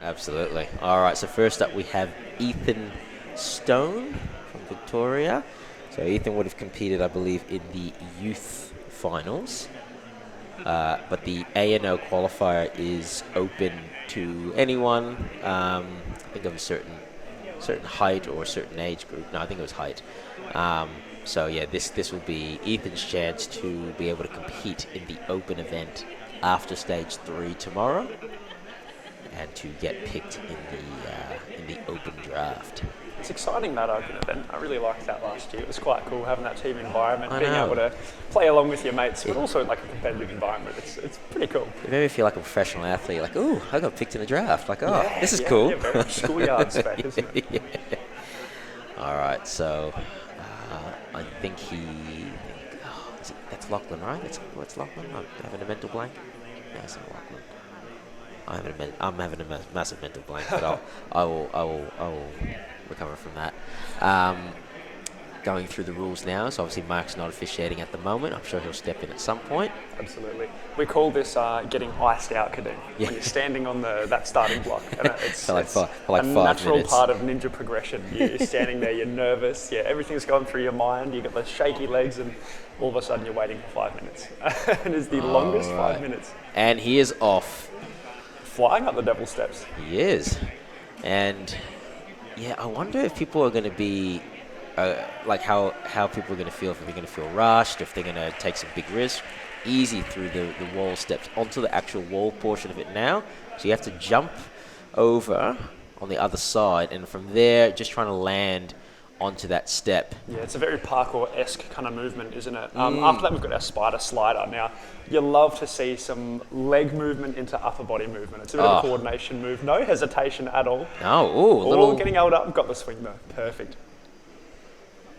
Absolutely. All right, so first up we have Ethan Stone from Victoria. So Ethan would have competed, I believe, in the youth finals. But the A&O qualifier is open to anyone, I think of a certain height or a certain age group. No, I think it was height. So yeah, this will be Ethan's chance to be able to compete in the open event after stage 3 tomorrow, and to get picked in the open draft. It's exciting, that open event. I really liked that last year. It was quite cool having that team environment, being able to play along with your mates, but also like a competitive environment. It's pretty cool. It made me feel like a professional athlete. Like, oh, I got picked in the draft. Like, oh, this is cool. Yeah, very much schoolyard spec, isn't it? Yeah. All right, so I think that's Lachlan, right? What's Lachlan? I'm having a mental blank. Yeah, it's Lachlan. I'm having a massive mental blank, but I will recover from that. Going through the rules now, so obviously Mark's not officiating at the moment. I'm sure he'll step in at some point. Absolutely. We call this getting iced out, Kadeem. Yeah. When you're standing on that starting block. And it's for like a 5 natural minutes. part of ninja progression. You're standing there, you're nervous, everything's gone through your mind, you've got those shaky legs, and all of a sudden you're waiting for 5 minutes. And it's the longest 5 minutes. And he is off. Flying up the devil steps. He is. And yeah, I wonder if people are going to be, like how people are going to feel, if they're going to feel rushed, if they're going to take some big risks. Easy through the wall steps onto the actual wall portion of it now. So you have to jump over on the other side, and from there, just trying to land onto that step. Yeah, it's a very parkour-esque kind of movement, isn't it? After that, we've got our spider slider. Now, you love to see some leg movement into upper body movement. It's a bit of a coordination move. No hesitation at all. No, little getting held up, got the swing though. Perfect.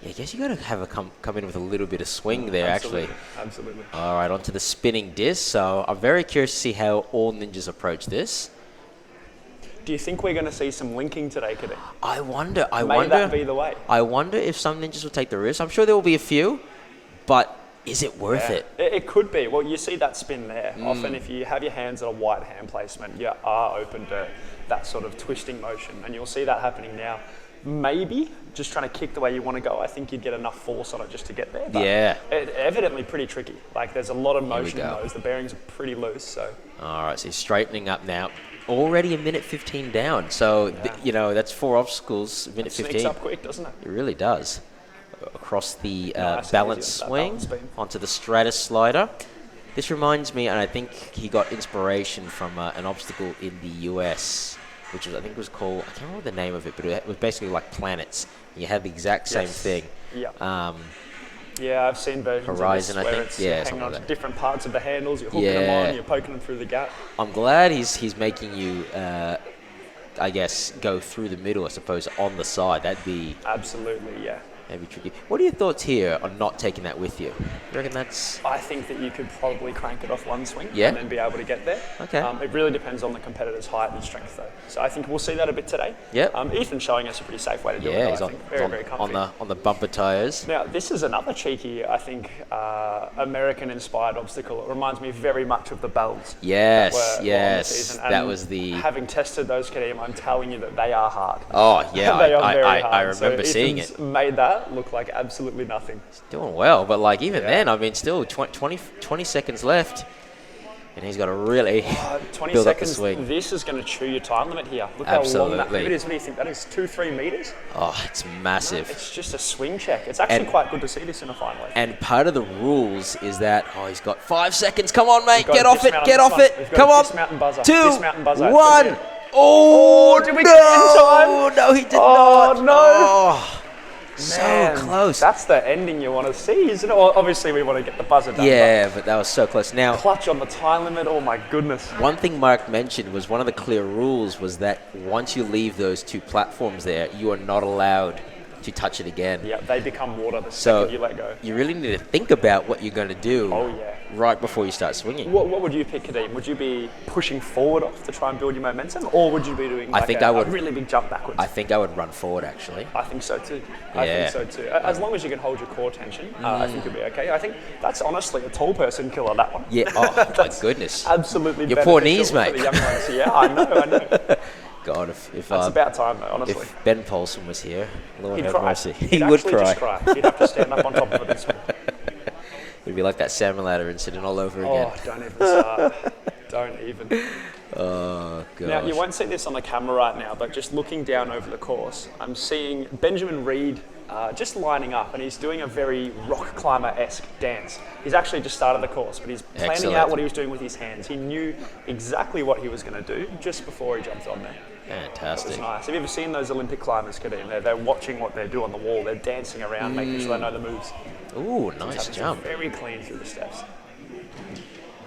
Yeah, I guess you got to have a come in with a little bit of swing there, actually. Absolutely. All right, onto the spinning disc. So I'm very curious to see how all ninjas approach this. Do you think we're going to see some linking today, Kadeem? I wonder. May that be the way? I wonder if some ninjas will take the risk. I'm sure there will be a few, but is it worth it? It could be. Well, you see that spin there. Often if you have your hands at a wide hand placement, you are open to that sort of twisting motion, and you'll see that happening now. Maybe just trying to kick the way you want to go. I think you'd get enough force on it just to get there. But evidently pretty tricky. Like there's a lot of motion in those. The bearings are pretty loose. So. All right, so he's straightening up now. Already a minute 15 down. So, you know, that's 4 obstacles, minute 15. Sneaks up quick, doesn't it? It really does. Across the balance swing onto the stratus slider. This reminds me, and I think he got inspiration from an obstacle in the US, which was, I think was called, I can't remember the name of it, but it was basically like planets. You had the exact same thing. Yeah. Yeah, I've seen versions Horizon, of this where I think. it's hanging on to different parts of the handles, you're hooking them on, you're poking them through the gap. I'm glad he's making you, I guess, go through the middle, I suppose, on the side. That'd be... Absolutely, yeah. That'd be tricky. What are your thoughts here on not taking that with you? You reckon that's... I think that you could probably crank it off one swing and then be able to get there. Okay. It really depends on the competitor's height and strength, though. So I think we'll see that a bit today. Yep. Ethan's showing us a pretty safe way to do it, I think. Very comfy. On the bumper tyres. Now, this is another cheeky, I think, American-inspired obstacle. It reminds me very much of the bells. Yes. That was the... Having tested those, Kadeem, I'm telling you that they are hard. Oh, yeah. They are very hard. I remember seeing it. Made that look like absolutely nothing. He's doing well, but like even then, I mean, still 20 seconds left, and he's got to really 20 build seconds, up the swing. This is going to chew your time limit here. Look how long that pivot is. What do you think? That is 2-3 meters? Oh, it's massive. No, it's just a swing check. It's actually quite good to see this in a final. And part of the rules is that, he's got 5 seconds. Come on, mate. Get off it. Come on. 2, 1. Oh, did we get in time? No, he did not. Oh, no. Oh. Man, so close. That's the ending you want to see, isn't it? Well, obviously, we want to get the buzzer done. Yeah, but that was so close. Now, clutch on the time limit. Oh my goodness. One thing Mark mentioned was one of the clear rules was that once you leave those 2 platforms there, you are not allowed to touch it again. Yeah, they become water the second you let go. You really need to think about what you're going to do. Oh yeah. Right before you start swinging. What would you pick, Kadeem? Would you be pushing forward off to try and build your momentum, or would you be doing a really big jump backwards? I think I would run forward, actually. I think so too. I think so too. As long as you can hold your core tension, I think you'll be okay. I think that's honestly a tall person killer, that one. Yeah, oh my goodness. Absolutely. Your poor knees, mate. For the young ones. Yeah, I know. That's about time, though, honestly. If Ben Paulson was here, Lord He'd have cry. mercy. He'd would actually just cry. He'd have to stand up on top of it and swing. It'd be like that salmon ladder incident all over again. Oh, don't even start. Don't even. Oh, God. Now, you won't see this on the camera right now, but just looking down over the course, I'm seeing Benjamin Reid just lining up, and he's doing a very rock climber-esque dance. He's actually just started the course, but he's planning out what he was doing with his hands. He knew exactly what he was going to do just before he jumped on there. Fantastic. It was nice. Have you ever seen those Olympic climbers, Kadeem? They're watching what they do on the wall. They're dancing around, making sure they know the moves. Ooh, nice jump. Very clean through the steps.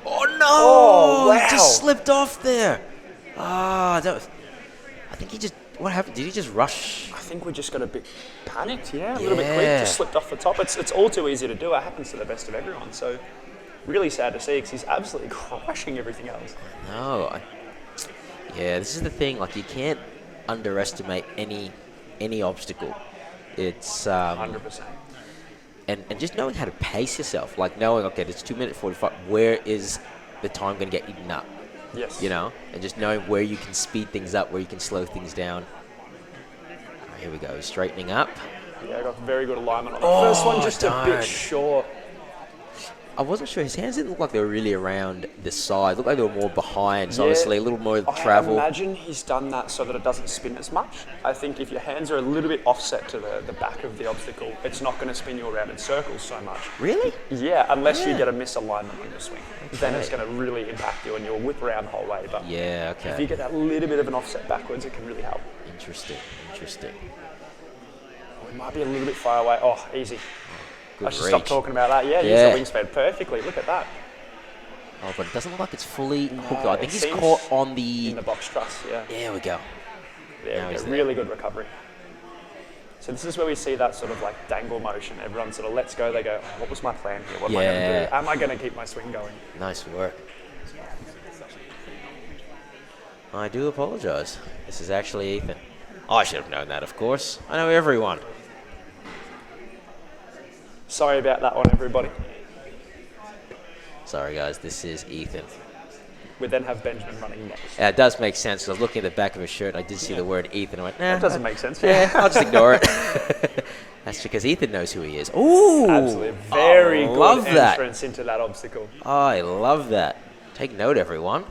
Oh, no! Oh, wow. He just slipped off there. Ah, I think he just... What happened? Did he just rush? I think we just got a bit panicked, a little bit quick, just slipped off the top. It's all too easy to do. It happens to the best of everyone. So really sad to see because he's absolutely crushing everything else. No. Yeah, this is the thing. Like, you can't underestimate any obstacle. It's... 100%. And just knowing how to pace yourself. Like, knowing, okay, it's 2 minutes 45. Where is the time going to get eaten up? Yes. You know, and just knowing where you can speed things up, where you can slow things down. Oh, here we go, straightening up. Yeah, I got very good alignment on the first one, just a bit short. I wasn't sure. His hands didn't look like they were really around the side. Looked like they were more behind, so honestly, a little more travel. I imagine he's done that so that it doesn't spin as much. I think if your hands are a little bit offset to the back of the obstacle, it's not going to spin you around in circles so much. Really? Yeah, unless you get a misalignment on your swing. Then it's going to really impact you and you'll whip around the whole way. But yeah, okay. if you get that little bit of an offset backwards, it can really help. Interesting. We might be a little bit far away. Oh, easy. Good I should reach. stop talking about that. Yeah, use the wingspan perfectly. Look at that. Oh, but it doesn't look like it's fully hooked. No, I think he's caught on in the box truss, yeah. There we go. There we go. Really good recovery. So this is where we see that sort of like dangle motion. Everyone sort of lets go. They go, oh, what was my plan here? What am I going to do? Am I going to keep my swing going? Nice work. I do apologise. This is actually Ethan. Oh, I should have known that, of course. I know everyone. Sorry about that one, everybody. Sorry, guys. This is Ethan. We then have Benjamin running next. Yeah, it does make sense. I was looking at the back of his shirt. I did see the word Ethan. I went, nah. That doesn't make sense. Yeah, I'll just ignore it. That's because Ethan knows who he is. Ooh. Absolutely. Very good that. entrance into that obstacle. I love that. Take note, everyone.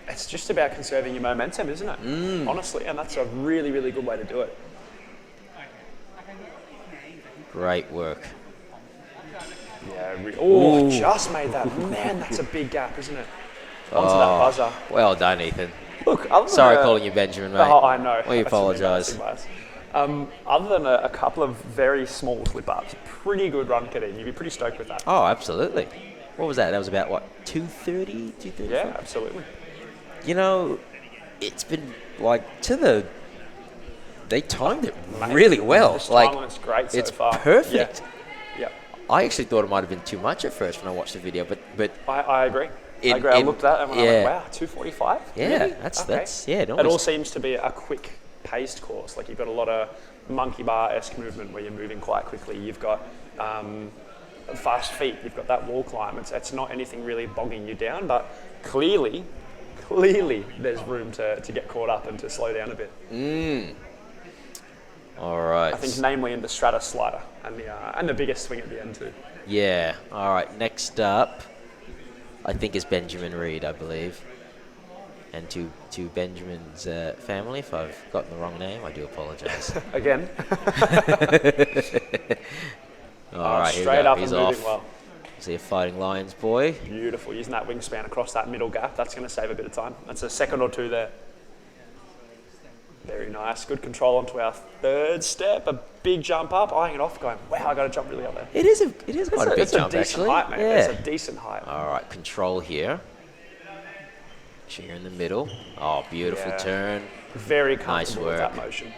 It's just about conserving your momentum, isn't it? Honestly, and that's a really, really good way to do it. Great work. Yeah, just made that. Man, that's a big gap, isn't it? Onto that buzzer. Well done, Ethan. Look, sorry calling you Benjamin, mate. Oh, I know. We apologise. Other than a couple of very small slip-ups, pretty good run, Kadeem. You'd be pretty stoked with that. Oh, absolutely. What was that? That was about, what, 2:30? 2:35? Yeah, absolutely. You know, it's been, like, they timed it really well. It's great so far. It's perfect. Yeah. I actually thought it might have been too much at first when I watched the video, but I agree. I looked at it and I went, wow, 2:45? Yeah, really? that's it all seems to be a quick paced course. Like you've got a lot of monkey bar-esque movement where you're moving quite quickly. You've got fast feet. You've got that wall climb. It's not anything really bogging you down, but clearly there's room to get caught up and to slow down a bit. All right. I think namely in the Stratus slider and the biggest swing at the end too. Yeah. All right. Next up, I think is Benjamin Reid, I believe. And to Benjamin's family, if I've gotten the wrong name, I do apologise. Again. All right, straight up and He's moving off. well. See a Fighting Lions boy. Beautiful, using that wingspan across that middle gap. That's going to save a bit of time. That's a second or two there. Very nice. Good control onto our third step. A big jump up, eyeing it off, going, wow, I got to jump really up there. It is quite a big jump, actually. It's a decent height, mate. Yeah. It's a decent height. All right, control here. You're in the middle. Oh, beautiful turn. Very comfortable with that motion.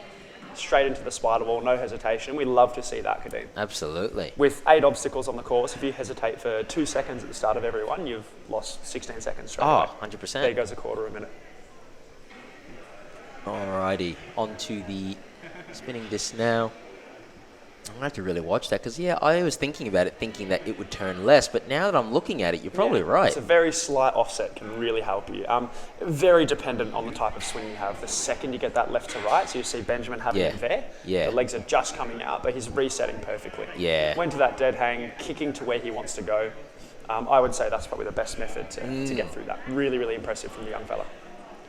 Straight into the spider wall, no hesitation. We love to see that, Kadeem. Absolutely. With 8 obstacles on the course, if you hesitate for 2 seconds at the start of every one, you've lost 16 seconds straight away. 100%. There goes a quarter of a minute. Alrighty, onto the spinning disc now. I'm gonna have to really watch that because I was thinking about it, thinking that it would turn less. But now that I'm looking at it, you're probably right. It's a very slight offset can really help you. Very dependent on the type of swing you have. The second you get that left to right, so you see Benjamin having it there. Yeah. The legs are just coming out, but he's resetting perfectly. Yeah. Went to that dead hang, kicking to where he wants to go. I would say that's probably the best method to get through that. Really, really impressive from the young fella.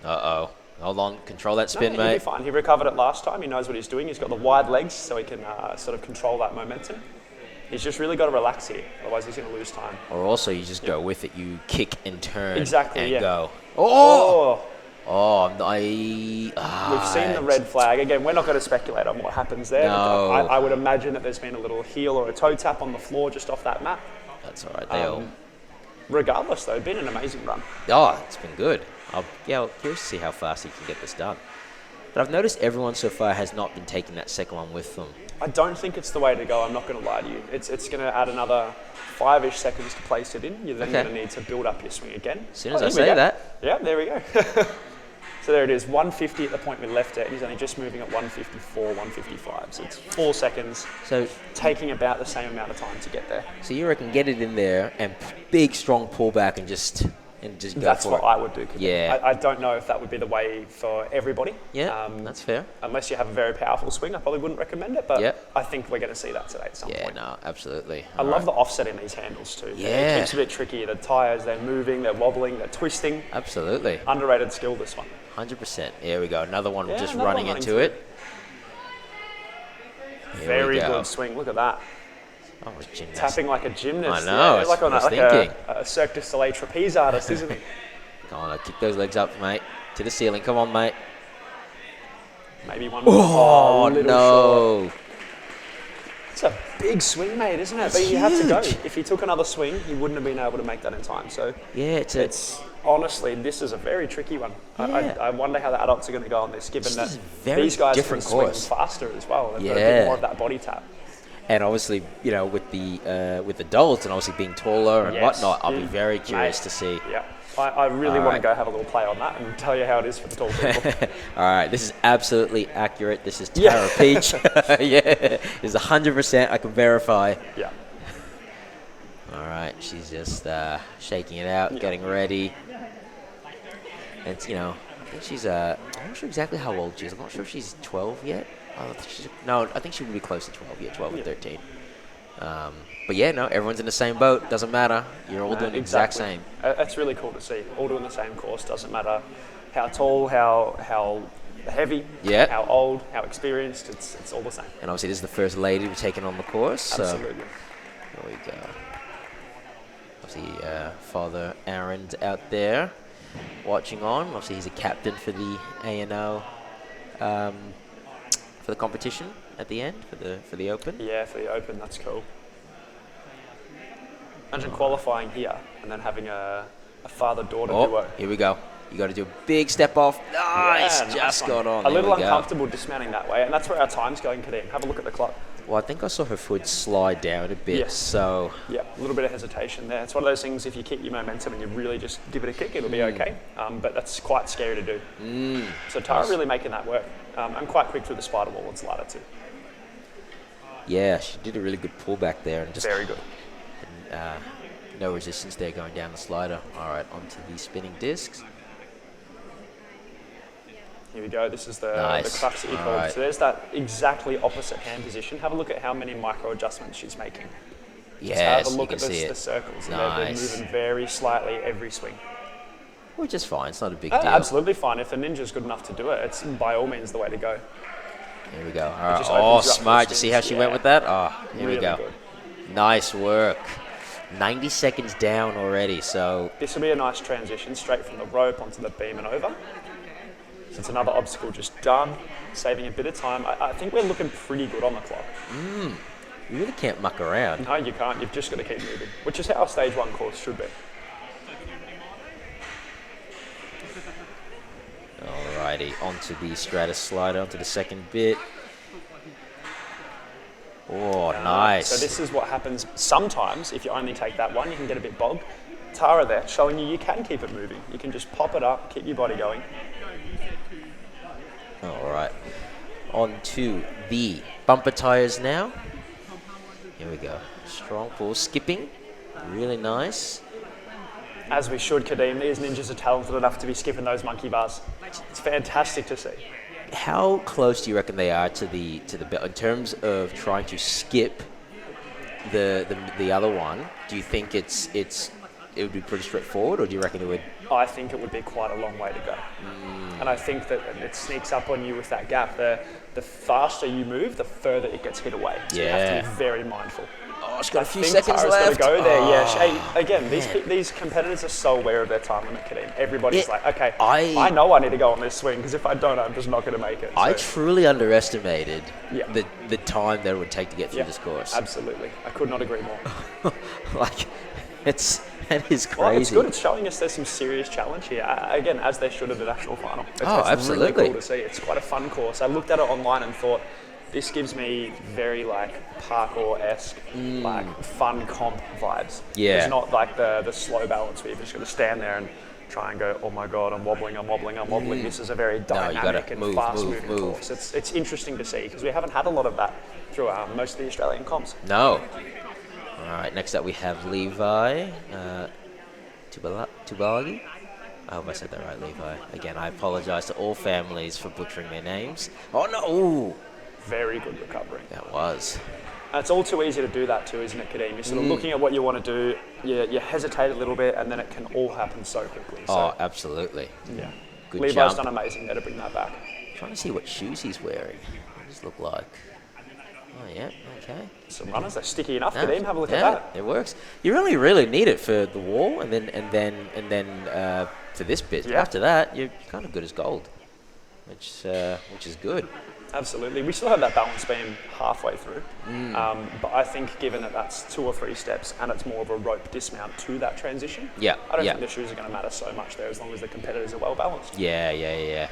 Uh-oh. Hold on. Control that spin, He'll mate. be fine. He recovered it last time. He knows what he's doing. He's got the wide legs, so he can sort of control that momentum. He's just really got to relax here, otherwise he's going to lose time. Or also you just go with it. You kick and turn Exactly, and go. Oh! We've seen the red flag. Again, we're not going to speculate on what happens there. No. But I would imagine that there's been a little heel or a toe tap on the floor just off that mat. That's all right. Regardless, though, been an amazing run. Oh, it's been good. I'm curious to see how fast he can get this done. But I've noticed everyone so far has not been taking that second one with them. I don't think it's the way to go. I'm not going to lie to you. It's going to add another 5-ish seconds to place it in. You're then going to need to build up your swing again. As soon as I say that. Yeah, there we go. So there it is, 150 at the point we left it, and he's only just moving at 154, 155. So it's 4 seconds, so taking about the same amount of time to get there. So you reckon get it in there and big strong pullback and just go for it? That's what I would do. Yeah. I don't know if that would be the way for everybody. Yeah, that's fair. Unless you have a very powerful swing, I probably wouldn't recommend it, but yeah. I think we're going to see that today at some point. Yeah, no, absolutely. I love the offset in these handles too. Yeah. It keeps it a bit tricky. The tyres, they're moving, they're wobbling, they're twisting. Absolutely. Underrated skill, this one. 100%. Here we go. Another one just another running one into it. Very good swing. Look at that. Oh, gymnast. Tapping like a gymnast. I know. Like on I was thinking. a Cirque du Soleil trapeze artist, isn't he? Come on, kick those legs up, mate. To the ceiling. Come on, mate. Maybe one more. Oh, no. Short. It's a big swing, mate, isn't it? It's but you have to go. huge. If he took another swing, he wouldn't have been able to make that in time. So yeah, it's honestly, this is a very tricky one. Yeah. I wonder how the adults are going to go on this, given This that is a very these guys different can swing course. faster as well. They've got a bit more of that body tap. And obviously, you know, with adults and obviously being taller and whatnot, I'll be very curious to see. Yeah, I really want to go have a little play on that and tell you how it is for the tall people. All right, this is absolutely accurate. This is Tara Peach. Yeah, it's 100%. I can verify. Yeah. All right, she's just shaking it out, getting ready. And you know, I think she's I'm not sure exactly how old she is. I'm not sure if she's 12 yet. I think she would be close to 12. Yeah, 12 or 13. But yeah, no, everyone's in the same boat. Doesn't matter. You're all doing the exact same. That's really cool to see. All doing the same course. Doesn't matter how tall, how heavy, how old, how experienced. It's all the same. And obviously, this is the first lady we've taken on the course. Absolutely. So there we go. Obviously, Father Aaron's out there watching on. Obviously, he's a captain for the ANO for the competition at the end for the Open. Yeah, for the Open, that's cool. Imagine qualifying here and then having a father-daughter duo. Here we go. You got to do a big step off. Nice, just got on. A little uncomfortable dismounting that way, and that's where our time's going, Kadeem. Have a look at the clock. Well, I think I saw her foot slide down a bit, so... Yeah, a little bit of hesitation there. It's one of those things, if you keep your momentum and you really just give it a kick, it'll be okay. But that's quite scary to do. So Tara really making that work. And quite quick through the spider wall and slider too. Yeah, she did a really good pullback there. And just very good. And, no resistance there going down the slider. All right, onto the spinning discs. Here we go. This is the crux that you called. Right. So there's that exactly opposite hand position. Have a look at how many micro adjustments she's making. Yes, have a look you at can see the circles. Nice. They're moving very slightly every swing. Which is fine. It's not a big deal. Absolutely fine. If the ninja's good enough to do it, it's by all means the way to go. Here we go. All right. Oh, smart. You see how she went with that? Oh, here we go. Good. Nice work. 90 seconds down already, so... This will be a nice transition straight from the rope onto the beam and over. So it's another obstacle just done, saving a bit of time. I think we're looking pretty good on the clock. You really can't muck around. No, you can't. You've just got to keep moving, which is how a stage 1 course should be. Alrighty, onto the stratus slider, onto the second bit. Oh, nice. So this is what happens sometimes. If you only take that one, you can get a bit bogged. Tara there, showing you can keep it moving. You can just pop it up, keep your body going. All right, on to the bumper tires now. Here we go. Strong pull. Skipping. Really nice. As we should, Kadeem. These ninjas are talented enough to be skipping those monkey bars. It's fantastic to see. How close do you reckon they are to the belt in terms of trying to skip the other one? Do you think it would be pretty straightforward, or do you reckon it would? I think it would be quite a long way to go. And I think that it sneaks up on you with that gap. The faster you move, the further it gets hit away. So you have to be very mindful. Oh, it's got a few I think seconds Tara's left. Going to go there. Oh, Yeah. Hey, again, these competitors are so aware of their time limit, Kadeem. Everybody's like, okay, I know I need to go on this swing, because if I don't, I'm just not going to make it. So. I truly underestimated the time that it would take to get through this course. Absolutely. I could not agree more. Like, that is crazy. Well, it's good. It's showing us there's some serious challenge here. Again, as there should at the national final. It's absolutely. really cool to see. It's quite a fun course. I looked at it online and thought, this gives me very like parkour-esque, like fun comp vibes. Yeah. It's not like the slow balance where you're just going to stand there and try and go, oh my God, I'm wobbling. This is a very dynamic and fast-moving course. It's interesting to see, because we haven't had a lot of that through most of the Australian comps. No. All right, next up we have Levi TUBAILAGI. I hope I said that right, Levi. Again, I apologize to all families for butchering their names. Oh, no! Very good recovery. That was. And it's all too easy to do that too, isn't it, Kadeem? You're sort of looking at what you want to do, you hesitate a little bit, and then it can all happen so quickly. So, Absolutely. Yeah. Good Levi's jump. done amazing there to bring that back. Trying to see what shoes he's wearing. What does it look like? Oh, yeah, okay. Some runners, they're sticky enough, Kadeem. Have a look at that. It works. You only really need it for the wall, and then for this bit. Yeah. After that, you're kind of good as gold, which is good. Absolutely. We still have that balance beam halfway through. But I think given that that's 2 or 3 steps and it's more of a rope dismount to that transition, I don't think the shoes are going to matter so much there, as long as the competitors are well balanced. Yeah.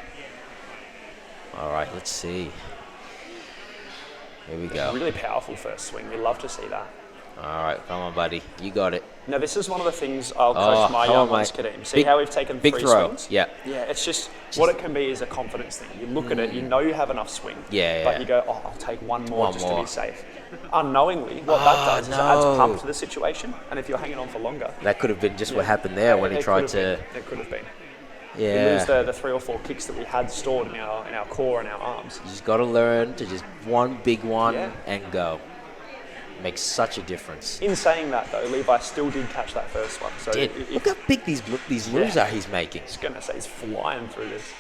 All right, let's see. Here we go. Really powerful first swing. We love to see that. All right, come on, buddy. You got it. Now, this is one of the things I'll coach my young ones, Kadeem. See how we've taken 3 swings? Yeah. Yeah, it's just what it can be is a confidence thing. You look at it, you know you have enough swing. But you go, I'll take one more to be safe. Unknowingly, what that does is it adds pump to the situation. And if you're hanging on for longer. That could have been just what happened there when he tried to. It could have been. Yeah. We lose the 3 or 4 kicks that we had stored in our core and our arms. You just got to learn to just one big one and go. Makes such a difference. In saying that, though, Levi still did catch that first one. So look how big these moves are he's making. I was going to say, he's flying through this.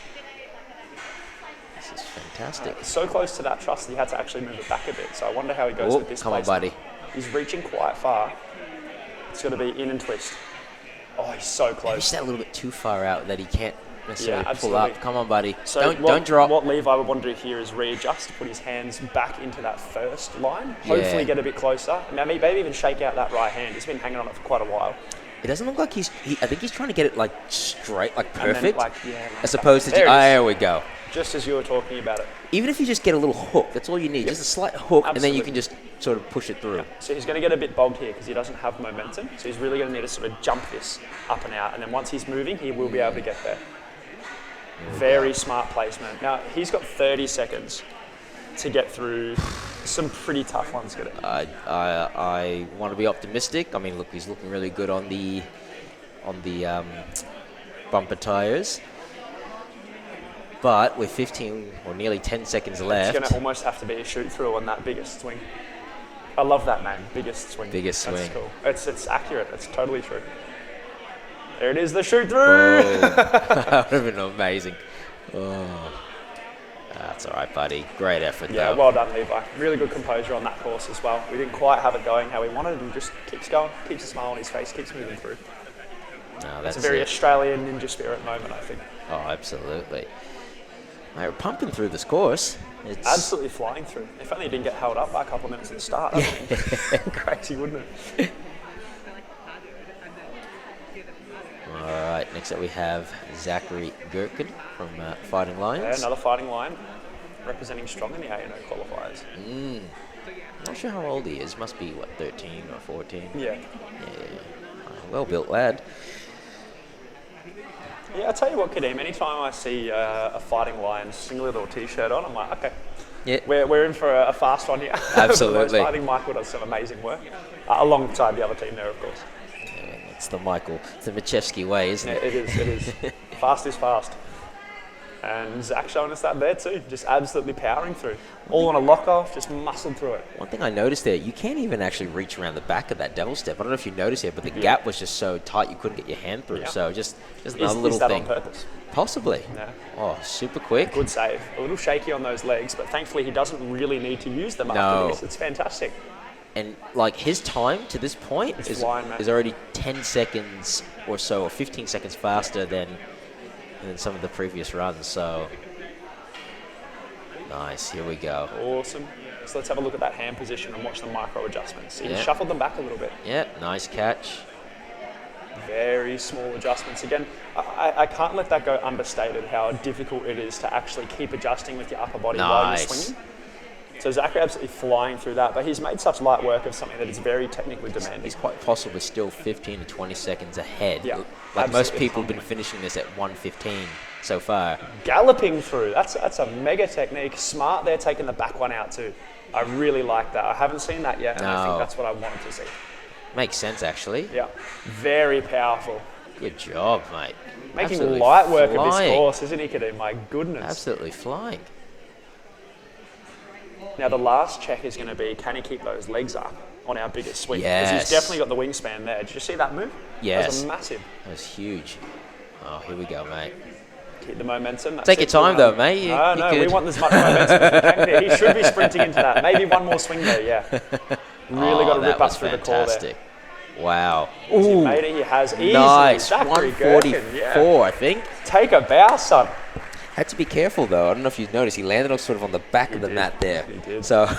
This is fantastic. So close to that truss that he had to actually move it back a bit. So I wonder how he goes with this Come on, buddy. He's reaching quite far. It's going to be in and twist. Oh, he's so close. He's a little bit too far out that he can't necessarily pull absolutely. up. Come on, buddy. So don't drop. What Levi would want to do here is readjust, put his hands back into that first line, hopefully get a bit closer. Now, maybe even shake out that right hand. He's been hanging on it for quite a while. It doesn't look like I think he's trying to get it like straight, like perfect, then, as opposed to. There we go. Just as you were talking about it. Even if you just get a little hook, that's all you need. Just a slight hook, and then you can just sort of push it through. So he's going to get a bit bogged here because he doesn't have momentum. So he's really going to need to sort of jump this up and out. And then once he's moving, he will be able to get there. Very smart placement. Now, he's got 30 seconds to get through some pretty tough ones. I want to be optimistic. I mean, look, he's looking really good on the bumper tires. But with 15 or nearly 10 seconds left, it's going to almost have to be a shoot through on that biggest swing. I love that name, biggest swing. Biggest swing. That's cool. It's accurate. It's totally true. There it is, the shoot through. That would have been amazing. That's all right, buddy. Great effort, though. Yeah, well done, Levi. Really good composure on that course as well. We didn't quite have it going how we wanted, and just keeps going, keeps a smile on his face, keeps moving through. No, that's it's a very Australian ninja spirit moment, I think. Oh, absolutely. Mate, we're pumping through this course. It's absolutely flying through. If only he didn't get held up by a couple of minutes at the start. Crazy, wouldn't it? All right, next up we have Zachary GURKIN from Fighting Lions. Yeah, another Fighting Lion, representing strong in the A&O qualifiers. Not sure how old he is. Must be, 13 or 14? Yeah. Well-built lad. Yeah, I'll tell you what, Kadeem, anytime I see a Fighting Lion singlet or t-shirt on, I'm like, okay, Yeah. We're in for a fast one here. Absolutely. I think Michael does some amazing work, alongside the other team there, of course. Yeah, it's the Michael, it's the MISCHEFSKI way, isn't it? It is. Fast is fast. And Zach showing us that there too, just absolutely powering through. All on a lock off, just muscled through it. One thing I noticed there, you can't even actually reach around the back of that double step. I don't know if you noticed it, but the gap was just so tight you couldn't get your hand through. Yeah. So just another little is that thing. on purpose? Possibly. Yeah. Oh, super quick. Good save. A little shaky on those legs, but thankfully he doesn't really need to use them after this. It's fantastic. And like his time to this point is flying, mate. already 10 seconds or so, or 15 seconds faster than some of the previous runs. So nice. Here we go. Awesome. So let's have a look at that hand position and watch the micro adjustments. He Yeah. shuffled them back a little bit. Yeah, nice catch. Very small adjustments. Again, I can't let that go understated how difficult it is to actually keep adjusting with your upper body while you're swinging. So Zachary absolutely flying through that, but he's made such light work of something that is very technically demanding. He's quite possibly still 15 to 20 seconds ahead. Yeah, like most absolutely people have been finishing this at 1:15 so far. Galloping through, that's a mega technique. Smart there, taking the back one out too. I really like that. I haven't seen that yet, and I think that's what I wanted to see. Makes sense, actually. Yeah, very powerful. Good job, mate. Making Absolutely light work flying. of this course, isn't he, Kadeem? My goodness. Absolutely flying. Now the last check is going to be, can he keep those legs up on our biggest swing? Yes. Because he's definitely got the wingspan there. Did you see that move? Yes. That was massive. That was huge. Oh, here we go, mate. Keep the momentum. That's Take your time, though, mate. No, we want as much momentum as we can get. He should be sprinting into that. Maybe one more swing there, yeah. Really got to rip up through the core there. Wow. He made it. He has easily. Nice. Zachary 144, Gurkin, yeah. I think. Take a bow, son. Had to be careful, though. I don't know if you've noticed. He landed on sort of on the back of the mat there. He did. So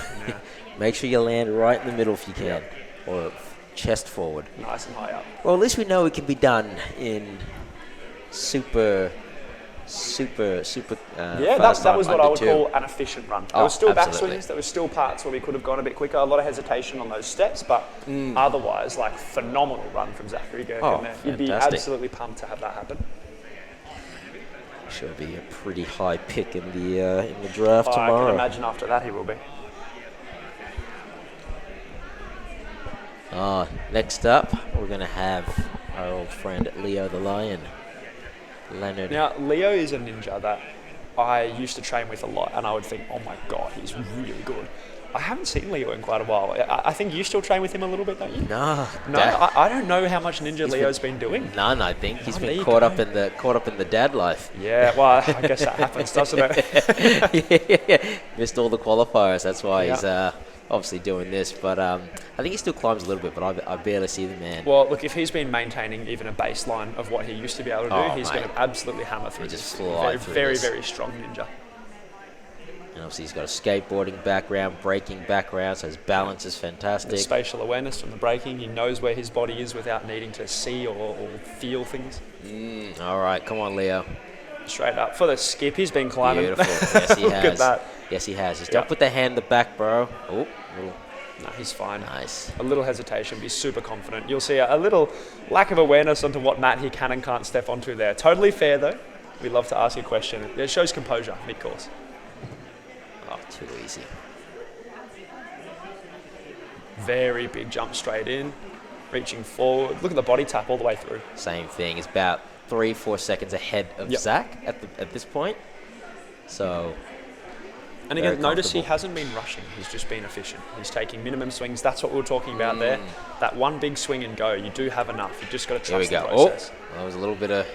make sure you land right in the middle if you can. Or chest forward. Nice and high up. Well, at least we know it can be done in super Yeah, fast that was time, what I under would 2. call an efficient run. There was still absolutely. backswings, there was still parts where we could have gone a bit quicker, a lot of hesitation on those steps, but otherwise, like, phenomenal run from Zachary Gurkin there. You'd be absolutely pumped to have that happen. Should be a pretty high pick in the draft tomorrow. I can imagine after that he will be. Next up, we're going to have our old friend Leo the Lion. Leonard. Now, Leo is a ninja that I used to train with a lot, and I would think, oh my God, he's really good. I haven't seen Leo in quite a while. I think you still train with him a little bit, don't you? No, I don't know how much ninja Leo's been doing. None, I think. He's been caught up in the dad life. Yeah, well, I guess that happens, doesn't it? Missed all the qualifiers. That's why he's obviously doing this. But I think he still climbs a little bit, but I barely see the man. Well, look, if he's been maintaining even a baseline of what he used to be able to do, he's going to absolutely hammer through this. Very strong ninja. And obviously he's got a skateboarding background, braking background, so his balance is fantastic. The spatial awareness from the braking, he knows where his body is without needing to see or feel things. All right, come on, Leo. Straight up. For the skip, he's been climbing. Beautiful. Yes, he has. Look at that. Yes, he has. Just don't put the hand in the back, bro. Oh, no, he's fine. Nice. A little hesitation, be super confident. You'll see a little lack of awareness onto what mat he can and can't step onto there. Totally fair, though. We love to ask a question. It shows composure mid-course. Oh, too easy. Very big jump straight in, reaching forward. Look at the body tap all the way through. Same thing. It's about 3-4 seconds ahead of Zach at this point. So. And again, notice he hasn't been rushing. He's just been efficient. He's taking minimum swings. That's what we were talking about there. That one big swing and go. You do have enough. You just got to trust the process. Oh, that was a little bit of.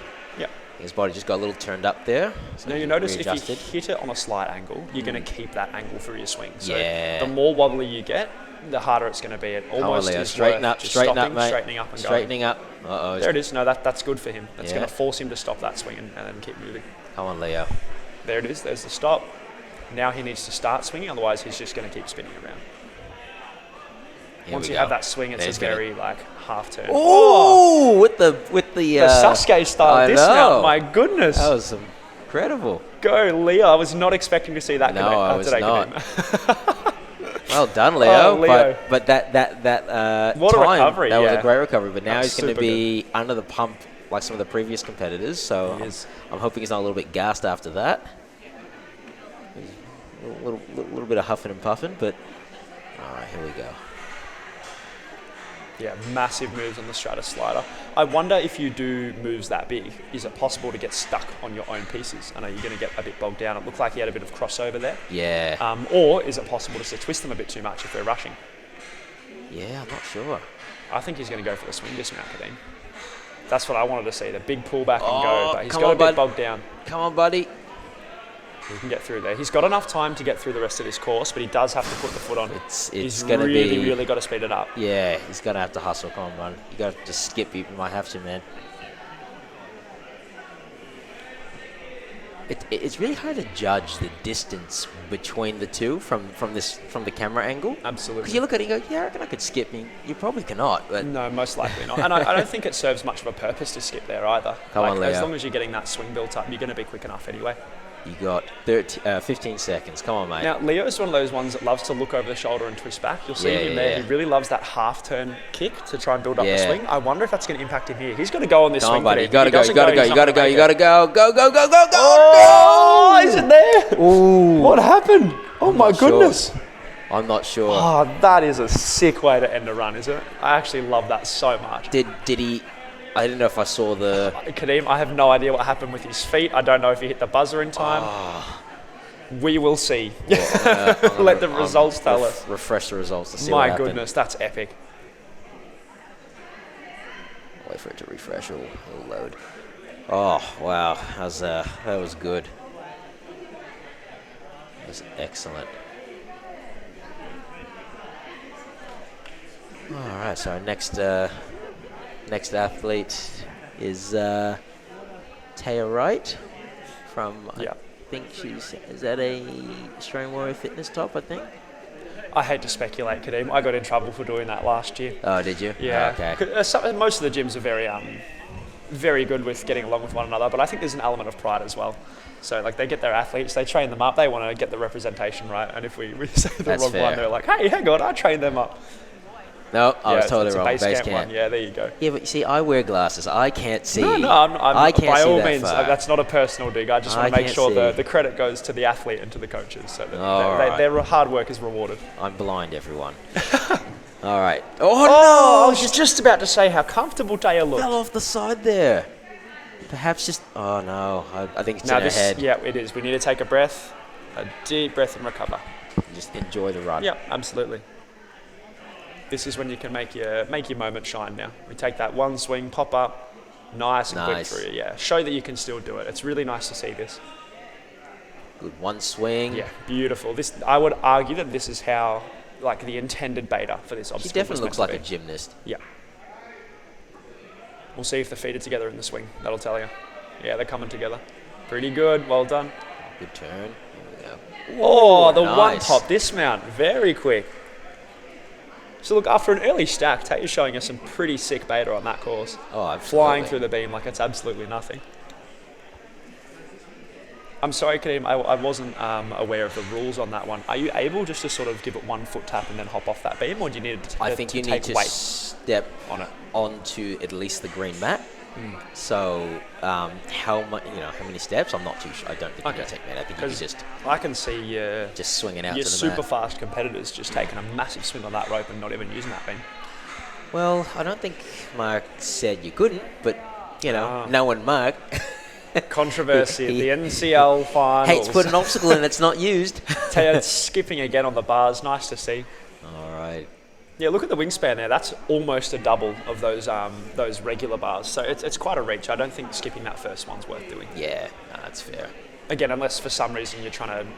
His body just got a little turned up there. So now you notice if you hit it on a slight angle, you're going to keep that angle through your swing. So the more wobbly you get, the harder it's going to be. It almost is straighten up, straighten up, mate. Straightening up and straightening going. up. There it is. No, that's good for him. That's going to force him to stop that swing and then keep moving. Come on, Leo. There it is. There's the stop. Now he needs to start swinging, otherwise he's just going to keep spinning around. Once you have that swing, it's a very half turn. Oh, with the Sasuke style dismount. My goodness, that was incredible. Go, Leo! I was not expecting to see that. No, I was not. Well done, Leo. Oh, Leo. But that what time, a recovery! That was a great recovery. But now he's going to be under the pump like some of the previous competitors. So I'm hoping he's not a little bit gassed after that. little bit of huffing and puffing, but all right, here we go. Yeah, massive moves on the Stratus slider. I wonder if you do moves that big, is it possible to get stuck on your own pieces? I know you're going to get a bit bogged down. It looked like he had a bit of crossover there. Yeah. Or is it possible just to twist them a bit too much if they're rushing? Yeah, I'm not sure. I think he's going to go for the swing dismount, Kadeem. That's what I wanted to see, the big pullback and go, but he's got a bit bogged down. Come on, buddy. He can get through there. He's got enough time to get through the rest of this course, but he does have to put the foot on. It's going to be... really got to speed it up. Yeah, he's going to have to hustle. Come on, man. You got to just skip. You might have to, man. It's really hard to judge the distance between the two from the camera angle. Absolutely. Because you look at it and go, yeah, I reckon I could skip. You probably cannot. But no, most likely not. And I don't think it serves much of a purpose to skip there either. Come on, Leo. As long as you're getting that swing built up, you're going to be quick enough anyway. You got 15 seconds. Come on, mate. Now, Leo's one of those ones that loves to look over the shoulder and twist back. You'll see him there. He really loves that half-turn kick to try and build up the swing. I wonder if that's going to impact him here. He's got to go on this swing. Buddy. You got to go. You got to go. You got to go. You got to go. Go, go, go, go, go. Oh, is it there? Ooh. What happened? Oh, my goodness. I'm not sure. Oh, that is a sick way to end a run, isn't it? I actually love that so much. Did he... I didn't know if I saw the... Kadeem, I have no idea what happened with his feet. I don't know if he hit the buzzer in time. We will see. Well, let the results tell us. Refresh the results to see what happened. My goodness, that's epic. Wait for it to refresh. It'll load. Oh, wow. That was good. That was excellent. All right, so our next athlete is Taya Wright from, I think is that a Australian Warrior Fitness top, I think? I hate to speculate, Kadeem. I got in trouble for doing that last year. Oh, did you? Yeah. Oh, okay. Most of the gyms are very good with getting along with one another, but I think there's an element of pride as well. So, like, they get their athletes, they train them up, they want to get the representation right, and if we say the wrong one, they're like, hey, hang on, I trained them up. No, I was totally wrong. Base camp one. Yeah, there you go. Yeah, but you see, I wear glasses. I can't see. No, I can't by see all that means, far. that's not a personal dig. I just want to make sure the credit goes to the athlete and to the coaches. So that their hard work is rewarded. I'm blind, everyone. All right. Oh, no! I was just about to say how comfortable Taya looked. Fell off the side there. Perhaps just... Oh, no. I think it's in her head. Yeah, it is. We need to take a breath, a deep breath and recover. Just enjoy the run. Yeah, absolutely. This is when you can make your moment shine now. We take that one swing, pop up, nice and quick through. Yeah, show that you can still do it. It's really nice to see this. Good one swing. Yeah, beautiful. I would argue that this is how, like, the intended beta for this obstacle. She definitely looks like a gymnast. Yeah. We'll see if the feet are together in the swing. That'll tell you. Yeah, they're coming together. Pretty good. Well done. Good turn. Here we go. Oh, the one top dismount. Very quick. So look, after an early stack, Taya's showing us some pretty sick beta on that course. Oh, absolutely. Flying through the beam like it's absolutely nothing. I'm sorry, Kadeem, I wasn't aware of the rules on that one. Are you able just to sort of give it one foot tap and then hop off that beam, or do you need to I think you need to step on it onto at least the green mat. So how many steps? I'm not too sure. I don't think you can take that. I think you just... I can see just swinging out to the mat. Your super fast competitors just taking a massive swing on that rope and not even using that beam. Well, I don't think Mark said you couldn't, but, knowing Mark... Controversy at the NCL Finals. Hates put an obstacle in that's not used. Taya skipping again on the bars. Nice to see. All right. Yeah, look at the wingspan there. That's almost a double of those regular bars. So it's quite a reach. I don't think skipping that first one's worth doing. Yeah, no, that's fair. Again, unless for some reason you're trying to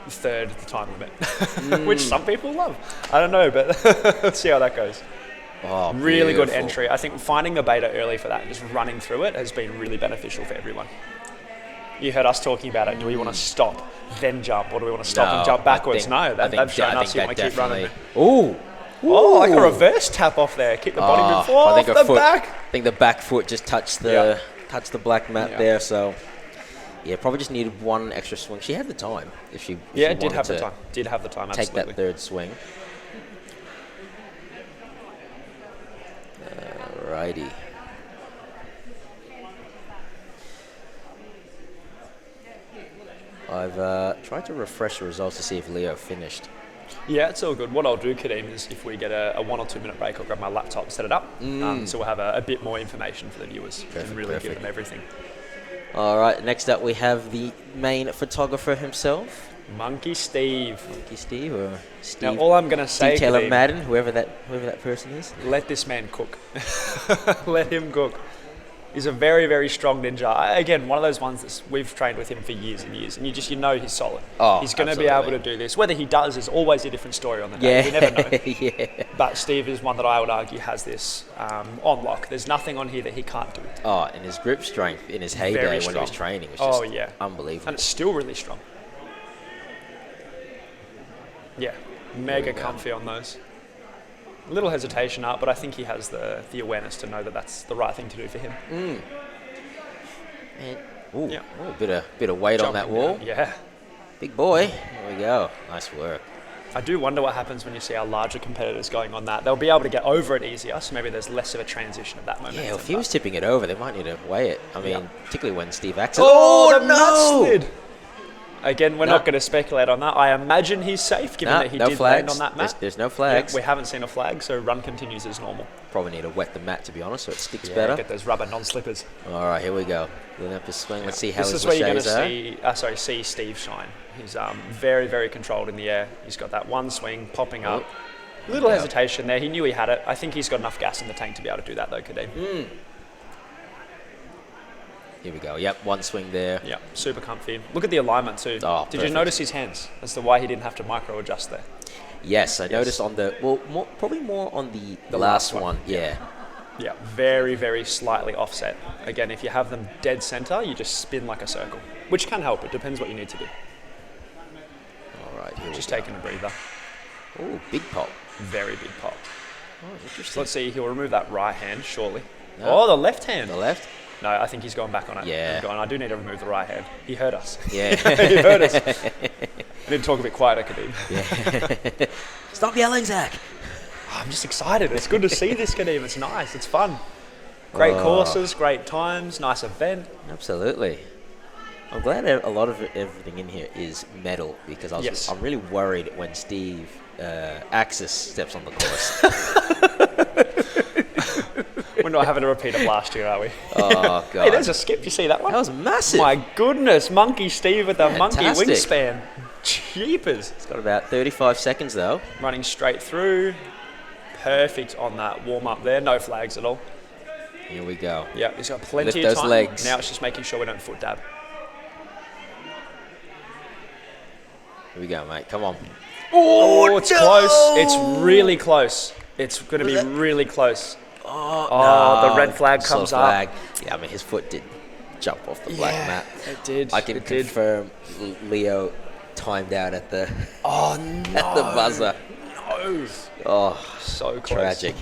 third the time limit, which some people love. I don't know, but let's see how that goes. Oh, really good entry. I think finding the beta early for that and just running through it has been really beneficial for everyone. You heard us talking about it. Do we want to stop, then jump, or do we want to stop and jump backwards? They've shown us you want to keep running. Ooh. Oh, like a reverse tap off there. Keep the body moving off the back. I think the back foot just touched the black mat there. So, yeah, probably just needed one extra swing. She had the time if she did have the time. Did have the time, absolutely. Take that third swing. Alrighty. I've tried to refresh the results to see if Leo finished. Yeah, it's all good. What I'll do, Kadeem, is if we get a 1 or 2 minute break, I'll grab my laptop, set it up, so we'll have a bit more information for the viewers and really give them everything. All right, next up we have the main photographer himself. Monkey Steve. Monkey Steve or Steve. Now, all I'm going to say, TAYLOR-MADIN, whoever that person is. Let this man cook. Let him cook. He's a very, very strong ninja. Again, one of those ones that we've trained with him for years and years, and you know he's solid. Oh, he's going to be able to do this. Whether he does is always a different story on the day. We never know. Yeah. But Steve is one that I would argue has this on lock. There's nothing on here that he can't do. Oh, and his grip strength in his heyday when he was training was just unbelievable. And it's still really strong. Yeah, mega comfy on those. A little hesitation up, but I think he has the awareness to know that that's the right thing to do for him. And, bit of weight on that wall. Down. Yeah. Big boy. There we go. Nice work. I do wonder what happens when you see our larger competitors going on that. They'll be able to get over it easier, so maybe there's less of a transition at that moment. Yeah, if he was tipping it over, they might need to weigh it. I mean, particularly when Steve acts. Oh, the nut slid! Again, we're not going to speculate on that. I imagine he's safe, given that he did land on that mat. There's no flags. Yeah, we haven't seen a flag, so run continues as normal. Probably need to wet the mat, to be honest, so it sticks better. Get those rubber non-slippers. All right, here we go. Olympus swing. Let's see how this is where you're going to see Steve shine. He's very, very controlled in the air. He's got that one swing popping up. Little hesitation there. He knew he had it. I think he's got enough gas in the tank to be able to do that, though, Kadeem. Here we go. Yep, one swing there. Yep, super comfy. Look at the alignment too. Oh, Did you notice his hands as to why he didn't have to micro adjust there? Yes, I noticed on the probably more on the last one. Yeah. Yeah, very, very slightly offset. Again, if you have them dead center, you just spin like a circle, which can help. It depends what you need to do. All right, here just taking a breather. Oh, big pop. Very big pop. Oh, interesting. So let's see. He'll remove that right hand shortly. No. Oh, the left hand. The left. No, I think he's going back on it. Yeah. I do need to remove the right hand. He heard us. Yeah. He heard us. I need to talk a bit quieter, Kadeem. Yeah. Stop yelling, Zach. I'm just excited. It's good to see this, Kadeem. It's nice. It's fun. Great courses, great times, nice event. Absolutely. I'm glad a lot of everything in here is metal because I'm really worried when Steve Axis steps on the course. We're not having a repeat of last year, are we? Oh, God. Hey, there's a skip. You see that one? That was massive. My goodness. Monkey Steve with the monkey wingspan. Jeepers. It's got about 35 seconds, though. Running straight through. Perfect on that warm-up there. No flags at all. Here we go. Yeah, he's got plenty of time. Lift those legs. Now it's just making sure we don't foot dab. Here we go, mate. Come on. Oh, it's close. It's really close. It's going to be really close. Oh, the red flag comes up. Yeah, I mean, his foot did jump off the black mat. It did. I can confirm Leo timed out at the at the buzzer. No. Oh, so close. Tragic.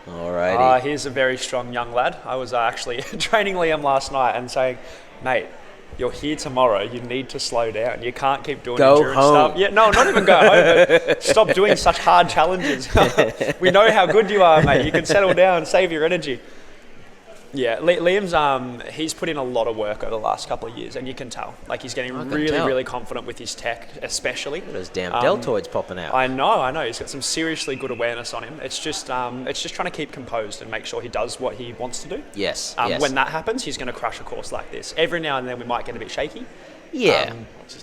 Alrighty. Here's a very strong young lad. I was actually training Liam last night and saying, mate, you're here tomorrow. You need to slow down. You can't keep doing endurance stuff. Yeah, no, not even go home. But stop doing such hard challenges. We know how good you are, mate. You can settle down, save your energy. Yeah, Liam's he's put in a lot of work over the last couple of years, and you can tell. Like he's getting really confident with his tech, especially. Look at those damn deltoids popping out. I know. He's got some seriously good awareness on him. It's just trying to keep composed and make sure he does what he wants to do. Yes. When that happens, he's going to crush a course like this. Every now and then we might get a bit shaky. Yeah.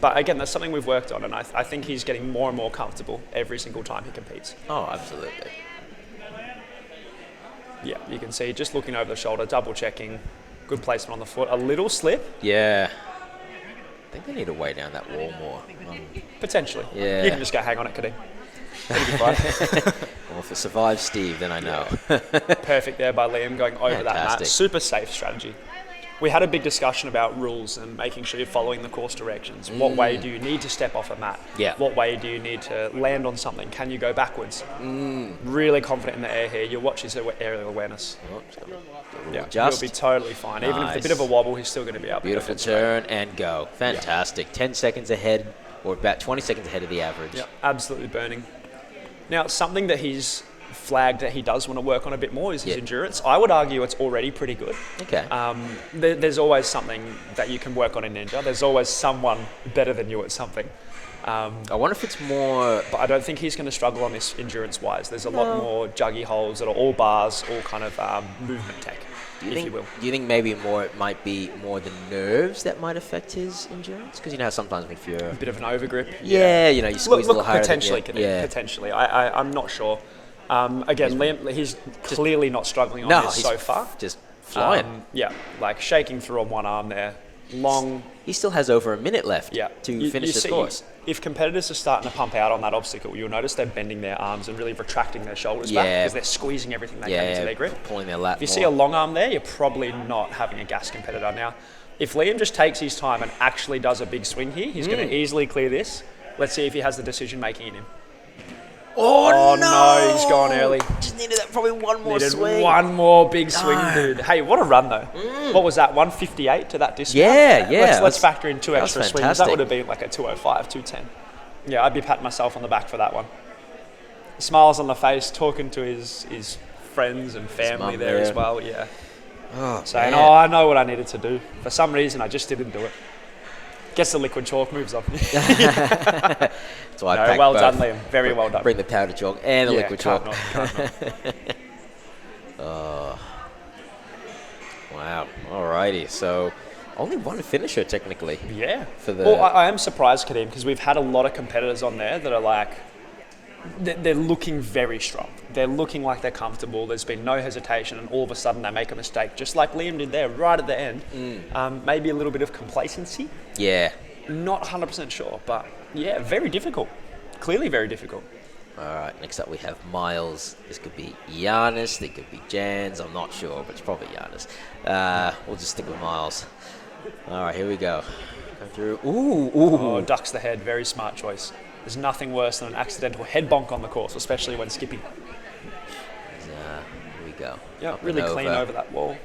But again, that's something we've worked on, and I think he's getting more and more comfortable every single time he competes. Oh, absolutely. Yeah, you can see just looking over the shoulder, double checking, good placement on the foot, a little slip. Yeah. I think they need to weigh down that wall more. Potentially. Yeah. You can just go hang on it, Kadeem. That'll be fine. Well, if it survives Steve, then I know. Yeah. Perfect there by Liam going over that mat. Super safe strategy. We had a big discussion about rules and making sure you're following the course directions. What way do you need to step off a mat? Yeah. What way do you need to land on something? Can you go backwards? Really confident in the air here. Your watch his aerial awareness. He'll be totally fine. Nice. Even with a bit of a wobble, he's still going to be up. Beautiful turn and go. Fantastic. 10 seconds ahead, or about 20 seconds ahead of the average. Yeah, absolutely burning. Now, something that he's flagged that he does want to work on a bit more is his endurance. I would argue it's already pretty good. Okay. There's always something that you can work on in Ninja. There's always someone better than you at something. I wonder if it's more... But I don't think he's going to struggle on this endurance-wise. There's a lot more juggy holds that are all bars, all kind of movement tech, if you will. Do you think maybe it might be more the nerves that might affect his endurance? Because you know sometimes if you're... A bit of an overgrip. Yeah, you know, you squeeze a little harder. Potentially, potentially. I'm not sure. Again, Liam, he's clearly not struggling on this so far. Just flying. Like shaking through on one arm there. Long. He still has over a minute left to finish the course. If competitors are starting to pump out on that obstacle, you'll notice they're bending their arms and really retracting their shoulders back because they're squeezing everything they can into their grip. Pulling their lat If you see a long arm there, you're probably not having a gas competitor. Now, if Liam just takes his time and actually does a big swing here, he's going to easily clear this. Let's see if he has the decision making in him. Oh no! He's gone early. Just needed that probably one more swing. One more big swing, dude. Hey, what a run though. What was that, 158 to that distance? Yeah. Let's factor in 2 extra swings. Fantastic. That would have been like a 205, 210. Yeah, I'd be patting myself on the back for that one. Smiles on the face, talking to his friends and family there as well, saying, I know what I needed to do. For some reason, I just didn't do it. Gets the liquid chalk, moves on. That's why I well done, Liam. Very well done. Bring the powder chalk and the liquid chalk. Can't not. Wow. Alrighty. So only one finisher technically. Yeah. Well, I am surprised, Kadeem, because we've had a lot of competitors on there that are like, they're looking very strong. They're looking like they're comfortable. There's been no hesitation, and all of a sudden they make a mistake, just like Liam did there, right at the end. Maybe a little bit of complacency. Yeah. Not 100% sure, but yeah, very difficult. Clearly very difficult. All right, next up we have Miles. This could be Giannis, it could be Jans, I'm not sure, but it's probably Giannis. We'll just stick with Miles. All right, here we go. Go through. Ooh. Oh, ducks the head, very smart choice. There's nothing worse than an accidental head bonk on the course, especially when skipping. Here we go. Yeah, really clean over that wall.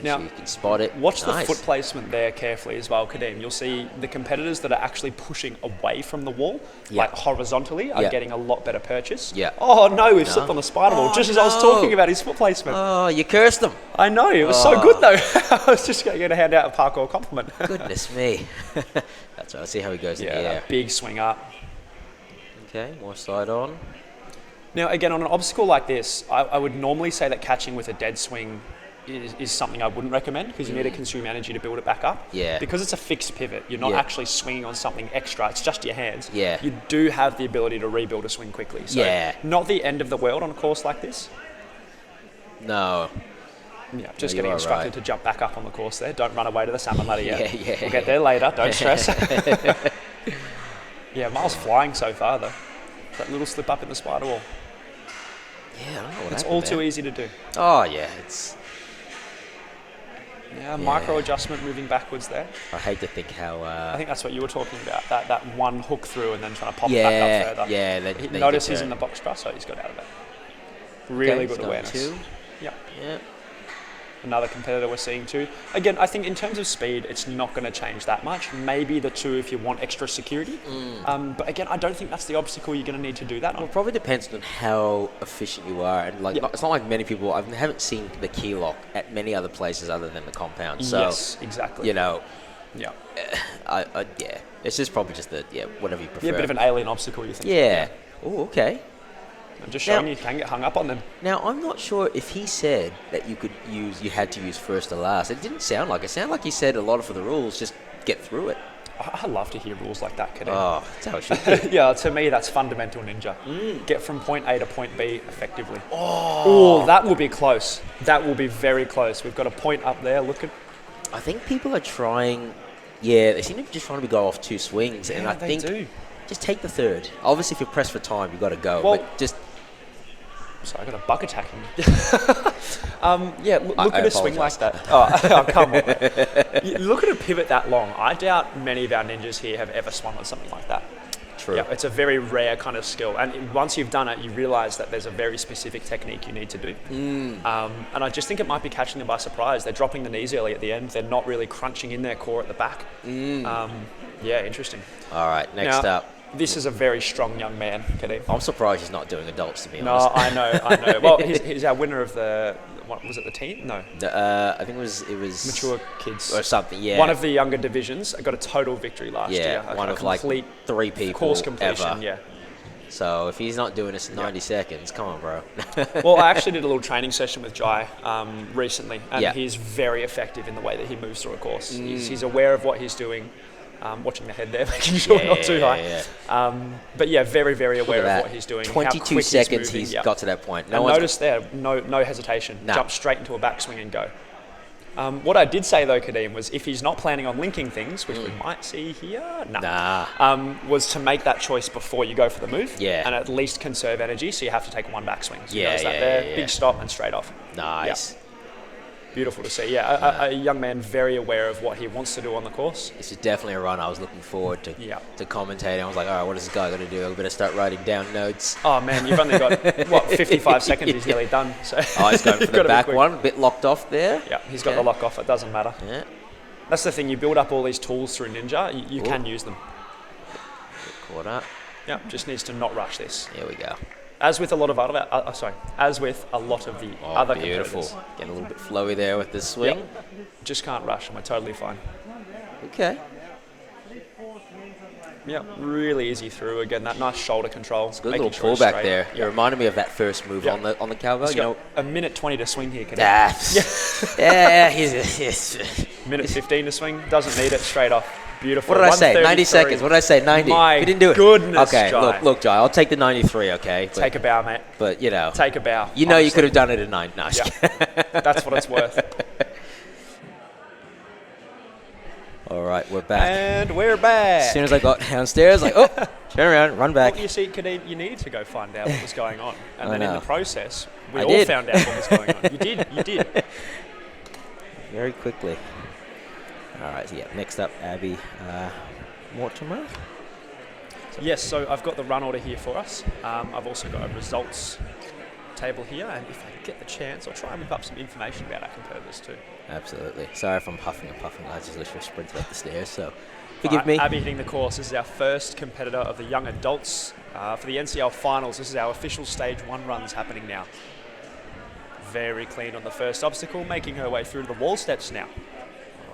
Now, so you can spot it. Watch the foot placement there carefully as well, Kadeem. You'll see the competitors that are actually pushing away from the wall, like horizontally, are getting a lot better purchase. Yeah. Oh no, we've slipped on the spider ball just as I was talking about his foot placement. Oh, you cursed them. I know, it was so good though. I was just going to hand out a parkour compliment. Goodness me. That's right, let's see how he goes in the air. Big swing up. Okay, more side on. Now again, on an obstacle like this, I would normally say that catching with a dead swing is something I wouldn't recommend because you need to consume energy to build it back up. Yeah. Because it's a fixed pivot, you're not actually swinging on something extra, it's just your hands. Yeah. You do have the ability to rebuild a swing quickly. So not the end of the world on a course like this. No. Yeah, just getting instructed to jump back up on the course there. Don't run away to the salmon ladder yet. We'll get there later, don't stress. Miles flying so far though. That little slip up in the spider wall. Yeah, I don't know what it's all too easy to do. Oh yeah, it's... Yeah, micro adjustment moving backwards there. I hate to think how... I think that's what you were talking about, that one hook through and then trying to pop it back up further. Yeah, notice he's in the box truss, so he's got out of it. Really good awareness. Yeah. Another competitor we're seeing too. Again, I think in terms of speed, it's not going to change that much. Maybe the 2 if you want extra security. But again, I don't think that's the obstacle you're going to need to do that on. Well, it probably depends on how efficient you are. And it's not like many people, I haven't seen the key lock at many other places other than the compound. So, yes, exactly. You know, it's just probably just whatever you prefer. Yeah, a bit of an alien obstacle, you think. Yeah. Oh, okay. I'm just showing you can get hung up on them. Now, I'm not sure if he said that you had to use first to last. It didn't sound like it. It sounded like he said a lot of the rules, just get through it. I love to hear rules like that, Kadeem. Oh, that's how it should be. Yeah, to me, that's fundamental ninja. Get from point A to point B effectively. Oh, that will be close. That will be very close. We've got a point up there, look at... I think people are trying... Yeah, they seem to be just trying to go off 2 swings. And I think... do. Just take the third. Obviously, if you're pressed for time, you've got to go. Well, but just... Sorry, I got a bug attack him. Look at a swing like that. Oh, come on. Look at a pivot that long. I doubt many of our ninjas here have ever swung on something like that. True. Yeah, it's a very rare kind of skill. And once you've done it, you realise that there's a very specific technique you need to do. And I just think it might be catching them by surprise. They're dropping the knees early at the end. They're not really crunching in their core at the back. Interesting. All right, next up. This is a very strong young man, Kadeem. I'm surprised he's not doing adults, to be No, honest. I know. Well, he's our winner of the, what was it, the teen? No. I think it was Mature kids. or something, yeah. One of the younger divisions got a total victory last year. Yeah, one of like complete 3 people course completion, ever. yeah. So if he's not doing this in 90 seconds, come on, bro. Well, I actually did a little training session with Jai recently, and Yeah. he's very effective in the way that he moves through a course. He's aware of what he's doing. Watching the head there, making sure not too high. But yeah, very, very aware of what he's doing. 22 seconds he's got to that point. And notice there, no hesitation. Nah. Jump straight into a backswing and go. What I did say though, Kadeem, was if he's not planning on linking things, which we might see here, was to make that choice before you go for the move. Yeah. And at least conserve energy, so you have to take one backswing. So Yeah, notice that yeah, there, yeah. big stop and straight off. Nice. Yep. Beautiful to see. Yeah, a young man very aware of what he wants to do on the course. This is definitely a run I was looking forward to commentating. I was like, all right, what is this guy going to do? I better start writing down notes. Oh man, you've only got, what, 55 seconds, he's nearly done. So Oh, he's going for the back one, a bit locked off there. Yeah, he's got the lock off, it doesn't matter. Yeah. That's the thing, you build up all these tools through Ninja, you can use them. Caught up. Yeah, just needs to not rush this. Here we go. As with a lot of other, as with a lot of the other beautiful. competitors. Getting a little bit flowy there with the swing. Yep. Just can't rush, and we're totally fine. Okay. Yeah, really easy through. Again, that nice shoulder control. It's a good little pullback there. It reminded me of that first move on the cowbell. He's got a minute 20 to swing here, Kadeem. He's Minute 15 to swing, doesn't need it, straight off. Beautiful. What did I say? 90 seconds. What did I say? 90. My we didn't do it. Goodness, okay, Jai. look, Jai. I'll take the 93. Okay. Take a bow, mate. But you know. Take a bow. You know, honestly. You could have done it at 9. No, that's what it's worth. All right, we're back. And we're back. As soon as I got downstairs, like, oh, turn around, run back. Well, you see, Kadeem, you needed to go find out what was going on, and then know. in the process, we all found out what was going on. You did. Very quickly. All right, so yeah, next up, Abbie Mortimer. Yes, so I've got the run order here for us. I've also got a results table here, and if I get the chance, I'll try and whip up some information about our competitors too. Absolutely. Sorry if I'm huffing and puffing. I just literally sprinted up the stairs, so forgive me. Abbie hitting the course. This is our first competitor of the young adults for the NCL Finals. This is our official stage 1 runs happening now. Very clean on the first obstacle, making her way through the wall steps now.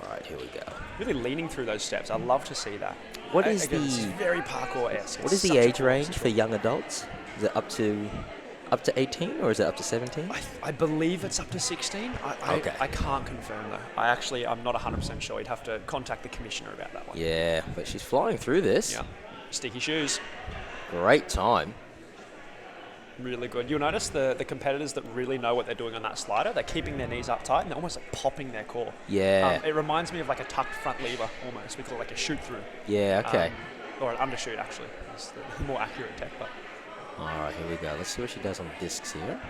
All right, here we go. Really leaning through those steps. I love to see that. What is Again, this is very parkour-esque. What is the age range for young adults? Is it up to 18 or is it up to 17? I believe it's up to 16. Okay. I can't confirm though. I'm not 100% sure. You'd have to contact the commissioner about that one. Yeah, but she's flying through this. Yeah. Sticky shoes. Great time. Really good. You'll notice the competitors that really know what they're doing on that slider, they're keeping their knees up tight and they're almost like popping their core. Yeah. It reminds me of like a tucked front lever almost. We call it like a shoot through. Yeah, okay. Or an undershoot actually. It's the more accurate tech. But all right, here we go. Let's see what she does on the discs here.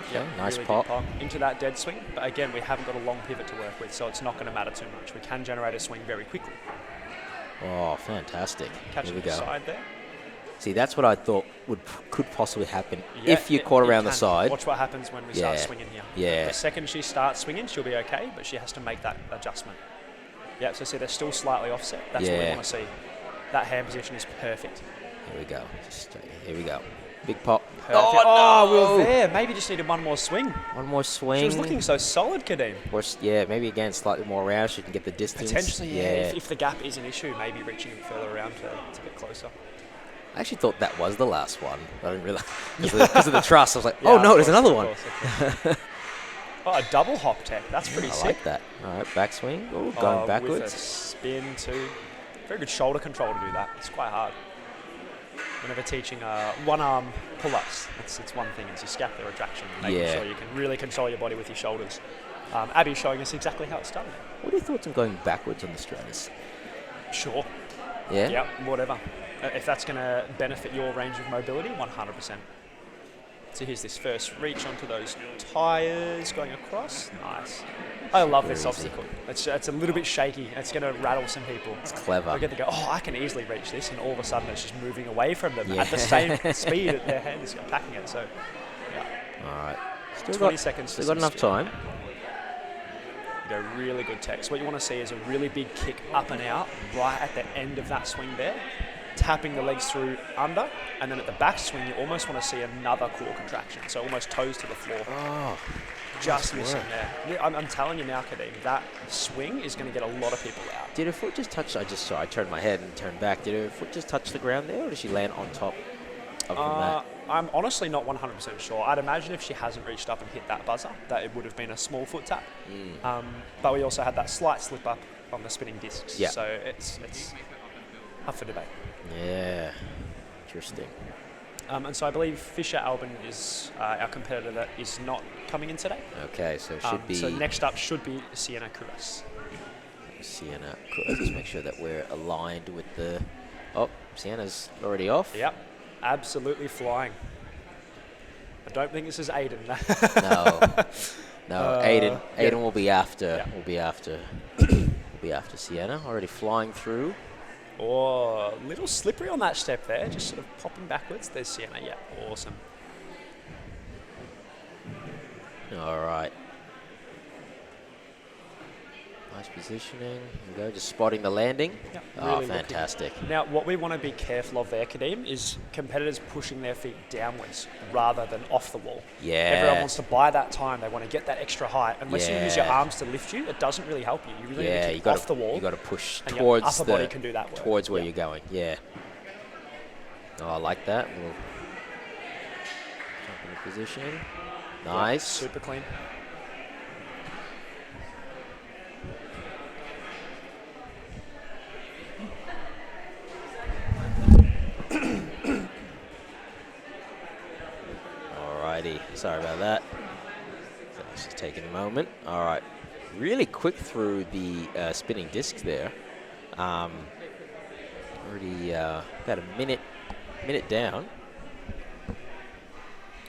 Okay, yeah, nice really pop. Pop into that dead swing. But again, we haven't got a long pivot to work with, so it's not going to matter too much. We can generate a swing very quickly. Oh, fantastic. Catching here we the go. side there. See, that's what I thought could possibly happen if you caught around the side. Watch what happens when we start swinging here. Yeah. The second she starts swinging, she'll be okay, but she has to make that adjustment. Yeah, so see, they're still slightly offset. That's what we want to see. That hand position is perfect. Here we go. Here we go. Big pop. Perfect. Oh, we were there. Maybe just needed one more swing. One more swing. She was looking so solid, Kadeem. Or, yeah, maybe again slightly more around. She can get the distance. Potentially, yeah. If the gap is an issue, maybe reaching further around to get closer. I actually thought that was the last one. I didn't realize because of the truss. I was like, oh no, there's another one. Oh, a double hop tech. That's pretty sick. I like that. All right, backswing. Oh, going backwards. With a spin too. Very good shoulder control to do that. It's quite hard. Whenever teaching one arm pull-ups, it's one thing. It's your scapular retraction, making sure you can really control your body with your shoulders. Abbie's showing us exactly how it's done. What are your thoughts on going backwards on the Stratus? Sure. Yeah? Yeah, whatever. If that's going to benefit your range of mobility, 100%. So here's this first reach onto those tyres going across. Nice. I love this obstacle. It's a little bit shaky. It's going to rattle some people. It's clever. They get to go, oh, I can easily reach this, and all of a sudden it's just moving away from them at the same speed that their hand is packing it. So, yeah. All right. Still 20 seconds. Still got enough time. You go really good tech. So what you want to see is a really big kick up and out right at the end of that swing there, tapping the legs through under, and then at the back swing you almost want to see another core contraction, so almost toes to the floor. Oh, just missing there. I'm telling you now, Kadeem, that swing is going to get a lot of people out. did her foot just touch? I turned my head and turned back. Did her foot just touch the ground there, or did she land on top of the mat? I'm honestly not 100% sure. I'd imagine if she hasn't reached up and hit that buzzer, that it would have been a small foot tap. But we also had that slight slip up on the spinning discs. Yeah. So it's up for debate. Yeah, interesting. And so I believe Fisher Albin is our competitor that is not coming in today. Okay, so it should be... So next up should be SIENNA KURAS. SIENNA. Let's make sure that we're aligned with the... Oh, SIENNA's already off. Yep, absolutely flying. I don't think this is AIDAN. No, AIDAN. AIDAN will be after. Yeah. Will be after SIENNA. Already flying through. Oh, a little slippery on that step there, just sort of popping backwards. There's SIENNA, yeah, awesome. All right. Nice positioning. Here we go, just spotting the landing. Yep, Oh, really fantastic. Now, what we want to be careful of there, Kadeem, is competitors pushing their feet downwards rather than off the wall. Yeah. Everyone wants to buy that time. They want to get that extra height. Unless you use your Yeah. arms to lift you, it doesn't really help you. You really need Yeah, to you keep got off the wall. You got to push and your towards upper body can do that work. towards where Yeah. you're going. Yeah. Oh, I like that. We'll jump into position. Nice. Yeah, super clean. Alrighty, sorry about that. So it's just taking a moment. All right, really quick through the spinning discs there. Already about a minute down.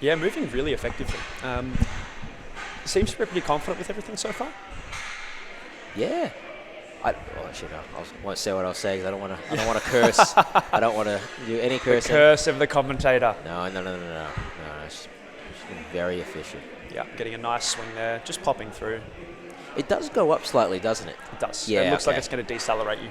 Yeah, moving really effectively. Seems to be pretty confident with everything so far. Yeah. Actually, no. I won't say what I'll say because I don't want to curse. I don't want to do any cursing. The curse of the commentator. No. She's been very efficient. Yeah, getting a nice swing there, just popping through. It does go up slightly, doesn't it? It does. Yeah, It looks like okay. it's going to decelerate you.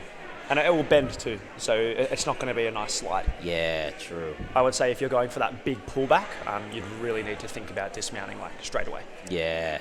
And it will bend too, so it's not going to be a nice slide. Yeah, true. I would say if you're going for that big pullback, you'd really need to think about dismounting like straight away. Yeah.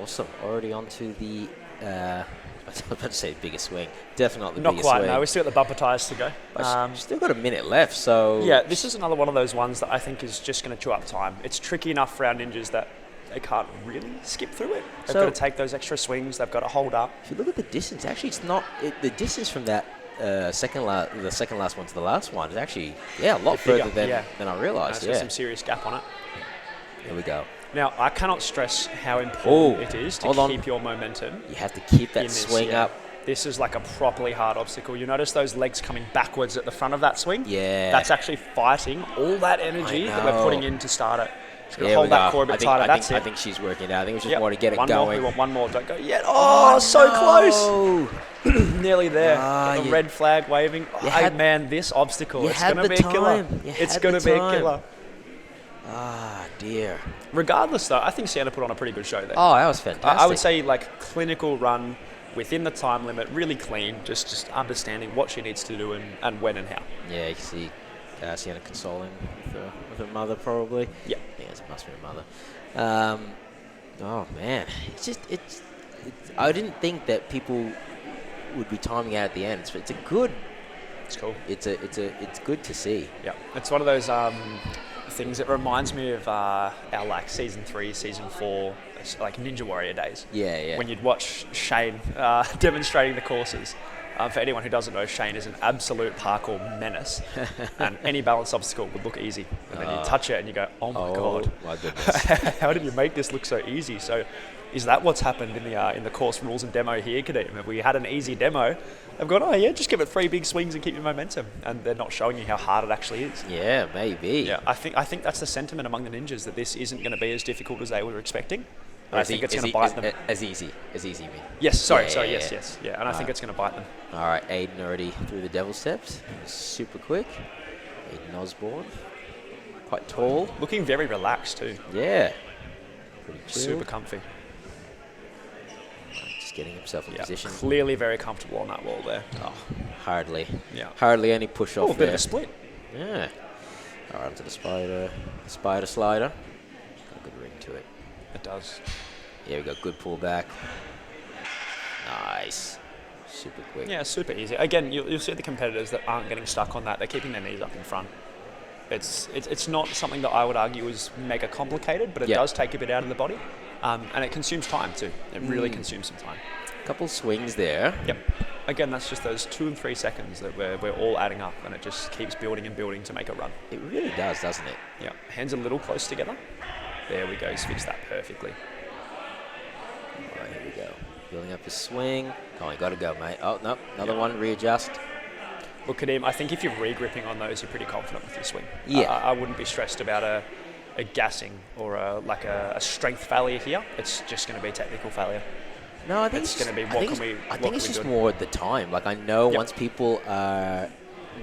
Awesome. Already onto the, I was about to say biggest swing. Definitely not the biggest Not quite, swing. no. We still got the bumper tyres to go. But still got a minute left, so... Yeah, this is another one of those ones that I think is just going to chew up time. It's tricky enough for our ninjas that they can't really skip through it. They've got to take those extra swings. They've got to hold up. If you look at the distance, actually, it's not... the distance from that the second last one to the last one is actually, a lot further than I realised. There's some serious gap on it. Here we go. Now, I cannot stress how important it is to hold keep on. your momentum. You have to keep that in this, swing up. This is like a properly hard obstacle. You notice those legs coming backwards at the front of that swing? Yeah. That's actually fighting all that energy that we're putting in to start it. Just gonna hold that core a bit tighter. That's it. I think she's working out. I think we just want to get it one going. More. We want one more. Don't go yet. Oh, so close. Nearly there. The red flag waving. Hey, man, this obstacle. It's going to be a killer. It's going to be a killer. Ah, dear. Regardless, though, I think SIENNA put on a pretty good show there. Oh, that was fantastic. I would say, like, clinical run within the time limit, really clean, just understanding what she needs to do and when and how. Yeah, you can see SIENNA consoling with her mother, probably. Yeah. Yeah, it must be her mother. Oh, man. I didn't think that people would be timing out at the end. It's cool. It's good to see. Yeah. It's one of those things that reminds me of our like season 3, season 4, like Ninja Warrior days. Yeah. When you'd watch Shane demonstrating the courses. For anyone who doesn't know, Shane is an absolute parkour menace, and any balance obstacle would look easy. And then you touch it and you go, "Oh my god, my goodness! How did you make this look so easy?" So, is that what's happened in the course rules and demo here, Kadeem? Have we had an easy demo? They've gone, "Oh yeah, just give it 3 big swings and keep your momentum," and they're not showing you how hard it actually is. Yeah, maybe. Yeah, I think that's the sentiment among the ninjas, that this isn't going to be as difficult as they were expecting. And I think it's going to bite them. As easy, you mean? Yes, sorry, yes. Yeah, and I think it's going to bite them. All right, AIDAN already through the devil steps. Super quick. AIDAN Osborne. Quite tall. Looking very relaxed too. Yeah. Pretty chill. Super comfy. getting himself in position. Clearly very comfortable on that wall there. Oh, hardly. Yeah. Hardly any push off a there. bit of a split. Yeah. All right, onto the spider slider. Got a good ring to it. It does. Yeah, we got good pullback. Nice. Super quick. Yeah, super easy. Again, you'll see the competitors that aren't getting stuck on that. They're keeping their knees up in front. It's not something that I would argue is mega complicated, but it does take a bit out of the body. And it consumes time too. It really consumes some time. Couple swings there. Yep. Again, that's just those 2 and 3 seconds that we're all adding up, and it just keeps building and building to make a run. It really does, doesn't it? Yeah. Hands a little close together. There we go. He's fixed that perfectly. All right, here we go. Building up his swing. Oh, you got to go, mate. Oh, no, another one. Readjust. Look at him. I think if you're re-gripping on those, you're pretty confident with your swing. Yeah. I wouldn't be stressed about a gassing or a strength failure here. It's just going to be technical failure. No, I think it's going to be I think it's just more at the time. Like, I know once people are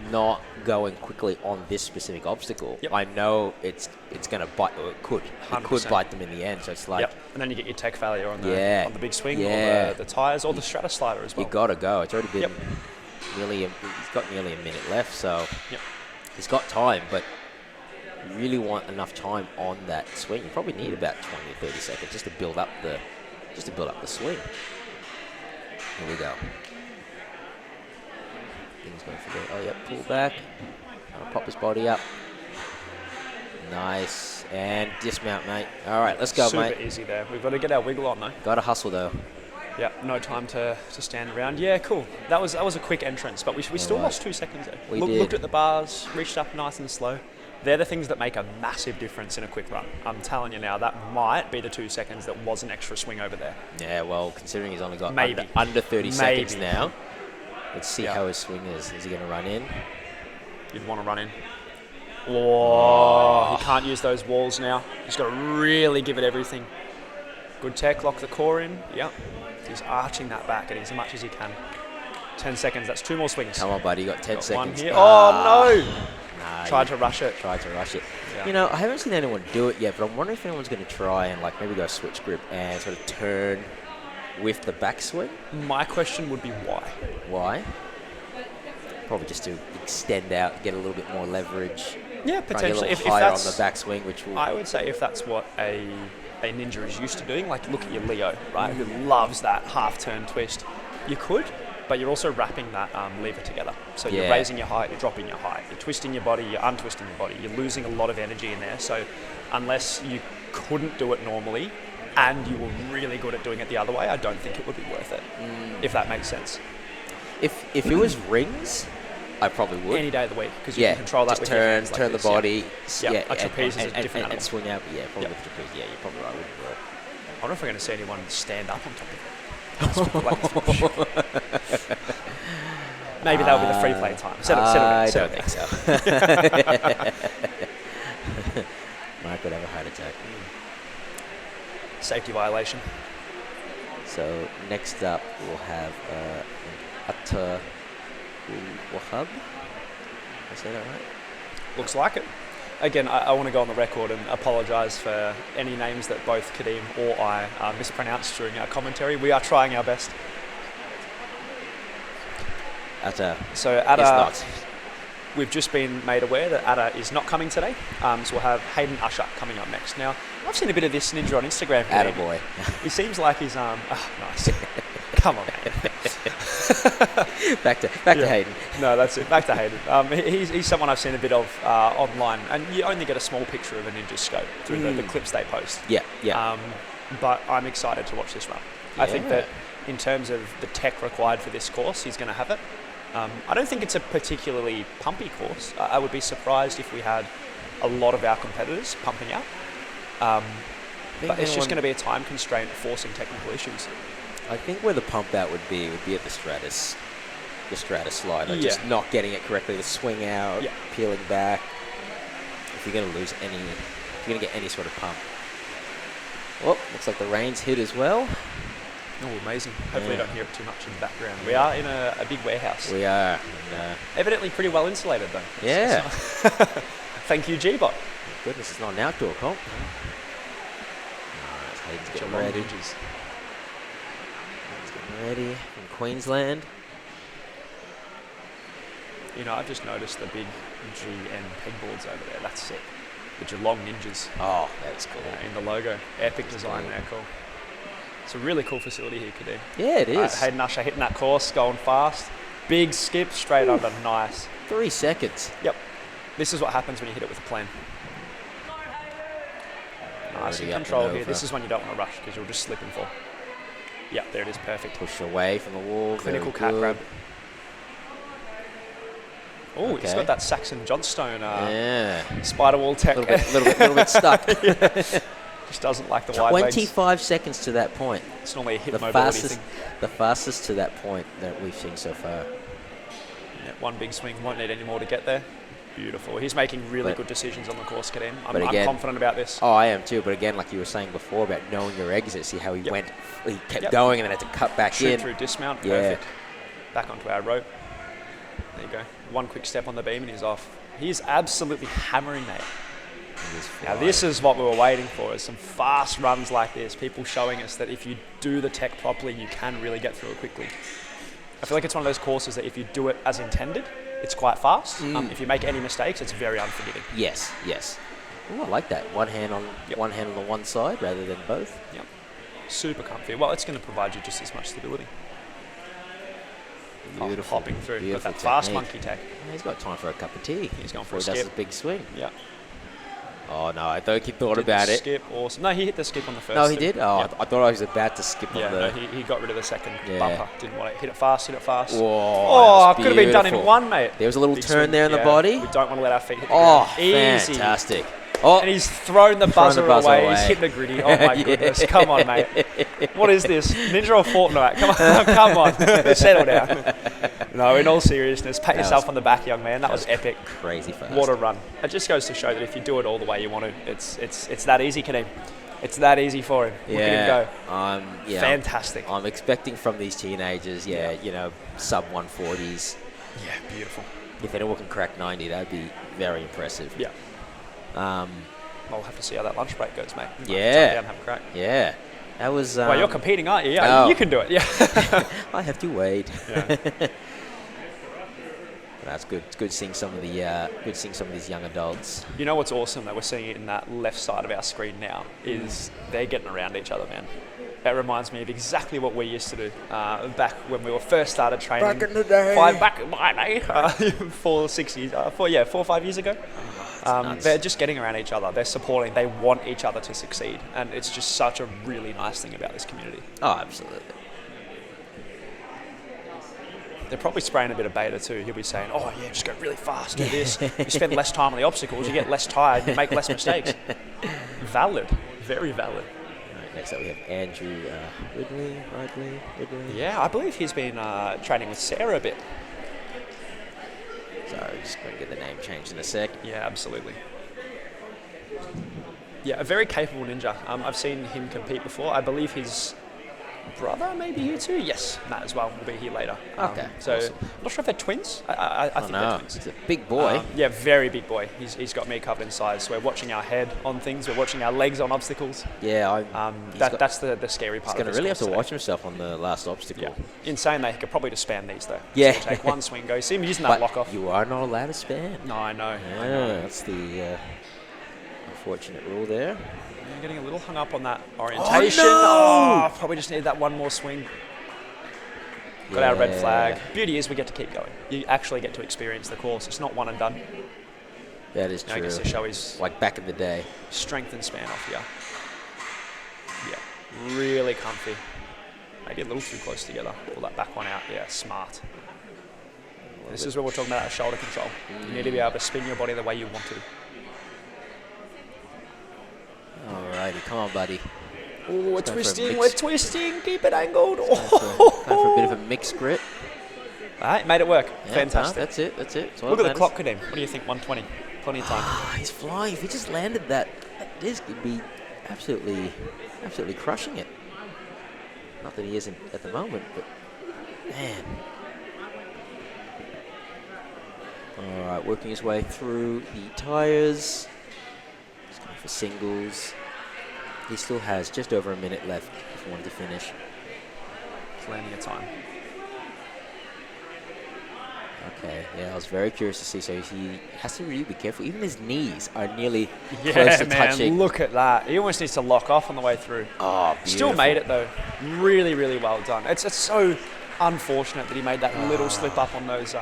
not going quickly on this specific obstacle, I know it's going to bite, or it could bite them in the end. So it's like, and then you get your tech failure on the big swing, or the tires, or the strata slider as well. You got to go. It's already been he's got nearly a minute left, so he's got time, but you really want enough time on that swing. You probably need about 20 or 30 seconds just to build up the swing. Here we go. Things going for the, pull back. Pop his body up. Nice. And dismount, mate. All right, let's go, mate. Super easy there. We've got to get our wiggle on, though. Got to hustle, though. Yeah, no time to stand around. Yeah, cool. That was a quick entrance, but we still lost 2 seconds there. We looked at the bars, reached up nice and slow. They're the things that make a massive difference in a quick run. I'm telling you now, that might be the 2 seconds that was an extra swing over there. Yeah, well, considering he's only got under 30 seconds now, let's see how his swing is. Is he going to run in? You'd want to run in. Oh, he can't use those walls now. He's got to really give it everything. Good tech, lock the core in. Yep. He's arching that back, getting as much as he can. 10 seconds, that's 2 more swings. Come on, buddy, you got 10 seconds. One here. Oh, no! Tried to rush it. Yeah. You know, I haven't seen anyone do it yet, but I'm wondering if anyone's going to try and like maybe go switch grip and sort of turn with the backswing. My question would be why? Why? Probably just to extend out, get a little bit more leverage. Yeah, potentially. If higher on the backswing, which will... I would say if that's what a ninja is used to doing, like look at your Leo, right, who loves that half-turn twist. You could, but you're also wrapping that lever together. So you're raising your height, you're dropping your height, you're twisting your body, you're untwisting your body, you're losing a lot of energy in there. So unless you couldn't do it normally and you were really good at doing it the other way, I don't think it would be worth it, if that makes sense. If it was rings, I probably would. Any day of the week, because you can control that just with your hands like turn this, the body. A trapeze is a different animal. And swing out. Yeah, probably with trapeze. Yeah, you're probably right. Wouldn't work. I wonder if we're going to see anyone stand up on top of it. Maybe that'll be the free play time. I don't think so. Mark would have a heart attack. Safety violation. So next up we'll have Atta Wahab. Did I say that right? Looks like it. Again, I want to go on the record and apologise for any names that both Kadeem or I mispronounced during our commentary. We are trying our best. Atta. So Atta, we've just been made aware that Atta is not coming today. So we'll have Hayden Usher coming up next. Now, I've seen a bit of this ninja on Instagram. Attaboy. He seems like he's nice. Come on, man. back to Hayden. No, that's it. Back to Hayden. He's someone I've seen a bit of online, and you only get a small picture of a ninja scope through the clips they post. Yeah. But I'm excited to watch this run. I think that in terms of the tech required for this course, he's going to have it. I don't think it's a particularly pumpy course. I would be surprised if we had a lot of our competitors pumping out. But it's just going to be a time constraint forcing technical issues. I think where the pump out would be at the stratus slider, just not getting it correctly, the swing out, peeling back. If you're going to lose any, if you're going to get any sort of pump. Well, looks like the rain's hit as well. Oh, amazing. Hopefully you don't hear it too much in the background. We are in a big warehouse. We are. Evidently pretty well insulated though. Yeah. Thank you, G-Bot. Goodness, it's not an outdoor comp. Hayden's getting ready. Ready from Queensland. You know, I've just noticed the big GN pegboards over there. That's sick. The Geelong Ninjas. Oh, that's cool. In the logo. Epic design there, cool. It's a really cool facility here, Kadeem. Yeah, it is. Hayden Usher hitting that course, going fast. Big skip, straight under, nice. 3 seconds. Yep. This is what happens when you hit it with a plan. Nice and control here. This is when you don't want to rush because you'll just slip and fall. Yeah, there it is, perfect. Push away from the wall. Clinical cat grab. Oh, he's got that Saxon Johnstone spider wall tech. Little bit stuck. Just doesn't like the wide legs. 25 seconds to that point. It's normally a hip mobility thing. The fastest to that point that we've seen so far. Yeah, one big swing, won't need any more to get there. Beautiful. He's making really good decisions on the course, Kadeem. I'm confident about this. Oh, I am too. But again, like you were saying before about knowing your exit, see how he went. He kept going and then had to cut back in. Through dismount, perfect. Back onto our rope. There you go. One quick step on the beam and he's off. He's absolutely hammering that. Now this is what we were waiting for, is some fast runs like this. People showing us that if you do the tech properly, you can really get through it quickly. I feel like it's one of those courses that if you do it as intended, it's quite fast. If you make any mistakes, it's very unforgiving. Yes, yes. Ooh, I like that. One hand on the one side rather than both. Yep. Super comfy. Well, it's going to provide you just as much stability. Beautiful. Hopping through. Beautiful Got that fast monkey tech. He's got time for a cup of tea. He's going for a skip. He does his big swing. Yeah. Oh, no, I thought he thought about it. Skip, awesome. No, he hit the skip on the first. No, he did? Oh, I thought I was about to skip on the... no, he got rid of the second bumper. Didn't want it. Hit it fast, hit it fast. Whoa, oh, could have been done in one, mate. There was a little turn there in the body. We don't want to let our feet hit the ground. Easy. Fantastic. Oh, and he's thrown the buzzer away. He's hitting the gritty. Oh, my goodness. Come on, mate. What is this? Ninja or Fortnite? Come on. Come on. Settle down. No, in all seriousness, pat yourself on the back, young man. That was epic. Crazy fast. What a run. It just goes to show that if you do it all the way you want to, it's that easy, Kadeem. It's that easy for him. Look at him go. Fantastic. I'm expecting from these teenagers, you know, sub 140s. Yeah, beautiful. If anyone can crack 90, that'd be very impressive. Yeah. We'll have to see how that lunch break goes, mate. Yeah. Down, have a crack. Yeah. That was. Well, you're competing, aren't you? Yeah, you can do it. Yeah. I have to wait. Yeah. That's good. It's good seeing some of these young adults. You know what's awesome that we're seeing it in that left side of our screen now is they're getting around each other, man. That reminds me of exactly what we used to do back when we were first started training. Back in the day. Back in my day. 4 or 5 years ago. They're just getting around each other. They're supporting. They want each other to succeed. And it's just such a really nice thing about this community. Oh, absolutely. They're probably spraying a bit of beta too. He'll be saying, oh yeah, just go really fast, do this. You spend less time on the obstacles, you get less tired, you make less mistakes. Valid. Very valid. Right, next up we have Andrew Ridley. Yeah, I believe he's been training with Sarah a bit. Sorry, just going to get the name changed in a sec. Yeah, absolutely. Yeah, a very capable ninja. I've seen him compete before. I believe his brother may be here too. Yes, Matt as well will be here later. Okay. So awesome. I'm not sure if they're twins. I think they're twins. He's a big boy. Yeah, very big boy. He's got me covered in size. So we're watching our head on things. We're watching our legs on obstacles. Yeah, that's the scary part. He's going to really have to watch himself on the last obstacle. Yeah. In saying that, he could probably just spam these though. Yeah. So take one swing, go. See him using that lock off. You are not allowed to spam. No, I know. Yeah, that's the unfortunate rule there. I'm getting a little hung up on that orientation. Oh, probably just needed that one more swing. Got our red flag. Beauty is we get to keep going. You actually get to experience the course. It's not one and done. That is true. He gets to show his like back in the day. Strength and span off here. Yeah, really comfy. Maybe a little too close together. Pull that back one out. Yeah, smart. This is where we're talking about our shoulder control. You need to be able to spin your body the way you want to. Alrighty, come on, buddy. Oh, we're twisting, keep it angled. Going for a bit of a mixed grip. Alright, made it work. Yeah, fantastic. No, that's it. Look at the clock, Kadeem. What do you think? 120. Plenty of time. He's flying. If he just landed that disc, he'd be absolutely crushing it. Not that he isn't at the moment, but man. Alright, working his way through the tyres. He's going for singles. He still has just over a minute left if he wanted to finish. landing a time. Okay, yeah, I was very curious to see. So he has to really be careful. Even his knees are nearly close Yeah, to man, touching. look at that. He almost needs to lock off on the way through. Oh, beautiful. Still made it, though. Really, really well done. It's so unfortunate that he made that little slip up on those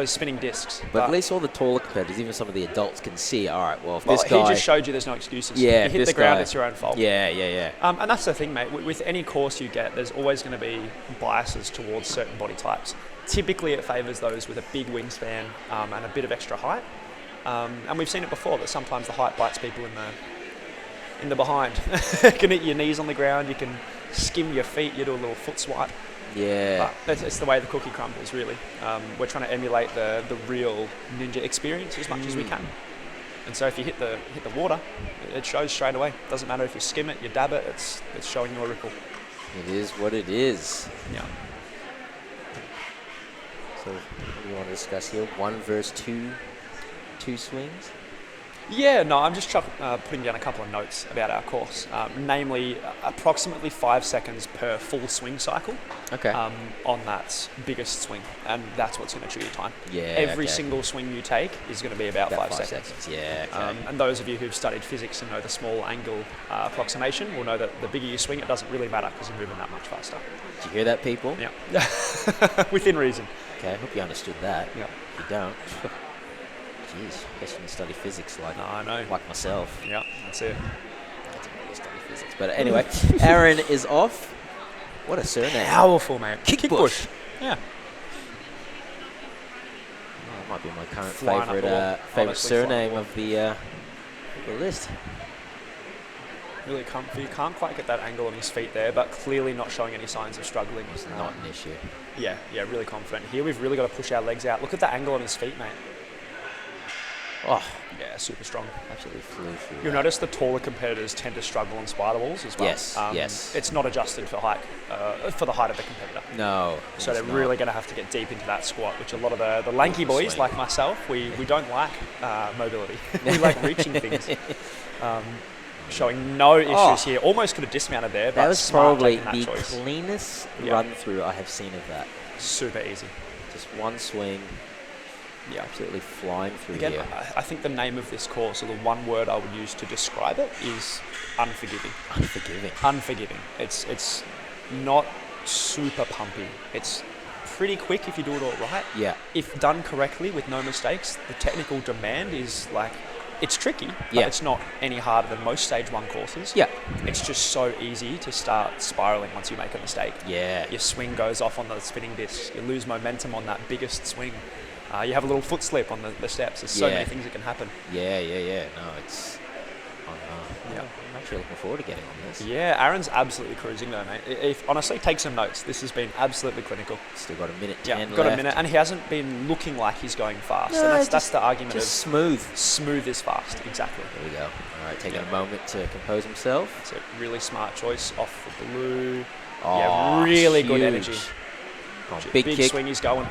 spinning discs. But at least all the taller competitors, even some of the adults, can see, all right, well, if this he guy... just showed you there's no excuses. Yeah, you hit the ground, it's your own fault. Yeah, yeah, yeah. And that's the thing, mate. With any course you get, there's always going to be biases towards certain body types. Typically, it favours those with a big wingspan and a bit of extra height. And we've seen it before, that sometimes the height bites people in the behind. You can hit your knees on the ground, you can skim your feet, you do a little foot swipe. Yeah. But it's the way the cookie crumbles, really. We're trying to emulate the real ninja experience as much as we can. And so if you hit the water, it shows straight away. Doesn't matter if you skim it, you dab it, it's showing you a ripple. It is what it is. Yeah. So what do you want to discuss here? 1 versus 2 swings? Yeah, no, I'm just putting down a couple of notes about our course. Namely, approximately 5 seconds per full swing cycle. Okay. On that biggest swing, and that's what's going to trigger your time. Yeah. Every single swing you take is going to be about 5 seconds. Yeah. Okay. And those of you who've studied physics and know the small angle approximation will know that the bigger you swing, it doesn't really matter because you're moving that much faster. Did you hear that, people? Yeah. Within reason. Okay, I hope you understood that. Yeah. If you don't, jeez, I guess you can study physics like, No, I know. like myself. Yeah, that's it. I didn't really study physics. But anyway, Aaron is off. What a surname. Powerful, mate. KICKBUSH. Yeah. Oh, that might be my current Flying up the wall. favorite Honestly, flying surname up of the list. Really comfy. Can't quite get that angle on his feet there, but clearly not showing any signs of struggling. It's not an issue. Yeah, really confident. Here we've really got to push our legs out. Look at the angle on his feet, mate. Oh, Yeah, super strong. absolutely flew through. You'll notice the taller competitors tend to struggle on spider walls as well. Yes, yes. It's not adjusted for height, for the height of the competitor. No. So it's they're not. really going to have to get deep into that squat, which a lot of the lanky boys swing. like myself, we don't like mobility. We like reaching things. Showing no issues here. Almost could have dismounted there, but That was smart probably taking the that choice. cleanest Yeah. run through I have seen of that. Super easy. Just one swing, Yeah. absolutely flying through Again, here. I think the name of this course, or the one word I would use to describe it, is unforgiving. Unforgiving. Unforgiving. It's not super pumpy. It's pretty quick if you do it all right. Yeah. If done correctly with no mistakes, the technical demand is like, it's tricky, but Yeah. it's not any harder than most stage 1 courses. Yeah. It's just so easy to start spiraling once you make a mistake. Yeah. Your swing goes off on the spinning disc. You lose momentum on that biggest swing. You have a little foot slip on the steps. There's so Yeah. many things that can happen. Yeah. No, it's. Yeah. I'm actually looking forward to getting on this. Yeah, Aaron's absolutely cruising though, mate. Honestly, take some notes. This has been absolutely clinical. Still got a minute 10 Yeah, left. got a minute, and he hasn't been looking like he's going fast. No, and that's just- the argument Just of smooth. smooth is fast. Exactly. There we go. All right, taking Yeah. a moment to compose himself. It's a really smart choice off the blue. Oh, yeah, really good huge. energy. Oh, big kick. swing he's going.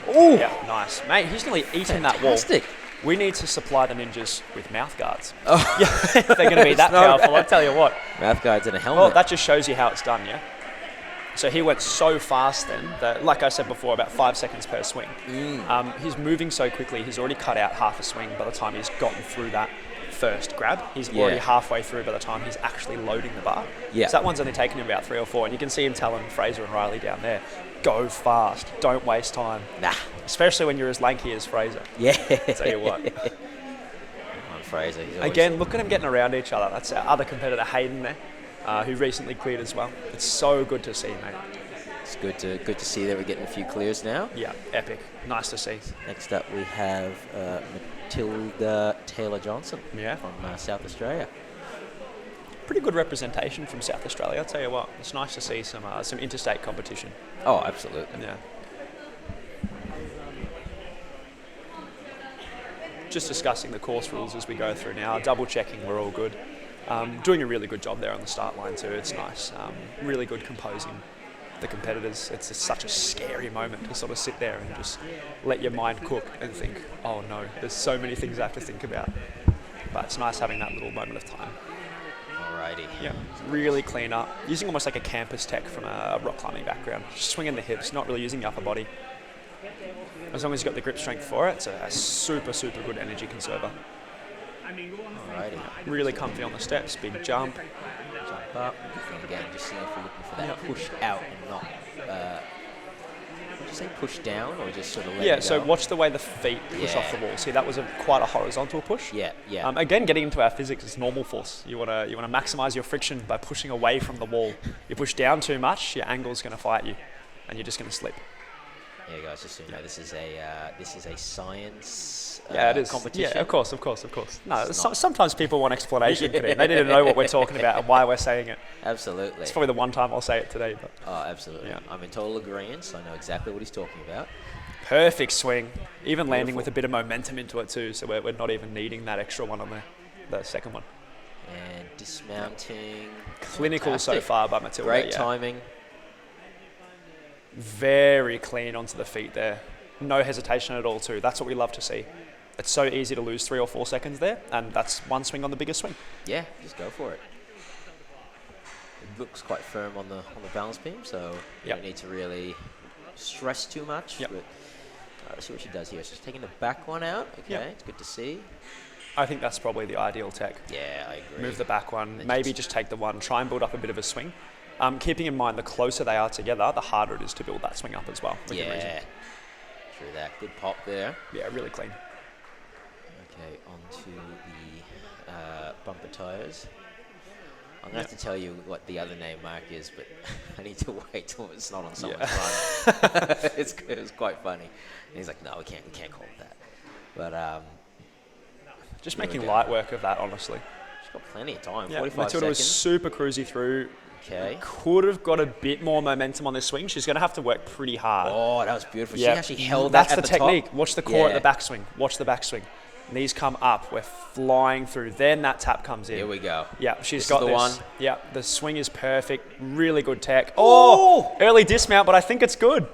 Ooh, Yeah, nice. Mate, he's nearly eating that wall. fantastic. We need to supply the ninjas with mouth guards. Oh. Yeah, if they're going to be that not powerful, I'll tell you what. Mouth guards and a helmet. Well, that just shows you how it's done, yeah? So he went so fast then, that, like I said before, about 5 seconds per swing. He's moving so quickly, he's already cut out half a swing by the time he's gotten through that first grab. He's Yeah. already halfway through by the time he's actually loading the bar. Yeah. So that one's only taken him about 3 or 4, and you can see him telling Fraser and Riley down there, go fast, don't waste time. Nah. Especially when you're as lanky as Fraser. Yeah. Tell you what. Come on, Fraser. He's always- Again, look at them getting around each other. That's our other competitor, Hayden, there, who recently cleared as well. It's so good to see, mate. It's good to see that we're getting a few clears now. Yeah, epic. Nice to see. Next up, we have Matilda Taylor-Johnson Yeah. from South Australia. Pretty good representation from South Australia. I'll tell you what, it's nice to see some interstate competition. Oh, absolutely. Yeah. Just discussing the course rules as we go through now, double checking we're all good. Doing a really good job there on the start line too, it's nice. Really good composing the competitors. It's such a scary moment to sort of sit there and just let your mind cook and think, oh no, there's so many things I have to think about. But it's nice having that little moment of time. Alrighty. Yeah, really clean up. Using almost like a campus tech from a rock climbing background. Just swinging the hips, not really using the upper body. As long as you've got the grip strength for it, it's a super, super good energy conserver. Alrighty. Really comfy on the steps, big jump. Jump up. And again, just seeing if we're looking for that push out and not. Did you say push down or just sort of let it go? So watch the way the feet push off the wall. See, that was quite a horizontal push. Yeah, yeah. Again, getting into our physics is normal force. You want to maximize your friction by pushing away from the wall. You push down too much, your angle's going to fight you, and you're just going to slip. Yeah, guys, just so you know, this is a science it is. competition. Yeah, of course. No, sometimes people want explanation. They need to know what we're talking about and why we're saying it. Absolutely. It's probably the one time I'll say it today. But. Oh, absolutely. Yeah. I'm in total agreement, so I know exactly what he's talking about. Perfect swing. Even landing with a bit of momentum into it too, so we're not even needing that extra one on the second one. And dismounting. Clinical Fantastic. so far by Matilda. Great timing. Very clean onto the feet there. No hesitation at all too. That's what we love to see. It's so easy to lose 3 or 4 seconds there, and that's one swing on the biggest swing. Yeah, just go for it. It looks quite firm on the balance beam, so you don't need to really stress too much. But let's see what she does here. She's taking the back one out. Okay, it's good to see. I think that's probably the ideal tech. Yeah, I agree. Move the back one, maybe just take the one, try and build up a bit of a swing. Keeping in mind the closer they are together, the harder it is to build that swing up as well. Yeah, true that. Good pop there. Yeah, really clean. Okay, on to the bumper tires. I'm going to have to tell you what the other name mark is, but I need to wait till it's not on someone's run. It was quite funny. And he's like, no, we can't call it that. But just making light work of that, honestly. She's got plenty of time, 45 Matilda seconds. was super cruisy through. Okay. Could have got a bit more momentum on this swing. She's going to have to work pretty hard. Oh, that was beautiful. Yeah. She actually held that That's at the the technique. top. Watch the core at the backswing. Watch the backswing. Knees come up. We're flying through. Then that tap comes in. Here we go. Yeah, she's This got is the one. Yeah, the swing is perfect. Really good tech. Oh, early dismount, but I think it's good.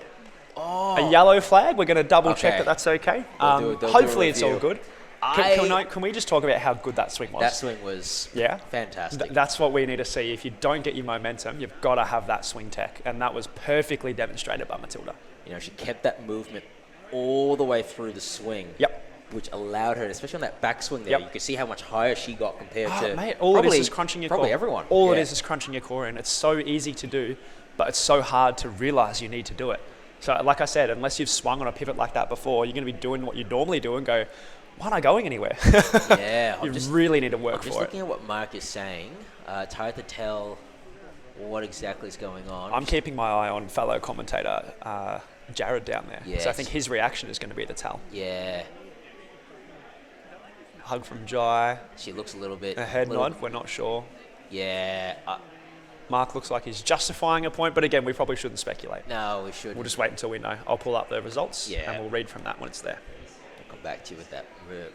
Oh. A yellow flag. We're going to double check that that's okay. They'll do a Hopefully it's all review. good. Can we just talk about how good that swing was? That swing was fantastic. That's what we need to see. If you don't get your momentum, you've got to have that swing tech. And that was perfectly demonstrated by Matilda. You know, she kept that movement all the way through the swing. Yep. Which allowed her, especially on that backswing there, you could see how much higher she got compared to mate, all it is crunching your core. Probably everyone. All it is crunching your core in. It's so easy to do, but it's so hard to realize you need to do it. So like I said, unless you've swung on a pivot like that before, you're going to be doing what you normally do and go, why aren't I going anywhere? Yeah. You really need to work for it. Just looking at what Mark is saying, it's hard to tell what exactly is going on. I'm keeping my eye on fellow commentator Jared down there. Yes. So I think his reaction is going to be the tell. Yeah. Hug from Jai. She looks a little bit... A head nod, we're not sure. Yeah. Mark looks like he's justifying a point, but again, we probably shouldn't speculate. No, we shouldn't. We'll just wait until we know. I'll pull up the results Yeah. and we'll read from that when it's there. I'll come back to you with that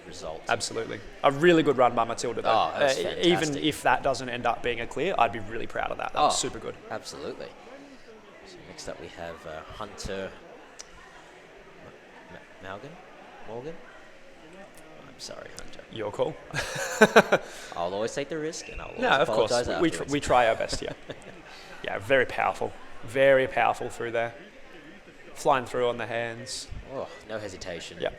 result. Absolutely. A really good run by Matilda, though. Oh, that's fantastic. Even if that doesn't end up being a clear, I'd be really proud of that. That was super good. Absolutely. So next up we have Hunter Morgan? I'm sorry, Hunter. Your call. I'll always take the risk, and I'll always of course. apologize We try our best here. Yeah, very powerful. Very powerful through there. Flying through on the hands. Oh, no hesitation. Yeah.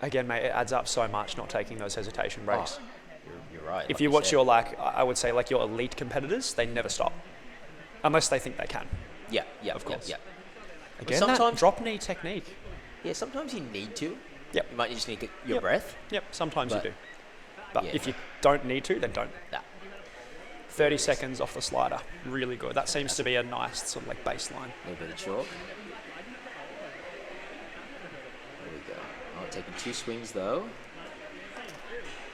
Again, mate, it adds up so much not taking those hesitation breaks. Oh, you're right. If you watch your, I would say, your elite competitors, they never stop. Unless they think they can. Yeah, of course. Yeah. Again, sometimes that drop knee technique. Yeah, sometimes you need to. Yep. You might just need to get your breath. Yep, sometimes you do. But yeah. if you don't need to, then don't. Nah. 30 seconds off the slider. Really good. That seems to be a nice sort of baseline. A little bit of chalk. There we go. Oh, taking 2 swings though.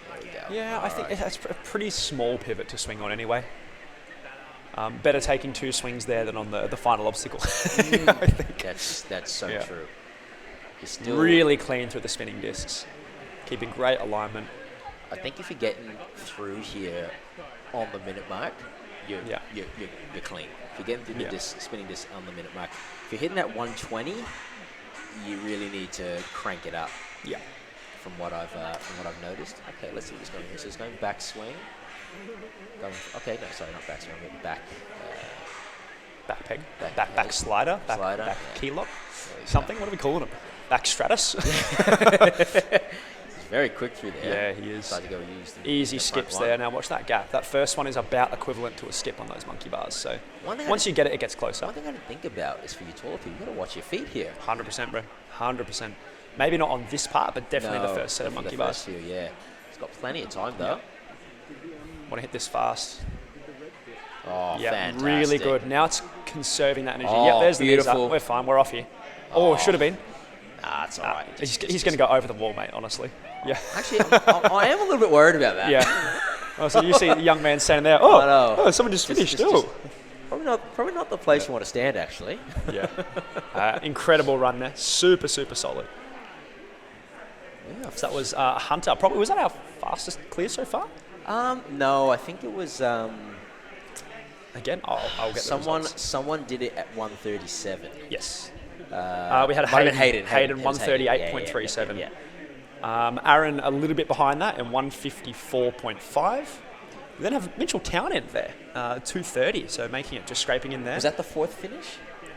There we go. Yeah, I think that's a pretty small pivot to swing on anyway. Better taking 2 swings there than on the final obstacle. I think. That's so true. You're still really clean through the spinning discs. Keeping great alignment. I think if you're getting through here on the minute mark, you're clean. If you're getting through the spinning disc on the minute mark, if you're hitting that 120, you really need to crank it up. Yeah. From what I've noticed. Okay, let's see what's going here. So it's going back swing. Okay, no, sorry, not back swing. I mean back. Back peg, Back back peg. slider, back Slider, key lock, There you something. What are we calling him? Back stratus. He's very quick through there. Yeah, he is. Tried to go use the Easy front skips one. there. Now watch that gap. That first one is about equivalent to a skip on those monkey bars. So One thing I once you get it, it gets closer. One thing I didn't think about is for you taller people, you got to watch your feet here. 100%, bro. 100%. Maybe not on this part, but definitely No, the first set of monkey the bars. first few, yeah. He's got plenty of time though. Want to hit this fast. Oh, Yeah, fantastic. really good. Now it's conserving that energy. Oh, Yep, there's the knees beautiful. up. We're fine. We're off here. Oh, should have been. Nah, it's all right. He's going to go over the wall, mate, honestly. Yeah. Actually, I am a little bit worried about that. Yeah. Oh, so you see the young man standing there. Oh, I know. oh someone just finished. Oh. Probably not the place you want to stand, actually. Yeah. Incredible run there. Super, super solid. Yeah. So that was Hunter. Probably was that our fastest clear so far? No, I think it was Again, I'll get the results. someone did it at 137. Yes. We might had have been Hayden. Hayden. It was Hayden. 138.37. Yeah. Aaron a little bit behind that in 154.5. We then have Mitchell Townend there, 230, so making it just scraping in there. Was that the fourth finish?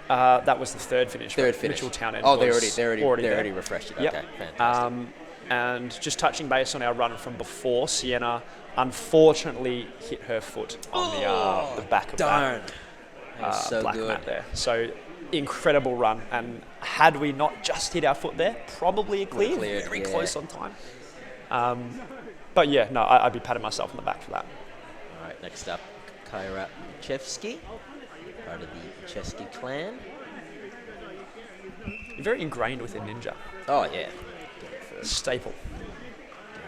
That was the third finish. Third but finish. Mitchell Townend. Oh, was they're there. already refreshed it. Yep. Okay, fantastic. And just touching base on our run from before, Sienna unfortunately hit her foot on the back of Darn. that So black good. mat there. So incredible run. And had we not just hit our foot there, probably a clear, cleared, very yeah. close on time. But yeah, no, I'd be patting myself on the back for that. All right, next up, KYRA MISCHEFSKI, part of the MISCHEFSKI clan. You're very ingrained within Ninja. Oh, yeah. Doing it Staple.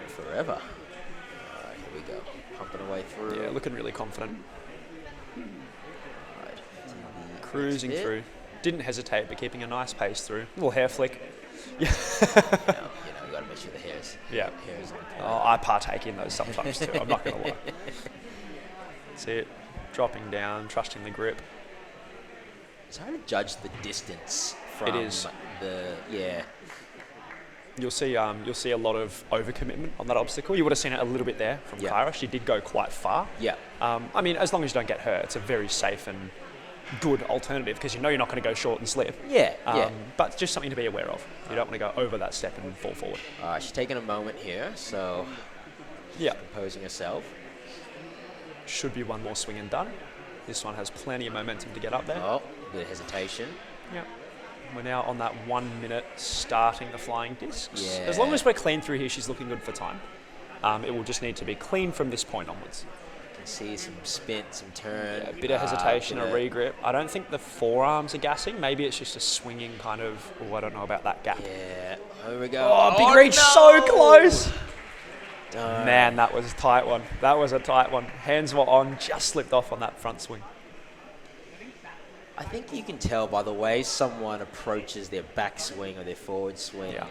forever. All right, here we go. Pumping away through. Yeah, looking really confident. All right, to the Cruising next bit. through. Didn't hesitate, but keeping a nice pace through. Little hair flick. Yeah. You got to make sure the hair's Yeah. on point. Oh, I partake in those sometimes too. I'm not going to lie. See it dropping down, trusting the grip. It's hard to judge the distance from It is. yeah. You'll see a lot of overcommitment on that obstacle. You would have seen it a little bit there from Yeah. KYRA. She did go quite far. Yeah. I mean, as long as you don't get hurt, it's a very safe and good alternative because you know you're not going to go short and slip. Yeah, yeah. But just something to be aware of. You don't want to go over that step and fall forward. All right, she's taking a moment here, so Yeah. composing herself. Should be one more swing and done. This one has plenty of momentum to get up there. Oh, a bit of hesitation. Yeah. We're now on that 1 minute starting the flying discs. Yeah. As long as we're clean through here, she's looking good for time. It will just need to be clean from this point onwards. You can see some spin, some turn. A bit of hesitation, a bit of- regrip. I don't think the forearms are gassing. Maybe it's just a swinging kind of, I don't know about that gap. Yeah, here we go. Oh, big reach, so close. Darn. Man, that was a tight one. That was a tight one. Hands were on, just slipped off on that front swing. I think you can tell by the way someone approaches their backswing or their forward swing Yeah.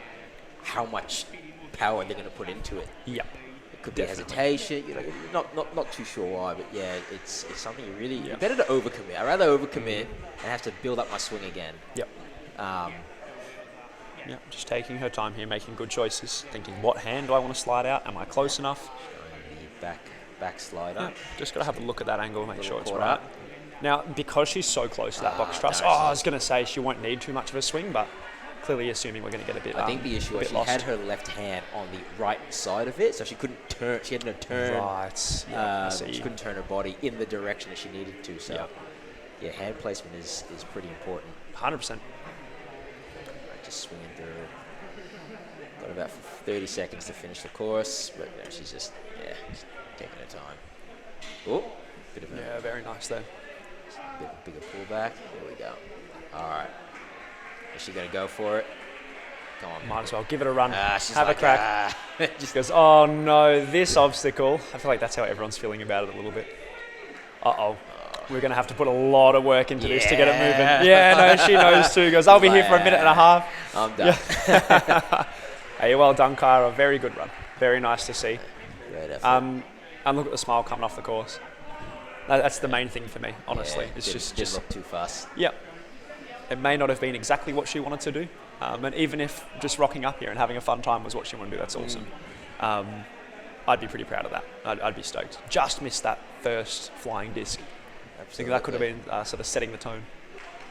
how much power they're going to put into it. Yep. It could be Definitely. hesitation, you know, not too sure why, but yeah, it's something you really, Yeah. you're better to overcommit. I'd rather overcommit and have to build up my swing again. Yep. Yeah, just taking her time here, making good choices, thinking what hand do I want to slide out? Am I close enough? The back slider. Yeah, just got to have a look at that angle, make sure it's caught right. up. Now, because she's so close to that box truss, no, I was going to say she won't need too much of a swing, but clearly assuming we're going to get a bit I think the issue a was bit she lost. had her left hand on the right side of it, so she couldn't turn. She had no turn. Right. Yeah, I see. She couldn't turn her body in the direction that she needed to. So, Yeah. yeah, hand placement is pretty important. 100%. Right, just swinging through. Got about 30 seconds to finish the course, but you know, she's just taking her time. Oh, bit of a Yeah, very nice there. bit bigger pullback. There we go. All right. Is she gonna go for it? Come on. Might as well give it a run. She's have like, a crack. just Just goes, oh no, this obstacle. I feel like that's how everyone's feeling about it a little bit. Uh-oh. We're going to have to put a lot of work into this to get it moving. Yeah, no, she knows too. Goes, I'll be here for a minute and a half. I'm done. Hey, well done, KYRA. Very good run. Very nice to see. Great effort. And look at the smile coming off the course. That's the main thing for me, honestly. Yeah, It's didn't just look too fast. yeah. It may not have been exactly what she wanted to do. And even if just rocking up here and having a fun time was what she wanted to do, that's awesome. I'd be pretty proud of that. I'd be stoked. Just missed that first flying disc. I think that could have been sort of setting the tone.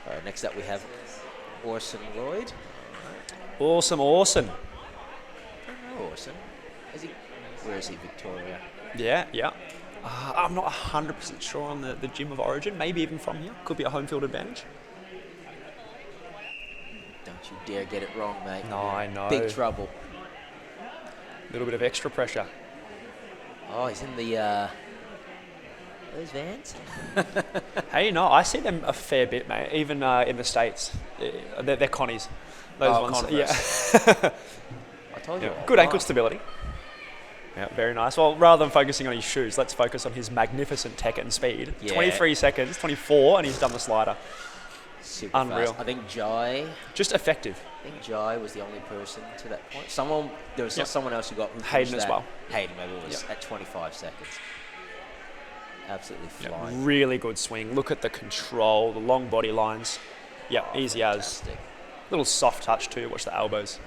All right, next up we have Orson Lloyd. Awesome, Orson. I don't know Orson. Where is he, Victoria? Yeah. I'm not 100% sure on the gym of origin. Maybe even from here. Could be a home field advantage. Don't you dare get it wrong, mate. No, I know. Big trouble. A little bit of extra pressure. Oh, he's in the those Vans. Hey, no, I see them a fair bit, mate. Even in the States, they're Connies. Those ones, Converse. yeah. I told you. Good ankle stability. Yeah, very nice. Well, rather than focusing on his shoes, let's focus on his magnificent tech and speed. Yeah. 23 seconds, 24, and he's done the slider. Super Unreal. fast. I think Jai. Just effective. I think Jai was the only person to that point. There was someone else who finished Hayden as well. Hayden, maybe it was at 25 seconds. Absolutely flying. Really good swing. Look at the control, the long body lines. Yeah, easy fantastic. as. Little soft touch too. Watch the elbows.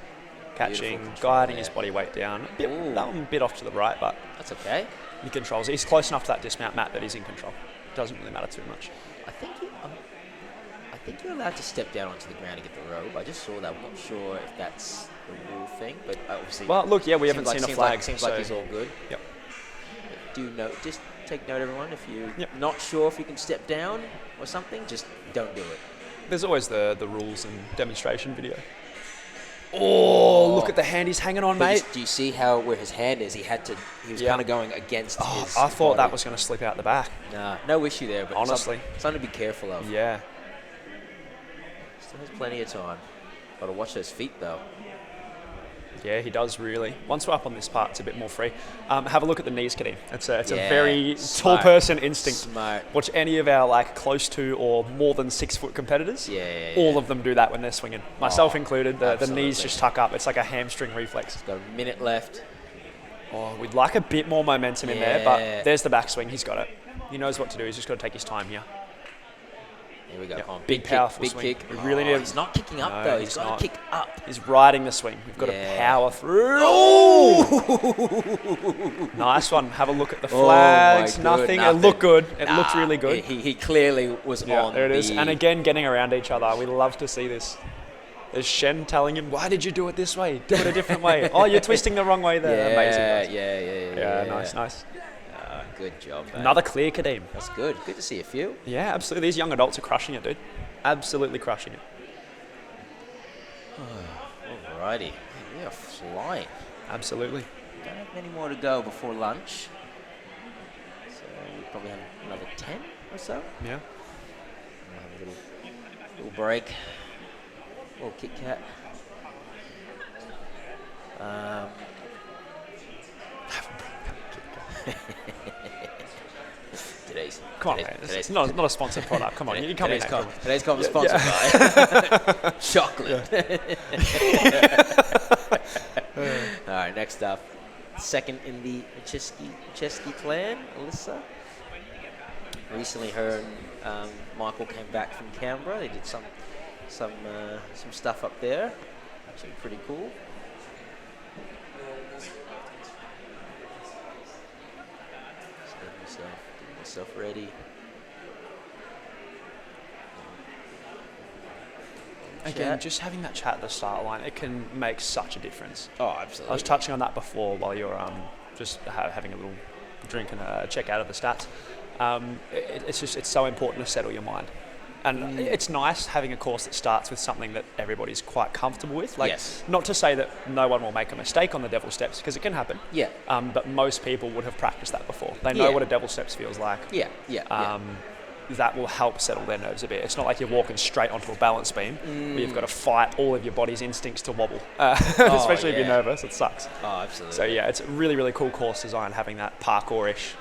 Catching, control guiding there. his body weight down. That one a bit off to the right, but That's okay. he controls. He's close enough to that dismount mat that he's in control. Doesn't really matter too much. I think you're allowed to step down onto the ground to get the rope. I just saw that. I'm not sure if that's the rule thing, but obviously. Well, look, yeah, we haven't seen a flag. Seems like he's all good. Yep. Do note, just take note, everyone. If you're Yep. not sure if you can step down or something, just don't do it. There's always the rules and demonstration video. Oh, look at the hand he's hanging on, But mate. do you see where his hand is? He was kind of going against his I thought that body. was going to slip out the back. Nah, no issue there, but Honestly. something to be careful of. Yeah. Still has plenty of time. Got to watch those feet, though. Yeah, he does really. Once we're up on this part, it's a bit more free. Have a look at the knees, Kadeem. It's a very smart. tall person instinct. Smart. Watch any of our close to or more than 6 foot competitors. Yeah. All of them do that when they're swinging. Myself included. The absolutely. knees just tuck up. It's like a hamstring reflex. Got a minute left. Oh, we'd like a bit more momentum in there, but Yeah. there's the backswing. He's got it. He knows what to do. He's just got to take his time here. Here we go. Yep. Come on. Big, Big powerful kick. swing. Big kick. We really need. He's not kicking up, No, though. he's He's got not. to kick up. He's riding the swing. We've got Yeah. to power through. Oh! Nice one. Have a look at the Oh my flags. good, nothing. It nothing. looked good. It looked really good. He clearly was Yeah, on there it is. the- And again, getting around each other. We love to see this. There's Shen telling him, why did you do it this way? Do it a different way. Oh, you're twisting the wrong way there. Amazing. guys. Yeah. Nice. Good job, mate. Another clear, Kadeem. That's good. Good to see a few. Yeah, absolutely. These young adults are crushing it, dude. Absolutely crushing it. Alrighty. We are flying. Absolutely. Don't have many more to go before lunch. So we probably have another 10 or so. Yeah. We'll have a little break. Little Kit Kat. Come on, man. It's not a sponsored product. Come on, you come in. Today's com sponsored by chocolate. All right, next up, second in the MISCHEFSKI clan, Alyssa. Recently, her and Michael came back from Canberra. They did some stuff up there. Actually, pretty cool. Just getting myself ready. Again, just having that chat at the start line, it can make such a difference. Oh, absolutely. I was touching on that before while you're just having a little drink and a check out of the stats. It's so important to settle your mind. And it's nice having a course that starts with something that everybody's quite comfortable with. Like, Yes. Not to say that no one will make a mistake on the devil steps, because it can happen. Yeah. But most people would have practiced that before. They know Yeah. what a devil steps feels like. Yeah. That will help settle their nerves a bit. It's not like you're walking straight onto a balance beam where you've got to fight all of your body's instincts to wobble, especially if you're nervous. It sucks. Oh, absolutely. So yeah, it's a really, really cool course design, having that parkour-ish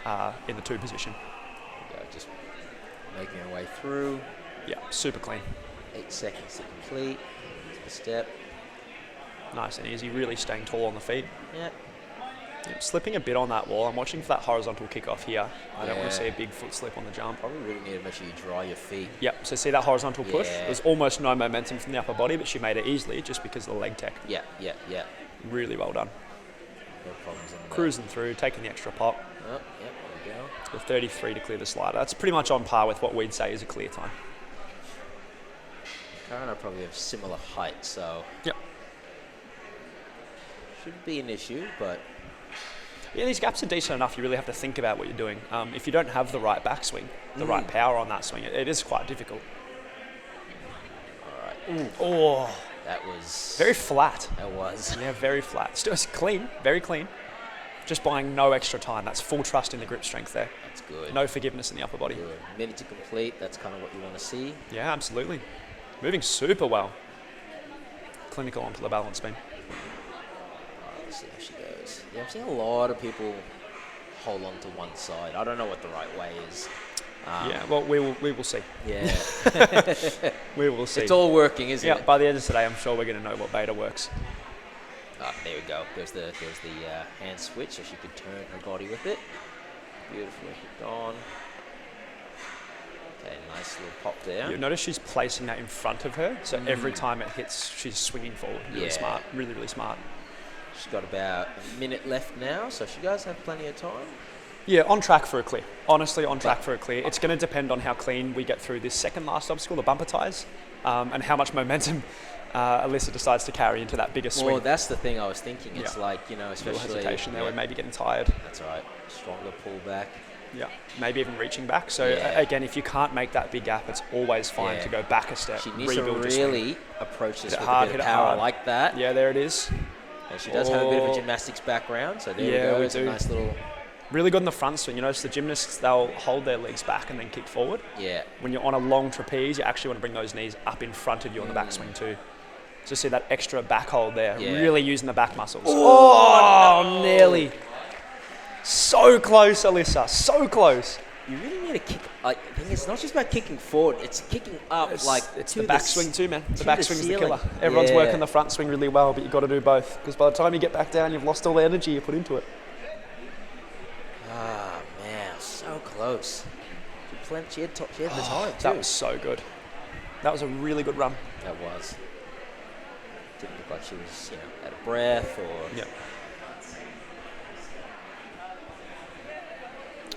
in the 2 position. Just making our way through. Yeah, super clean. 8 seconds to complete. To the step. Nice and easy, really staying tall on the feet. Yeah. Yep, slipping a bit on that wall. I'm watching for that horizontal kickoff here. I don't want to Yeah. see a big foot slip on the jump. Probably really need to make sure you dry your feet. Yep, so see that horizontal push? Yeah. There's almost no momentum from the upper body, but she made it easily just because of the leg tech. Yeah. Really well done. No problems in there. Cruising through, taking the extra pop. Oh, yep, there we go. It's got 33 to clear the slider. That's pretty much on par with what we'd say is a clear time. Karen and I probably have similar height, so Yep. shouldn't be an issue, but Yeah, these gaps are decent enough. You really have to think about what you're doing. If you don't have the right backswing, the right power on that swing, it is quite difficult. all right. Oh, That was very flat. That was. Yeah, very flat. Still, it's clean, very clean. Just buying no extra time. That's full trust in the grip strength there. That's good. No forgiveness in the upper body. Good. Minute to complete. That's kind of what you want to see. Yeah, absolutely. Moving super well. Clinical onto the balance beam. Let's see how she goes. Yeah, I'm seeing a lot of people hold on to one side. I don't know what the right way is. Yeah, well, we will see. Yeah. We will see. It's all working, isn't Yeah, it? by the end of today, I'm sure we're going to know what beta works. There we go. There's the hand switch, so she could turn her body with it. Beautifully hooked on. Okay, nice little pop there. You notice she's placing that in front of her, so every time it hits, she's swinging forward. Really Yeah. smart. Really, really smart. She's got about a minute left now, so she does have plenty of time. Yeah, on track for a clear. Honestly, on track for a clear. It's going to depend on how clean we get through this second last obstacle, the bumper ties, and how much momentum Alyssa decides to carry into that bigger swing. Well, that's the thing I was thinking. It's Yeah. like, you know, A little especially... hesitation there, yeah, we're maybe getting tired. that's right. Stronger pullback. Yeah, maybe even reaching back. So Yeah. again, if you can't make that big gap, it's always fine Yeah. to go back a step, She needs to rebuild your swing. really approach this Hit it with hard, a bit hit of it power hard. like that. Yeah, there it is. And she does have a bit of a Oh. gymnastics background, so there Yeah, we go. we It's a do. nice little... Really good in the front swing. You notice the gymnasts, they'll hold their legs back and then kick forward. Yeah. When you're on a long trapeze, you actually want to bring those knees up in front of you on the backswing too. So see that extra back hold there, Yeah. really using the back muscles. Oh, nearly. So close, Alyssa, so close. You really need to kick... Like, the thing is, it's not just about kicking forward, it's kicking up, It's to the backswing too, man. The to backswing's the ceiling. killer. Everyone's Yeah. working the front swing really well, but you've got to do both. Because by the time you get back down, you've lost all the energy you put into it. Ah, man, so close. She had the time, too. That was so good. That was a really good run. That was. Didn't look like she was, you know, out of breath or... Yeah.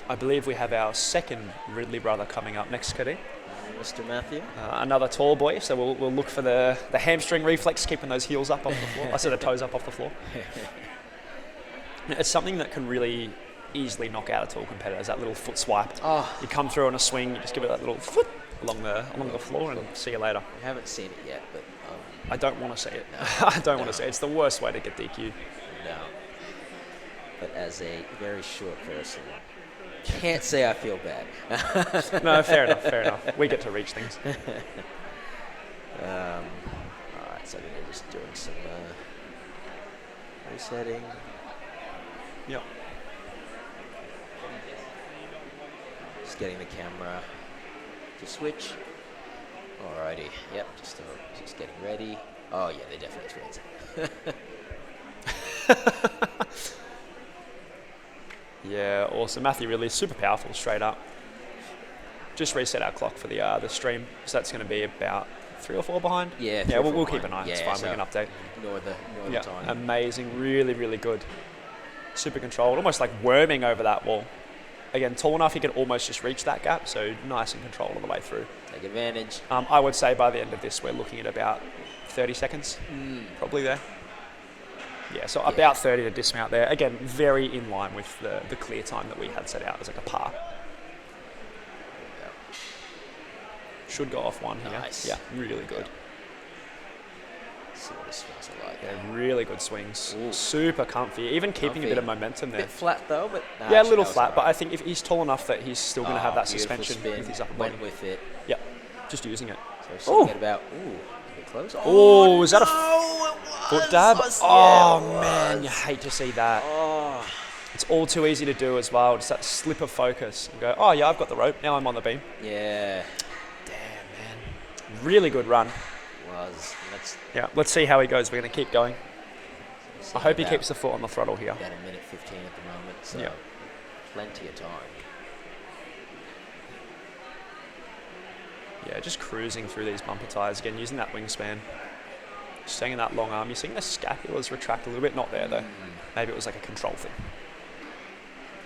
I believe we have our second Ridley brother coming up next, Cody. Mr. Matthew. Another tall boy, so we'll look for the hamstring reflex, keeping those heels up off the floor. I said the toes up off the floor. It's something that can really easily knock out a tall competitor, is that little foot swipe. Oh. You come through on a swing, you just give it that little foot along the floor and see you later. We haven't seen it yet, but... I don't want to see it. I don't want to see it. It's the worst way to get DQ. no. But as a very short person, can't say I feel bad. No, fair enough, fair enough. We get to reach things. Alright, so we're just doing some resetting. Yep. Just getting the camera to switch. Alrighty, yep, just getting ready. Oh yeah, they're definitely twins. Yeah, awesome. Matthew really is super powerful, straight up. Just reset our clock for the stream, so that's going to be about 3 or 4 behind. Yeah, yeah, we'll keep an eye. Yeah, It's fine. so We can update. Ignore the Yeah, time. amazing. Really, really good. Super controlled, almost like worming over that wall. Again, tall enough, he could almost just reach that gap, so nice and controlled all the way through. Take advantage. I would say by the end of this, we're looking at about 30 seconds, probably there. Yeah, so about 30 to dismount there. Again, very in line with the clear time that we had set out as like a par. Should go off one here. Nice. Yeah, really good. Let's see what his swings are like. Yeah, really good swings. Ooh. Super comfy. Even keeping a bit Comfy. of momentum there. Bit flat though, but nah, Yeah, a actually, little that was flat, but I alright. think if he's tall enough that he's still going to have that Beautiful suspension spin. with his upper body. Went with it. Yep, just using it. So Ooh. she get about a bit close. Oh, is that a no, it was. foot dab? Yeah, Oh it man, was. you hate to see that. Oh. It's all too easy to do as well. Just that slip of focus and go, oh yeah, I've got the rope. Now I'm on the beam. Yeah. Damn, man. Really good run. Was. That's Yeah, let's see how he goes. We're going to keep going. I hope he about- keeps the foot on the throttle here. About a minute 15 at the moment, so Yeah. plenty of time. Yeah, just cruising through these bumper tires again, using that wingspan. Staying in that long arm. You're seeing the scapulas retract a little bit. Not there, though. Maybe it was like a control thing.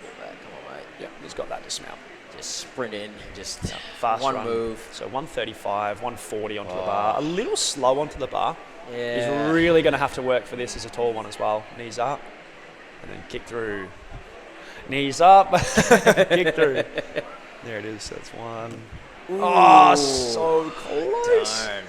Come on, mate. Yeah, he's got that dismount. Just sprint in, just Fast one run. move. So 135, 140 onto the bar. A little slow onto the bar. Yeah. He's really going to have to work for this as a tall one as well. Knees up. And then kick through. Knees up. Kick through. There it is. That's one. Ooh. Oh, so close. Darn.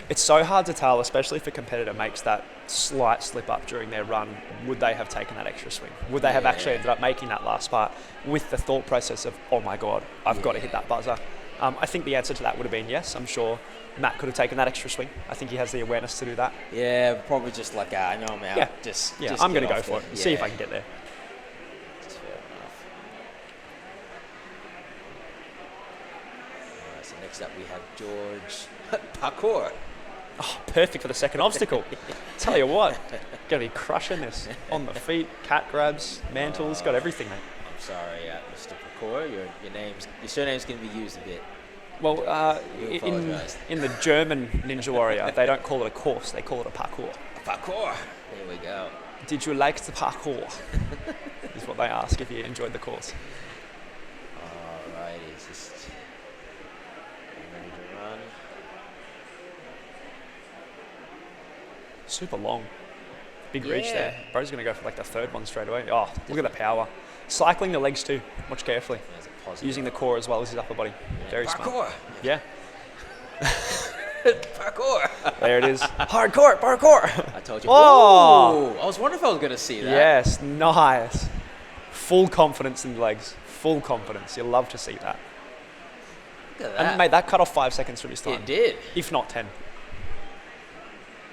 It's so hard to tell, especially if a competitor makes that slight slip up during their run. Would they have taken that extra swing? Would they have actually ended up making that last part with the thought process of, oh my God, I've got to hit that buzzer? I think the answer to that would have been yes. I'm sure Matt could have taken that extra swing. I think he has the awareness to do that. Yeah, probably just like, I know I'm out. Yeah, Just I'm going to get go off for it. Yeah. See if I can get there. That's fair enough. All right, so next up we have George Parkour. Oh, perfect for the second obstacle. Tell you what, going to be crushing this. On the feet, cat grabs, mantles, got everything, mate. I'm sorry, Mr. Parkour, your surname's going to be used a bit. Well, apologise. in the German Ninja Warrior, they don't call it a course, they call it a parkour. Parkour. There we go. Did you like the parkour? Is what they ask if you enjoyed the course. Alrighty, it's just ready to run. Super long. Big reach there. Bro's going to go for like the third one straight away. Oh, look at the power. Cycling the legs too. Watch carefully. Using the core as well as his upper body. Very smart. Yeah. Parkour. There it is. Hardcore, parkour. I told you. Oh! Ooh, I was wondering if I was going to see that. Yes, nice. Full confidence in the legs. Full confidence. You'll love to see that. Look at that. And mate, that cut off 5 seconds from his time. It did. If not 10.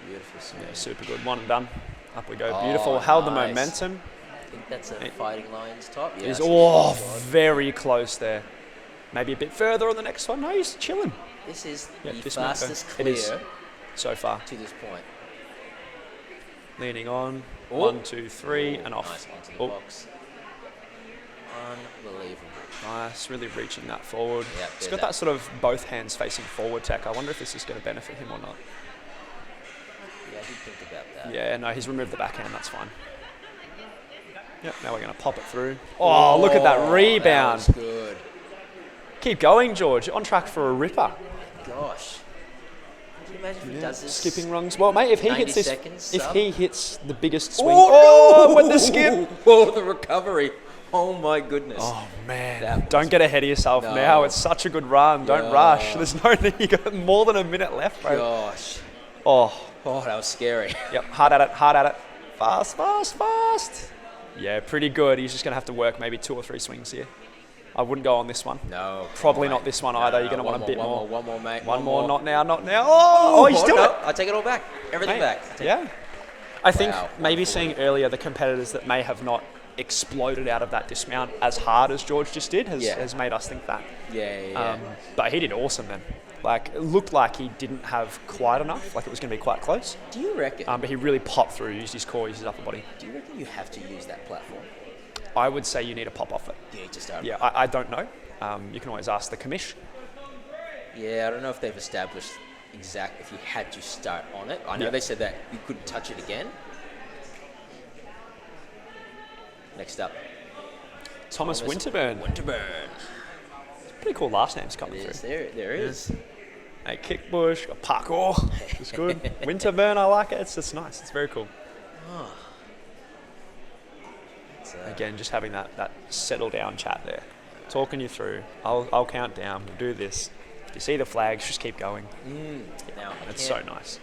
Beautiful swing. Yeah, super good. One and done. Up we go. Beautiful. Held the nice. momentum. I think that's a Fighting Lions top. Yeah, He's very close there. Maybe a bit further on the next one. No, he's chilling. This is the dismount fastest go. It is. clear So far. to this point. Leaning on. Ooh. 1, 2, 3, and off. Nice onto the box. Unbelievable. Nice, really reaching that forward. Yep, He's got that sort of both hands facing forward tech. I wonder if this is going to benefit him or not. Yeah, I did think about that. Yeah, no, he's removed the backhand. That's fine. Yep, now we're going to pop it through. Oh, look at that rebound. That was good. Keep going, George. You're on track for a ripper. Gosh. Can you imagine if he does this? Skipping rungs. Well, mate, if he 90 hits this, seconds, if sub. he hits the biggest swing. Oh, no! with the skip. Oh, the recovery. Oh my goodness. Oh man! That Don't get ahead of yourself No. now. It's such a good run. Don't Yeah. rush. There's no need. You got more than a minute left, bro. Gosh. Oh. Oh, that was scary. Yep. Hard at it. Hard at it. Fast, fast, fast. Yeah, pretty good. He's just gonna have to work maybe 2 or 3 swings here. I wouldn't go on this one. No. Probably not this one either. You're gonna want a bit more. One more, mate. One more. Not now. Not now. Oh, he's doing it. I take it all back. Everything Mate, back. Yeah. I think Wow, maybe 140. seeing earlier the competitors that may have not exploded out of that dismount as hard as George just did has made us think that. Yeah. But he did awesome then. Like, it looked like he didn't have quite enough, like it was going to be quite close. Do you reckon? But he really popped through, used his core, used his upper body. Do you reckon you have to use that platform? I would say you need to pop off it. Yeah, to start. Yeah, I don't know. You can always ask the commish. Yeah, I don't know if they've established exact if you had to start on it. I know they said that you couldn't touch it again. Next up, Thomas Winterburn. Winterburn. Pretty cool last names coming Yes, through. there is. Hey, KickBush, got parkour. It's good. Winterburn, I like it. It's just nice. It's very cool. Oh. Again, just having that settle down chat there. Talking you through. I'll count down. We'll do this. If you see the flags, just keep going. Now, It's so nice.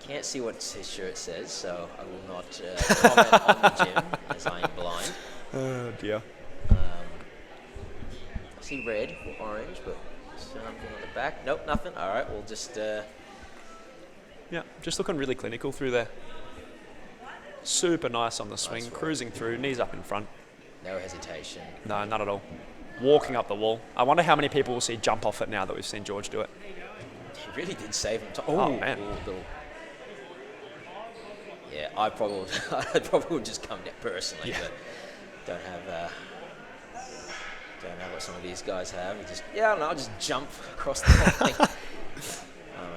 I can't see what his shirt says, so I will not comment on the gym as I am blind. Oh dear. I see red or orange, but something on the back. Nope, nothing. All right, we'll just. Yeah, just looking really clinical through there. Super nice on the swing, Nice work. cruising through, knees up in front. No hesitation. No, not at all. Walking up the wall. I wonder how many people will see jump off it now that we've seen George do it. He really did save him. Oh, man. Yeah, I probably would just come down personally, Yeah. but don't have what some of these guys have. You just I don't know, I'll just jump across the whole thing.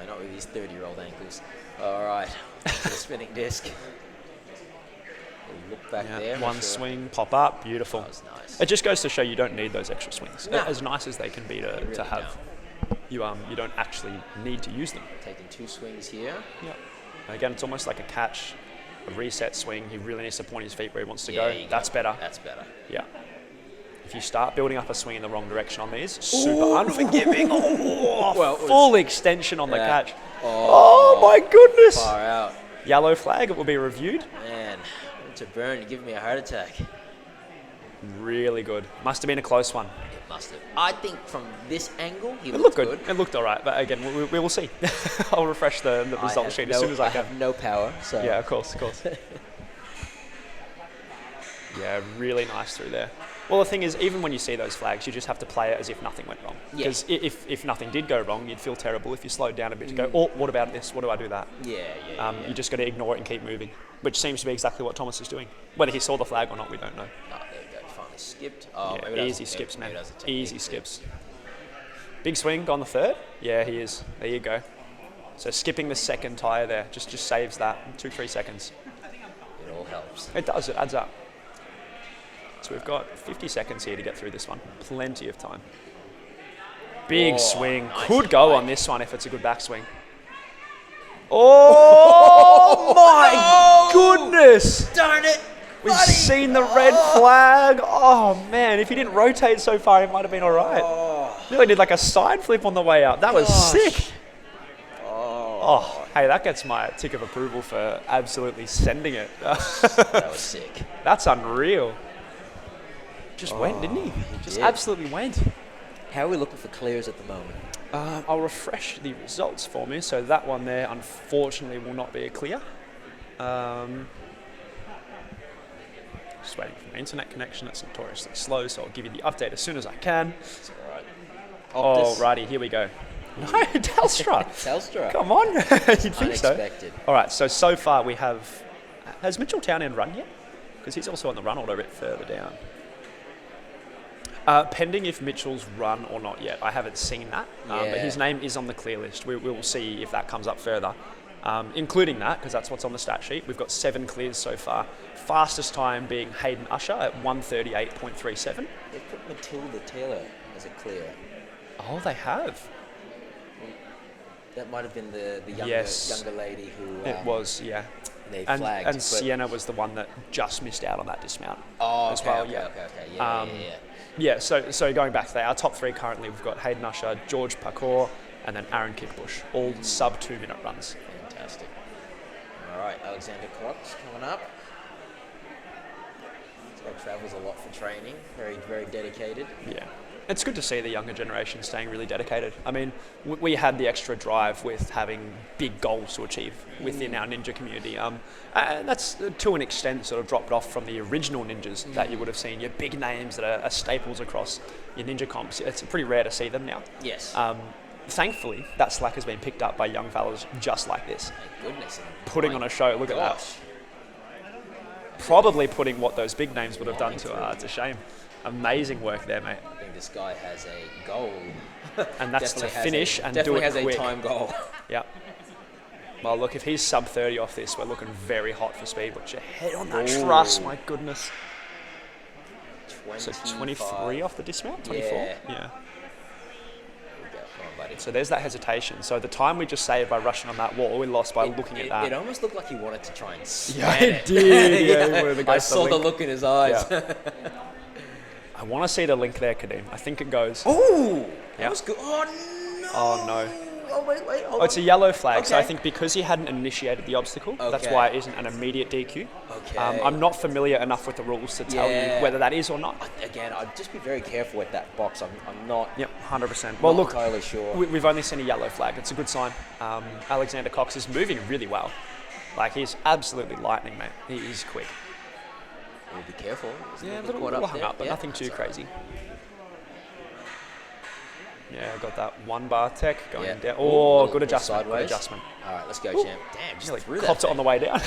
Not with these 30-year-old ankles. All right, the spinning disc. Look back there. One swing, pop up, beautiful. That was nice. It just goes to show you don't need those extra swings. No. As nice as they can be to, really to have, you don't actually need to use them. Taking 2 swings here. Yeah. And again, it's almost like a catch, a reset swing. He really needs to point his feet where he wants to go. That's better. That's better. Yeah. If you start building up a swing in the wrong direction on these, super unforgiving. Oh, full extension on the catch. Oh my goodness. Far out. Yellow flag, it will be reviewed. Man, to burn, you're giving me a heart attack. Really good. Must have been a close one. It must have. I think from this angle, he It looked good. It looked all right, but again, we will see. I'll refresh the result sheet as soon as I can. I have no power, so. Yeah, of course. Yeah, really nice through there. Well, the thing is, even when you see those flags, you just have to play it as if nothing went wrong. Because if nothing did go wrong, you'd feel terrible if you slowed down a bit to go, oh, what about this? What do I do that? Yeah. You just got to ignore it and keep moving, which seems to be exactly what Thomas is doing. Whether he saw the flag or not, we don't know. Oh, there you go. Finally skipped. Oh, yeah, easy skips, man. Easy skips. Big swing on the third. Yeah, he is. There you go. So skipping the second tyre there just saves that 2-3 seconds. It all helps. It does. It adds up. So we've got 50 seconds here to get through this one. Plenty of time. Big swing. Nice. Could go on this one if it's a good backswing. Oh my goodness! Darn it! We've seen the red flag. Oh man, if he didn't rotate so far, it might have been all right. Nearly did like a side flip on the way out. That was sick. Oh, hey, that gets my tick of approval for absolutely sending it. That was sick. That's unreal. Just went, didn't he? Just absolutely went. How are we looking for clears at the moment? I'll refresh the results for me. So that one there, unfortunately, will not be a clear. Just waiting for my internet connection. It's notoriously slow, so I'll give you the update as soon as I can. It's all right. Alrighty, here we go. No, Telstra. Telstra. Come on. You'd think Unexpected. so. All right, so far we have... Has Mitchell Townend run yet? Because he's also on the run order a bit further down. Pending if Mitchell's run or not yet. I haven't seen that, but his name is on the clear list. We will see if that comes up further, including that, because that's what's on the stat sheet. We've got 7 clears so far. Fastest time being Hayden Usher at 1:38.37. They put Matilda Taylor as a clear. Oh, they have. That might have been the younger lady who... it was, yeah. They flagged. And Sienna was the one that just missed out on that dismount as okay, well. Okay. Yeah. Yeah, so going back to that, our top 3 currently, we've got Hayden Usher, George Parkour, and then Aaron Kickbush, all sub 2-minute runs. Fantastic. All right, Alexander Cox coming up. This guy travels a lot for training, very dedicated. Yeah. It's good to see the younger generation staying really dedicated. I mean, we had the extra drive with having big goals to achieve within our ninja community. And that's, to an extent, sort of dropped off from the original ninjas that you would have seen, your big names that are staples across your ninja comps. It's pretty rare to see them now. Yes. Thankfully, that slack has been picked up by young fellas just like this. Thank goodness. Putting on a show, look at that. Probably putting what those big names would have done to shame. Amazing work there, mate. I think this guy has a goal. And that's to finish and do it quick. Definitely has a time goal. Yeah. Well, look, if he's sub 30 off this, we're looking very hot for speed. Watch your head on that truss, my goodness. 25. So 23 off the dismount? 24? Yeah. So there's that hesitation. So the time we just saved by rushing on that wall, we lost by looking at that. It almost looked like he wanted to try and scan Yeah, it did. Yeah, he wanted to go I saw the look in his eyes. Yeah. I want to see the link there, Kadeem. I think it goes. Oh, that was good. Oh, no. Oh, no. Oh, wait, hold on. It's a yellow flag, so Okay. I think because he hadn't initiated the obstacle, that's why it isn't an immediate DQ. Okay. I'm not familiar enough with the rules to tell you whether that is or not. Again, I'd just be very careful with that box. I'm not. Yep, 100%. Well, look, entirely sure. We've only seen a yellow flag. It's a good sign. Alexander Cox is moving really well. Like, he's absolutely lightning, mate. He's quick. We'll be careful. Yeah, a little hung up, but nothing too crazy. Yeah, got that 1-bar tech going down. Oh, good adjustment. Sideways. Good adjustment. All right, let's go, champ. Damn, just threw that. Copped it on the way down.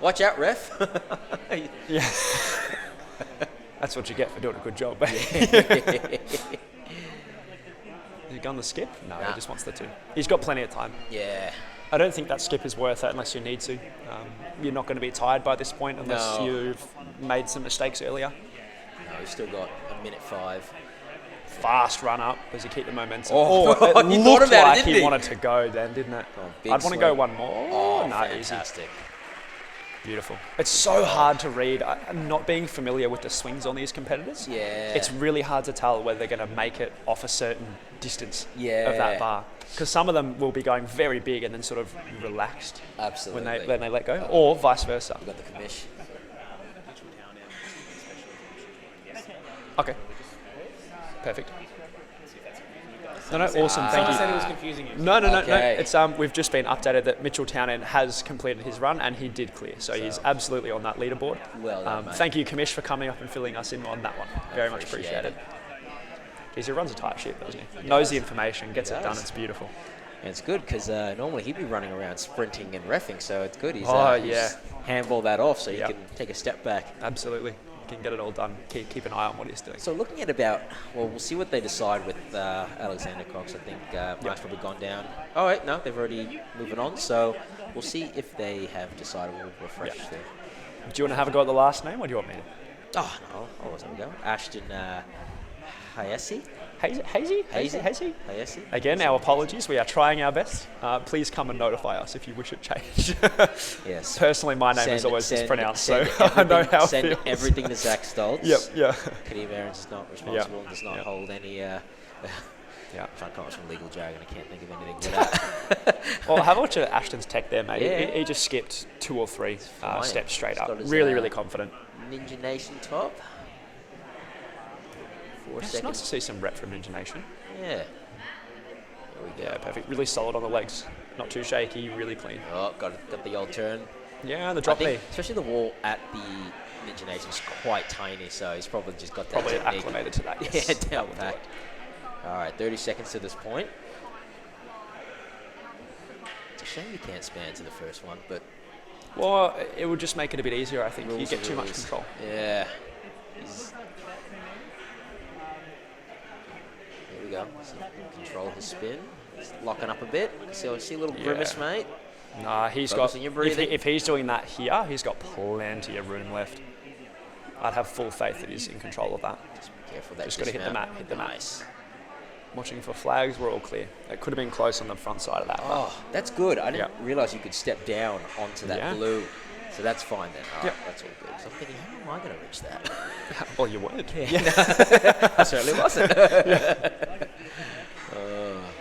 Watch out, ref. Yeah. That's what you get for doing a good job. he gone the skip? No, Nah. he just wants the 2. He's got plenty of time. Yeah. I don't think that skip is worth it unless you need to. You're not going to be tired by this point unless you've made some mistakes earlier. No, he's still got a minute 5. Fast run up. Does he keep the momentum? Oh, it he thought looked about it, like didn't he he? wanted to go then, didn't it? Oh, big I'd want to slow. go one more. Oh, No, easy. fantastic. Beautiful. It's so hard to read. Not being familiar with the swings on these competitors, Yeah. it's really hard to tell whether they're going to make it off a certain distance Yeah. of that bar. Because some of them will be going very big and then sort of relaxed Absolutely. when they let go, or vice versa. We've got the commish. Okay. Perfect. No, awesome. Thank Someone you. said it was confusing you. No. Okay. It's we've just been updated that Mitchell Townend has completed his run and he did clear, so he's absolutely on that leaderboard. Well done, mate. Thank you, Commish, for coming up and filling us in on that one. Very much appreciate appreciated. Geez, he runs a tight ship, doesn't he? Knows the information, gets it done. does. It's beautiful. And it's good because normally he'd be running around sprinting and reffing, so it's good. He's, Oh, he's yeah. handball that off so Yep. he can take a step back. Absolutely, can get it all done. Keep an eye on what he's doing. So looking at about, well, we'll see what they decide with Alexander Cox. I think Mark's probably gone down. Oh, wait, no, they've already moving on. So we'll see if they have decided. We'll refresh Yep. there. Do you want to have a go at the last name, or do you want me to? Oh, no, I'll let them go. Ashton Hayesi? Hazy? Hayesi? Again, our apologies. We are trying our best. Please come and notify us if you wish it changed. Yes. Personally, my name is always mispronounced, so I know how it Send feels. everything to Zach Stoltz. Yep, yeah. Kadeem Aarons is not responsible and does not Yep. hold any. Yeah. I'm trying to come up with some legal jargon. I can't think of anything with that. Well, have a watch at Ashton's tech there, mate. Yeah. He just skipped 2 or 3 fine. steps straight He's up. got his, Really confident. Ninja Nation top. 4 It's seconds. nice to see some rep from Ninja Nation. Yeah. There we go. Yeah, perfect. Really solid on the legs. Not too shaky, really clean. Oh, got the old turn. Yeah, and the I drop think, knee. especially the wall at the Ninja Nation is quite tiny, so he's probably just got that Probably technique. acclimated to that, yes. Yeah, That down would do pat. it. All right, 30 seconds to this point. It's a shame you can't span to the first one, but Well, it would just make it a bit easier, I think. You rules get are too much rules. control. Yeah. Here we go. So he can control his spin. He's locking up a bit. So see a little grimace, Yeah. mate. Nah, he's Focus got. on your If, breathing. if he's doing that here, he's got plenty of room left. I'd have full faith that he's in control of that. Just be careful that Just gotta hit the dismount. mat, hit the mat. Nice. Watching for flags, we're all clear. It could have been close on the front side of that. but- Oh, that's good. I didn't Yeah. realize you could step down onto that Yeah. blue. So that's fine then. All right, Yeah. that's all good. So I'm thinking, how am I going to reach that? Well, you would. I certainly wasn't.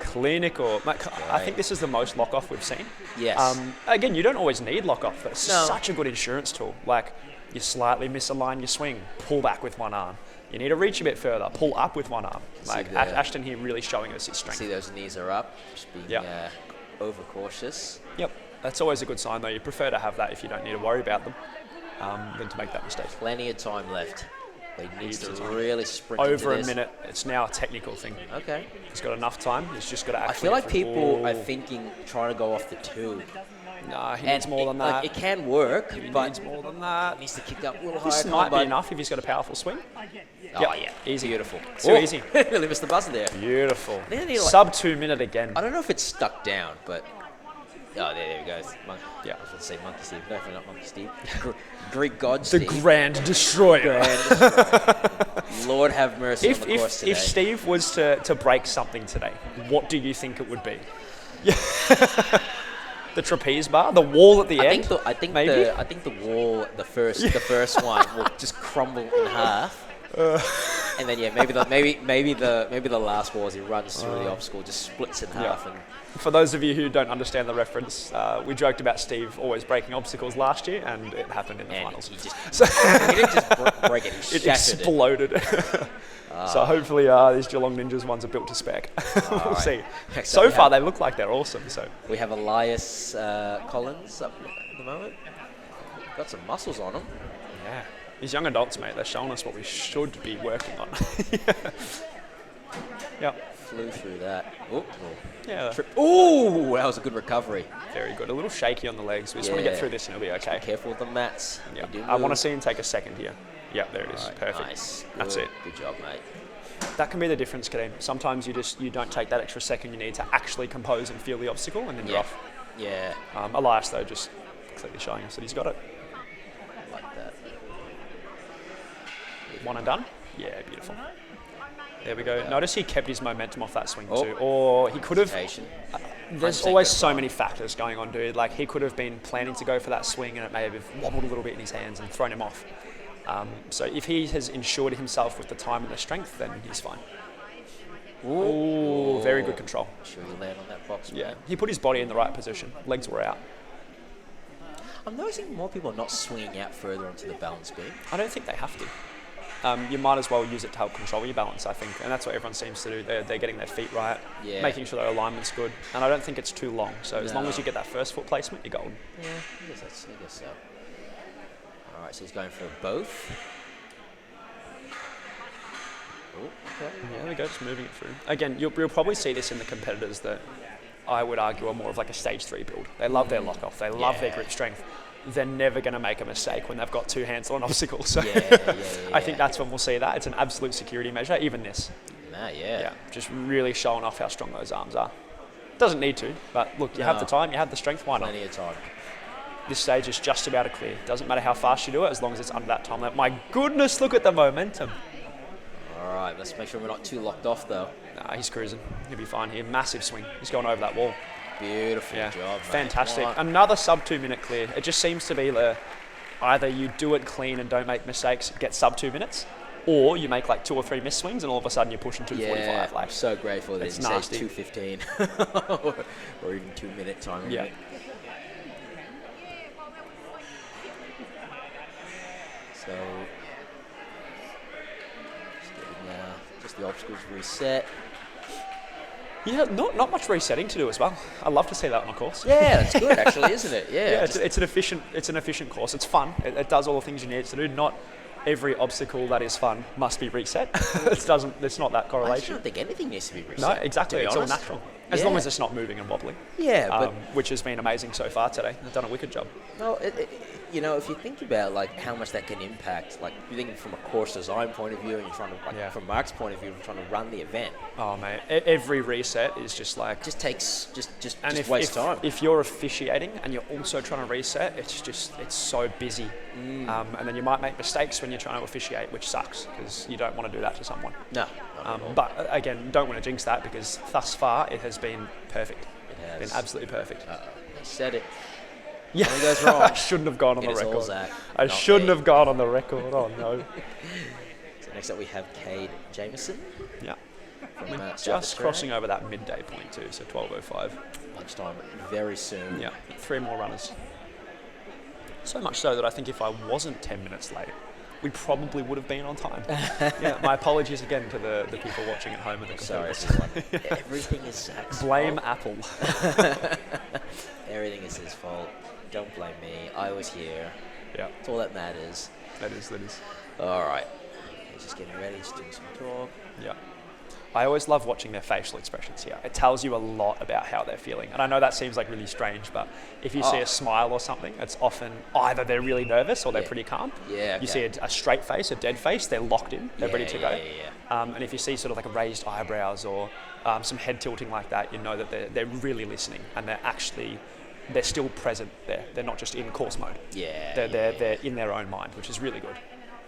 Clinical. Mate, I think this is the most lock-off we've seen. Yes. Again, you don't always need lock-off, but it's No. such a good insurance tool. Like, you slightly misalign your swing, pull back with one arm. You need to reach a bit further, pull up with one arm. Like, the- Ashton here really showing us his strength. See those knees are up. Just being Yeah. overcautious. Yep, that's always a good sign, though. You prefer to have that if you don't need to worry about them than to make that mistake. Plenty of time left. But he needs to Heaps of time. really sprint Over into a this. minute, it's now a technical thing. Okay. He's got enough time, he's just got to I actually... feel like people are Ooh. thinking trying to go off the 2. Nah, he And needs more than that. Like, it can work, He but needs more than that. he needs to kick up a little This higher. might be but- enough if he's got a powerful swing. Oh, Yep, yeah. easy. Beautiful. Too easy. Really missed the buzzer there. Beautiful. They need, like- Sub 2 minute again. I don't know if it's stuck down, but... Oh, there we go. Yeah. I was going to say Monkey Steve. Definitely not Monkey Steve. Greek God The Steve. Grand Destroyer. Grand Destroyer. Lord have mercy on the course today. If Steve was to break something today, what do you think it would be? The trapeze bar, the wall at the end. I think maybe? the wall, the first one will just crumble in half. And then maybe the last wall as he runs through the obstacle just splits in half. And For those of you who don't understand the reference, we joked about Steve always breaking obstacles last year, and it happened in the finals. he didn't just break it, he It shattered it. exploded. So hopefully these Geelong Ninjas ones are built to spec. We'll right. see. Next So up we far have- they look like they're awesome. So We have Elias Collins up at the moment. Got some muscles on him. yeah, these young adults, mate, they're showing us what we should be working on. Yep. Flew through that. Ooh, Yeah. Ooh, that was a good recovery. Very good. A little shaky on the legs. We just want to get Yeah. through this and it'll be okay. Careful with the mats. Yeah. They do I want to move. see him take a second here. Yeah, there it is. Right, Perfect. nice. That's Good. it. Good job, mate. That can be the difference, Kadeem. Sometimes you don't take that extra second you need to actually compose and feel the obstacle, and then you're off. Yeah. Elias, though, just clearly showing us that he's got it. Like that. One and done? Yeah, beautiful. There we go. Yeah. Notice he kept his momentum off that swing too. Or he could have... There's always so many factors going on, dude. Like, he could have been planning to go for that swing and it may have wobbled a little bit in his hands and thrown him off. So if he has ensured himself with the time and the strength, then he's fine. Ooh, very good control. Sure you land on that box, Yeah, man. he put his body in the right position. Legs were out. I'm noticing more people are not swinging out further onto the balance beam. I don't think they have to. You might as well use it to help control your balance, I think, and that's what everyone seems to do. They're getting their feet right, making sure their alignment's good, and I don't think it's too long. So as long as you get that first foot placement, you're golden. Yeah, I guess so. All right, so he's going for both. Oh, okay. Yeah, there we go, just moving it through. Again, you'll probably see this in the competitors that I would argue are more of like a stage 3 build. They love their lock off, they love their grip strength. They're never going to make a mistake when they've got two hands on an obstacle. So I think that's when we'll see that. It's an absolute security measure, even this. Yeah, just really showing off how strong those arms are. Doesn't need to, but look, you have the time, you have the strength, why not? Plenty of time. This stage is just about to clear. Doesn't matter how fast you do it, as long as it's under that time limit. My goodness, look at the momentum. All right, let's make sure we're not too locked off, though. Nah, he's cruising. He'll be fine here. Massive swing. He's going over that wall. Beautiful job, mate. Fantastic. Another sub 2 minute clear. It just seems to be either you do it clean and don't make mistakes, get sub 2 minutes, or you make like 2 or 3 missed swings and all of a sudden you're pushing 2:45. Yeah, like, I'm so grateful that it says nasty. 2:15 or even 2 minute time limit. Yeah. So just the obstacles reset. Yeah, not much resetting to do as well. I love to see that on a course. Yeah, that's good actually, isn't it? Yeah. It's an efficient course. It's fun. It does all the things you need it to do. Not every obstacle that is fun must be reset. It's not that correlation. I don't think anything needs to be reset. No, exactly. It's all natural. As long as it's not moving and wobbling. Yeah, but which has been amazing so far today. They've done a wicked job. No, you know, if you think about like how much that can impact, like you think from a course design point of view, and you're trying to, from Mark's point of view, you're trying to run the event. Oh mate, every reset is just like just if waste time. If you're officiating and you're also trying to reset, it's so busy, and then you might make mistakes when you're trying to officiate, which sucks because you don't want to do that to someone. No. But again, don't want to jinx that because thus far it has been perfect. It has been absolutely perfect. They said it. Yeah, Something goes wrong. I shouldn't have gone on the record. Zach, I shouldn't have gone on the record. Oh no. So next up we have Cade Jameson. Yeah. From, just crossing over that midday point too, so 12:05. Lunchtime very soon. Yeah, 3 more runners. So much so that I think if I wasn't 10 minutes late, we probably would have been on time. Yeah, my apologies again to the people watching at home and the competitors. Sorry, everything is Zach's Blame fault. Apple. Everything is his fault. Don't blame me. I was here. Yeah. That's all that matters. That is. All right. He's just getting ready, just doing some talk. Yeah. I always love watching their facial expressions here. It tells you a lot about how they're feeling. And I know that seems like really strange, but if you see a smile or something, it's often either they're really nervous or they're pretty calm. Yeah. Okay. You see a straight face, a dead face, they're locked in, they're ready to go. Yeah. And if you see sort of like a raised eyebrows or some head tilting like that, you know that they're really listening and they're still present there. They're not just in course mode. Yeah. They're in their own mind, which is really good.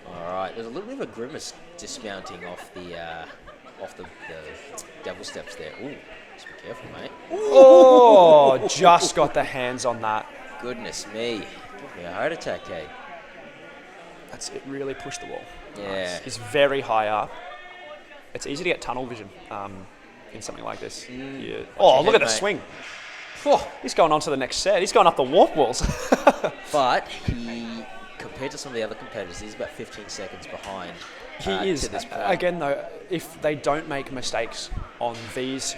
All right. There's a little bit of a grimace dismounting off the devil steps there. Ooh, just be careful, mate. Oh, just got the hands on that. Goodness me. Give me a heart attack, Cade. That's it. Really pushed the wall. Yeah. He's very high up. It's easy to get tunnel vision in something like this. Yeah. Oh, look at the swing. Oh, he's going on to the next set. He's going up the warp walls. But he, compared to some of the other competitors, he's about 15 seconds behind. He is. To this point. Again, though, if they don't make mistakes on this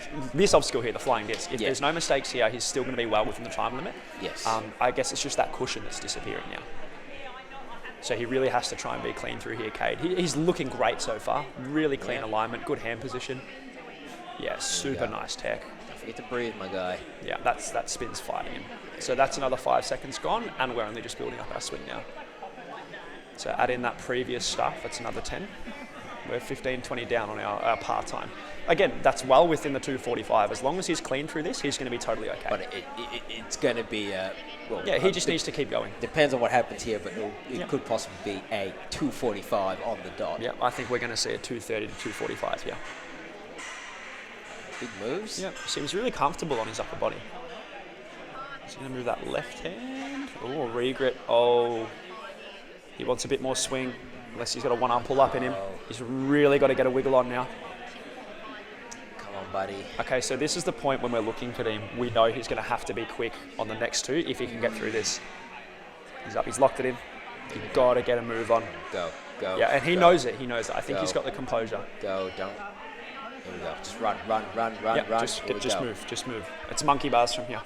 obstacle here, the flying disc, if there's no mistakes here, he's still going to be well within the time limit. Yes. I guess it's just that cushion that's disappearing now. So he really has to try and be clean through here, Cade. He's looking great so far. Really clean alignment, good hand position. Yeah, super nice tech. Don't forget to breathe, my guy. Yeah, that spin's fighting him. So that's another 5 seconds gone, and we're only just building up our swing now. So add in that previous stuff, that's another 10. We're 15, 20 down on our par time. Again, that's well within the 245. As long as he's clean through this, he's going to be totally okay. But it's going to be well, yeah, he just needs to keep going. Depends on what happens here, but it could possibly be a 245 on the dot. Yeah, I think we're going to see a 230 to 245 here. Big moves. Yeah, seems really comfortable on his upper body. He's going to move that left hand. Oh, regret. Oh, he wants a bit more swing, unless he's got a one-arm pull-up in him. He's really got to get a wiggle on now. Come on, buddy. Okay, so this is the point when we're looking at him. We know he's going to have to be quick on the next two if he can get through this. He's up, he's locked it in. You've got to get a move on. Go. Yeah, and he knows it. He knows it. I think he's got the composure. Don't. Here we go. Just run. Yeah, just move. It's monkey bars from here.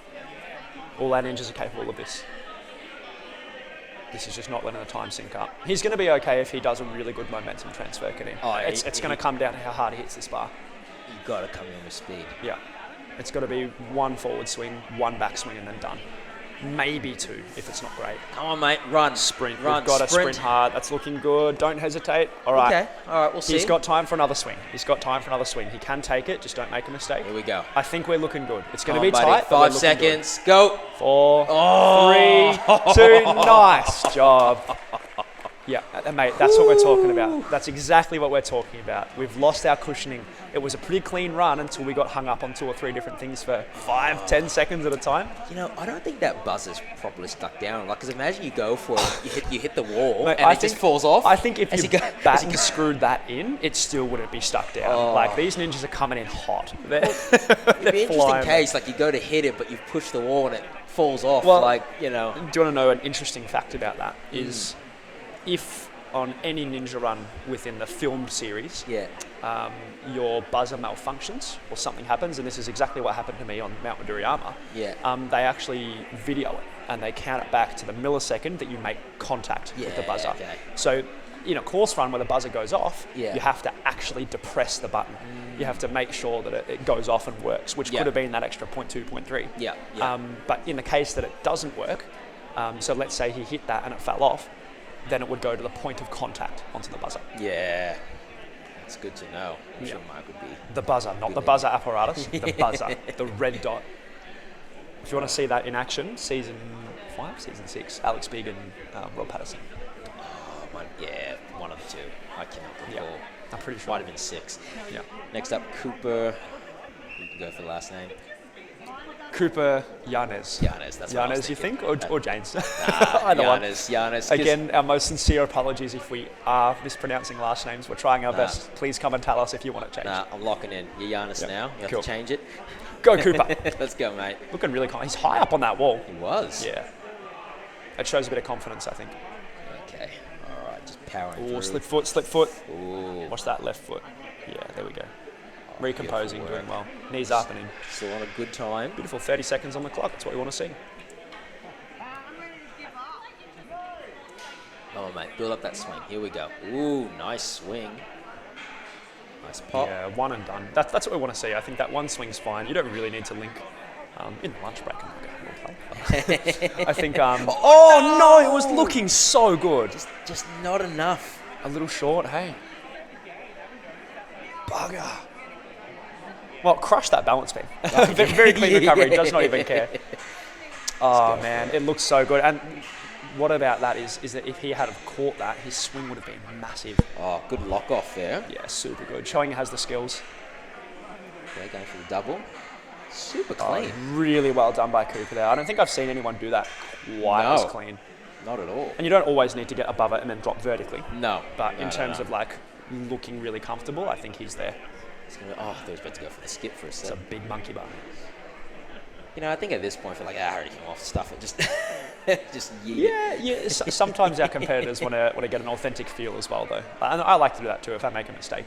All our ninjas are capable of this. This is just not letting the time sync up. He's going to be okay if he does a really good momentum transfer kick in. It's going to come down to how hard he hits this bar. You've got to come in with speed. Yeah. It's got to be one forward swing, one back swing, and then done. Maybe two, if it's not great. Come on, mate. Run. Sprint. Run. We've got to sprint hard. That's looking good. Don't hesitate. All right. Okay. All right, we'll see. He's got time for another swing. He can take it. Just don't make a mistake. Here we go. I think we're looking good. It's going to be buddy. tight. 5 seconds. Good. Go. 4, 3, 2. Nice job. Yeah, mate, that's what we're talking about. That's exactly what we're talking about. We've lost our cushioning. It was a pretty clean run until we got hung up on 2 or 3 different things for 5, 10 seconds at a time. You know, I don't think that buzzer's properly stuck down. Like, because imagine you go for it, you hit the wall, mate, and just falls off. I think if you bang screwed that in, it still wouldn't be stuck down. Like, these ninjas are coming in hot. It'd be an interesting case, like you go to hit it, but you've pushed the wall and it falls off. Well, like, you know. Do you want to know an interesting fact about that? Is if on any ninja run within the filmed series, your buzzer malfunctions or something happens, and this is exactly what happened to me on Mount Maduriyama, they actually video it and they count it back to the millisecond that you make contact with the buzzer. Okay. So in a course run where the buzzer goes off, you have to actually depress the button. You have to make sure that it goes off and works, which could have been that extra 0.2, 0.3. But in the case that it doesn't work, so let's say he hit that and it fell off, then it would go to the point of contact onto the buzzer. Yeah, that's good to know. I'm sure Mark would be. The buzzer, not the buzzer apparatus, the buzzer, the red dot. If you want to see that in action, season 5, season 6, Alex Began, Rob Patterson. Oh, one of the two. I cannot recall. I'm pretty sure. Might have been 6. Yeah. Next up, Cooper. You can go for the last name. Cooper Yanez. Yanez, that's what I was Yanez, you think? Or James? Either Yanez. Again, our most sincere apologies if we are mispronouncing last names. We're trying our best. Please come and tell us if you want to change it. I'm locking in. You're Yanez now. You have to change it. Go, Cooper. Let's go, mate. Looking really calm. He's high up on that wall. He was. Yeah. It shows a bit of confidence, I think. Okay. All right. Just powering through. Slip foot. Ooh. Watch that left foot. Yeah, there we go. Recomposing, doing well. Knees up and in. Still on a good time. Beautiful, 30 seconds on the clock. That's what we want to see. Oh, mate, build up that swing. Here we go. Ooh, nice swing. Nice pop. Yeah, one and done. That's what we want to see. I think that one swing's fine. You don't really need to link in the lunch break. We'll play. I think. Oh no! It was looking so good. Just not enough. A little short. Hey. Bugger. Well, crush that balance beam. Very clean recovery, does not even care. Oh man, it looks so good. And what about that is that if he had caught that, his swing would have been massive. Oh, good lock off there. Yeah, super good. Showing he has the skills. Okay, going for the double. Super clean. Really well done by Cooper there. I don't think I've seen anyone do that quite as clean. Not at all. And you don't always need to get above it and then drop vertically. No. But in terms of like looking really comfortable, I think he's there. I thought he was about to go for the skip for a second. It's a big monkey bar. You know, I think at this point, I feel like, I already came off stuff and just Yeah. Sometimes our competitors want to get an authentic feel as well, though. And I like to do that too. If I make a mistake,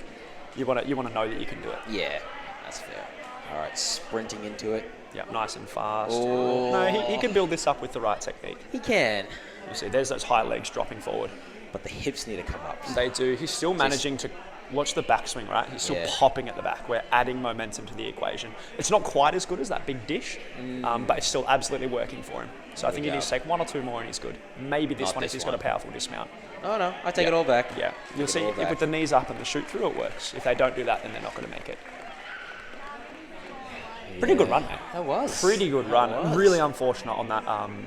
you want to know that you can do it. Yeah, that's fair. All right, sprinting into it. Yeah, nice and fast. Oh. No, he can build this up with the right technique. He can. You see, there's those high legs dropping forward. But the hips need to come up. They do. He's still managing to watch the backswing, right? He's still Yeah. popping at the back. We're adding momentum to the equation. It's not quite as good as that big dish, but it's still absolutely working for him. So I think he needs to take 1 or 2 more and he's good. Maybe this Not one this if he's one. got a powerful dismount. Oh no, I take Yeah. it all back. Yeah, you'll Take it see all back. with the knees up and the shoot through, it works. If they don't do that, then they're not going to make it. Pretty good run, mate. That was. Pretty good That run. was. Really unfortunate on that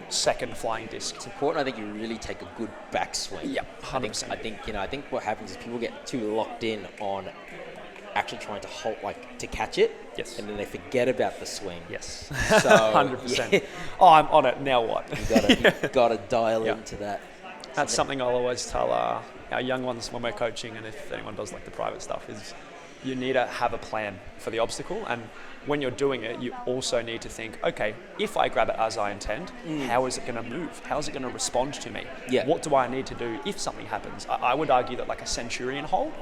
second flying disc. It's important. I think you really take a good backswing. Yep, 100%. I think what happens is people get too locked in on actually trying to hold, like to catch it. Yes. And then they forget about the swing. Yes. So 100%. yeah, Oh, I'm on it. Now what? you gotta dial Yeah. into that. That's something I'll always tell our young ones when we're coaching, and if anyone does like the private stuff, is you need to have a plan for the obstacle. And when you're doing it, you also need to think, okay, if I grab it as I intend, how is it going to move? How is it going to respond to me? Yeah. What do I need to do if something happens? I would argue that like a centurion hold,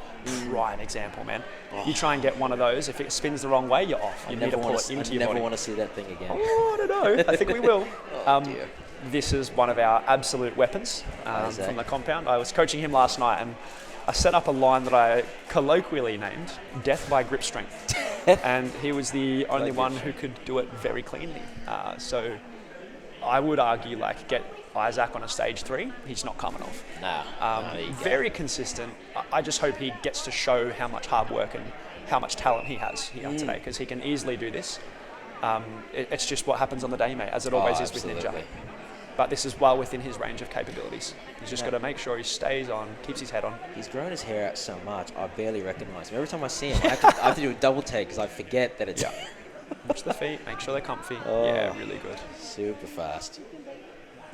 prime example, man. You try and get one of those, if it spins the wrong way, you're off. You need to pull it into your body. I never want to see that thing again. Oh, I don't know. I think we will. Dear. This is one of our absolute weapons Isaac. from the compound. I was coaching him last night and I set up a line that I colloquially named Death by Grip Strength. And he was the only one who could do it very cleanly. So I would argue, like, get Isaac on a stage 3. He's not coming off. Very consistent. I just hope he gets to show how much hard work and how much talent he has here today, because he can easily do this. It's just what happens on the day, mate, as it always is with Ninja. absolutely. But this is well within his range of capabilities. He's just got to make sure he stays on, keeps his head on. He's grown his hair out so much, I barely recognise him. Every time I see him, I have to do a double take because I forget that it's Watch the feet, make sure they're comfy. Oh. Yeah, really good. super fast.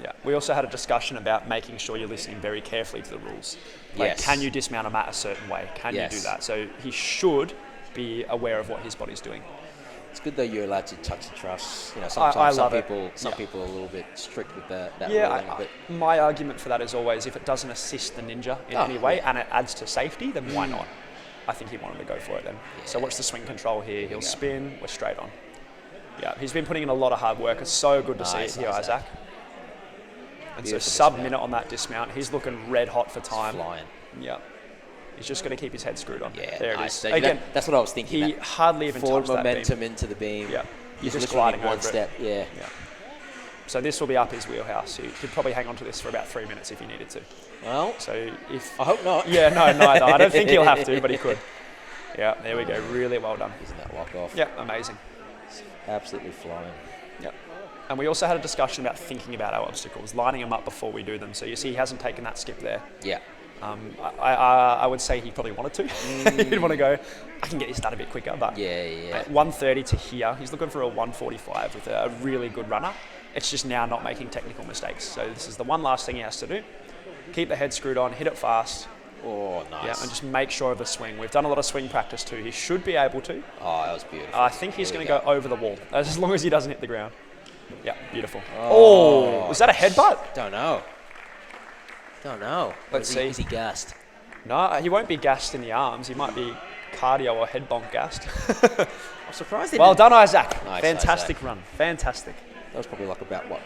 Yeah. We also had a discussion about making sure you're listening very carefully to the rules. Like, Yes. can you dismount a mat a certain way? Can you do that? So he should be aware of what his body's doing. It's good though you're allowed to touch the truss. You know, I sometimes love some it. people, Yeah. people are a little bit strict with that Yeah, ruling. But my argument for that is always, if it doesn't assist the Ninja in any way and it adds to safety, then why not? I think he wanted to go for it then. So watch the swing control here. He'll spin. We're straight on. Yeah, he's been putting in a lot of hard work. It's so good to see it here, Isaac. And Beautiful so sub dismount. minute on that dismount. He's looking red hot for time. flying. Yeah. He's just got to keep his head screwed on. Yeah, there nice. it is. So Again, that's what I was thinking. he that hardly even forward touched that beam. momentum into the beam. Yeah. You're He's just literally gliding in one over it. step. Yeah. Yeah. So this will be up his wheelhouse. He could probably hang on to this for about 3 minutes if he needed to. Well, So if I hope not. yeah, no, neither. I don't think he'll have to, but he could. Yeah, there we go. Really well done. Isn't that lock off? Yeah, amazing. Absolutely flying. Yeah. And we also had a discussion about thinking about our obstacles, lining them up before we do them. So you see, he hasn't taken that skip there. Yeah. I would say he probably wanted to. He'd want to go, I can get this done a bit quicker, but Yeah. at 130 to here, he's looking for a 145 with a really good runner. It's just now not making technical mistakes. So this is the one last thing he has to do. Keep the head screwed on, hit it fast. Oh, nice. Yeah, and just make sure of the swing. We've done a lot of swing practice too. He should be able to. Oh, that was beautiful. I think he's There going we to go over the wall, as long as he doesn't hit the ground. Yeah, beautiful. Oh, Oh, was that a headbutt? Don't know. Let's see. Is he gassed? No, he won't be gassed in the arms. He might be cardio or head bonk gassed. I'm surprised. They Well didn't- done, Isaac. Nice, Fantastic Isaac. run. Fantastic. That was probably like about what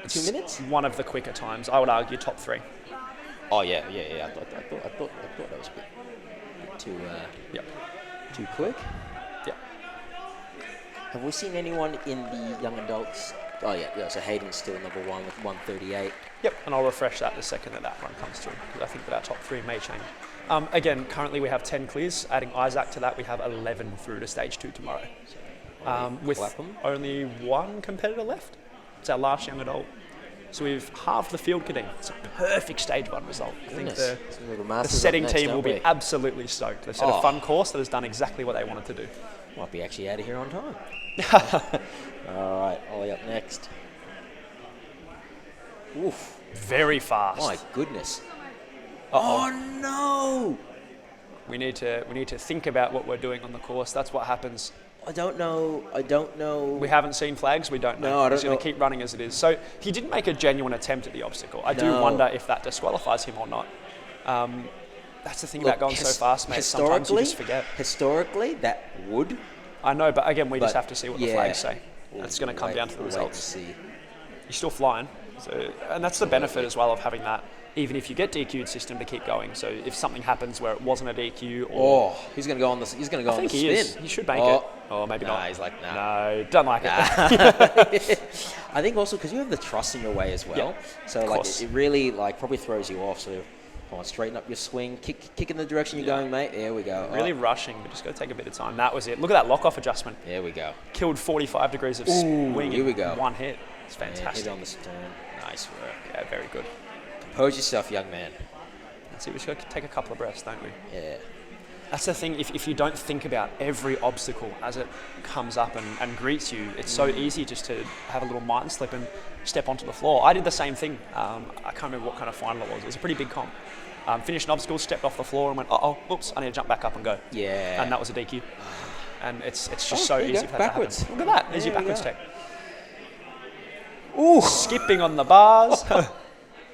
2 minutes? One of the quicker times. I would argue top 3. Oh yeah. I thought that was a bit too Yep. too quick. Yeah. Have we seen anyone in the young adults? Oh yeah. So Hayden's still number 1 with 138. Yep, and I'll refresh that the second that run comes through, because I think that our top 3 may change. Again, currently we have 10 clears. Adding Isaac to that, we have 11 through to stage 2 tomorrow. With clap 'em. only 1 competitor left. It's our last young adult. So we've halved the field, Kadeen. It's a perfect stage 1 result. I think Goodness. the Some of the masters up setting next, team don't will be we? absolutely stoked. They've set a Oh. fun course that has done exactly what they wanted to do. Might be actually out of here on time. All right, Ollie up next. Oof! Very fast. My goodness. Uh-oh. Oh no! We need to think about what we're doing on the course. That's what happens. I don't know. We haven't seen flags. We don't know. No, I don't He's going know. to keep running as it is. So he didn't make a genuine attempt at the obstacle. I do No. wonder if that disqualifies him or not. That's the thing about going so fast, mate. Sometimes you just forget. Historically, that would. I know, but again, we just But, have to see what the yeah. flags say. We'll- It's going to come we'll down to the wait- we'll wait results. to see. He's still flying, so and that's the benefit as well of having that even if you get DQ'd, system to keep going. So if something happens where it wasn't a DQ, or he's going to go on this. He's going to go on the spin. I think he is. He should make it. Oh, maybe not. He's like, nah. No, don't like it. I think also because you have the trust in your way as well. So like it really like probably throws you off. So come on, straighten up your swing, kick in the direction you're going, mate. There we go. Really rushing, but just got to take a bit of time. That was it. Look at that lock-off adjustment. There we go. Killed 45 degrees of swing here we go. One hit. It's fantastic. Hit on the stern. Nice work. Yeah, very good. Compose yourself, young man. That's it. We just got to take a couple of breaths, don't we? Yeah. That's the thing. If you don't think about every obstacle as it comes up and greets you, it's so easy just to have a little mind slip and step onto the floor. I did the same thing. I can't remember what kind of final it was. It was a pretty big comp. Finished an obstacle, stepped off the floor and went, oops, I need to jump back up and go. Yeah. And that was a DQ. And it's just so easy for that backwards. to happen. Look at that. There's your backwards tech. Ooh, skipping on the bars.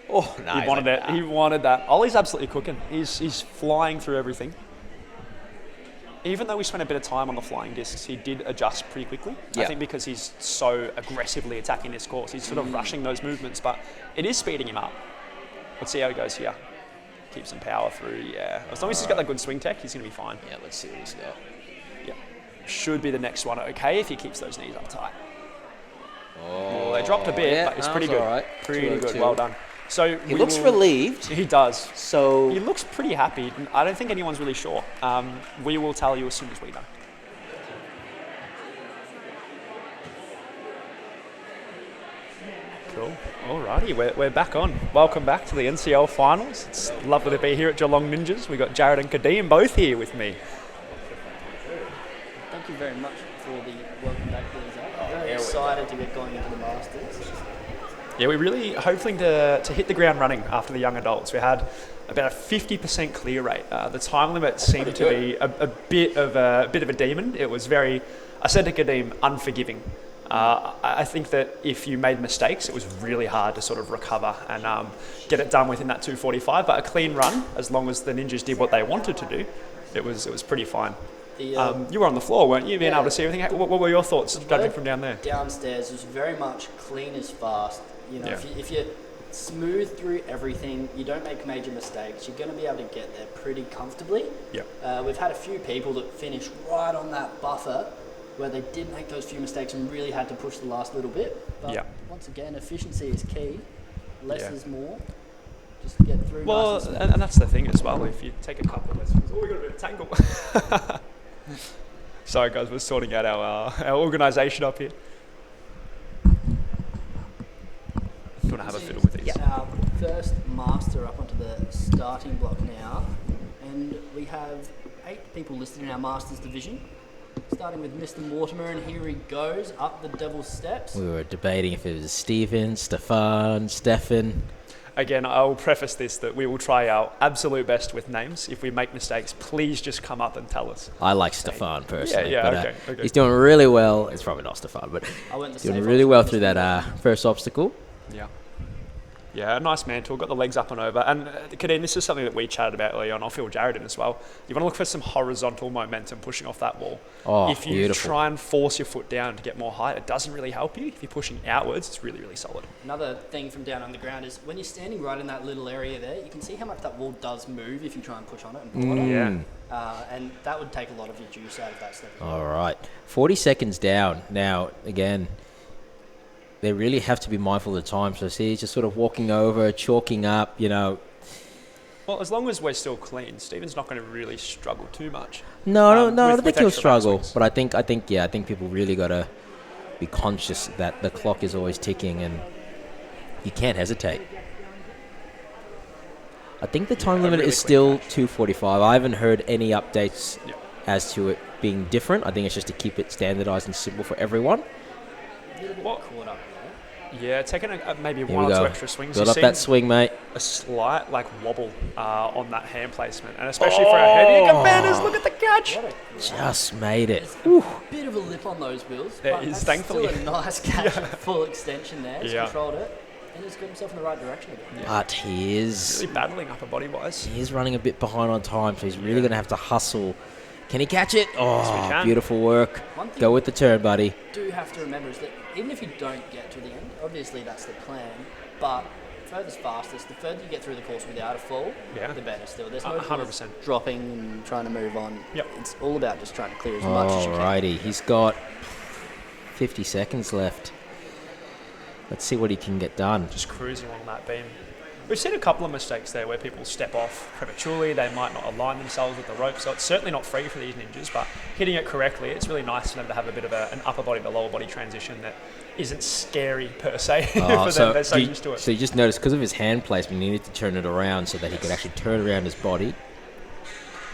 Oh, nice. He wanted it. He wanted that. Ollie's absolutely cooking. He's flying through everything. Even though we spent a bit of time on the flying discs, he did adjust pretty quickly. I think because he's so aggressively attacking this course, he's sort of rushing those movements, but it is speeding him up. Let's see how he goes here. Keep some power through, yeah. As long as he's got that good swing tech, he's going to be fine. Yeah, let's see what he's got. Yeah. Should be the next one okay if he keeps those knees up tight. Oh, they dropped a bit, but it's pretty good. Right. Pretty good, well done. So he looks relieved. He does. So he looks pretty happy. I don't think anyone's really sure. We will tell you as soon as we know. Cool. Alrighty, we're back on. Welcome back to the NCL Finals. It's lovely to be here at Geelong Ninjas. We've got Jared and Kadeem both here with me. Thank you very much for the welcome back to the Zach. I'm very excited to get going into the Masters. Yeah, we're really hoping to hit the ground running after the young adults. We had about a 50% clear rate. The time limit seemed to be a bit of a demon. It was very, I said to Kadeem, unforgiving. I think that if you made mistakes, it was really hard to sort of recover and get it done within that 245. But a clean run, as long as the Ninjas did what they wanted to do, it was pretty fine. You were on the floor, weren't you? Being able to see everything. What were your thoughts judging from down there? Downstairs was very much clean as fast. You know, if you smooth through everything, you don't make major mistakes, you're going to be able to get there pretty comfortably. We've had a few people that finished right on that buffer where they did make those few mistakes and really had to push the last little bit. But once again, efficiency is key. Less is more. Just get through. Well, nice and that's the thing as well. If you take a couple of lessons, we got a bit of tangle. Sorry guys, we're sorting out our organisation up here. Do you want to have a fiddle with these? Our first master up onto the starting block now, and we have 8 people listed in our masters division. Starting with Mr. Mortimer, and here he goes up the devil's steps. We were debating if it was Stephen, Stefan. Again, I will preface this that we will try our absolute best with names. If we make mistakes, please just come up and tell us. I like Stefan personally. Okay. He's doing really well. It's probably not Stefan, but he's doing really well through that first obstacle. Yeah, a nice mantle, got the legs up and over. And Kadeem, this is something that we chatted about earlier on. I'll fill Jared in as well. You want to look for some horizontal momentum pushing off that wall. If you try and force your foot down to get more height, it doesn't really help you. If you're pushing outwards, it's really, really solid. Another thing from down on the ground is when you're standing right in that little area there, you can see how much that wall does move if you try and push on it and pull on it. And that would take a lot of your juice out of that step. All right. 40 seconds down. Now, again, they really have to be mindful of the time. So see, he's just sort of walking over, chalking up, you know. Well, as long as we're still clean, Stephen's not going to really struggle too much. No, I don't think he'll struggle. But I think people really got to be conscious that the clock is always ticking and you can't hesitate. I think the time limit is still 2:45. I haven't heard any updates as to it being different. I think it's just to keep it standardized and simple for everyone. A little bit caught up there. Yeah, taking maybe one or two extra swings. Build up that swing, mate. A slight wobble on that hand placement, and especially for our heavier commanders. Look at the catch! Just made it. A bit of a lip on those wheels. There but is, that's thankfully. still a nice catch, full extension there. He's controlled it, and he's got himself in the right direction again. But he is really battling upper body wise. He is running a bit behind on time, so he's really going to have to hustle. Can he catch it? Oh, beautiful work. Go with the turn, buddy. Do have to remember is that even if you don't get to the end, obviously that's the plan, but furthest, fastest, the further you get through the course without a fall, the better still. There's no 100%. Dropping and trying to move on. Yep. It's all about just trying to clear as much as you can. Alrighty, he's got 50 seconds left. Let's see what he can get done. Just cruising along that beam. We've seen a couple of mistakes there where people step off prematurely. They might not align themselves with the rope, so it's certainly not free for these ninjas, but hitting it correctly, it's really nice for them to have a bit of an upper body to lower body transition that isn't scary per se for them. They're so used to it. So you just noticed, because of his hand placement, he needed to turn it around so that he could actually turn around his body.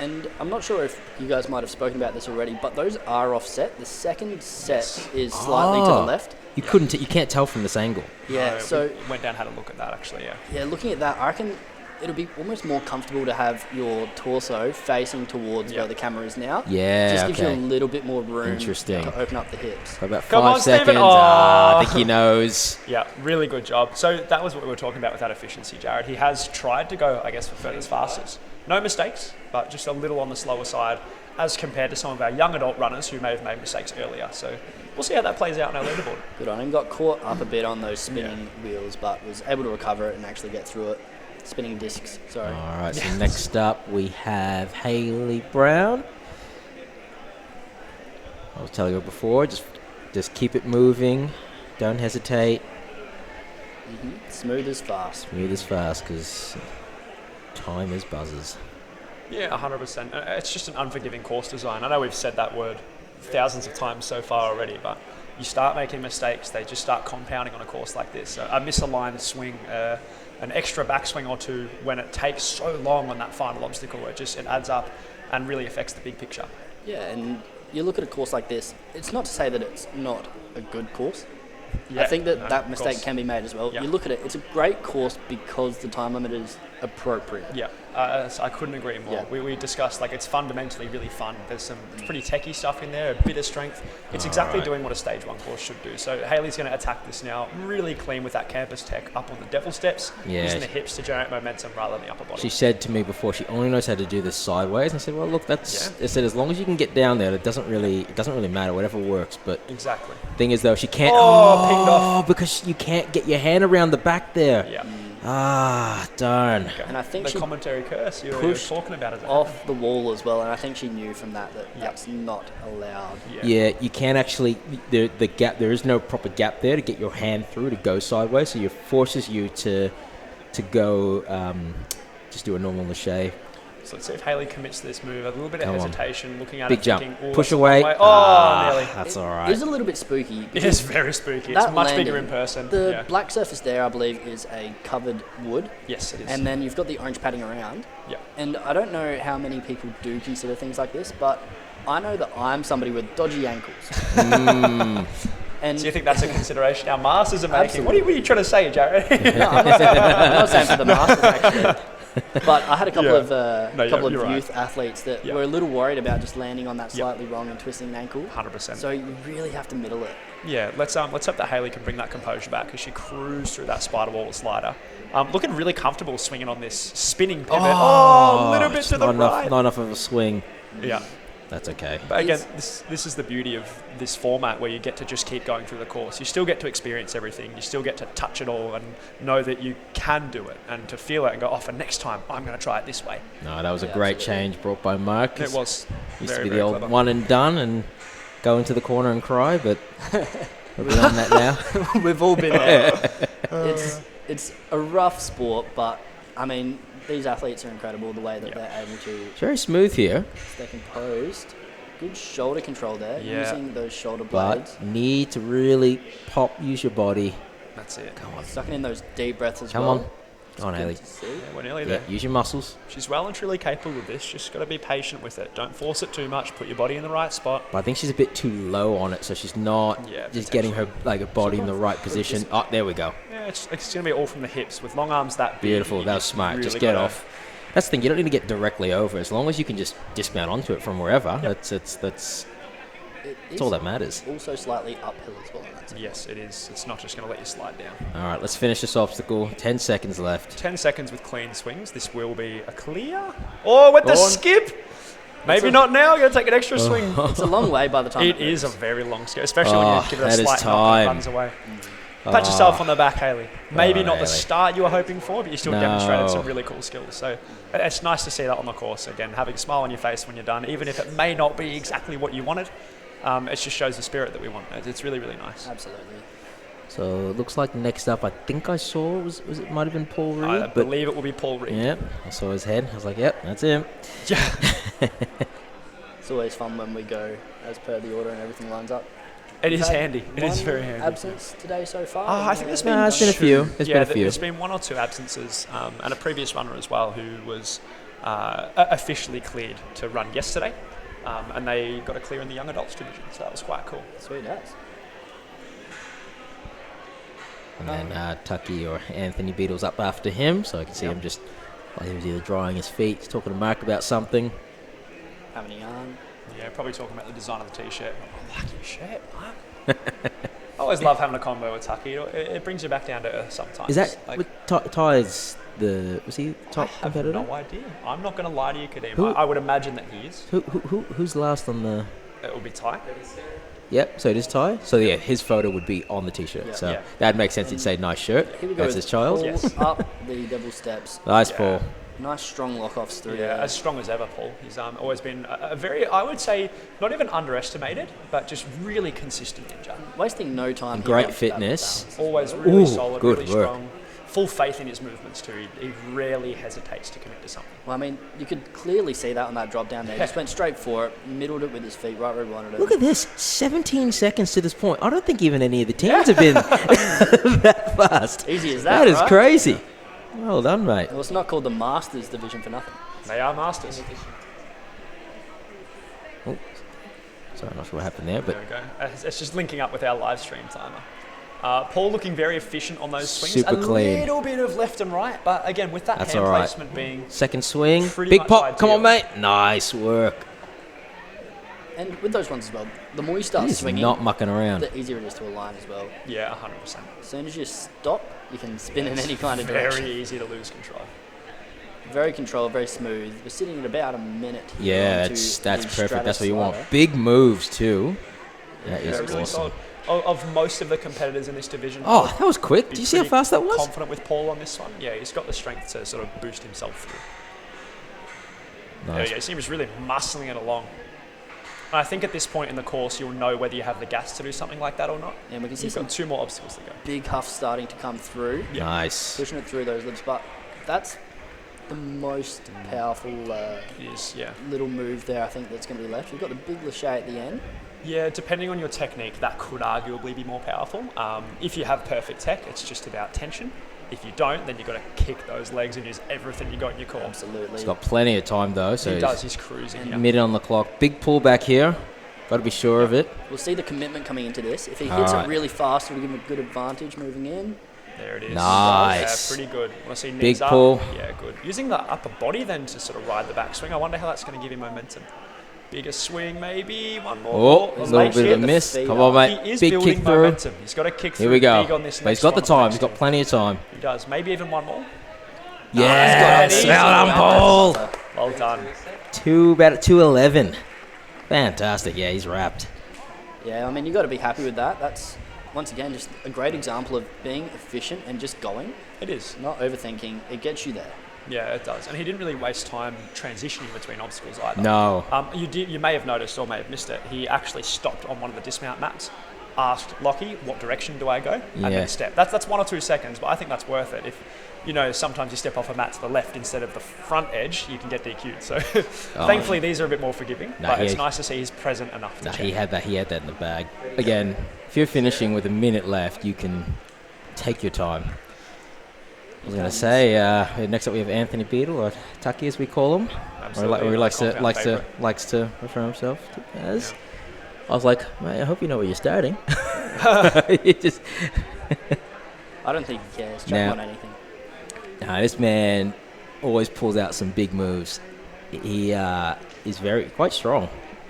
And I'm not sure if you guys might have spoken about this already, but those are offset. The second set is slightly to the left. You you can't tell from this angle. Yeah, so we went down and had a look at that actually. Yeah, looking at that, I reckon it'll be almost more comfortable to have your torso facing towards where the camera is now. Yeah, just gives you a little bit more room Interesting. to open up the hips. For about Come 5 on, seconds. Stephen. I think he knows. Yeah, really good job. So that was what we were talking about with that efficiency, Jared. He has tried to go, I guess, for furthest fastest. No mistakes, but just a little on the slower side as compared to some of our young adult runners who may have made mistakes earlier. So we'll see how that plays out in our leaderboard. Good on him. Got caught up a bit on those spinning wheels, but was able to recover it and actually get through it. Spinning discs, sorry. All right, so next up we have Hayley Brown. I was telling you before, just keep it moving. Don't hesitate. Smooth as fast. Smooth as fast, because time is buzzers. Yeah, 100%. It's just an unforgiving course design. I know we've said that word thousands of times so far already, but you start making mistakes, they just start compounding on a course like this. A misaligned swing, an extra backswing or two when it takes so long on that final obstacle, it adds up and really affects the big picture. Yeah, and you look at a course like this, it's not to say that it's not a good course. Yeah, I think that mistake can be made as well. Yeah. You look at it, it's a great course because the time limit is appropriate. Yeah, so I couldn't agree more. Yeah. We discussed, like, it's fundamentally really fun. There's some pretty techie stuff in there, a bit of strength. It's exactly doing what a stage 1 course should do. So Hayley's going to attack this now really clean with that campus tech up on the devil steps, using the hips to generate momentum rather than the upper body. She said to me before she only knows how to do this sideways. And I said, well, look, I said, as long as you can get down there, it doesn't really matter, whatever works. But exactly. Thing is, though, she can't. Pinged off. Because you can't get your hand around the back there. Yeah. Darn. Okay. And I think the she commentary curse you were talking about it off the wall as well, and I think she knew from that that's not allowed. Yeah, you can't actually. The gap, there is no proper gap there to get your hand through to go sideways, so it forces you to go just do a normal lache. So let's see if Hayley commits to this move. A little bit of hesitation, looking at big it, jump, thinking, push away. Nearly. That's all right. It is a little bit spooky. It is very spooky. It's much bigger in person. The black surface there, I believe, is a covered wood. Yes, it is. And then you've got the orange padding around. Yeah. And I don't know how many people do consider things like this, but I know that I'm somebody with dodgy ankles. And so you think that's a consideration our masters are making? What are you trying to say, Jared? No, I'm not saying for the masters, actually. But I had a couple of youth athletes that were a little worried about just landing on that slightly wrong and twisting an ankle. 100%. So you really have to middle it. Yeah, let's hope that Hayley can bring that composure back as she cruised through that spider wall slider. Looking really comfortable swinging on this spinning pivot. A little bit to the right. Not enough of a swing. Yeah. That's okay. But again, this is the beauty of this format where you get to just keep going through the course. You still get to experience everything. You still get to touch it all and know that you can do it and to feel it and go, for next time, I'm going to try it this way. No, that was a great change brought by Mark. It was Used to be the old one and done and go into the corner and cry, but we're beyond that now. We've all been there. It's a rough sport, but, I mean, these athletes are incredible, the way that they're able to... Very smooth here. Stay composed. Good shoulder control there, using those shoulder but blades. But need to really use your body. That's it. Come on. Sucking in those deep breaths as well. Come on. Go on, Hayley. Yeah, we're nearly there. Use your muscles. She's well and truly capable of this. Just got to be patient with it. Don't force it too much. Put your body in the right spot. But I think she's a bit too low on it, so she's not just getting her body in the right position. Oh, there we go. Yeah, it's going to be all from the hips. With long arms that big. Beautiful. That was smart. Really just get off. That's the thing. You don't need to get directly over. As long as you can just dismount onto it from wherever, that's all that matters. Also slightly uphill as well. Yes, it is. It's not just going to let you slide down. All right, let's finish this obstacle. 10 seconds left. 10 seconds with clean swings. This will be a clear. Oh, with the skip. Maybe not now. You're going to take an extra swing. It's a long way by the time it is a very long skip, especially when you give it a slight knock and it runs away. Pat yourself on the back, Haley. Maybe not the Haley. start you were hoping for, but you still demonstrated some No. really cool skills. So it's nice to see that on the course. Again, having a smile on your face when you're done, even if it may not be exactly what you wanted. It just shows the spirit that we want. It's really, really nice. Absolutely. So it looks like next up, I think I saw, was it might have been Paul Reed? I believe it will be Paul Reed. Yeah, I saw his head. I was like, yep, that's him. Yeah. It's always fun when we go as per the order and everything lines up. It is We've had handy. It is one very handy. absence today so far. I think there's been Nah, it's been a few. There's been a few. There's been 1 or 2 absences, and a previous runner as well who was officially cleared to run yesterday, and they got a clear in the young adults division, so that was quite cool. Sweet as. And then Tucky or Anthony Beadle's up after him, so I can see him just, while he was either drying his feet, he's talking to Mark about something. Having a yarn. Yeah, probably talking about the design of the t-shirt. I like your shirt, Mark. I always love having a convo with Tucky. It brings you back down to earth sometimes. Is that, like, with Ty's was he top I have competitor? no idea. I'm not going to lie to you, Kadeem. Who- I would imagine that he is. Who's last on the... It will be Ty. Yep, so it is Ty. So yeah, his photo would be on the t-shirt. Yeah. So Yeah. that makes sense. You'd say nice shirt. Here we go. That's with his child. Paul Yes. Up the double steps. Nice, Yeah. Paul. Nice strong lock-offs through Yeah, there. as strong as ever, Paul. He's always been a very, I would say, not even underestimated, but just really consistent ninja. Wasting no time. And here great out fitness. balance. Always really Ooh, solid, good really work. strong. Full faith in his movements too. He rarely hesitates to commit to something. Well, I mean, you could clearly see that on that drop down there. Just went straight for it, middled it with his feet, right where he wanted it. Look at this, 17 seconds to this point. I don't think even any of the teams have been that fast. Easy as that, That is right? crazy. Well done, mate. Well, it's not called the Masters division for nothing. They are masters. Oh, sorry, I'm not sure what happened there, but There we go. It's just linking up with our live stream timer. Paul looking very efficient on those swings. Super a clean. little bit of left and right, but again, with that That's hand all right. placement being second swing, pretty big much pop. Come on, ideal. mate. Nice work. And with those ones as well, the more you start He's swinging, not mucking around. the easier it is to align as well. Yeah, 100%. As soon as you stop, you can spin in It's any kind of very direction. easy to lose control. Very controlled, very smooth. We're sitting at about a minute. Yeah, onto that's the perfect. That's what you want. Stratus Big moves too. That is Very, really awesome. solid. Of most of the competitors in this division, Oh, that was quick. be Do you see how pretty fast that was? confident with Paul on this one. Yeah, he's got the strength to sort of boost himself through. There Nice. you go. He was really muscling it along. And I think at this point in the course, you'll know whether you have the gas to do something like that or not. And we can see You've some got 2 more obstacles to go. big huffs starting to come through, Yeah. Nice. pushing it through those lips. But that's the most powerful It is, yeah. little move there, I think, that's going to be left. We've got the big lâché at the end. Yeah, depending on your technique, that could arguably be more powerful. If you have perfect tech, it's just about tension. If you don't, then you've got to kick those legs and use everything you got in your core. Absolutely. He's got plenty of time though, so He does, he's cruising. he's Yeah. minute on the clock. Big pull back here. Got to be sure of it. We'll see the commitment coming into this. If he hits Alright. it really fast, it'll give him a good advantage moving in. There it is. Nice. Yeah, pretty good. Want to see Big knees up? pull. Yeah, good. Using the upper body then to sort of ride the backswing. I wonder how that's going to give him momentum. Bigger swing, maybe. One more. Oh, a Late little bit hit. of a miss. feet Come on, up. He mate. is Big building kick through. momentum. He's got to kick through Here we go. big on this But next he's got the one on time. next He's got one. plenty of time. He does. Maybe even one more. Yes. Easy. Well done, Paul. Well done. About at 2:11. Fantastic. Yeah, he's wrapped. Yeah, I mean, you've got to be happy with that. That's, once again, just a great example of being efficient and just going, It is. not overthinking. It gets you there. Yeah, it does. And he didn't really waste time transitioning between obstacles either. No. You may have noticed or may have missed it. He actually stopped on one of the dismount maps, asked Lockie, what direction do I go? And Yeah. then stepped. That's 1 or 2 seconds, but I think that's worth it. If, you know, sometimes you step off a mat to the left instead of the front edge, you can get DQ'd. So thankfully these are a bit more forgiving, Nah, but it's he- nice to see he's present enough to Nah, check. he had that in the bag. Again, if you're finishing with a minute left, you can take your time. I was going to say, next up we have Anthony Beadle, or Tucky as we call him, Absolutely. or he likes Compound favourite. to refer himself to as. I was like, mate, I hope you know where you're starting. You just, I don't think he cares. Chuck Now- on anything. nah, this man always pulls out some big moves. He is quite strong.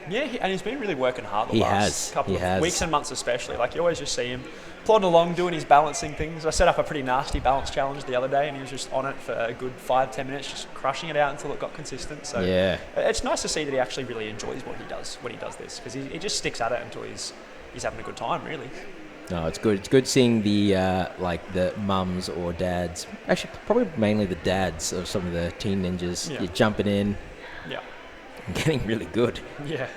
Yeah, and he's been really working hard the He last has. couple He of has. weeks and months especially. Like, you always just see him plodding along, doing his balancing things. I set up a pretty nasty balance challenge the other day, and he was just on it for a good 5-10 minutes, just crushing it out until it got consistent. So Yeah. it's nice to see that he actually really enjoys what he does when he does this, because he just sticks at it until he's having a good time, really. No, it's good. It's good seeing the like the mums or dads. Actually, probably mainly the dads of some of the teen ninjas. Yeah. You're jumping in. Yeah. And getting really good. Yeah.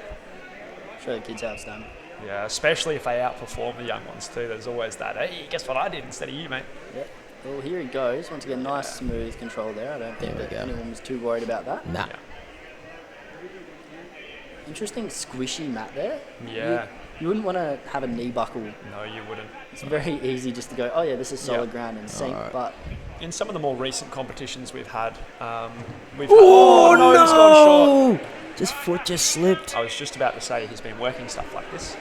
Show the kids how it's done. Yeah, especially if they outperform the young ones too. There's always that, hey, guess what I did instead of you, mate. Yep. Well, here he goes. Once again, nice, smooth control there. I don't think that anyone was too worried about that. Nah. Yeah. Interesting squishy mat there. Yeah. You wouldn't want to have a knee buckle. No, you wouldn't. It's very easy just to go, oh yeah, this is solid ground and sink, but... In some of the more recent competitions we've had, oh no, he's gone short. Just foot just slipped. I was just about to say he's been working stuff like this.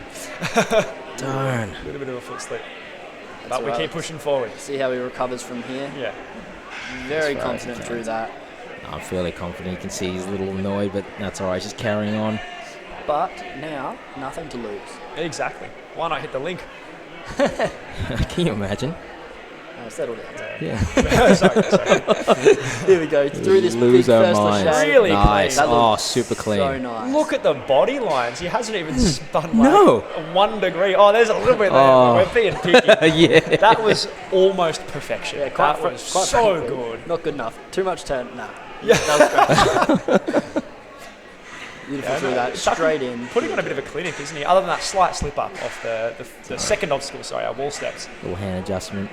Darn. A little bit of a foot slip. That's But we keep pushing forward. See how he recovers from here. Yeah. Very confident through that. I'm fairly confident. You can see he's a little annoyed, but that's all right. Just carrying on. But now, nothing to lose. Exactly. Why not hit the link? Can you imagine? Settle down. Yeah. sorry. Here we go. Through this big Lose our first minds. lachette. Really Nice. clean. Oh, super clean. So nice. Look at the body lines. He hasn't even spun like No. 1 degree. Oh, there's a little bit there. Oh. We're being picky. Yeah. That was almost perfection. Yeah, That was quite so frankly, good. Not good enough. Too much turn. Nah. Yeah. That was great. Beautiful through that. Straight in. Putting on a bit of a clinic, isn't he? Other than that slight slip up off the second obstacle, our wall steps. Little hand adjustment.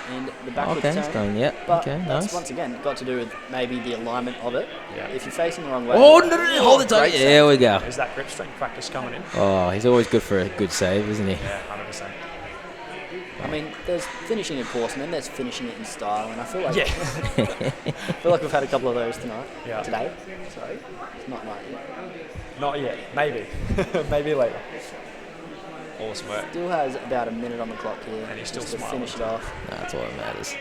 And the backwards Okay, turn. it's going, yeah. But Okay, that's nice. once again got to do with maybe the alignment of it. Yeah. If you're facing the wrong way. Oh, no, hold it tight. great There we go. Is that grip strength practice coming in? Oh, he's always good for a good save, isn't he? Yeah, 100%. I mean, there's finishing a course and then there's finishing it in style, and I feel like Yeah. I feel like we've had a couple of those tonight. Yeah. Today. Sorry. It's not night yet. Not yet. Maybe. Maybe later. Awesome work. Still has about a minute on the clock here. And he's still just to smiling. finish it off. That's all that matters.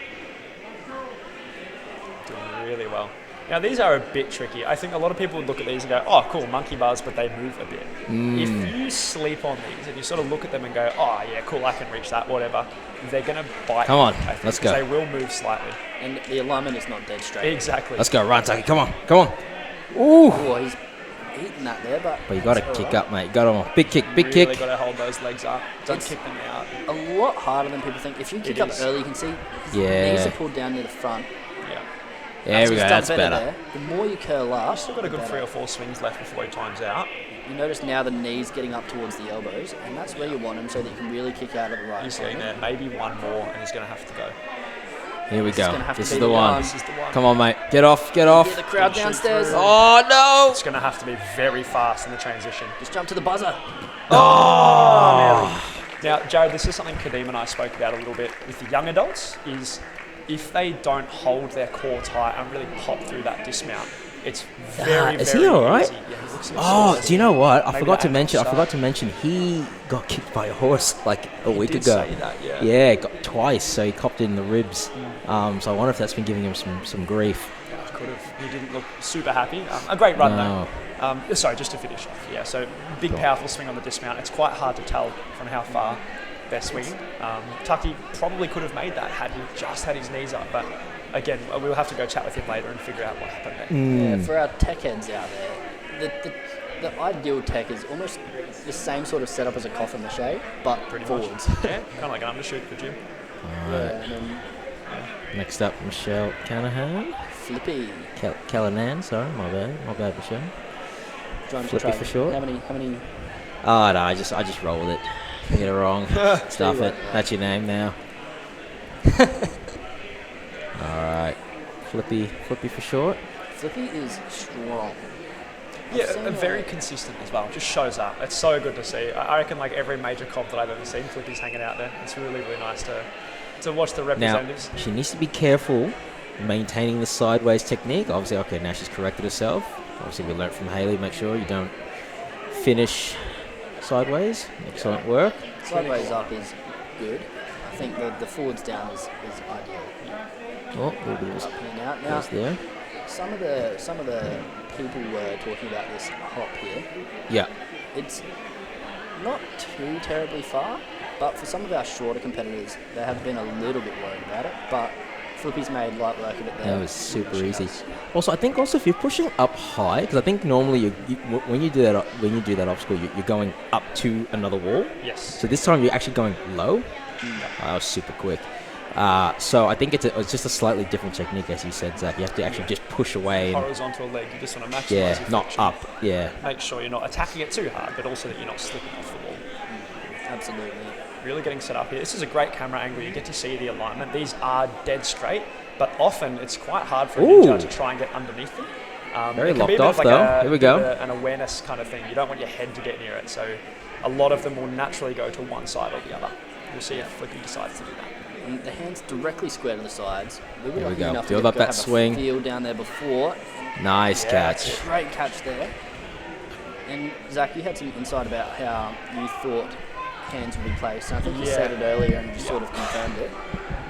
Doing really well. Now, these are a bit tricky. I think a lot of people would look at these and go, oh, cool, monkey bars, but they move a bit. If you sleep on these, if you sort of look at them and go, oh, yeah, cool, I can reach that, whatever, they're going to bite. Come on, you, I think, let's 'cause go. They will move slightly. And the alignment is not dead straight. Exactly. Let's go, run, Tucky. Come on, come on. Ooh. Oh, he's eating that there, but But you got to it's kick all right. up, mate. Got him. Big kick, big Really kick. got to hold those legs up. Don't It's- kick them out. A lot harder than people think. If you kick It up is. early, you can see his Yeah. knees are pulled down near the front. Yeah. There we He's go. done That's better. there. The more you curl up, Still got a good the 3 better. or 4 swings left before he times out. You notice now the knees getting up towards the elbows, and that's where you want them so that you can really kick out of the right He's corner. getting there. Maybe one more, and he's going to have to go. Here we This is go. gonna have to This be is the the one. one. This is the one. Come on, mate. Get off. Get off. Get the crowd Shoot downstairs. through. Oh, no. It's going to have to be very fast in the transition. Just jump to the buzzer. Oh, now, Jared, this is something Kadeem and I spoke about a little bit with the young adults, is if they don't hold their core tight and really pop through that dismount, it's very, is very he all right? easy. Yeah, he looks Oh, exhausted. do you know what? I Maybe forgot the to mention. I ankle forgot to mention he got kicked by a horse like a week did ago. say that, yeah. Yeah, got twice. So he copped it in the ribs. So I wonder if that's been giving him some grief. Could have. He didn't look super happy. A great run, No. though. Sorry, just to finish off. Yeah, so big, powerful swing on the dismount. It's quite hard to tell from how far they're swinging. Tucky probably could have made that had he just had his knees up, but again, we'll have to go chat with him later and figure out what happened there. Yeah, for our tech heads out there, the ideal tech is almost the same sort of setup as a coffin mache, but Pretty forwards. much. Yeah, kind of like an undershoot for Jim. Yeah, and then Next up, Michelle Canahan. flippy. Callanan, sorry, my bad, Michelle. Trying to Flippy try. for short. How many? Oh no, I just roll with it. You get it wrong. Stuff it. That's your name now. All right, Flippy for short. Flippy is strong. I've Yeah, seen, very consistent as well. Just shows up. It's so good to see. I reckon like every major comp that I've ever seen, Flippy's hanging out there. It's really, really nice to watch the Now representatives. she needs to be careful maintaining the sideways technique. Obviously, okay, now she's corrected herself. Obviously, we learnt from Hayley. Make sure you don't finish sideways. Excellent work. Sideways up is good. I think the forwards down is ideal. Oh, a little bit of Up here now. Now was there. some of the people were talking about this hop here. Yeah. It's not too terribly far, but for some of our shorter competitors, they have been a little bit worried about it. But Flippy's made light work of it there. That was super easy. Also, I think if you're pushing up high, because I think normally when you do that obstacle, you're going up to another wall. Yes. So this time you're actually going low. That was super quick. So I think it's just a slightly different technique, as you said, Zach. You have to actually just push away. Horizontal leg, you just want to maximize your not friction. up. Yeah. Make sure you're not attacking it too hard, but also that you're not slipping off the wall. Absolutely. Really getting set up here. This is a great camera angle. You get to see the alignment. These are dead straight, but often it's quite hard for a ninja to try and get underneath them. Very locked off, though. Here we go. An awareness kind of thing. You don't want your head to get near it, so a lot of them will naturally go to one side or the other. You'll see if Flippy decides to do that. And the hands directly square to the sides. There we go. Build up that swing. Feel down there before. Nice catch. Great catch there. And Zach, you had some insight about how you thought hands would be placed. And I think you said it earlier and just sort of confirmed it.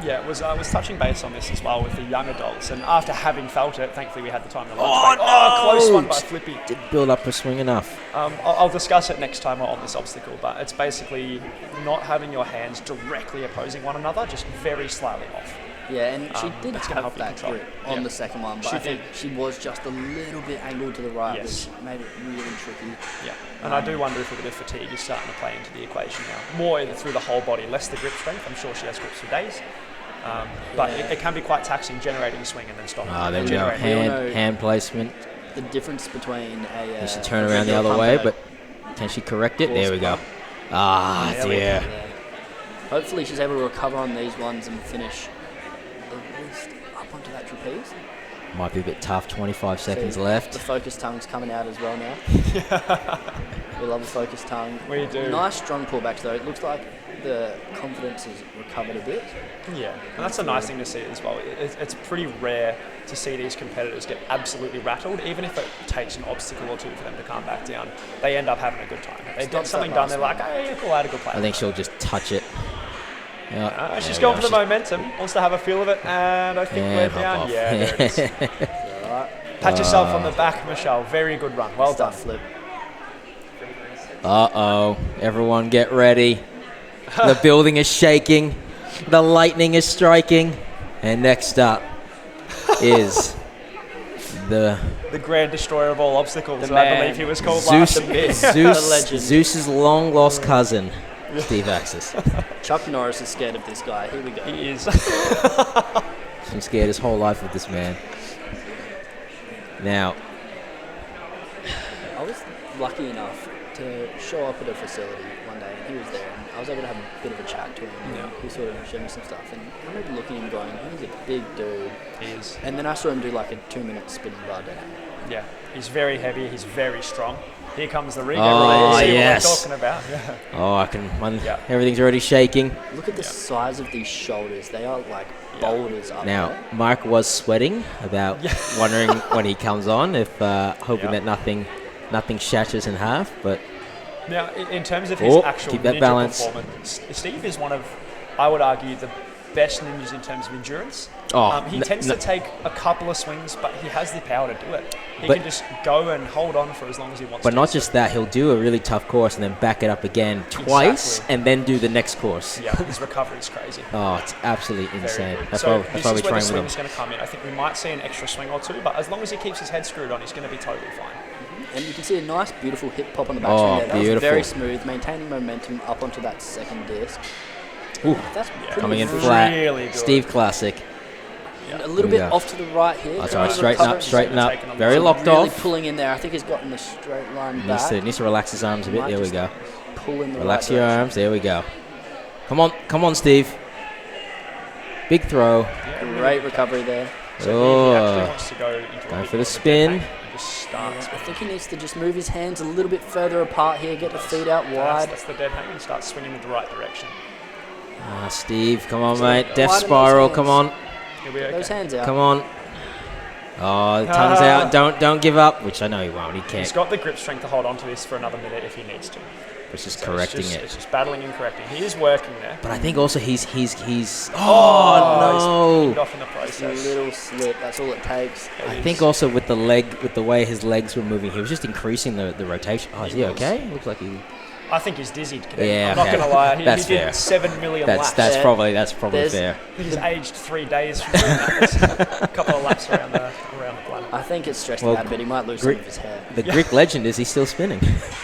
Yeah, I was touching base on this as well with the young adults, and after having felt it, thankfully we had the time to lunch break. Close one by Flippy. Didn't build up a swing enough. I'll discuss it next time on this obstacle, but it's basically not having your hands directly opposing one another, just very slightly off. Yeah, and she did that's have that grip on the second one, but I think she was just a little bit angled to the right, which made it really tricky. Yeah, and I do wonder if a bit of fatigue is starting to play into the equation now. More through the whole body, less the grip strength. I'm sure she has grips for days. But it can be quite taxing generating a swing and then stopping. There we go. Hand placement. The difference between she should turn around the other way, but can she correct it? There we go. Dear. Hopefully she's able to recover on these ones and finish at least up onto that trapeze. Might be a bit tough. 25 seconds left. The focus tongue's coming out as well now. We love a focus tongue. We do. Nice strong pullbacks though. It looks like the confidence has recovered a bit. Yeah, and that's a nice thing to see as well. It's pretty rare to see these competitors get absolutely rattled, even if it takes an obstacle or two for them to calm back down. They end up having a good time. They get something done, they're like, hey, cool, I had a good play. I think she'll just touch it. She's going for the momentum, wants to have a feel of it, and I think we're down. Yeah, there it is. Pat yourself on the back, Michelle. Very good run. Well done. Flip. Uh-oh. Everyone get ready. The building is shaking. The lightning is striking. And next up is the Grand Destroyer of all obstacles, I believe he was called last. Zeus's long-lost cousin, Steve Axis. Chuck Norris is scared of this guy. Here we go. He is. He's been scared his whole life of this man. Now, I was lucky enough to show up at a facility one day, and he was there, and I was able to have a bit of a chat to him. Yeah. He sort of showed me some stuff, and I remember looking at him going, he's a big dude. He is. And then I saw him do like a 2-minute spinning bar down. Yeah, he's very heavy, he's very strong. Here comes the rig. Oh, see yes. what I'm talking about. Yeah. Oh, I can. Everything's already shaking. Look at the size of these shoulders. They are like boulders up Now, there. Mark was sweating about wondering when he comes on, if hoping that nothing shatters in half. But now, in terms of his actual keep that ninja balance. performance, Steve is one of, I would argue, the best ninjas in terms of endurance. He tends to take a couple of swings, but he has the power to do it. He can just go and hold on for as long as he wants to. But not just that, he'll do a really tough course and then back it up again twice and then do the next course. Yeah, his recovery is crazy. Oh, it's absolutely insane. That's why we this is train where the with swing him. is going to come in. I think we might see an extra swing or two, but as long as he keeps his head screwed on, he's going to be totally fine. And you can see a nice, beautiful hip pop on the back swing there. That beautiful. was very smooth, maintaining momentum up onto that second disc. Ooh, that's coming in efficient. flat. Really good. Steve classic. And a little bit off to the right here. That's right, straighten up. Very locked really off. Pulling in there. I think he's gotten a straight line back. Needs to relax his arms a bit. There we go. Pull in the Relax right your direction. arms. There we go. Come on, Steve. Big throw. Great recovery there. So he actually wants to go into Going for the spin. I think he needs to just move his hands a little bit further apart here, get the feet out wide. That's the dead hang and start swinging in the right direction. Steve, come on, mate. Death spiral, come on. He'll be okay. Those hands out. Come on. Oh, the tongue's out. Don't give up, which I know he won't. He can't. He's got the grip strength to hold on to this for another minute if he needs to. It's just correcting it. It's just battling and correcting. He is working there. But I think also he's no. He's off in the process. A little slip. That's all it takes. I think also with the way his legs were moving, he was just increasing the rotation. Oh, is he okay? Looks like he. I think he's dizzied. Yeah, I'm not going to lie. He That's did fair. 7 million laps. That's probably There's- fair. He's aged 3 days from doing that. A couple of laps around the planet. I think it's stressed Well, him out a bit. He might lose some of his hair. The Greek legend, is he still spinning?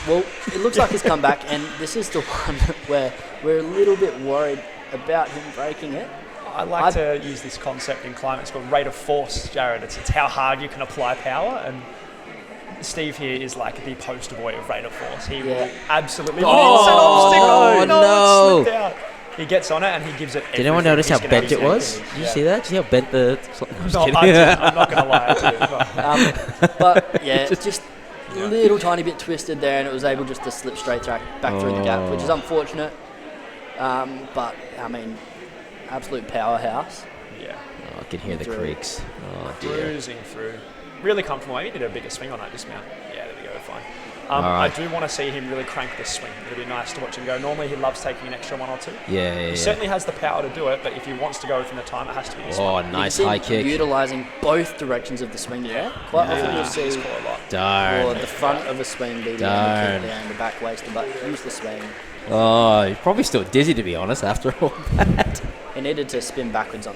Well, it looks like he's come back, and this is the one where we're a little bit worried about him breaking it. I like to use this concept in climbing. It's called rate of force, Jared. It's how hard you can apply power, and Steve here is like the poster boy of rate of force. He will absolutely miss an obstacle. no. It slipped out. He gets on it and he gives it. Did anyone notice how bent it was? Yeah. Did you see that? Did you see how bent the... I'm just No, kidding. I didn't. I'm not going to lie. I did, But yeah, just a little tiny bit twisted there, and it was able just to slip straight back through the gap, which is unfortunate. But I mean, absolute powerhouse. yeah. Oh, I can hear the Through. creaks. Oh, dear. Cruising through. Really comfortable. Maybe did a bigger swing on that dismount. Yeah, there we go. Fine. All right. I do want to see him really crank this swing. It'll be nice to watch him go. Normally he loves taking an extra 1 or 2. Yeah. He certainly has the power to do it, but if he wants to go within the time, it has to be this Oh, one. nice You can high see him kick. utilising both directions of the swing there. Quite often you'll see Score a lot. or Darn. the front of a swing be the Darn. kick there and the back waist, but use the swing. Oh, he's probably still dizzy, to be honest, after all that. He needed to spin backwards on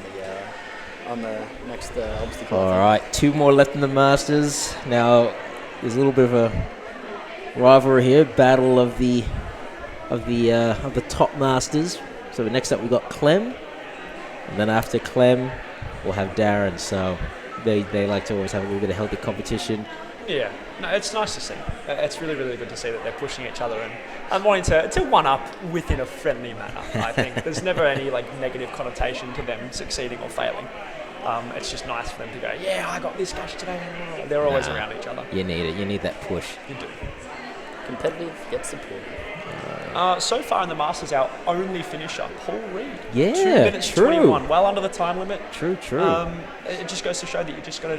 the next obstacle. All right, 2 more left in the Masters. Now, there's a little bit of a rivalry here, battle of the top Masters. So next up we got Clem, and then after Clem we'll have Darren. So they like to always have a little bit of healthy competition. Yeah, no, it's nice to see. It's really, really good to see that they're pushing each other and wanting to one up within a friendly manner. I think there's never any like negative connotation to them succeeding or failing. It's just nice for them to go, yeah, I got this cash today. They're always around each other. You need it. You need that push. You do. Competitive gets support. So far in the Masters, our only finisher, Paul Reed. Yeah, 2 minutes true. 21, well under the time limit. True. It just goes to show that you just got to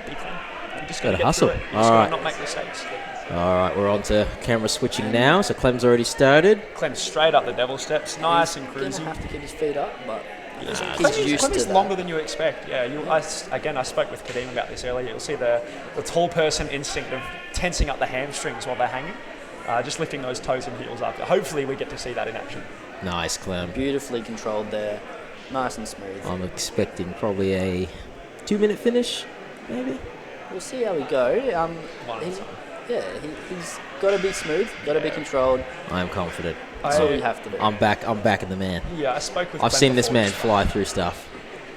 be clean. You just got Gotta to hustle. You just All got right. to not make mistakes. All right, we're on to camera switching now. So Clem's already started. Clem straight up the devil steps, nice and He's cruising. gonna have to keep his feet up, but he's used Clem to is that. longer than you expect. Yeah, I spoke with Kadeem about this earlier. You'll see the tall person instinct of tensing up the hamstrings while they're hanging, just lifting those toes and heels up. Hopefully we get to see that in action. Nice, Clem. Beautifully controlled there, nice and smooth. I'm expecting probably a 2-minute finish, maybe. We'll see how we go. One at a time. He's got to be smooth, got to be controlled. I'm confident. That's all we have to do. I'm backing the man. Yeah, I spoke with I've Clem seen this before man fly through stuff,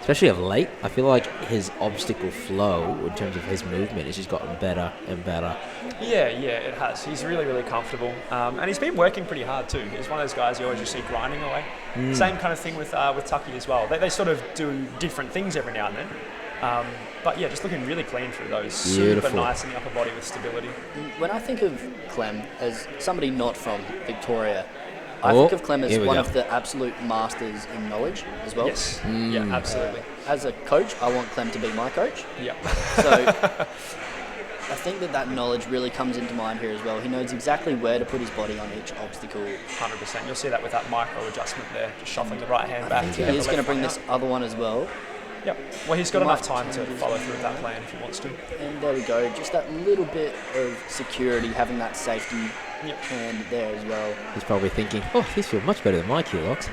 especially of late. I feel like his obstacle flow, in terms of his movement, has just gotten better and better. Yeah, it has. He's really, really comfortable. And he's been working pretty hard too. He's one of those guys you always just see grinding away. Same kind of thing with Tucky as well. They sort of do different things every now and then. But yeah, just looking really clean through those. Beautiful. Super nice in the upper body with stability. When I think of Clem as somebody not from Victoria, I think of Clem as here we one go. of the absolute masters in knowledge as well. Yes. Yeah, absolutely. As a coach, I want Clem to be my coach. Yeah. So I think that knowledge really comes into mind here as well. He knows exactly where to put his body on each obstacle. 100%. You'll see that with that micro adjustment there, just shuffling the right hand I back. think to he get is the going to left bring one this out. other one as well. Yep. Well, he's got He enough might time to change his follow through with that plan if he wants to. And there we go. Just that little bit of security, having that safety Yep. hand there as well. He's probably thinking, oh, these feel much better than my Q-locks.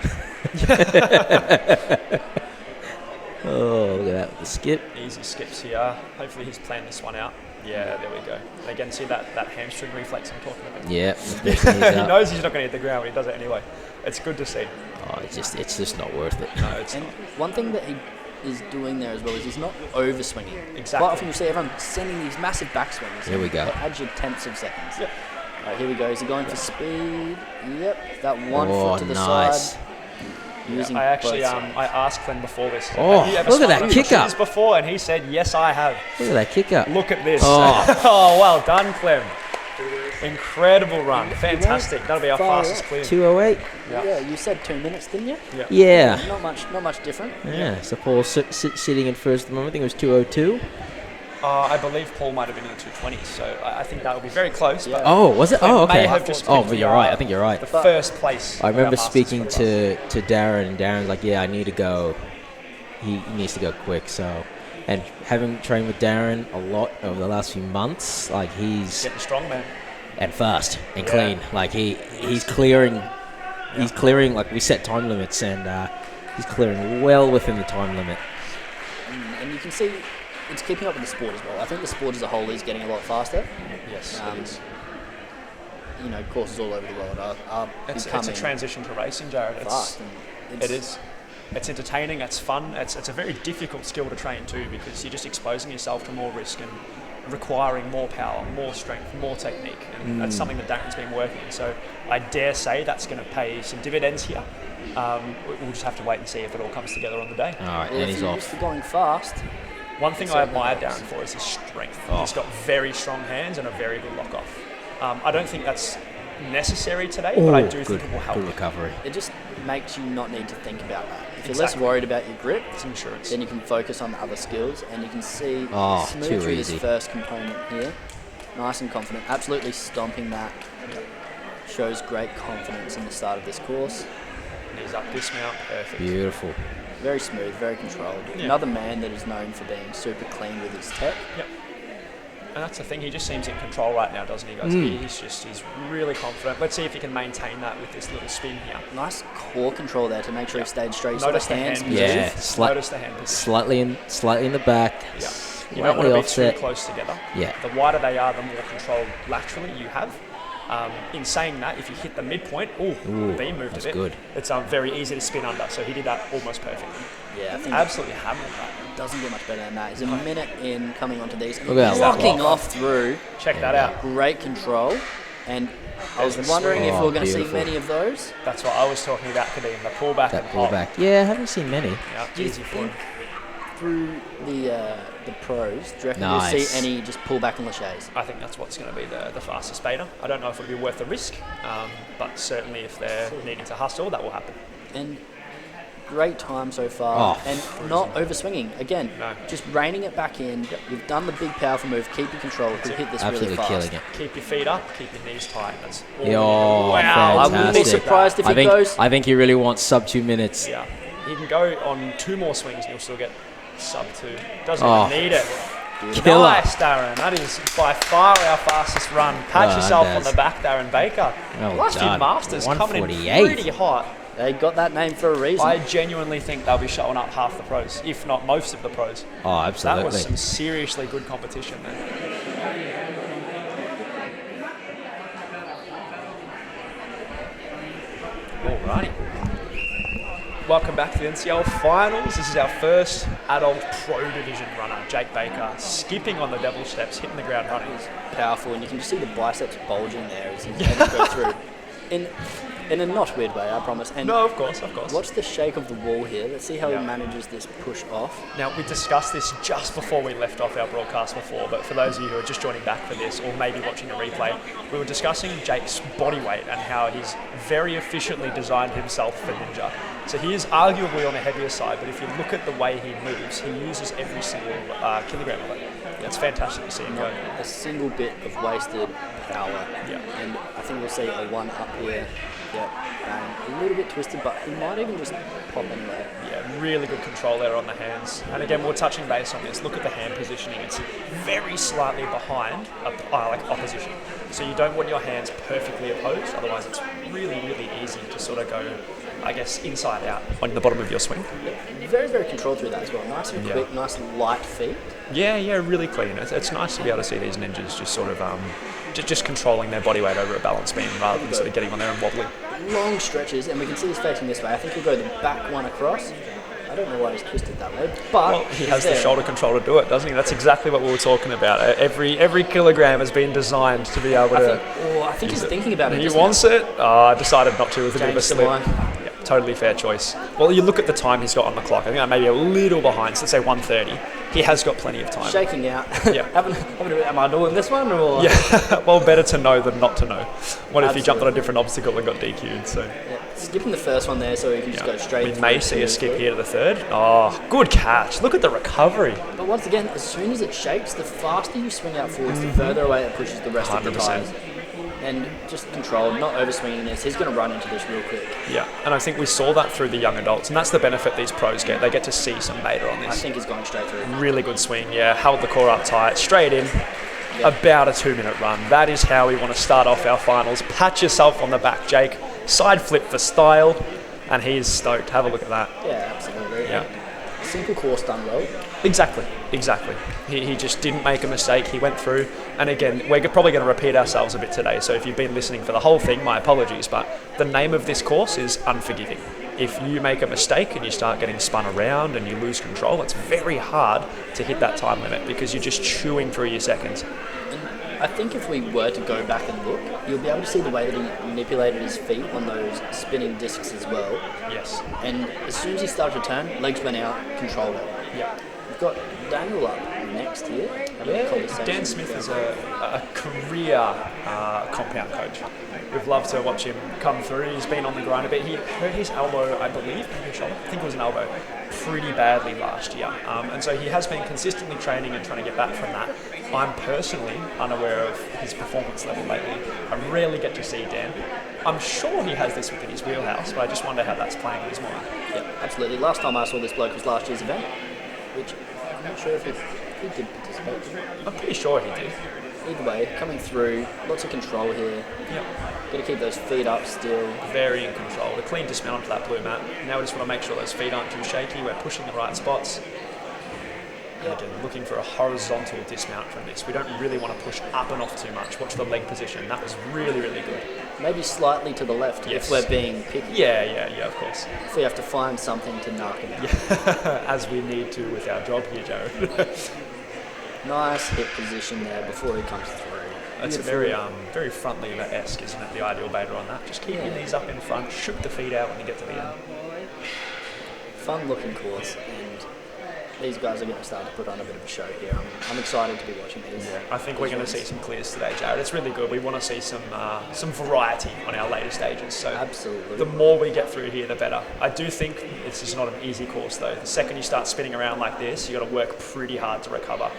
Oh, look at that with the skip. Easy skips here. Hopefully he's planned this one out. Yeah, there we go. Again, see that hamstring reflex I'm talking about? Yeah. He knows he's not going to hit the ground, but he does it anyway. It's good to see. Oh, it's just not worth it. No, it's And not. one thing that he is doing there as well is he's not over swinging. Exactly. Quite often you see everyone sending these massive backswings. Here we go. That adds you tenths of seconds. Yep. All right, here we go. Is he going for speed? Yep. That one Oh, foot to the nice. side. Using I actually, both sides. I asked Glenn before this. Oh, have you ever look at that swung kick machines up. before? And he said, yes, I have. Look at that kick up. Look at this. Oh. Oh, well done, Clem. Incredible run. Fantastic. That'll be our Far fastest out. clear. 208. Yeah, you said 2 minutes, didn't you? Yeah. Not much different. Yeah. So Paul sitting in first at the moment. I think it was 202. I believe Paul might have been in the 220s, so I think that would be very close. But Oh, was it? Clem Oh, may okay. have just Oh, picked but you're the, right. I think you're right. the first place. I of our remember Masters speaking for the run. to Darren, and Darren's like, yeah, I need to go. He needs to go quick. So, and having trained with Darren a lot over the last few months, like he's Getting strong, man. and fast and clean. Like he's clearing. He's clearing, like we set time limits, and he's clearing well within the time limit. And you can see it's keeping up with the sport as well. I think the sport as a whole is getting a lot faster. Yes, it is. You know, courses all over the world are It's becoming a transition to racing, Jared. fast. It is. It's entertaining, it's fun, it's a very difficult skill to train too, because you're just exposing yourself to more risk and requiring more power, more strength, more technique, and that's something that Darren's been working on. So I dare say that's going to pay some dividends here. We'll just have to wait and see if it all comes together on the day. All right, Well, and if he's you're off. used to going fast, One thing I admire Darren helps. for is his strength. Oh. He's got very strong hands and a very good lock off. I don't think that's necessary today, but I do think it will help. Good recovery. it just makes you not need to think about that. If you're Exactly. less worried about your grip, It's insurance. then you can focus on the other skills, and you can see Oh, smooth too through easy. this first component here. Nice and confident, absolutely stomping that. Shows great confidence in the start of this course. Knees up, dismount, perfect. Beautiful. Very smooth, very controlled. Yeah. Another man that is known for being super clean with his tech. Yep. And that's the thing, he just seems in control right now, doesn't he, guys? He's really confident. Let's see if he can maintain that with this little spin here. Nice core control there to make sure he stayed straight. Notice So the the hands hand move. Yeah, Notice the hand position. slightly in the back. Yeah. You don't want to Slightly be offset. too close together. Yeah. The wider they are, the more control laterally you have. In saying that, if you hit the midpoint, the beam moved that's a bit. good. It's very easy to spin under, so he did that almost perfectly. Yeah, I think Absolutely hammered that. it doesn't get much better than that. He's a minute in coming onto these. Look at that Blocking lock. off through. Check that out. Great control. And I was There's the wondering swing. if we were going to see Beautiful. many of those. That's what I was talking about, Kadeem, the pullback That and hold. pullback. Yeah, I haven't seen many. Yeah, Do you easy for him. think through the pros, do you reckon you'll Nice. see any just pullback and laches? I think that's what's going to be the fastest beta. I don't know if it'll be worth the risk, but certainly if they're needing to hustle, that will happen. And great time so far. Oh, and not overswinging. Again, No. just reining it back in. You've done the big powerful move. Keep your control. You can hit this really Absolutely fast. killing it. Keep your feet up, keep your knees tight. That's all. Yo, wow, I wouldn't be fantastic. surprised if I he think goes. I think he really wants sub 2 minutes. Yeah, he can go on 2 more swings and you'll still get sub 2. Doesn't Oh. even need it. Killer. Nice, Darren. That is by far our fastest run. Pat Well yourself done, on the Daz. back, Darren Baker. Well Last few done. Masters coming in 148. pretty hot. They got that name for a reason. I genuinely think they'll be showing up half the pros, if not most of the pros. Oh, That absolutely. was some seriously good competition there. Alrighty. Welcome back to the NCL Finals. This is our first adult pro division runner, Jake Baker, skipping on the devil steps, hitting the ground running. Powerful, and you can just see the biceps bulging there as he's able to go through. In a not weird way, I promise. And No, of course, of course. watch the shake of the wall here. Let's see how Yeah. he manages this push off. Now, we discussed this just before we left off our broadcast before, but for those of you who are just joining back for this or maybe watching a replay, we were discussing Jake's body weight and how he's very efficiently designed himself for Ninja. So he is arguably on the heavier side, but if you look at the way he moves, he uses every single kilogram of it. It's fantastic to see him go. Not a single bit of wasted power. Yeah. And I think we'll see a one up here. Yep. A little bit twisted, but he might even just pop anyway. Yeah, really good control there on the hands. And again, we're touching base on this. Look at the hand positioning. It's very slightly behind like opposition. So you don't want your hands perfectly opposed, otherwise it's really, really easy to sort of go, I guess, inside out on the bottom of your swing. Very, very controlled through that as well. Nice and Yeah. quick, nice and light feet. Yeah, really clean. It's nice to be able to see these ninjas just sort of just controlling their body weight over a balance beam rather than sort of getting on there and wobbling. Long stretches, and we can see he's facing this way. I think he'll go the back one across. I don't know why he's twisted that way, but Well, he he's has the there. shoulder control to do it, doesn't he? That's exactly what we were talking about. Every kilogram has been designed to be able to. I think he's thinking about it. He just wants it. Decided not to with a bit of a James slip. Sly. Yeah, totally fair choice. Well, you look at the time he's got on the clock. I think that may be a little behind. So let's say 1:30. He has got plenty of time. shaking out. Yeah. Am I doing this one or? Yeah. Well, better to know than not to know. What if he jumped on a Absolutely. different obstacle and got DQ'd? So. Yeah. Skipping the first one there, so he can just go straight. We may through see to a skip the- here to the third. Oh, good catch. Look at the recovery. But once again, as soon as it shakes, the faster you swing out forwards, the further away it pushes the rest of the 100%. tires. And just controlled, not overswinging this. He's going to run into this real quick. Yeah, and I think we saw that through the young adults, and that's the benefit these pros get. They get to see some beta on I this. think he's going straight through. Really good swing, yeah. Held the core up tight, straight in. about a 2-minute run. That is how we want to start off our finals. Pat yourself on the back, Jake. Side flip for style, and he is stoked. Have a look at that. Yeah, absolutely. Yeah. Simple course done well. Exactly. He just didn't make a mistake. He went through, and again, we're probably going to repeat ourselves a bit today. So if you've been listening for the whole thing, my apologies. But the name of this course is unforgiving. If you make a mistake and you start getting spun around and you lose control, it's very hard to hit that time limit because you're just chewing through your seconds. I think if we were to go back and look, you'll be able to see the way that he manipulated his feet on those spinning discs as well. Yes. And as soon as he started to turn, legs went out, control it. Yeah. We've got Daniel up next here. Dan Smith is a career compound coach. We've loved to watch him come through. He's been on the grind a bit. He hurt his elbow, I believe, maybe shoulder. I think it was an elbow, pretty badly last year. And so he has been consistently training and trying to get back from that. I'm personally unaware of his performance level lately. I rarely get to see Dan. I'm sure he has this within his wheelhouse, but I just wonder how that's playing in his mind. Yeah, absolutely. Last time I saw this bloke was last year's event, which I'm not sure if he did participate. I'm pretty sure he did. Either way, coming through, lots of control here. Yep. Got to keep those feet up still. Very in control. The clean dismount onto that blue mat. Now we just want to make sure those feet aren't too shaky. We're pushing the right spots. And again, looking for a horizontal dismount from this. We don't really want to push up and off too much. Watch the leg position. That was really, really good. Maybe slightly to the left if we're being picky. Yeah, of course. If we have to find something to knock him out. Yeah. As we need to with our job here, Jared. Nice hip position there before he comes through. It's a very front lever-esque, isn't it? The ideal beta on that. Just keep your knees up in front, shoot the feet out when you get to the end. Fun looking course, and these guys are going to start to put on a bit of a show here. I'm excited to be watching these. Yeah, I think we're going to see some clears today, Jared. It's really good. We want to see some variety on our later stages. So absolutely, the more we get through here, the better. I do think this is not an easy course, though. The second you start spinning around like this, you've got to work pretty hard to recover.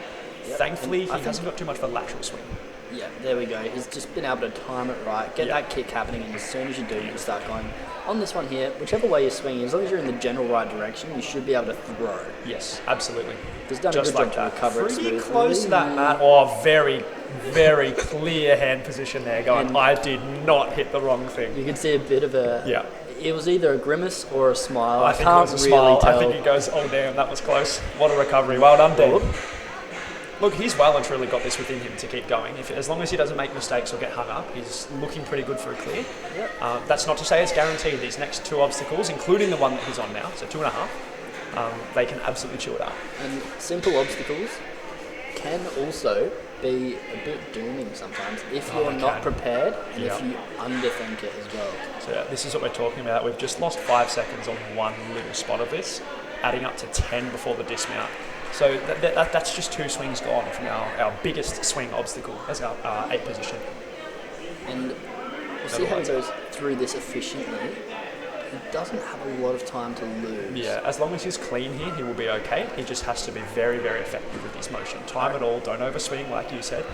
Yep. Thankfully, he hasn't got too much of a lateral swing. Yeah, there we go. He's just been able to time it right, get that kick happening, and as soon as you do, you can start going. On this one here, whichever way you're swinging, as long as you're in the general right direction, you should be able to throw. Yes, absolutely. He's done just a good like job to recover it smoothly. Pretty close to that, Matt. Oh, very, very clear hand position there going, and I did not hit the wrong thing. You can see a bit of a... Yeah. It was either a grimace or a smile. I think it was a smile. I think he goes, oh damn, that was close. What a recovery. Well done, Dan. Look, he's well and truly got this within him to keep going. As long as he doesn't make mistakes or get hung up, he's looking pretty good for a clear. Yep. That's not to say it's guaranteed. These next two obstacles, including the one that he's on now, so 2.5, they can absolutely chew it up. And simple obstacles can also be a bit dooming sometimes if you're not prepared and if you underthink it as well. So this is what we're talking about. We've just lost 5 seconds on one little spot of this, adding up to 10 before the dismount. So that's just 2 swings gone from our biggest swing obstacle as our 8 position. And we'll see how he goes through this efficiently. He doesn't have a lot of time to lose. Yeah, as long as he's clean here, he will be okay. He just has to be very, very effective with his motion. Time it all, don't overswing like you said,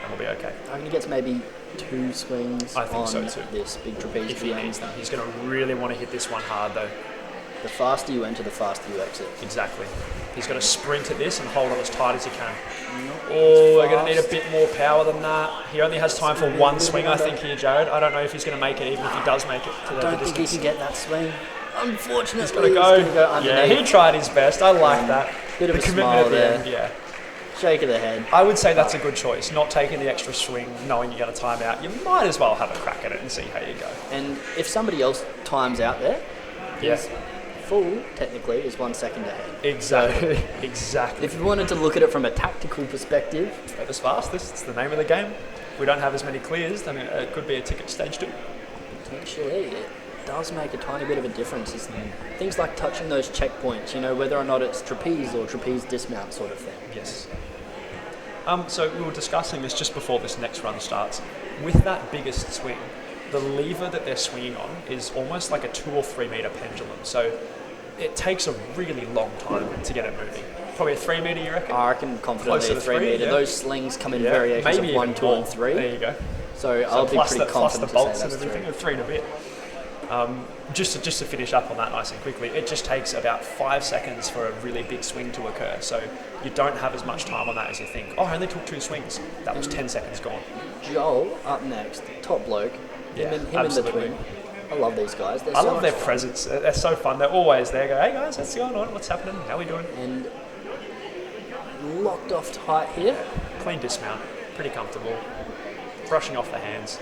and we'll be okay. I'm going to get maybe 2 swings on this big trapeze. If he needs them. He's going to really want to hit this one hard though. The faster you enter, the faster you exit. Exactly. He's got to sprint at this and hold on as tight as he can. Oh, we're going to need a bit more power than that. He only has time for 1 swing, I think, here, Jared. I don't know if he's going to make it, even if he does make it to the distance. I don't think he can get that swing. Unfortunately, he's got to go underneath. Yeah, he tried his best. I like that. Bit of a smile there. Yeah. Shake of the head. I would say that's a good choice, not taking the extra swing, knowing you're going to time out. You might as well have a crack at it and see how you go. And if somebody else times out there, full, technically, is 1 second ahead. Exactly. So, exactly. If you wanted to look at it from a tactical perspective, as fast. It's the name of the game. We don't have as many clears. I mean, it could be a ticket stage 2. Potentially, it does make a tiny bit of a difference. It's things like touching those checkpoints. You know, whether or not it's trapeze or trapeze dismount sort of thing. Yes. So we were discussing this just before this next run starts. With that biggest swing, the lever that they're swinging on is almost like a 2 or 3 meter pendulum. So it takes a really long time to get it moving. Probably a 3 meter, you reckon? I reckon confidently a 3 meter. Yeah. Those slings come in variations of 1, 2, and 3. There you go. So I'll be pretty confident plus the bolts and everything, 3 and a bit. Just to finish up on that nice and quickly, it just takes about 5 seconds for a really big swing to occur. So you don't have as much time on that as you think. Oh, I only took 2 swings. That was 10 seconds gone. Joel up next, top bloke. Yeah, him and the twin. I love these guys. I love their presence. They're so fun. They're always there. Go, hey guys, what's going on? What's happening? How are we doing? And locked off tight here. Clean dismount. Pretty comfortable. Brushing off the hands.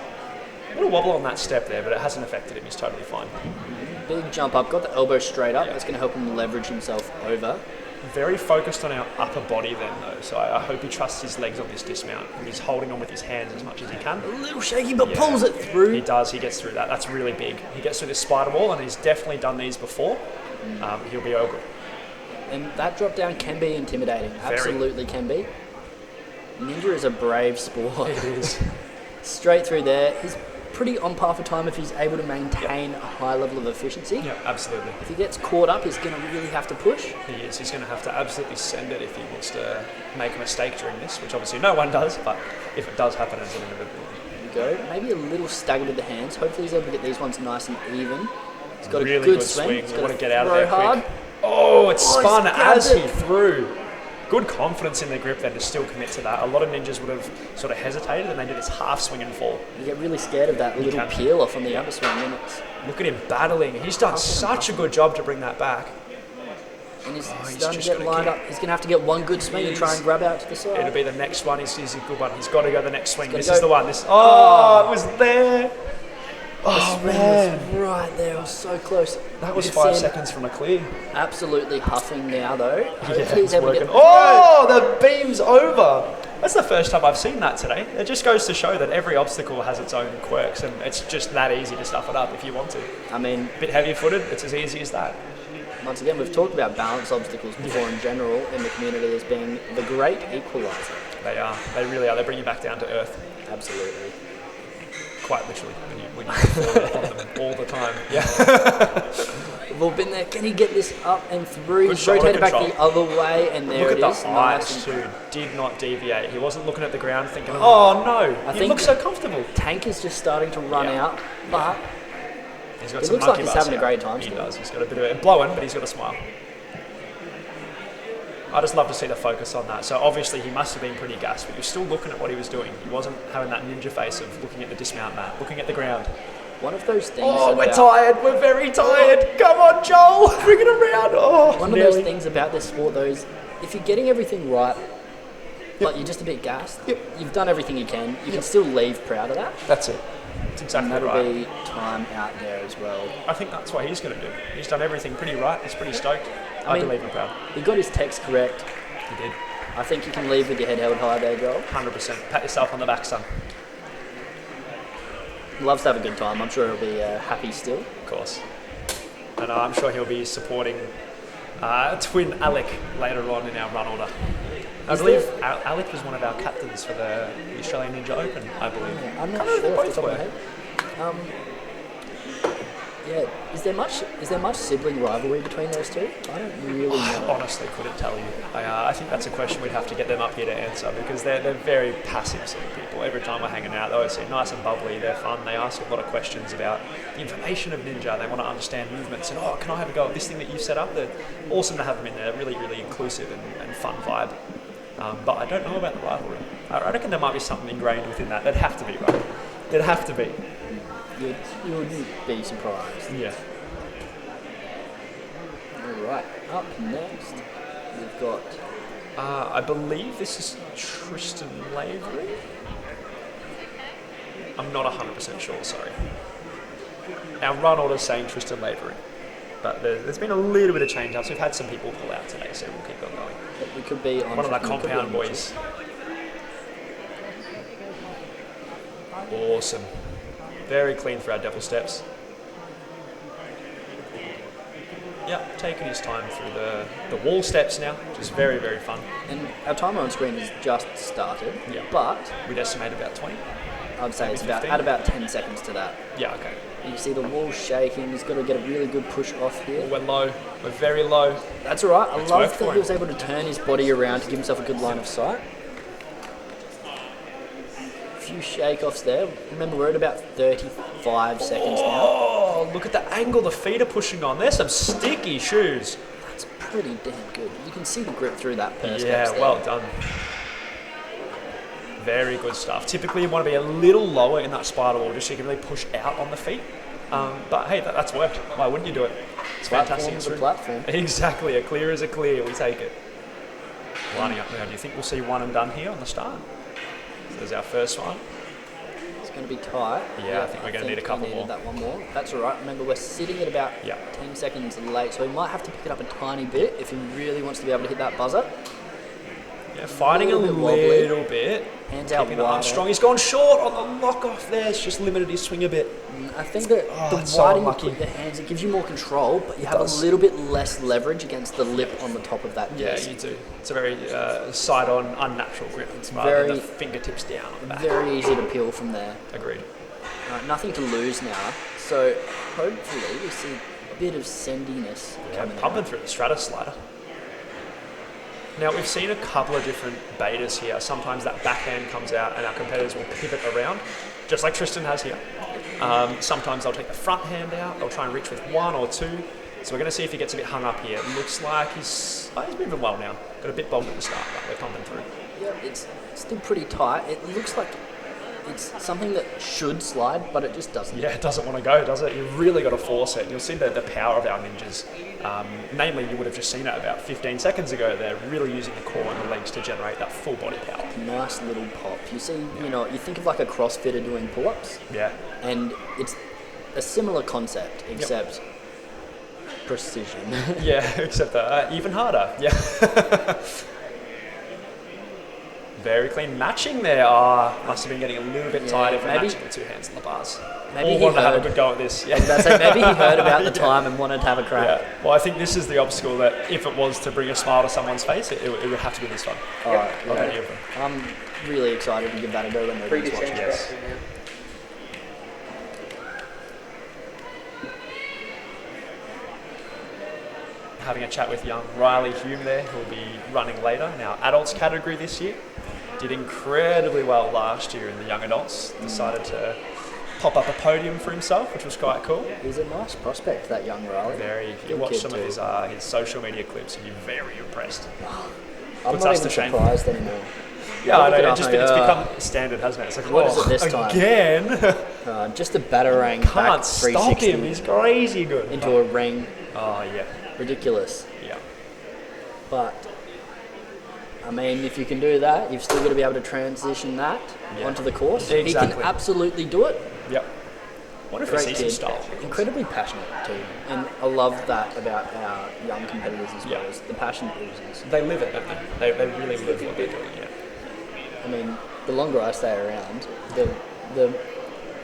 A little wobble on that step there, but it hasn't affected him. He's totally fine. Big jump up. Got the elbow straight up. That's going to help him leverage himself over. Very focused on our upper body then, though. So I hope he trusts his legs on this dismount. He's holding on with his hands as much as he can. A little shaky, but pulls it through. He does. He gets through that. That's really big. He gets through this spider wall, and he's definitely done these before. He'll be all good. And that drop down can be intimidating. Absolutely can be. Ninja is a brave sport. It is. Straight through there. He's pretty on par for time if he's able to maintain a high level of efficiency. Yeah, absolutely. If he gets caught up, he's going to really have to push. He is. He's going to have to absolutely send it if he wants to make a mistake during this, which obviously no one does, but if it does happen, it's an inevitability. There you go. Maybe a little staggered with the hands. Hopefully he's able to get these ones nice and even. He's got really a good swing. He's want to get out of there hard. quick. Oh, it spun as he it. threw. Good confidence in the grip then to still commit to that. A lot of ninjas would have sort of hesitated and they did this half swing and fall. You get really scared of that little peel off on the upper swing. And look at him battling. He's done such a good job to bring that back. And he's starting to get lined up. He's going to have to get one good swing and try and grab out to the side. It'll be the next one. He's a good one. He's got to go the next swing. This is the one. It was there. Oh, man. Was right there. It was so close. That was 5 seconds from a clear. Absolutely huffing now, though. Yeah, he's able to get the beam's over. That's the first time I've seen that today. It just goes to show that every obstacle has its own quirks, and it's just that easy to stuff it up if you want to. I mean, a bit heavy-footed, it's as easy as that. Once again, we've talked about balance obstacles before in general in the community as being the great equaliser. They are. They really are. They bring you back down to earth. Absolutely. Quite literally, when you fall on them all the time. Yeah. We've all been there. Can he get this up and through? Good He's rotated back the other way, and there it is. Look at the eyes, too. Did not deviate. He wasn't looking at the ground thinking, oh no, he looks so comfortable. Tank is just starting to run out, but he's got it some looks like he's having a great time. He does. He's got a bit of it blowing, but he's got a smile. I just love to see the focus on that. So obviously he must have been pretty gassed, but he was still looking at what he was doing. He wasn't having that ninja face of looking at the dismount mat, looking at the ground. One of those things. Oh, we're tired. We're very tired. Come on, Joel. Bring it around. Oh, one of those things about this sport, though, is if you're getting everything right, but you're just a bit gassed, you've done everything you can. You can still leave proud of that. That's it. That's exactly and right. That'll be time out there as well. I think that's what he's going to do. He's done everything pretty right. He's pretty stoked. I believe him proud. He got his text correct. He did. I think you can leave with your head held high there, Joel. 100%. Pat yourself on the back, son. Loves to have a good time. I'm sure he'll be happy still. Of course. And I'm sure he'll be supporting twin Alec later on in our run order. I believe Alec was one of our captains for the Australian Ninja Open, I believe. Yeah, I'm not sure off the top of my head. Yeah, is there much sibling rivalry between those two? I don't really know. I honestly couldn't tell you. I think that's a question we'd have to get them up here to answer because they're very passive sort of people. Every time we're hanging out, they always seem nice and bubbly. They're fun. They ask a lot of questions about the information of Ninja. They want to understand movements and can I have a go at this thing that you've set up? They're awesome to have them in there. Really, really inclusive and fun vibe. But I don't know about the rivalry. I reckon there might be something ingrained within that. There'd have to be, right? There'd have to be. You wouldn't be surprised. Yeah. Alright, up next we've got... I believe this is Tristan Lavery. I'm not 100% sure, sorry. Our run order's saying Tristan Lavery. But there's been a little bit of change up, so we've had some people pull out today, so we'll keep on going. We could be on one of our compound boys. Awesome. Very clean for our devil steps. Yep, taking his time through the wall steps now, which is very, very fun. And our timer on screen has just started, but... We'd estimate about 20. I'd say it's about 10 seconds to that. Yeah, okay. You can see the wall shaking. He's got to get a really good push off here. We're low. We're very low. That's all right. I love that he was able to turn his body around to give himself a good line of sight. A few shake-offs there. Remember, we're at about 35 seconds now. Oh, look at the angle the feet are pushing on. There's some sticky shoes. That's pretty damn good. You can see the grip through that perspex Yeah, there. well done. Very good stuff. Typically, you want to be a little lower in that spider wall just so you can really push out on the feet. But hey, that's worked. Why wouldn't you do it? It's fantastic. Platform's a platform. Exactly. A clear is a clear. We take it. Lining up now. Do you think we'll see one and done here on the start? So there's our first one. It's going to be tight. Yeah, I think we're going to need a couple more. That one more. That's all right. Remember, we're sitting at about 10 seconds late, so we might have to pick it up a tiny bit if he really wants to be able to hit that buzzer. Yeah, fighting a little bit. Hands out wide. Armstrong. He's gone short on the lock off there. It's just limited his swing a bit. I think that the wider you put your hands, it gives you more control, but you have a little bit less leverage against the lip on the top of that disc. Yeah, you do. It's a very side-on, unnatural grip. It's rather than the fingertips down on the back. Very easy to peel from there. Agreed. Nothing to lose now, so hopefully we see a bit of sendiness coming pumping through the stratus slider. Now, we've seen a couple of different betas here. Sometimes that backhand comes out and our competitors will pivot around, just like Tristan has here. Sometimes they'll take the front hand out. They'll try and reach with one or two. So we're going to see if he gets a bit hung up here. It looks like he's moving well now. Got a bit bogged at the start, but we're pumping through. Yeah, it's still pretty tight. It looks like it's something that should slide, but it just doesn't. Yeah, it doesn't want to go, does it? You've really got to force it. You'll see the power of our ninjas. Namely, you would have just seen it about 15 seconds ago. They're really using the core and the legs to generate that full body power. Nice little pop. You see, you think of like a CrossFitter doing pull-ups. Yeah. And it's a similar concept, except precision. Yeah, except even harder. Yeah. Very clean matching there. Must have been getting a little bit tight if we're matching with two hands on the bars. Maybe he wanted to have a good go at this. Yeah. Maybe he heard about the time and wanted to have a crack. Yeah. Well, I think this is the obstacle that if it was to bring a smile to someone's face, it would have to be this one. All right. I'm really excited to give that a go when nobody's watching. Yes. Having a chat with young Riley Hume there, who'll be running later in our adults category this year. Did incredibly well last year in the young adults. Decided to pop up a podium for himself, which was quite cool. He's a nice prospect, that young Riley. Very. If you watch some of his social media clips, and you're very impressed. I'm not even surprised anymore. Yeah, I know. It's become standard, hasn't it? It's like, what is it this time? Again? Just a batarang back Can't stop him. He's crazy good. Into a ring. Oh, yeah. Ridiculous. Yeah. But, I mean, if you can do that, you've still got to be able to transition that onto the course. Exactly. He can absolutely do it. Yep. What if he sees some style? Incredibly passionate too. And I love that about our young competitors as well, is the passion oozes. They live it, don't they? They really live what they're doing, yeah. I mean, the longer I stay around, the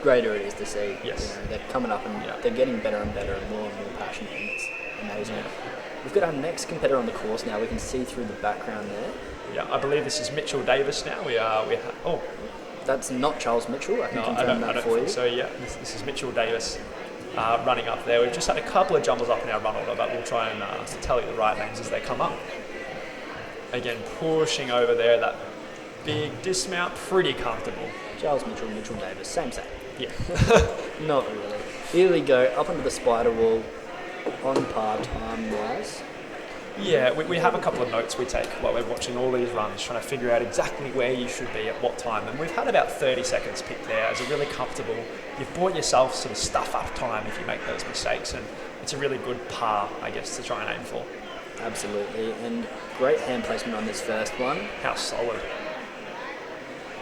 greater it is to see. Yes. They're coming up and they're getting better and better and more passionate, and it's amazing. We've got our next competitor on the course now. We can see through the background there. Yeah, I believe this is Mitchell Davis now. That's not Charles Mitchell. I can confirm that for you. So yeah, this is Mitchell Davis running up there. We've just had a couple of jumbles up in our run order, but we'll try and tell you the right names as they come up. Again, pushing over there, that big dismount, pretty comfortable. Charles Mitchell, Mitchell Davis, same. Yeah. Not really. Here we go, up onto the spider wall, on par time-wise. Yeah, we have a couple of notes we take while we're watching all these runs, trying to figure out exactly where you should be at what time. And we've had about 30 seconds picked there as a really comfortable, you've bought yourself sort of stuff up time if you make those mistakes. And it's a really good par, I guess, to try and aim for. Absolutely, and great hand placement on this first one. How solid.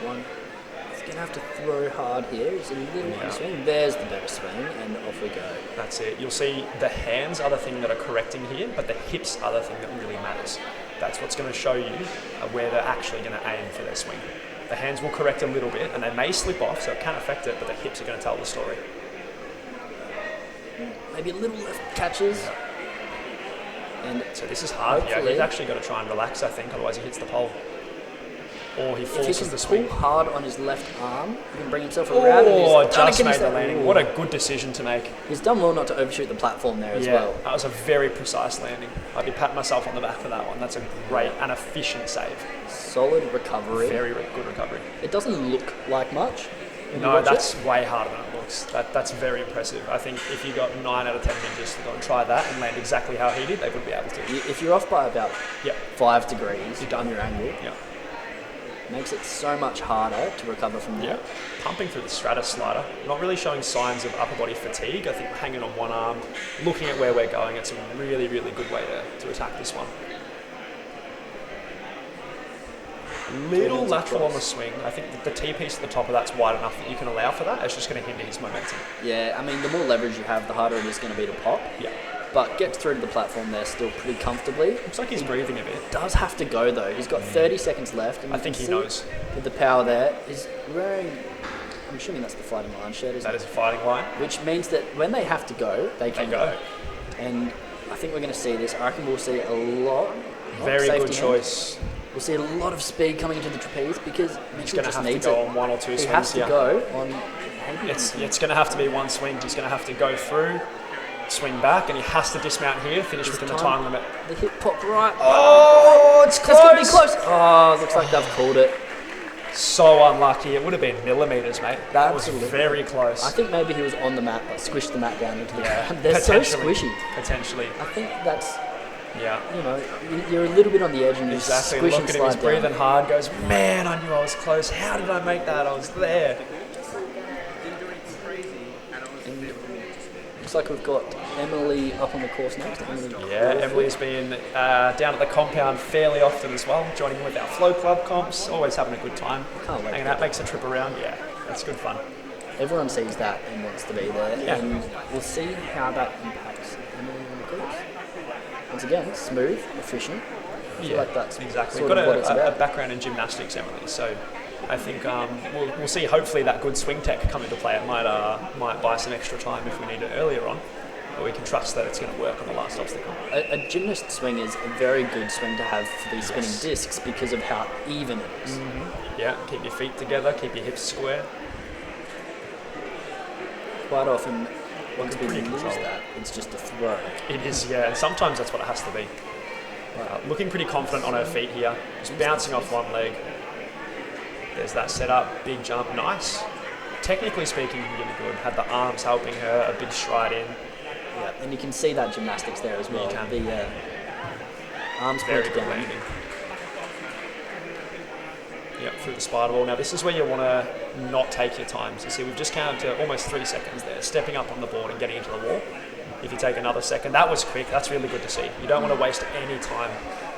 He's going to have to throw hard here. It's a little swing. There's the better swing, and off we go. That's it. You'll see the hands are the thing that are correcting here, but the hips are the thing that really matters. That's what's going to show you where they're actually going to aim for their swing. The hands will correct a little bit, and they may slip off, so it can affect it, but the hips are going to tell the story. Maybe a little left catches. And so this is hard. Yeah, he's actually got to try and relax, I think, otherwise he hits the pole. Or he forces the swing. If he can pull hard on his left arm, he can bring himself around. Just made the landing. What a good decision to make. He's done well not to overshoot the platform there as well. That was a very precise landing. I'd be patting myself on the back for that one. That's a great and efficient save. Solid recovery. Very good recovery. It doesn't look like much. No, that's way harder than it looks. That's very impressive. I think if you got 9 out of 10 ninjas to go and try that and land exactly how he did, they wouldn't be able to. If you're off by about 5 degrees on your angle, makes it so much harder to recover from there. Pumping through the stratus slider, not really showing signs of upper body fatigue. I think hanging on one arm, looking at where we're going, it's a really, really good way to attack this one. Little lateral on the swing. I think the T-piece at the top of that's wide enough that you can allow for that. It's just going to hinder his momentum. Yeah, I mean, the more leverage you have, the harder it is going to be to pop. Yeah. But gets through to the platform there still pretty comfortably. Looks like he's breathing a bit. Does have to go though. He's got 30 seconds left. And I think he knows. With the power there, he's wearing, I'm assuming that's the Fighting Line shirt, isn't it? That is a Fighting Line. Which means that when they have to go, they can go. And I think we're going to see this. I reckon we'll see a lot. Very good choice. We'll see a lot of speed coming into the trapeze because he's going to have to go on 1 or 2 swings. He has to go on. It's going to have to be 1 swing. He's going to have to go through, swing back, and he has to dismount here, finish within the time limit. The hip popped right. Oh, it's close. It's going to be close. Oh, looks like they've called it. So unlucky. It would have been millimetres, mate. That was very close. I think maybe he was on the mat, but squished the mat down into the ground. They're so squishy. Potentially. I think that's... Yeah. You know, you're a little bit on the edge and you squish and slide down. Look at him, he's breathing hard, goes, man, I knew I was close. How did I make that? I was there. Looks like we've got Emily up on the course next. Emily's been down at the compound fairly often as well, joining in with our Flow Club comps, always having a good time. Hanging out, makes a trip around. Yeah, that's good fun. Everyone sees that and wants to be there, and we'll see how that impacts Emily on the course. Once again, smooth, efficient. I feel like that's exactly. Sort Got of what it's about. a background in gymnastics, Emily, so I think we'll see hopefully that good swing tech come into play. It might buy some extra time if we need it earlier on, but we can trust that it's going to work on the last obstacle. A gymnast swing is a very good swing to have for these spinning discs because of how even it is. Yeah, keep your feet together, keep your hips square. Quite often, once we lose that, it's just a throw. It is, yeah, and sometimes that's what it has to be. Looking pretty confident on her feet here, just bouncing off one leg. There's that setup, big jump, nice. Technically speaking, really good. Had the arms helping her, a big stride in. Yeah, and you can see that gymnastics there as well. You can. The arms very point good down. landing. Yep, through the spider wall. Now this is where you want to not take your time. So see, we've just counted to almost 3 seconds there, stepping up on the board and getting into the wall. If you take another second, that was quick. That's really good to see. You don't want to waste any time.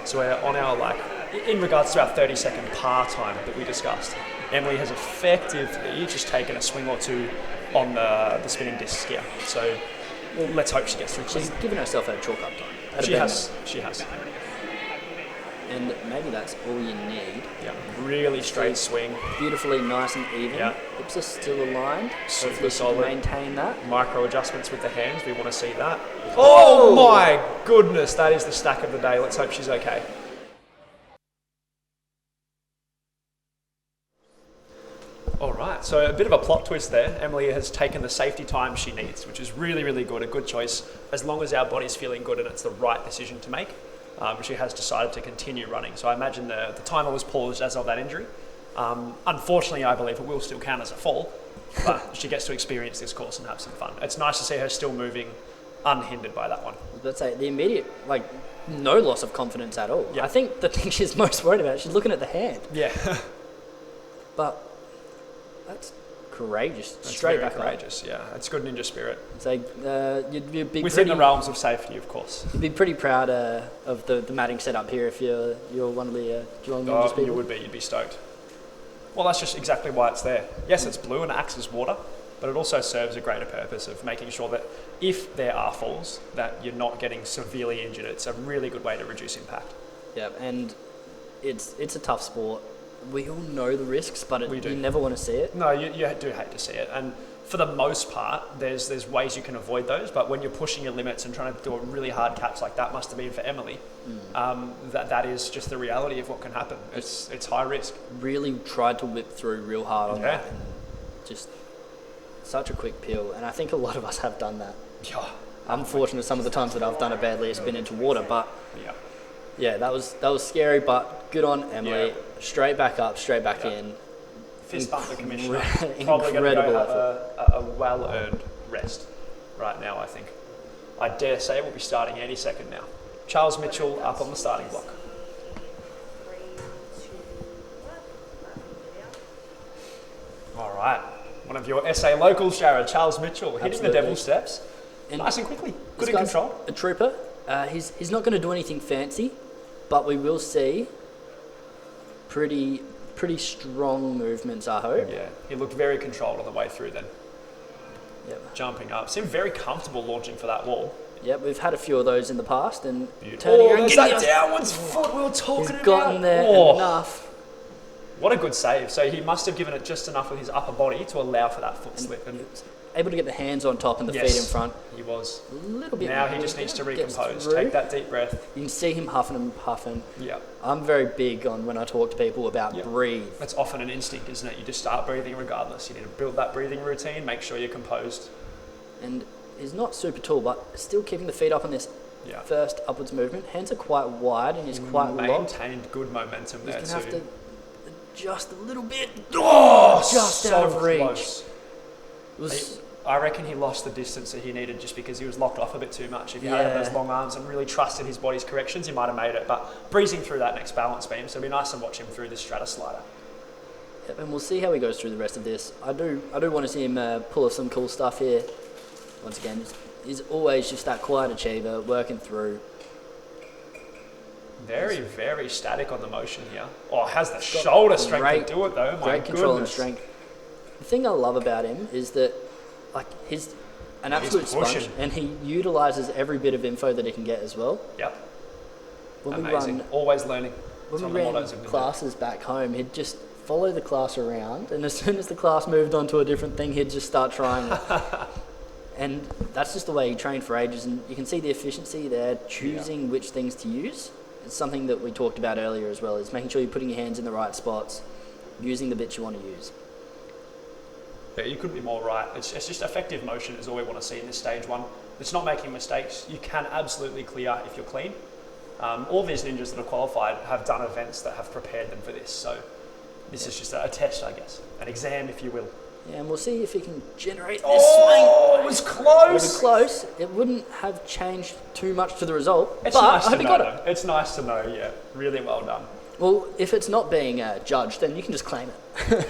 So we're on our, in regards to our 30-second par time that we discussed, Emily has effectively just taken a swing or 2 on the spinning discs here. So let's hope she gets through clean. She's given herself a chalk up time. She has. And maybe that's all you need. Yeah, really straight swing. Beautifully nice and even. Yeah. Hips are still aligned. Super solid. Maintain that. Micro adjustments with the hands. We want to see that. Oh my goodness, that is the stack of the day. Let's hope she's okay. All right, so a bit of a plot twist there. Emily has taken the safety time she needs, which is really, really good, a good choice, as long as our body's feeling good and it's the right decision to make. She has decided to continue running. So I imagine the timer was paused as of that injury. Unfortunately, I believe it will still count as a fall, but she gets to experience this course and have some fun. It's nice to see her still moving unhindered by that one. Let's say the immediate, no loss of confidence at all. Yeah. I think the thing she's most worried about, she's looking at the hand. Yeah. But that's courageous. That's straight very back courageous, yeah. It's good ninja spirit. So you'd be within the realms of safety, of course. You'd be pretty proud of the matting setup here if you're one of the Geelong Ninjas people. You would be. You'd be stoked. Well, that's just exactly why it's there. Yes, it's blue and it acts as water, but it also serves a greater purpose of making sure that if there are falls, that you're not getting severely injured. It's a really good way to reduce impact. Yeah, and it's a tough sport. We all know the risks, but you never want to see it. No, you do hate to see it. And for the most part, there's ways you can avoid those, but when you're pushing your limits and trying to do a really hard catch like that must have been for Emily, that is just the reality of what can happen. It's high risk. Really tried to whip through real hard on that, and just such a quick peel. And I think a lot of us have done that. Yeah. I'm fortunate some of the times that I've done it badly, it's been into water, but yeah, that was scary, but good on Emily. Yeah. Straight back up, straight back in. fist bump the commissioner. Probably going to go have a well-earned rest right now, I think. I dare say we'll be starting any second now. Charles Mitchell up on the starting block. All right. One of your SA locals, Jared, Charles Mitchell, hitting the devil steps. And nice and quickly. Good in control. A trooper. He's not going to do anything fancy, but we will see pretty strong movements, I hope. Yeah, he looked very controlled on the way through then. Yep. Jumping up. Seemed very comfortable launching for that wall. Yep, we've had a few of those in the past. And turning around, there's that downwards foot we were talking about. He's gotten there enough. What a good save. So he must have given it just enough with his upper body to allow for that foot slip. And able to get the hands on top and the feet in front. He was. A little bit. Now he just needs to recompose. Take that deep breath. You can see him huffing and puffing. Yeah. I'm very big on when I talk to people about breathe. That's often an instinct, isn't it? You just start breathing regardless. You need to build that breathing routine, make sure you're composed. And he's not super tall, but still keeping the feet up on this first upwards movement. Hands are quite wide and he's quite locked. Maintained good momentum there too. He's going to have to adjust a little bit. Oh, just so out of reach. Close. I reckon he lost the distance that he needed just because he was locked off a bit too much. If he had those long arms and really trusted his body's corrections, he might have made it. But breezing through that next balance beam, so it'll be nice to watch him through this strata slider. Yep, and we'll see how he goes through the rest of this. I do want to see him pull off some cool stuff here. Once again, he's always just that quiet achiever, working through. Very, very static on the motion here. Oh, has the shoulder strength to do it though. Great control and strength. The thing I love about him is that, like, he's an absolute sponge, and he utilises every bit of info that he can get as well. Yep. When amazing. Always learning. When we ran classes back home, he'd just follow the class around, and as soon as the class moved on to a different thing, he'd just start trying it. And that's just the way he trained for ages, and you can see the efficiency there, choosing which things to use. It's something that we talked about earlier as well, is making sure you're putting your hands in the right spots, using the bits you want to use. Yeah, you couldn't be more right. It's just effective motion is all we want to see in this stage one. It's not making mistakes. You can absolutely clear if you're clean. All these ninjas that are qualified have done events that have prepared them for this, so this is just a test, I guess, an exam, if you will. Yeah, and we'll see if he can generate this swing. Oh, it was close. It was close. It wouldn't have changed too much to the result. It's nice to know. It's nice to know, yeah. Really well done. Well, if it's not being judged, then you can just claim it.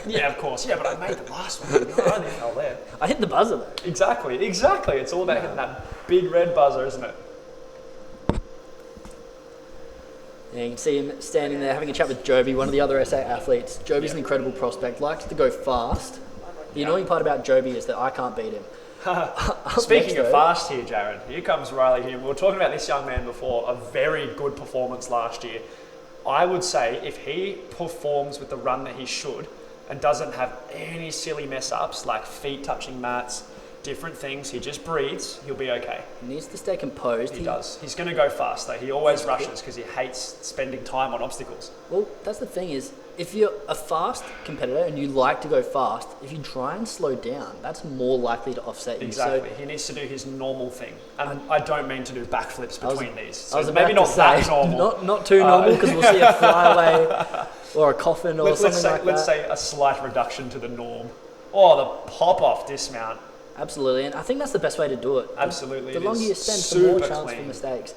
Yeah, of course. Yeah, but I made the last one. I only fell there. I hit the buzzer, though. Exactly. It's all about hitting that big red buzzer, isn't it? Yeah, you can see him standing there having a chat with Joby, one of the other SA athletes. Joby's an incredible prospect, likes to go fast. The annoying part about Joby is that I can't beat him. Speaking of fast here, Jared, here comes Riley here. We were talking about this young man before, a very good performance last year. I would say if he performs with the run that he should and doesn't have any silly mess ups like feet touching mats, different things, he just breathes, he'll be okay. He needs to stay composed. He does. He's going to go fast though. He always rushes because he hates spending time on obstacles. Well, that's the thing is, if you're a fast competitor and you like to go fast, if you try and slow down, that's more likely to offset you. Exactly. So he needs to do his normal thing. And I don't mean to do backflips between these. So I was maybe not that normal. Not too normal, because we'll see a flyaway or a coffin or something like that. Let's say a slight reduction to the norm. Oh, the pop-off dismount. Absolutely, and I think that's the best way to do it. Absolutely. The longer you spend, the more chance for mistakes.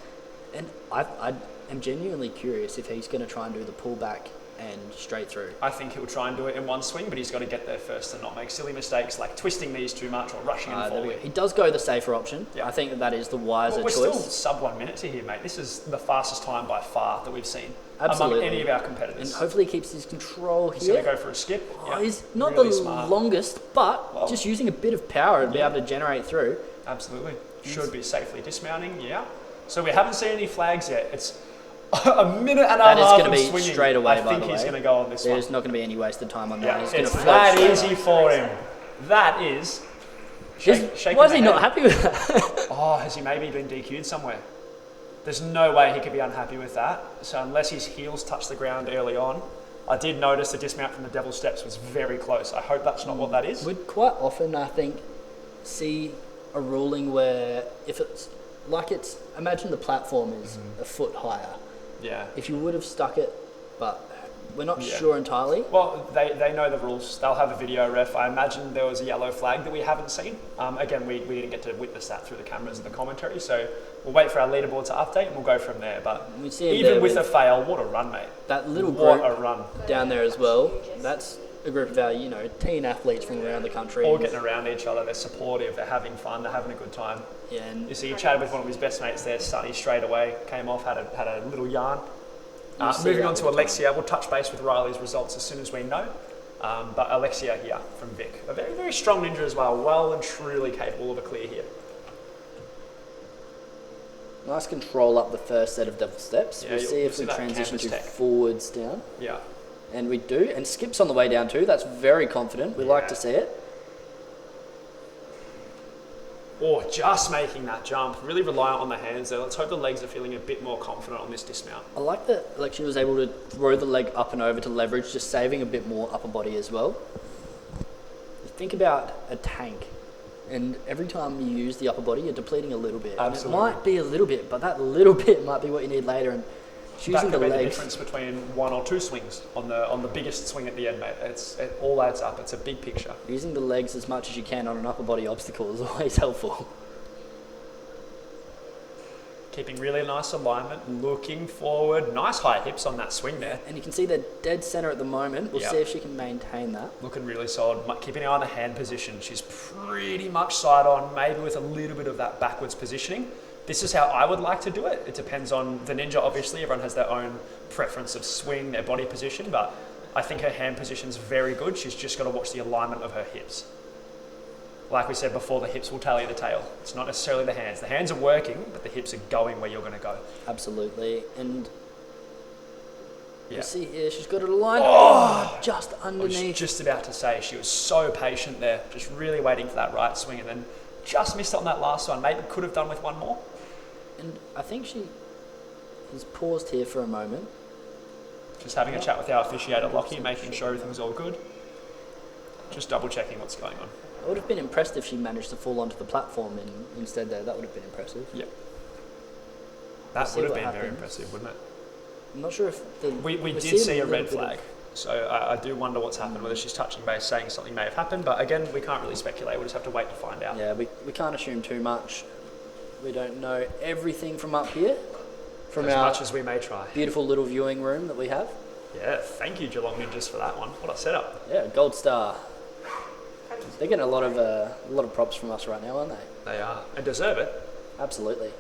And I am genuinely curious if he's going to try and do the pullback and straight through. I think he'll try and do it in one swing, but he's got to get there first and not make silly mistakes like twisting these too much or rushing and falling. He does go the safer option. Yeah. I think that is the wiser choice. We're still sub 1 minute to here, mate. This is the fastest time by far that we've seen among any of our competitors. And hopefully he keeps his control here. He's going to go for a skip. He's not really the longest, but just using a bit of power to be able to generate through. Absolutely. Should be safely dismounting, So we haven't seen any flags yet. It's a minute and a half of swinging. That is going to be straight away, by the way. I think he's going to go on this one. There's not going to be any wasted time on that. He's going to float that easy for him. That is... Why is he not happy with that? Oh, has he maybe been DQ'd somewhere? There's no way he could be unhappy with that. So unless his heels touch the ground early on, I did notice the dismount from the Devil Steps was very close. I hope that's not what that is. We'd quite often, I think, see a ruling where if it's like imagine the platform is a foot higher. Yeah. If you would have stuck it, but We're not sure entirely. Well, they know the rules. They'll have a video ref. I imagine there was a yellow flag that we haven't seen. Again, we didn't get to witness that through the cameras and the commentary, so we'll wait for our leaderboard to update and we'll go from there. But even with a fail, what a run, mate. That little group what a run. down there as well, that's a group of our, teen athletes from around the country. All getting around each other. They're supportive. They're having fun. They're having a good time. Yeah, and you see, he chatted with one of his best mates there, Sonny, straight away. Came off, had a little yarn. Moving on to Alexia, we'll touch base with Riley's results as soon as we know. But Alexia here from Vic, a very, very strong ninja as well and truly capable of a clear here. Nice control up the first set of double steps. Yeah, we'll see if we transition to forwards down. Yeah. And we do, and skips on the way down too. That's very confident. We like to see it. Or just making that jump, really reliant on the hands there. Let's hope the legs are feeling a bit more confident on this dismount. I like that Alexia was able to throw the leg up and over to leverage, just saving a bit more upper body as well. You think about a tank, and every time you use the upper body, you're depleting a little bit. Absolutely. It might be a little bit, but that little bit might be what you need later. And choosing that could the be legs. the difference between 1 or 2 swings on the biggest swing at the end, mate. It all adds up. It's a big picture. Using the legs as much as you can on an upper body obstacle is always helpful. Keeping really nice alignment, looking forward. Nice high hips on that swing there. And you can see they're dead center at the moment. We'll see if she can maintain that. Looking really solid. Keeping an eye on the hand position. She's pretty much side on, maybe with a little bit of that backwards positioning. This is how I would like to do it. It depends on the ninja, obviously. Everyone has their own preference of swing, their body position, but I think her hand position's very good. She's just got to watch the alignment of her hips. Like we said before, the hips will tell you the tail. It's not necessarily the hands. The hands are working, but the hips are going where you're going to go. Absolutely. And yeah. you see here, she's got it aligned. Just underneath. I was just about to say, she was so patient there, just really waiting for that right swing, and then just missed on that last one. Maybe could have done with one more. And I think she has paused here for a moment. Just having a chat with our officiator, Lockie, making sure everything's all good. Just double checking what's going on. I would have been impressed if she managed to fall onto the platform instead there. That would have been impressive. Yeah. That would have been very impressive, wouldn't it? I'm not sure if we did see a red flag. So I do wonder what's happened, whether she's touching base, saying something may have happened. But again, we can't really speculate. We'll just have to wait to find out. Yeah, we can't assume too much. We don't know everything from up here. From as our much as we may try. Beautiful little viewing room that we have. Yeah, thank you, Geelong Ninjas, for that one. What a setup. Yeah, gold star. They're getting a lot of props from us right now, aren't they? They are, and deserve it. Absolutely.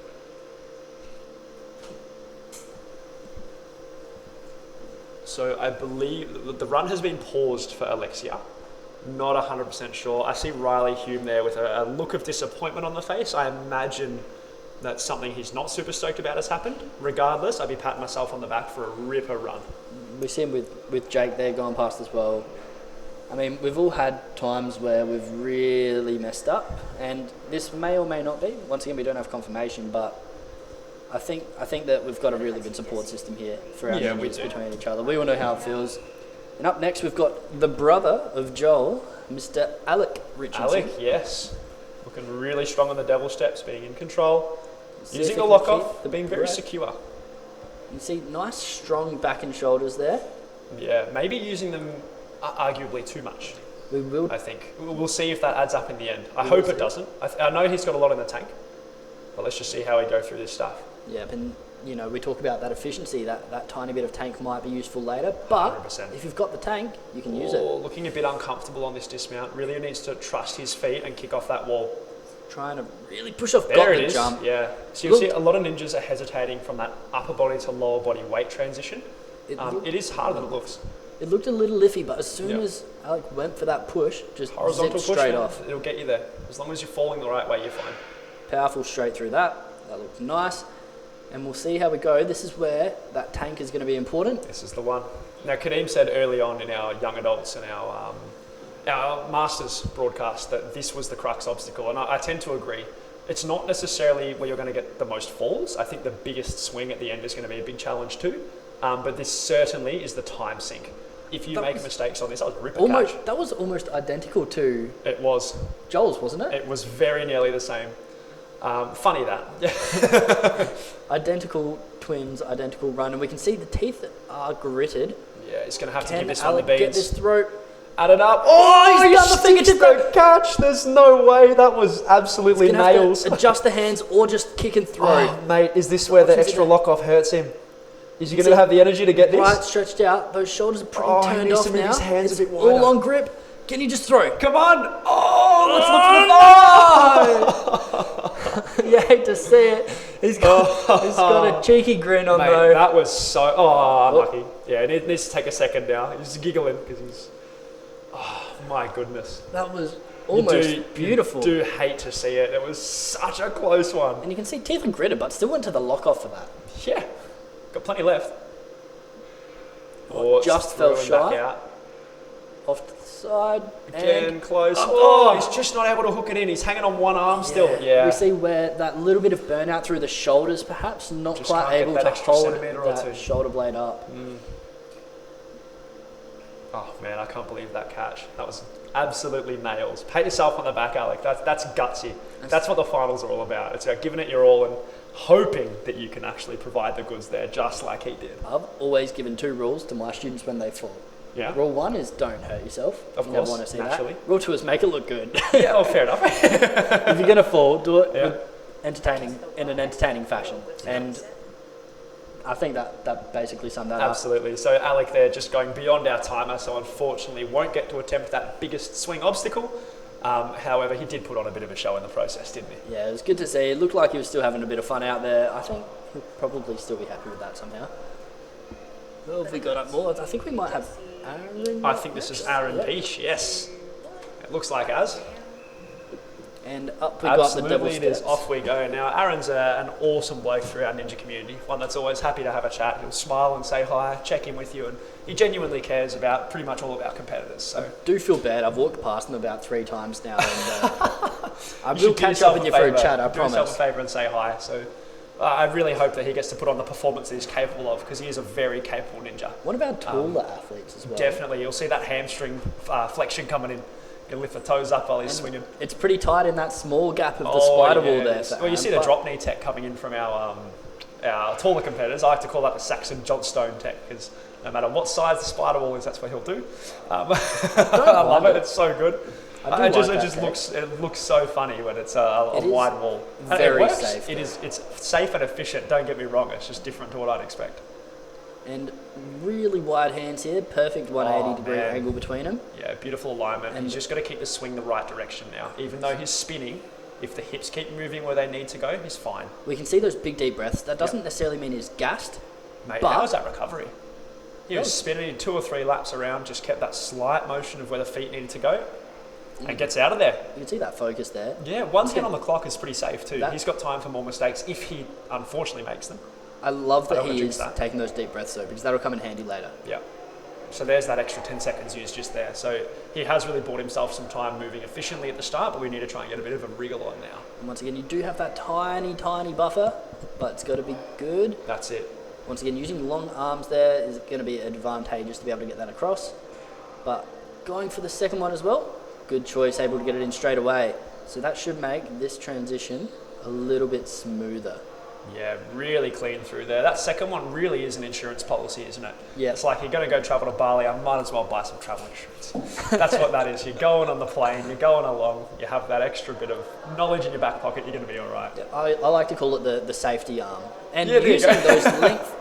So I believe the run has been paused for Alexia. Not 100% sure. I see Riley Hume there with a look of disappointment on the face. I imagine that something he's not super stoked about has happened. Regardless, I'd be patting myself on the back for a ripper run. We see him with Jake there going past as well. I mean, we've all had times where we've really messed up, and this may or may not be. Once again, we don't have confirmation, but I think that we've got a really good support system here for our ninjas between each other. We all know how it feels. And up next, we've got the brother of Joel, Mr. Alec Richardson. Alec, yes. Looking really strong on the devil steps, being in control. Using the lock-off, being very secure. You see nice, strong back and shoulders there. Yeah, maybe using them arguably too much. We will. I think. We'll see if that adds up in the end. I hope it doesn't. I know he's got a lot in the tank, but let's just see how we go through this stuff. Yeah, and we talk about that efficiency, that tiny bit of tank might be useful later, but 100%. If you've got the tank, you can use it. Looking a bit uncomfortable on this dismount. Really needs to trust his feet and kick off that wall. Trying to really push off there it is. Jump. Yeah. So you'll see a lot of ninjas are hesitating from that upper body to lower body weight transition. It is harder than it looks. It looked a little iffy, but as soon as Alec went for that push, just horizontal zipped straight off. It'll get you there. As long as you're falling the right way, you're fine. Powerful straight through that. That looked nice. And we'll see how we go. This is where that tank is going to be important. This is the one. Now, Kadeem said early on in our young adults and our masters broadcast that this was the crux obstacle, and I tend to agree. It's not necessarily where you're going to get the most falls. I think the biggest swing at the end is going to be a big challenge too. But this certainly is the time sink. If you make mistakes on this, I'll rip a catch. That was almost identical to it was Joel's, wasn't it? It was very nearly the same. Funny that. Identical twins, identical run, and we can see the teeth are gritted. Yeah, he's going to have to Can give this one the Alec get beans. this throat? Add it up. Oh, he's done the fingertip the catch. There's no way. That was absolutely Gonna have nails. to adjust the hands or just kick and throw. Oh, mate, is this where the Options extra in lock off hurts him? Is he going to have the energy to get this? Right, stretched out. Those shoulders are pretty He turned needs off to move now. his hands It's a bit wider. all on grip. Can you just throw? Come on. Oh, Let's look for the You hate to see it. He's got a cheeky grin on Mate, though. that was so... Oh, unlucky. Yeah, it needs to take a second now. He's giggling because he's... Oh, my goodness. That was almost beautiful. You do hate to see it. It was such a close one. And you can see teeth and gritted, but still went to the lock off for that. Yeah. Got plenty left. Just fell back shy. out. Off to the side. Again, and close. Oh, he's just not able to hook it in. He's hanging on one arm still. Yeah. We see where that little bit of burnout through the shoulders, perhaps, not Just quite can't get able that to extra hold centimetre or that two. shoulder blade up. Oh, man, I can't believe that catch. That was absolutely nails. Pat yourself on the back, Alec. That's gutsy. That's what the finals are all about. It's about giving it your all and hoping that you can actually provide the goods there, just like he did. I've always given 2 rules to my students when they fall. Yeah. Rule 1 is don't hurt yourself. Of You course, never want to see naturally. that. Rule 2 is make it look good. Yeah, well, fair enough. If you're going to fall, do it Yeah. with in an entertaining fashion. And I think that basically summed that up. Absolutely. So Alec there just going beyond our timer, so unfortunately won't get to attempt that biggest swing obstacle. However, he did put on a bit of a show in the process, didn't he? Yeah, it was good to see. It looked like he was still having a bit of fun out there. I think he'll probably still be happy with that somehow. Well, have we got up more? I think we might have Aaron. I think this is Aaron Peach, yes. It looks like as. And up we got the double Absolutely, it is. steps. Off we go. Now, Aaron's an awesome bloke through our ninja community, one that's always happy to have a chat. He'll smile and say hi, check in with you, and he genuinely cares about pretty much all of our competitors. So Do feel bad. I've walked past him about 3 times now, and I will catch up with you for a chat. I Do yourself promise. a favour and say hi. So I really hope that he gets to put on the performance that he's capable of, because he is a very capable ninja. What about taller athletes as well? Definitely, you'll see that hamstring flexion coming in. He'll lift the toes up while he's swinging. It's pretty tight in that small gap of the spider wall there. Well, you see the drop knee tech coming in from our taller competitors. I like to call that the Saxon Johnstone tech, because no matter what size the spider wall is, that's what he'll do. I love it. It's so good. It looks so funny when it's a wide wall. And very it works. safe. It's safe and efficient. Don't get me wrong. It's just different to what I'd expect. And really wide hands here. Perfect 180-degree angle between them. Yeah, beautiful alignment. And he's just got to keep the swing the right direction now. Even though he's spinning, if the hips keep moving where they need to go, he's fine. We can see those big deep breaths. That doesn't necessarily mean he's gassed. Mate, but how was that recovery? He was spinning 2 or 3 laps around, just kept that slight motion of where the feet needed to go, and gets out of there. You can see that focus there. Yeah, 1 10 on the clock is pretty safe too. That- He's got time for more mistakes if he unfortunately makes them. I love that don't wanna he jinx is that. taking those deep breaths though, because that'll come in handy later. Yeah. So there's that extra 10 seconds used just there. So he has really bought himself some time moving efficiently at the start, but we need to try and get a bit of a wriggle on now. And once again, you do have that tiny, tiny buffer, but it's got to be good. That's it. Once again, using long arms there is going to be advantageous to be able to get that across. But going for the second one as well, good choice, able to get it in straight away. So that should make this transition a little bit smoother. Yeah, really clean through there. That second one really is an insurance policy, isn't it? Yeah. It's like you're going to go travel to Bali, I might as well buy some travel insurance. That's what that is. You're going on the plane, you're going along, you have that extra bit of knowledge in your back pocket, you're going to be all right. I like to call it the safety arm. And Yeah, there you using go. those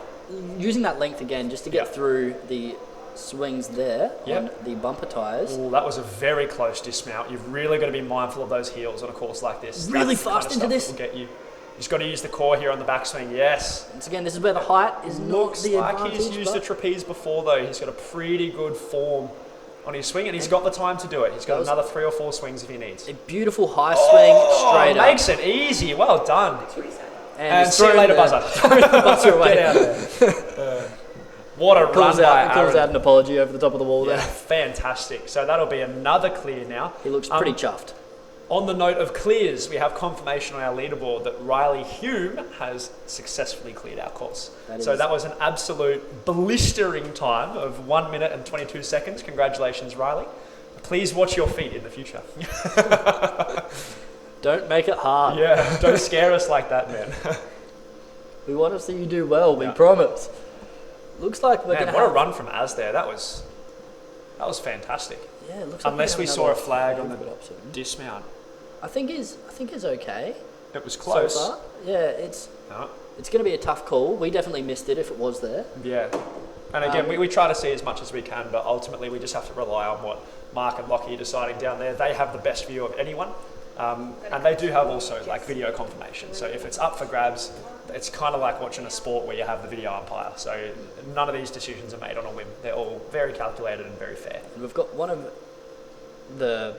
using that length again just to get through the swings there on the bumper tyres. Ooh, that was a very close dismount. You've really got to be mindful of those heels on a course like this. Really That's the kind fast of into stuff this. that will get you. You've just got to use the core here on the backswing, yes. Once again, this is where the height is not Looks the like advantage. he's used a trapeze before though. He's got a pretty good form on his swing and he's got the time to do it. He's got another 3 or 4 swings if he needs. A beautiful high swing straight up. Makes it easy. Well done. And see you throwing later, the buzzer. buzzer away. Get out of there. What a run Calls by out Aaron. an apology over the top of the wall Yeah, there. fantastic. So that'll be another clear now. He looks pretty chuffed. On the note of clears, we have confirmation on our leaderboard that Riley Hume has successfully cleared our course. That was an absolute blistering time of 1 minute and 22 seconds. Congratulations, Riley. Please watch your feet in the future. Don't make it hard. Yeah, don't scare us like that, man. We want to see you do well, we promise. Looks like we're going to what a run from Az there. That was fantastic. Yeah, it looks like Unless we saw a flag on the soon. dismount. I think it's okay. It was close. So far. Yeah, it's going to be a tough call. We definitely missed it if it was there. Yeah. And again, we try to see as much as we can, but ultimately we just have to rely on what Mark and Lockie are deciding down there. They have the best view of anyone. And they do have also like video confirmation. So if it's up for grabs, it's kind of like watching a sport where you have the video umpire. So none of these decisions are made on a whim. They're all very calculated and very fair. And we've got one of the,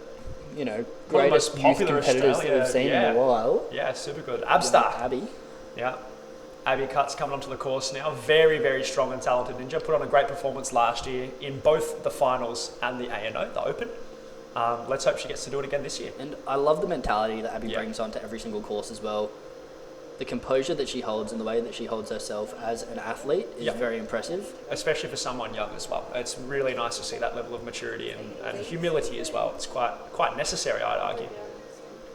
greatest youth competitors that we've seen in a while. Yeah, super good. Abstar. Abbie. Yeah. Abbie Cutt's coming onto the course now. Very, very strong and talented ninja. Put on a great performance last year in both the finals and the ANO, the Open. Let's hope she gets to do it again this year. And I love the mentality that Abbie brings onto every single course as well. The composure that she holds and the way that she holds herself as an athlete is very impressive. Especially for someone young as well. It's really nice to see that level of maturity and humility as well. It's quite necessary, I'd argue.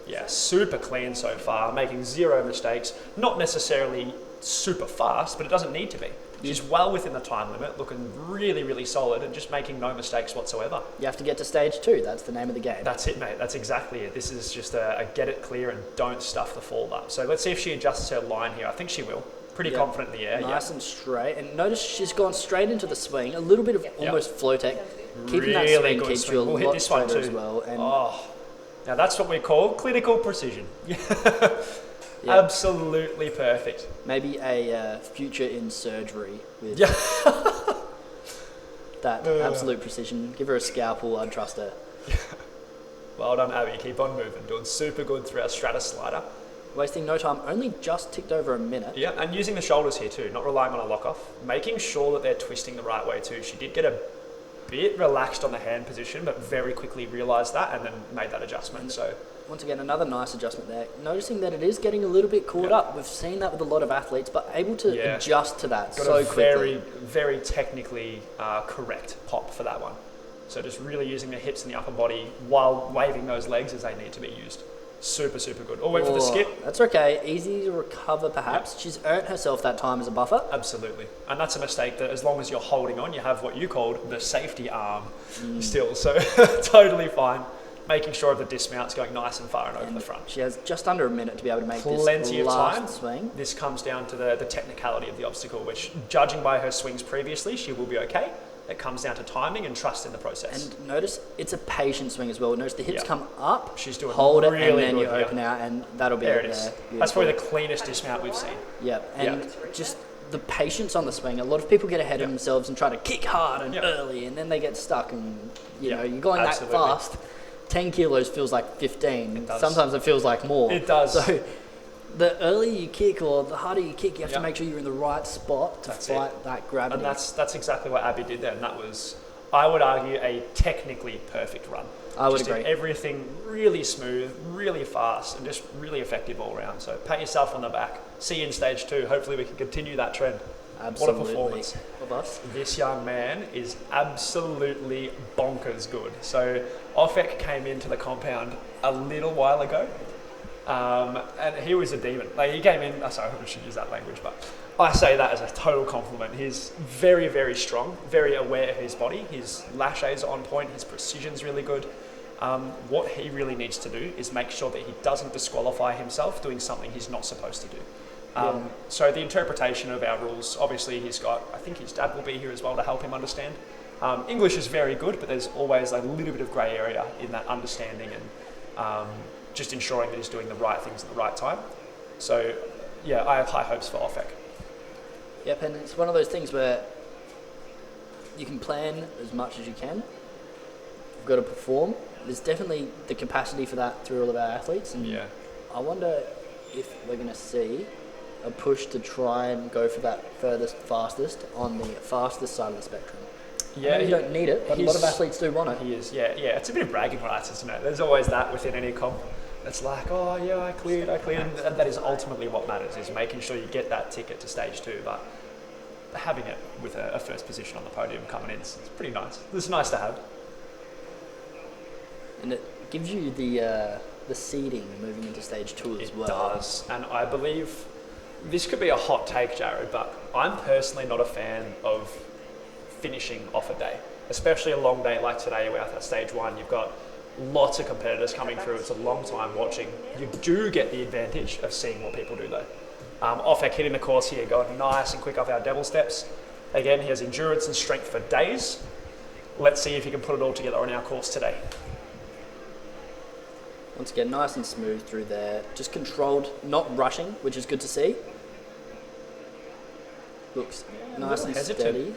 Yeah, super clean so far, making zero mistakes. Not necessarily super fast, but it doesn't need to be. She's well within the time limit, looking really, really solid and just making no mistakes whatsoever. You have to get to stage 2. That's the name of the game. That's it, mate. That's exactly it. This is just a get it clear and don't stuff the fall up. So let's see if she adjusts her line here. I think she will. Pretty confident in the air. Nice and straight. And notice she's gone straight into the swing. A little bit of almost flow tech. Keeping that swing keeps you a lot straighter as well. And now that's what we call clinical precision. Absolutely perfect. Maybe a future in surgery with that absolute precision. Give her a scalpel, I'd trust her. Well done, Abbie. Keep on moving. Doing super good through our strata slider. Wasting no time. Only just ticked over a minute. Yeah, and using the shoulders here too. Not relying on a lock off. Making sure that they're twisting the right way too. She did get a bit relaxed on the hand position, but very quickly realised that and then made that adjustment. So once again, another nice adjustment there. Noticing that it is getting a little bit caught up. We've seen that with a lot of athletes, but able to adjust to that so quickly. Very, very technically correct pop for that one. So just really using the hips and the upper body while waving those legs as they need to be used. Super, super good. Oh, wait for the skip. That's okay. Easy to recover, perhaps. Yep. She's earned herself that time as a buffer. Absolutely. And that's a mistake that as long as you're holding on, you have what you called the safety arm still. So totally fine. Making sure the dismount's going nice and far and over the front. She has just under a minute to be able to make plenty this of time. Swing. This comes down to the technicality of the obstacle, which, judging by her swings previously, she will be okay. It comes down to timing and trust in the process. And notice it's a patient swing as well. Notice the hips come up, she's doing hold really it, and then good you open out, and that'll be there. It is. That's probably the cleanest dismount we've seen. Yep, and just the patience on the swing. A lot of people get ahead of themselves and try to kick hard and early, and then they get stuck, and you're going that fast. 10 kilos feels like 15. Sometimes it feels like more. It does. So the earlier you kick or the harder you kick, you have to make sure you're in the right spot to fight that gravity. And that's exactly what Abbie did there. And that was, I would argue, a technically perfect run. I would agree. Did everything really smooth, really fast, and just really effective all around. So pat yourself on the back. See you in stage 2. Hopefully we can continue that trend. Absolutely. What a performance. Of us. This young man is absolutely bonkers good. So Offek came into the compound a little while ago, and he was a demon. Like, he came in, sorry, I should use that language, but I say that as a total compliment. He's very, very strong, very aware of his body. His laches are on point, his precision's really good. What he really needs to do is make sure that he doesn't disqualify himself doing something he's not supposed to do. So the interpretation of our rules, obviously he's got, I think his dad will be here as well to help him understand. English is very good, but there's always a little bit of grey area in that understanding and just ensuring that he's doing the right things at the right time. So yeah, I have high hopes for Offek. Yep, and it's one of those things where you can plan as much as you can. You've got to perform. There's definitely the capacity for that through all of our athletes. And I wonder if we're going to see a push to try and go for that furthest, fastest on the fastest side of the spectrum. Yeah, you don't need it, but a lot of athletes do want it. He is, yeah. It's a bit of bragging rights, isn't it? There's always that within any comp. It's like, oh yeah, I cleared. And that is ultimately what matters, is making sure you get that ticket to stage 2. But having it with a first position on the podium coming in, it's pretty nice. It's nice to have. And it gives you the seeding moving into stage 2 as well. It does, and I believe This could be a hot take, Jared, but I'm personally not a fan of finishing off a day, especially a long day like today where at stage 1 you've got lots of competitors coming through. It's a long time watching. You do get the advantage of seeing what people do though. Offek hitting the course here, going nice and quick off our devil steps. Again, he has endurance and strength for days. Let's see if he can put it all together on our course today. Once again, nice and smooth through there. Just controlled, not rushing, which is good to see. Looks nice and steady.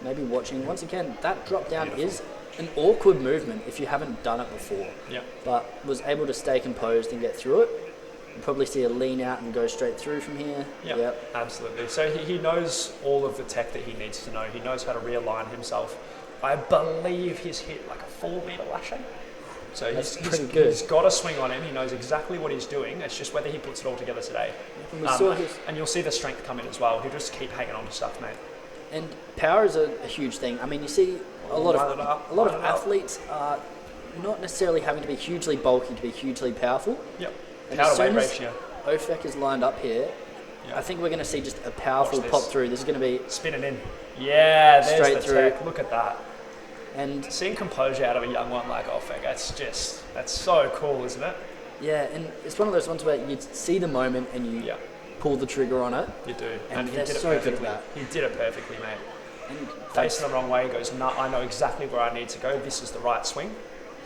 Maybe watching. Once again, that drop down is an awkward movement if you haven't done it before. Yeah. But was able to stay composed and get through it. You'll probably see a lean out and go straight through from here. Yep. Absolutely. So he knows all of the tech that he needs to know. He knows how to realign himself. I believe he's hit like a 4 meter lashing. So he's got a swing on him. He knows exactly what he's doing. It's just whether he puts it all together today. And you'll see the strength come in as well. He'll just keep hanging on to stuff, mate. And power is a huge thing. I mean, you see a lot of athletes are not necessarily having to be hugely bulky to be hugely powerful. Yep. And as soon as Offek is lined up here, I think we're going to see just a powerful pop through. This is going to be spinning in. Yeah, there's straight the through. tech. Look at that. And seeing composure out of a young one like Offek, that's so cool, isn't it? Yeah, and it's one of those ones where you see the moment and you pull the trigger on it. You do. And he did it so perfectly. good at that. He did it perfectly, mate. And facing the wrong way, he goes, no, I know exactly where I need to go. This is the right swing.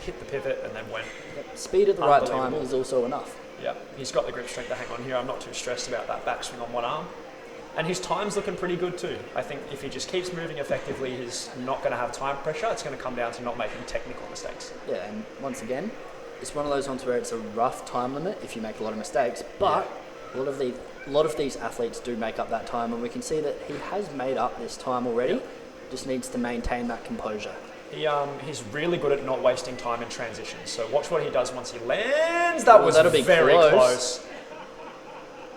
Hit the pivot and then went. Speed at the right time is also enough. Yeah, he's got the grip strength to hang on here. I'm not too stressed about that backswing on one arm. And his time's looking pretty good too. I think if he just keeps moving effectively, he's not going to have time pressure. It's going to come down to not making technical mistakes. Yeah, and once again, it's one of those ones where it's a rough time limit if you make a lot of mistakes. But a lot of these athletes do make up that time, and we can see that he has made up this time already. Just needs to maintain that composure. He's really good at not wasting time in transitions. So watch what he does once he lands. That was that'll be very close.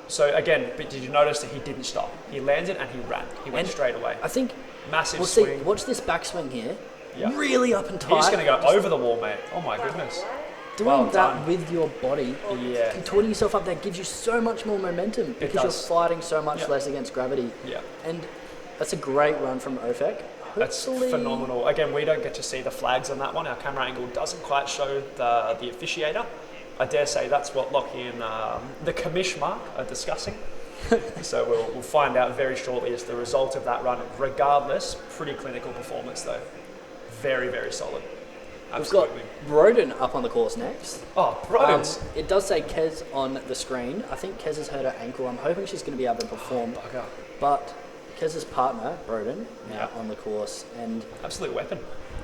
So again, but did you notice that he didn't stop? He landed and he ran. He went straight away. I think massive swing. See, watch this backswing here. Yeah. Really up and tight. He's going to go over the wall, mate. Oh my goodness. Doing that with your body, contorting yourself up there gives you so much more momentum because you're fighting so much less against gravity. Yeah. And that's a great run from Offek. That's phenomenal. Again, we don't get to see the flags on that one. Our camera angle doesn't quite show the officiator. I dare say that's what Lockie and the commish mark are discussing. So we'll find out very shortly as the result of that run. Regardless, pretty clinical performance though. Very, very solid. Absolutely. We've got Broden up on the course next. Oh, Broden. It does say Kez on the screen. I think Kez has hurt her ankle. I'm hoping she's going to be able to perform. But Kez's partner, Broden, now on the course. And absolute weapon.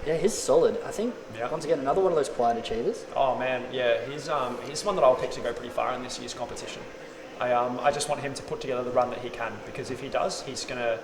Yeah, he's solid. I think, once again, another one of those quiet achievers. Oh, man, yeah. He's one that I'll pick to go pretty far in this year's competition. I just want him to put together the run that he can, because if he does, he's going to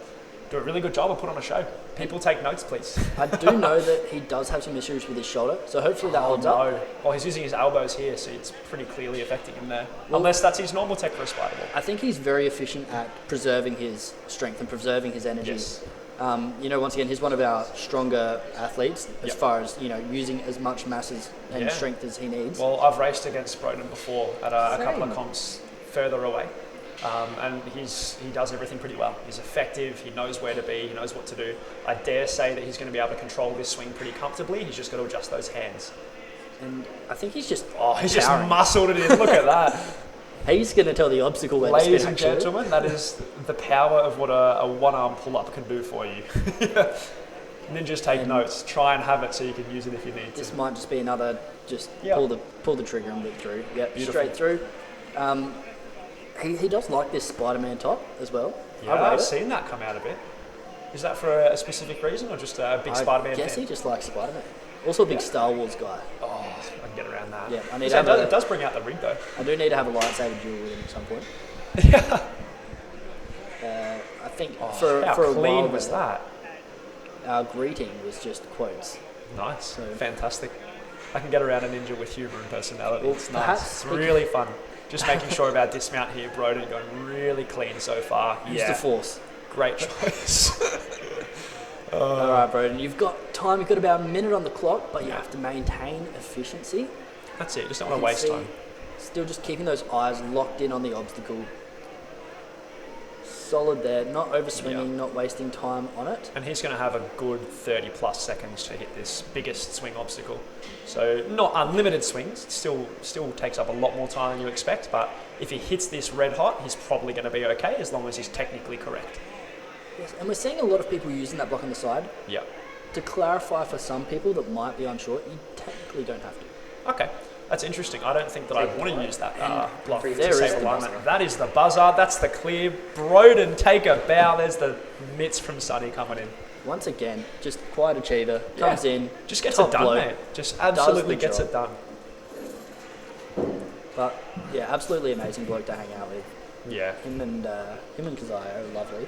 do a really good job and put on a show. People take notes, please. I do know that he does have some issues with his shoulder, so hopefully that holds up. Well, he's using his elbows here, so it's pretty clearly affecting him there. Well, unless that's his normal tech for a spider ball. I think he's very efficient at preserving his strength and preserving his energy. Yes. Once again, he's one of our stronger athletes as far as, using as much mass and strength as he needs. Well, I've raced against Broden before at a couple of comps further away. And he does everything pretty well. He's effective, he knows where to be, he knows what to do. I dare say that he's going to be able to control this swing pretty comfortably. He's just got to adjust those hands. And I think he's just just muscled it in. Look at that. He's going to tell the obstacle where Ladies to and spin, gentlemen, that is the power of what a one-arm pull-up can do for you. Ninjas take notes. Try and have it so you can use it if you need to. This might just be another pull the trigger and whip through. Yep, beautiful. Straight through. He does like this Spider-Man top as well. Yeah, I've seen that come out a bit. Is that for a specific reason or just a big Spider-Man fan? I guess he just likes Spider-Man. Also a big Star Wars guy. Oh, I can get around that. Yeah, I need it does bring out the rig though. I do need to have a lightsaber duel with him at some point. Yeah. I think how for a clean while was that? Our greeting was just quotes. Nice. So, fantastic. I can get around a ninja with humour and personality. Well, it's nice. It's really fun. Just making sure of our dismount here, Broden, going really clean so far. Use the force. Great choice. All right, Broden, you've got time. You've got about a minute on the clock, but you have to maintain efficiency. That's it. Just don't want to waste time. Still just keeping those eyes locked in on the obstacle. solid there, not overswinging, not wasting time on it. And he's going to have a good 30 plus seconds to hit this biggest swing obstacle. So not unlimited swings, it still takes up a lot more time than you expect, but if he hits this red hot, he's probably going to be okay as long as he's technically correct. Yes, and we're seeing a lot of people using that block on the side. Yeah. To clarify for some people that might be unsure, you technically don't have to. Okay. That's interesting. I don't think that I want to use that block to there save is the alignment. buzzer. That is the buzzer. That's the clear. Broden, take a bow. There's the mitts from Sonny coming in. Once again, just quiet achiever. Comes in. Just gets top it done, bloke, mate. Just absolutely gets job. it done. But yeah, absolutely amazing bloke to hang out with. Yeah. Him and Keziah are lovely.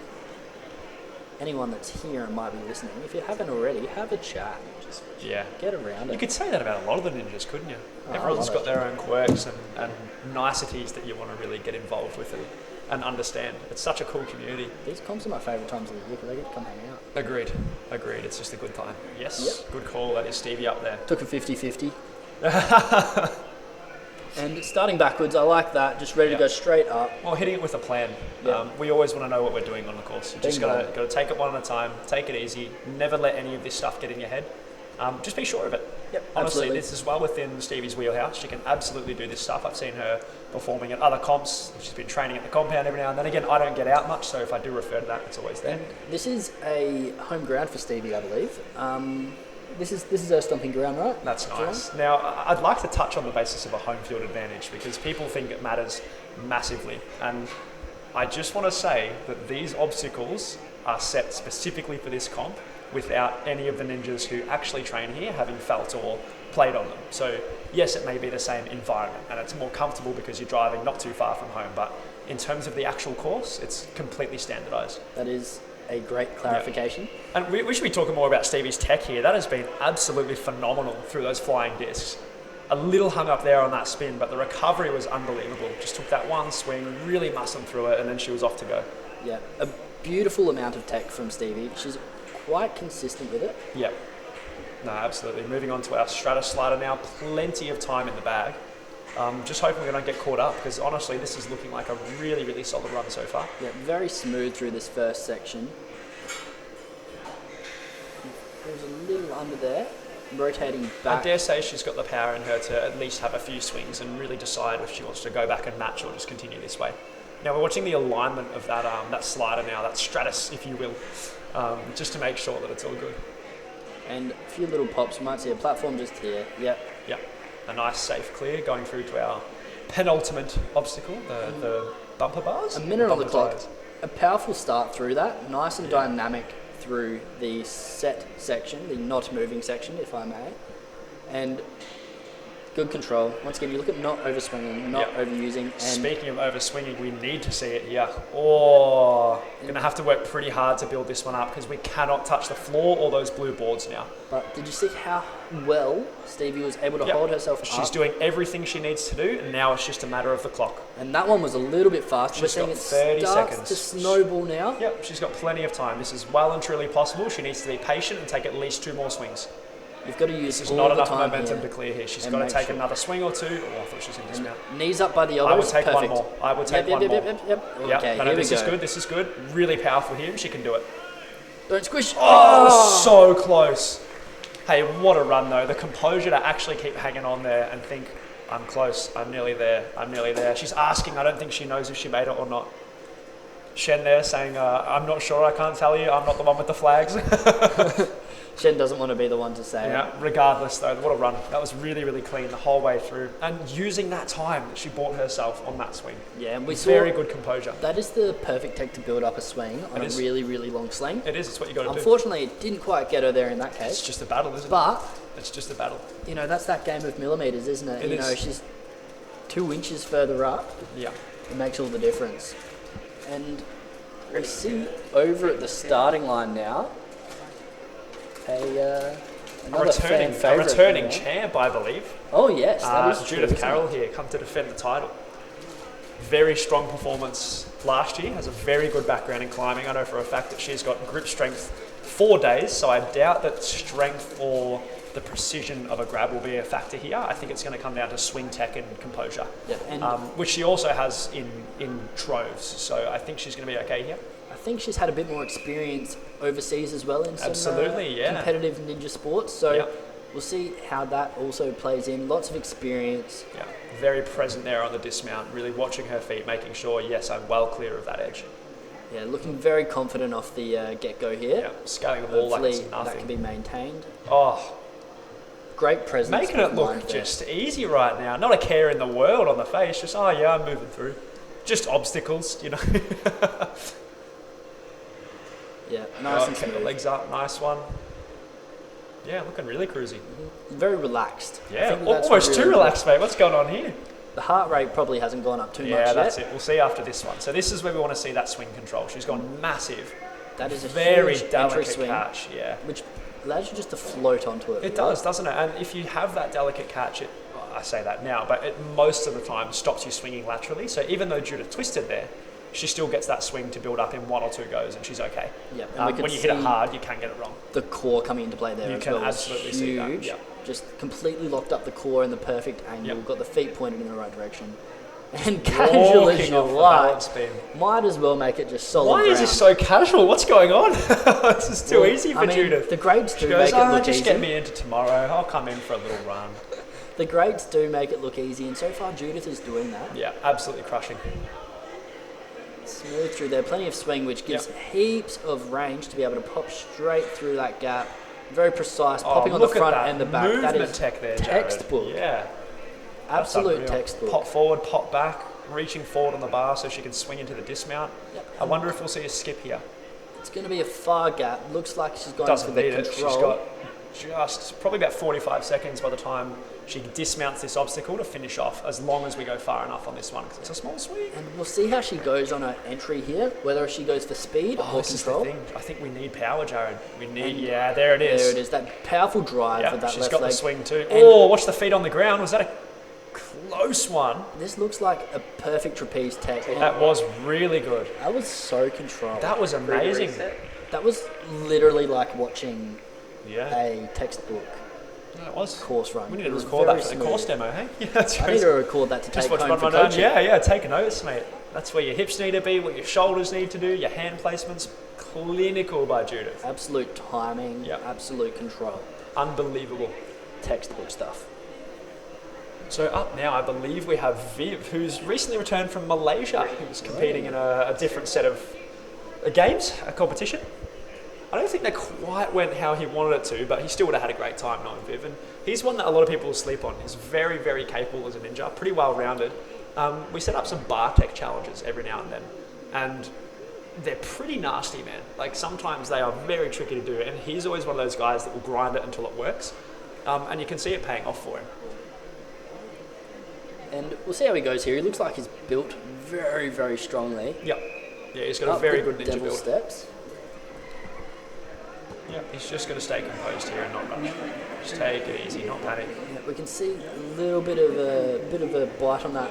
Anyone that's here and might be listening, if you haven't already, have a chat. Just get around it. You could say that about a lot of the ninjas, couldn't you? Oh, Everyone's got their own quirks and niceties that you want to really get involved with and understand. It's such a cool community. These comps are my favourite times of the year because they get to come hang out. Agreed. It's just a good time. Yes. Yep. Good call. That is Stevie up there. Took a 50-50. And starting backwards, I like that. Just ready to go straight up. Well, hitting it with a plan. Yep. We always want to know what we're doing on the course. You just got to take it one at a time. Take it easy. Never let any of this stuff get in your head. Just be sure of it. Yep, Honestly, absolutely. this is well within Stevie's wheelhouse. She can absolutely do this stuff. I've seen her performing at other comps. She's been training at the compound every now and then. Again, I don't get out much, so if I do refer to that, it's always there. And this is a home ground for Stevie, I believe. This is her stomping ground, right? That's nice. Now, I'd like to touch on the basis of a home field advantage because people think it matters massively. And I just want to say that these obstacles are set specifically for this comp without any of the ninjas who actually train here having felt or played on them. So yes, it may be the same environment and it's more comfortable because you're driving not too far from home, but in terms of the actual course, it's completely standardized. That is a great clarification. Yeah. And we should be talking more about Stevie's tech here. That has been absolutely phenomenal through those flying discs. A little hung up there on that spin, but the recovery was unbelievable. Just took that one swing, really muscled through it, and then she was off to go. Yeah, a beautiful amount of tech from Stevie. She's quite consistent with it. Yep. No, absolutely. Moving on to our Stratus slider now. Plenty of time in the bag. Just hoping we don't get caught up because honestly, this is looking like a really, really solid run so far. Yeah, very smooth through this first section. There's a little under there, rotating back. I dare say she's got the power in her to at least have a few swings and really decide if she wants to go back and match or just continue this way. Now we're watching the alignment of that slider now, that Stratus, if you will, just to make sure that it's all good. And a few little pops. You might see a platform just here. Yep. Yep. A nice safe clear going through to our penultimate obstacle, the bumper bars. A minute on the clock. Tires. A powerful start through that. Nice and dynamic through the set section, the not moving section, if I may. And good control. Once again, you look at not overswinging, not overusing. And speaking of overswinging, we need to see it here. Oh, going to have to work pretty hard to build this one up because we cannot touch the floor or those blue boards now. But did you see how well Stevie was able to hold herself up? She's doing everything she needs to do, and now it's just a matter of the clock. And that one was a little bit fast. She's got 30 seconds to snowball now. Yep, she's got plenty of time. This is well and truly possible. She needs to be patient and take at least 2 more swings. You've got to use There's all not the enough time momentum here to clear here. She's got to take another swing or 2. Oh, I thought she was going to dismount. Knees up by the elbows. I would take Perfect. one more. I would take one more. Yep. Okay, no, here this we is go. good. This is good. Really powerful here. She can do it. Don't squish. Oh, so close. Hey, what a run though. The composure to actually keep hanging on there and think, I'm close. I'm nearly there. I'm nearly there. She's asking. I don't think she knows if she made it or not. Shen there saying, I'm not sure. I can't tell you. I'm not the one with the flags. Shen doesn't want to be the one to say it. Regardless though, what a run. That was really, really clean the whole way through. And using that time that she bought herself on that swing. Yeah, and we saw very good composure. That is the perfect tech to build up a swing on a really, really long sling. It is. It's what you got to do. Unfortunately, it didn't quite get her there in that case. It's just a battle, isn't it? But it's just a battle. You know, that's that game of millimeters, isn't it? You know, she's 2 inches further up. Yeah. It makes all the difference. And we see over at the starting line now a returning champ, I believe. Oh yes, that is Judith Carroll here, come to defend the title. Very strong performance last year, has a very good background in climbing. I know for a fact that she's got grip strength 4 days, so I doubt that strength or the precision of a grab will be a factor here. I think it's going to come down to swing tech and composure, And which she also has in droves. So I think she's going to be okay here. I think she's had a bit more experience overseas as well in some competitive ninja sports. So we'll see how that also plays in. Lots of experience. Yeah, very present there on the dismount, really watching her feet, making sure, yes, I'm well clear of that edge. Yeah, looking very confident off the get-go here. Yeah, scaling the ball like it's nothing. That can be maintained. Oh, great presence. Making it look just easy right now. Not a care in the world on the face. Just, oh yeah, I'm moving through. Just obstacles, you know. Yeah, nice and kept the legs up, nice one. Yeah, looking really cruisy. Very relaxed. Yeah, almost too relaxed, mate. What's going on here? The heart rate probably hasn't gone up too much yet. Yeah, that's it. We'll see after this one. So this is where we want to see that swing control. She's gone massive. That is a very huge delicate swing, catch, yeah. Which allows you just to float onto it. It does, doesn't it? And if you have that delicate catch, I say that now, but it most of the time stops you swinging laterally. So even though Judith twisted there, she still gets that swing to build up in 1 or 2 goes, and she's okay. Yep. And when you hit it hard, you can get it wrong. The core coming into play there. You can absolutely see that. Yep. Just completely locked up the core in the perfect angle. Yep. Got the feet pointed in the right direction. And casual as you like, might as well make it just solid. Why is this so casual? What's going on? This is too easy for Judith. The grades do make it look easy. Just get me into tomorrow. I'll come in for a little run. The grades do make it look easy, and so far Judith is doing that. Yeah, absolutely crushing. Smooth through there, plenty of swing, which gives heaps of range to be able to pop straight through that gap. Very precise, popping on the front and the back. Movement that is tech there, textbook. Yeah. Absolute textbook. Pop forward, pop back, reaching forward on the bar so she can swing into the dismount. Yep. I wonder if we'll see a skip here. It's going to be a far gap. Looks like she's gone Doesn't for the need control. it. She's got just probably about 45 seconds by the time she dismounts this obstacle to finish off, as long as we go far enough on this one, because it's a small swing. And we'll see how she goes on her entry here, whether she goes for speed or control. This is the thing. I think we need power, Jared. We need, there it is. There it is, that powerful drive with that she's left got leg. the swing too. Oh, watch the feet on the ground. Was that a close one? This looks like a perfect trapeze tech. That was really good. That was so controlled. That was amazing. That was literally like watching a textbook. No, it was. Course run. We need to record that for the course demo, hey? Yeah, that's I need to record that to take home for coaching. Yeah, take notes, mate. That's where your hips need to be, what your shoulders need to do, your hand placements. Clinical by Judith. Absolute timing, absolute control. Unbelievable. Textbook stuff. So up now, I believe we have Viv, who's recently returned from Malaysia, who's competing in a different set of games, a competition. I don't think they quite went how he wanted it to, but he still would have had a great time knowing Viv. And he's one that a lot of people sleep on. He's very, very capable as a ninja, pretty well-rounded. We set up some bar tech challenges every now and then, and they're pretty nasty, man. Like, sometimes they are very tricky to do, and he's always one of those guys that will grind it until it works, and you can see it paying off for him. And we'll see how he goes here. He looks like he's built very, very strongly. Yeah, he's got a very good ninja build. Steps. Yeah, he's just going to stay composed here and not rush. Just take it easy, not panic. Yeah, we can see a little bit of a bite on that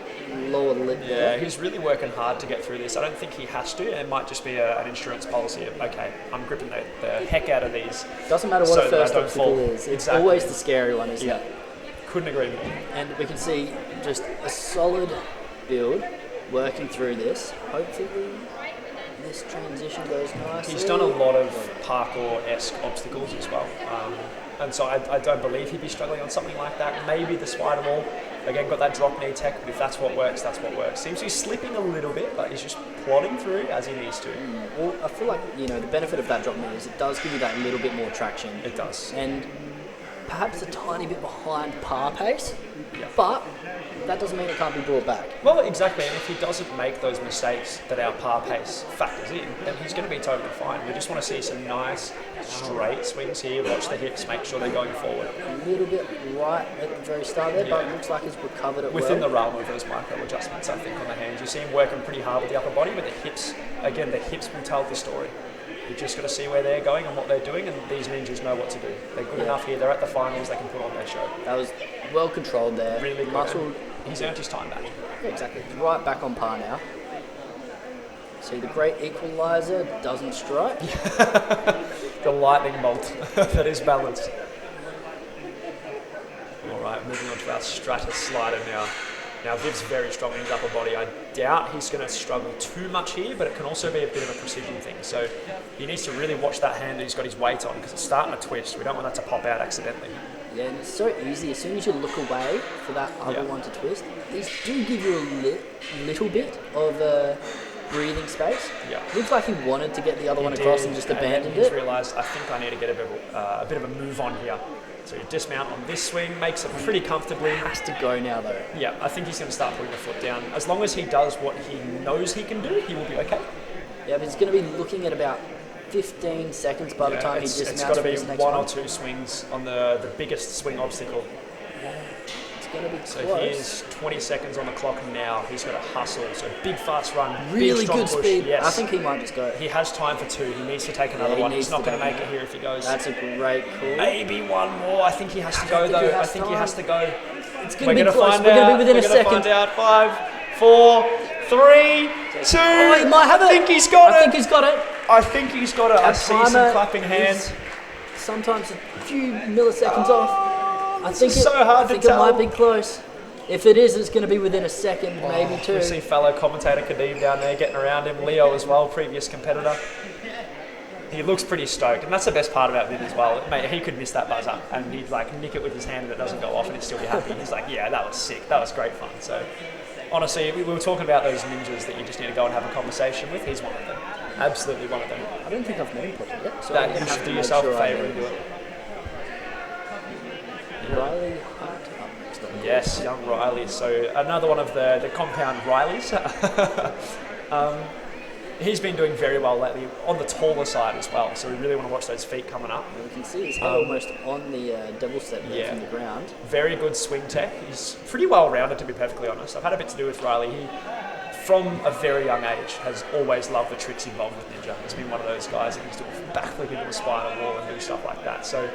lower lip there. Yeah, he's really working hard to get through this. I don't think he has to. It might just be an insurance policy of, okay, I'm gripping the heck out of these. Doesn't matter what a first obstacle is. It's always the scary one, isn't it? Couldn't agree more. And we can see just a solid build working through this. Hopefully this transition goes nicely. He's done a lot of parkour-esque obstacles as well. And so I don't believe he'd be struggling on something like that. Maybe the spider wall. Again, got that drop knee tech, but if that's what works, that's what works. Seems to be slipping a little bit, but he's just plodding through as he needs to. Well, I feel like, the benefit of that drop knee is it does give you that little bit more traction. It does. And perhaps a tiny bit behind par pace, but that doesn't mean it can't be brought back. Well, exactly, and if he doesn't make those mistakes that our par pace factors in, then he's going to be totally fine. We just want to see some nice, straight swings here, watch the hips, make sure they're going forward. A little bit right at the very start there, but it looks like he's recovered it within the realm of those micro adjustments, I think, on the hands. You see him working pretty hard with the upper body, but the hips, again, the hips will tell the story. You've just got to see where they're going and what they're doing, and these ninjas know what to do. They're good enough here, they're at the finals, they can put on their show. That was well controlled there. Really muscled. He's earned his time back. Yeah, exactly. Right back on par now. See, the great equaliser doesn't strike. The lightning bolt that is balanced. Right, moving on to our Stratus slider now. Now, Viv's very strong in his upper body. I doubt he's going to struggle too much here, but it can also be a bit of a precision thing. So he needs to really watch that hand that he's got his weight on because it's starting to twist. We don't want that to pop out accidentally. Yeah, and it's so easy. As soon as you look away for that other one to twist, these do give you a little bit of breathing space. Yeah. Looks like he wanted to get the other one across and just abandoned it. He's realised, I think I need to get a bit of a move on here. So you dismount on this swing, makes it pretty comfortably. Has to go now though. Yeah, I think he's going to start putting the foot down. As long as he does what he knows he can do, he will be okay. Yeah, but he's going to be looking at about 15 seconds by the time he dismounts. It's got to be one or two swings on the biggest swing obstacle. It's going to be So close. here's 20 seconds on the clock now. He's got to hustle. So big fast run, Really big strong good push. speed. Yes. I think he might just go. He has time for 2. He needs to take another he one. needs He's not to going to go. make it here if he goes. That's a great call. Maybe one more. I think he has to go though. I think he has to go. It's going to be We're close. going We're going to be within a to second. find out. 5, 4, 3, 2. Oh, he might have it. I think he's got it. I think he's got it. I think he's got it. I see some timer clapping hands. Sometimes a few milliseconds off. I think is so hard to think tell. it might be close. If it is, it's going to be within a second, maybe 2. We see fellow commentator Kadeem down there getting around him. Leo as well, previous competitor. He looks pretty stoked, and that's the best part about Viv as well. Mate, he could miss that buzzer, and he'd like nick it with his hand and it doesn't go off, and he'd still be happy. He's like, yeah, that was sick. That was great fun. So, honestly, we were talking about those ninjas that you just need to go and have a conversation with. He's one of them. Absolutely one of them. I don't think I've met him properly yet. So That you should do yourself a favour and do it. Riley Hart up next on the Yes, young Riley. So another one of the compound Rileys. He's been doing very well lately on the taller side as well. So we really want to watch those feet coming up. You can see his head almost on the double step there from the ground. Very good swing tech. He's pretty well rounded, to be perfectly honest. I've had a bit to do with Riley. He, from a very young age, has always loved the tricks involved with ninja. He's been one of those guys that used to backflip into a spinal wall and do stuff like that. So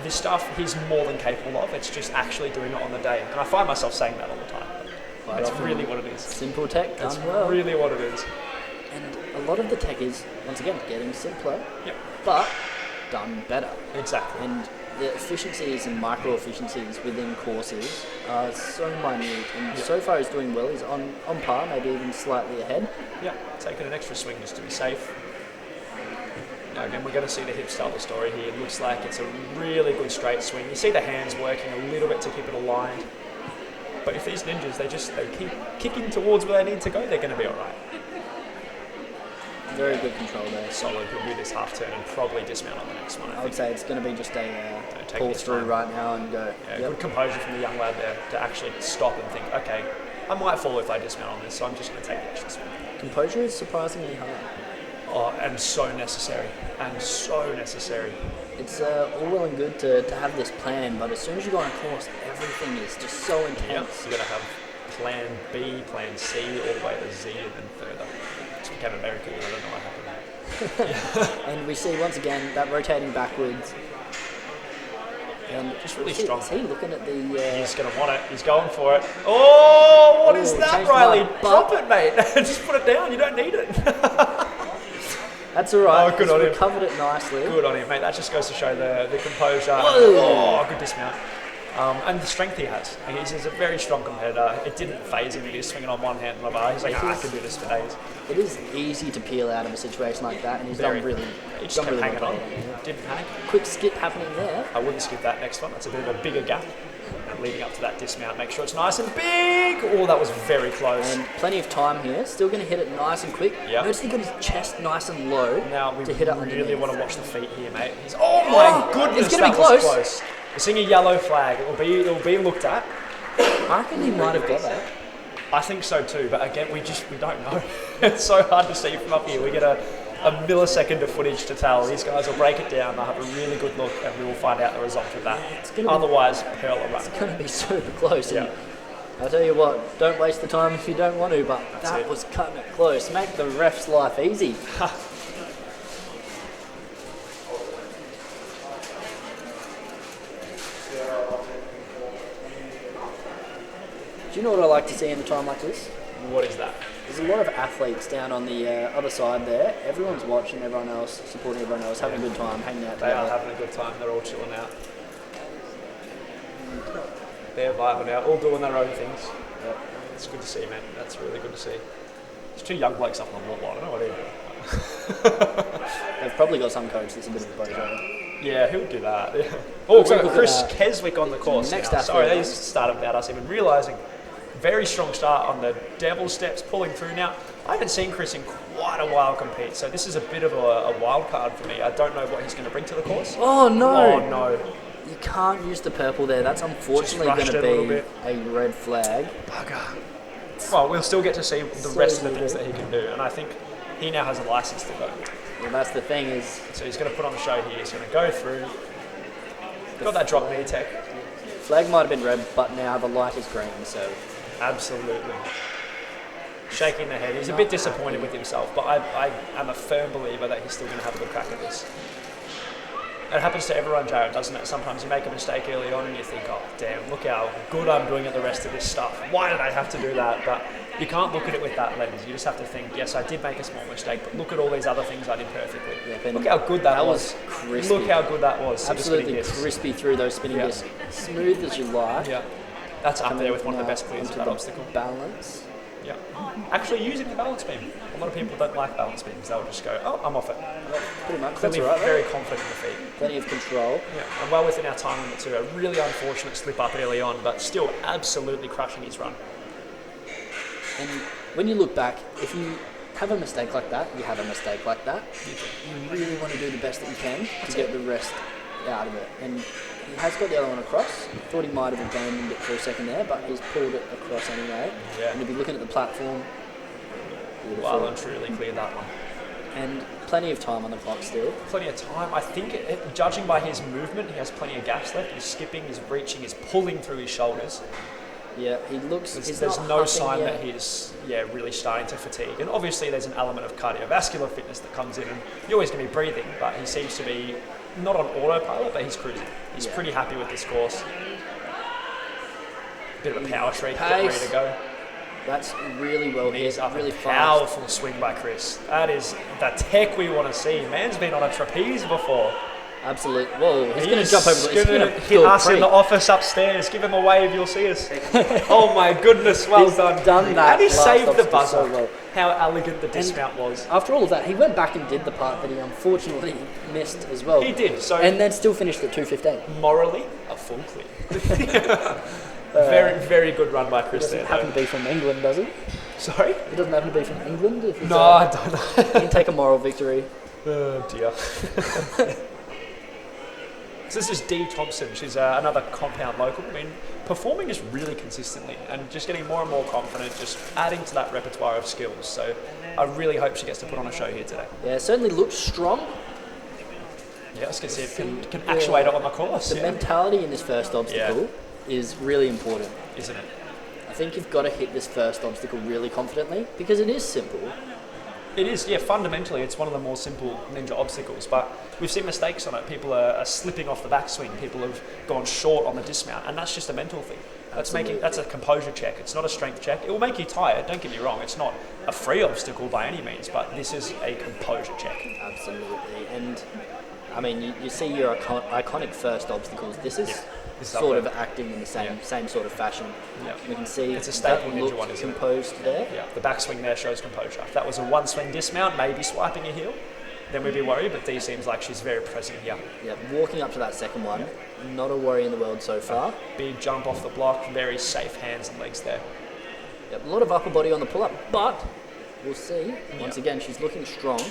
this stuff he's more than capable of. It's just actually doing it on the day. And I find myself saying that all the time. That's really what it is. Simple tech done That's well. really what it is. And a lot of the tech is, once again, getting simpler, Yep. but done better. Exactly. And the efficiencies and micro efficiencies within courses are so minute. And so far he's doing well. He's on par, maybe even slightly ahead. Yeah, taking an extra swing just to be safe. Now again, we're going to see the hip style of the story here. It looks like it's a really good straight swing. You see the hands working a little bit to keep it aligned. But if these ninjas, they keep kicking towards where they need to go, they're going to be all right. Very good control there. Solid. He'll do this half turn and probably dismount on the next one. I would say it's going to be just a take pull this through time. right now and go. Yeah, Yep. good composure from the young lad there to actually stop and think, okay, I might fall if I dismount on this, so I'm just going to take the extra swing. Composure is surprisingly hard. Oh, and so necessary. And so necessary. It's all well and good to have this plan, but as soon as you go on a course, everything is just so Yep. intense. You've got to have plan B, plan C, all the way to Z and then further. Just became American, I don't know what happened. And we see once again that rotating backwards. And Just really see, strong. Is he looking at the? He's going to want it. He's going for it. Oh, what is Ooh, that, changed Riley? my Drop butt. it, mate. Just put it down. You don't need it. That's all right. Oh, good He's on him. recovered it nicely. Good on him, mate. That just goes to show the composure. Whoa. Oh, good dismount. And the strength he has. Like, he's a very strong competitor. It didn't phase him. He was swinging on one hand on the bar. He's like, I can do this for days. It is easy to peel out of a situation like that, and he's Very. done really. He just done kept really hanging well. on. Didn't panic. Quick skip happening there. I wouldn't skip that next one. That's a bit of a bigger gap. And leading up to that dismount, make sure it's nice and big. Oh, that was very close. And plenty of time here. Still going to hit it nice and quick. Yep. Notice he got his chest nice and low Now we to hit it really underneath. want to watch the feet here, mate. Oh my goodness, it's gonna that be was close. close. We're seeing a yellow flag. It will be looked at. I reckon he might have got that. I think so too, but again, we don't know. It's so hard to see from up here. We get a millisecond of footage to tell. These guys will break it down. They'll have a really good look, and we will find out the result of that. Otherwise, Pearl will run. It's going to be super close. Yeah. And I'll tell you what, don't waste the time if you don't want to, but that it. was cutting it close. Make the ref's life easy. Do you know what I like to see in a time like this? What is that? There's a lot of athletes down on the other side there. Everyone's watching everyone else, supporting everyone else, having a good time, hanging out They are together. having a good time. They're all chilling out. They're vibing out, all doing their own things. Yep. It's good to see, man. That's really good to see. There's 2 young blokes up on the wall. I don't know what they're doing. They've probably got some coach that's a bit of a bozo. Yeah, who would do that? Yeah. Oh, we've got like Chris Keswick on the course next now. Sorry, athlete. they started without us even realising. Very strong start on the devil steps, pulling through now. I haven't seen Chris in quite a while compete, so this is a bit of a wild card for me. I don't know what he's going to bring to the course. Oh, no. Oh, no. You can't use the purple there. That's unfortunately going to be a red flag. Bugger. Well, we'll still get to see the rest of the things that he can do, and I think he now has a license to go. Well, that's the thing is... So he's going to put on a show here. He's going to go through. Got that drop knee tech. Flag might have been red, but now the light is green, so... Absolutely. Shaking the head. He's a bit disappointed with himself, but I am a firm believer that he's still going to have a good crack at this. It happens to everyone, Jared, doesn't it? Sometimes you make a mistake early on and you think, oh, damn, look how good I'm doing at the rest of this stuff. Why did I have to do that? But you can't look at it with that lens. You just have to think, yes, I did make a small mistake, but look at all these other things I did perfectly. Yeah, look how good that was. Crispy. Look how good that was. Absolutely crispy through those spinning discs. Smooth as you like. Yeah. That's up there with one of the best clears of that obstacle. Balance. Yeah. Actually using the balance beam. A lot of people don't like balance beams. They'll just go, oh, I'm off it. Pretty much. Clearly That's right, very confident in the feet. Plenty of control. Yeah. And well within our time limit too. A really unfortunate slip up early on, but still absolutely crushing his run. And when you look back, if you have a mistake like that, you have a mistake like that. You really want to do the best that you can to get the rest out of it. And he has got the other one across. Thought he might have abandoned it for a second there, but he's pulled it across anyway. Yeah. And if you're looking at the platform, beautiful. Well and truly cleared that one. And plenty of time on the clock still. Plenty of time. I think, judging by his movement, he has plenty of gas left. He's skipping, he's reaching, he's pulling through his shoulders. Yeah, he looks... There's no sign that he's really starting to fatigue. And obviously there's an element of cardiovascular fitness that comes in, and you're always going to be breathing, but he seems to be not on autopilot, but he's cruising. He's pretty happy with this course. Bit of a power shriek, get ready to go. That's really well hit, really powerful fast. swing by Chris. That is the tech we want to see. Man's been on a trapeze before. Absolutely. Whoa, he's going to jump over. He's going to hit us in the office upstairs. Give him a wave, you'll see us. Oh my goodness, well done. That and he saved the buzzer. So well. How elegant the dismount was. After all of that, he went back and did the part that he unfortunately missed as well. He did. So and then still finished at 2:15. Morally, a full clear. Very, very good run by Chris there. Doesn't happen to be from England, does he? Sorry? He doesn't happen to be from England? No, I don't know. He can take a moral victory. Oh dear. So this is Dee Thompson. She's another compound local. I mean, performing just really consistently and just getting more and more confident, just adding to that repertoire of skills. So I really hope she gets to put on a show here today. Yeah, it certainly looks strong. Yeah, let's see if it can actuate it on the course. The mentality in this first obstacle is really important. Isn't it? I think you've got to hit this first obstacle really confidently because it is simple. It is, yeah, fundamentally it's one of the more simple ninja obstacles, but we've seen mistakes on it. People are slipping off the backswing, people have gone short on the dismount, and that's just a mental thing. That's a composure check, it's not a strength check. It will make you tired, don't get me wrong, it's not a free obstacle by any means, but this is a composure check. Absolutely, and I mean, you see your iconic first obstacles, this is sort of acting in the same sort of fashion. Yeah. We can see it's a staple ninja one, isn't composed there. Yeah, the backswing there shows composure. If that was a one swing dismount, maybe swiping a heel, then we'd be worried, but Dee seems like she's very present here. Yeah, walking up to that second one, not a worry in the world so far. Big jump off the block, very safe hands and legs there. Yep, a lot of upper body on the pull-up, but we'll see. Once again, she's looking strong.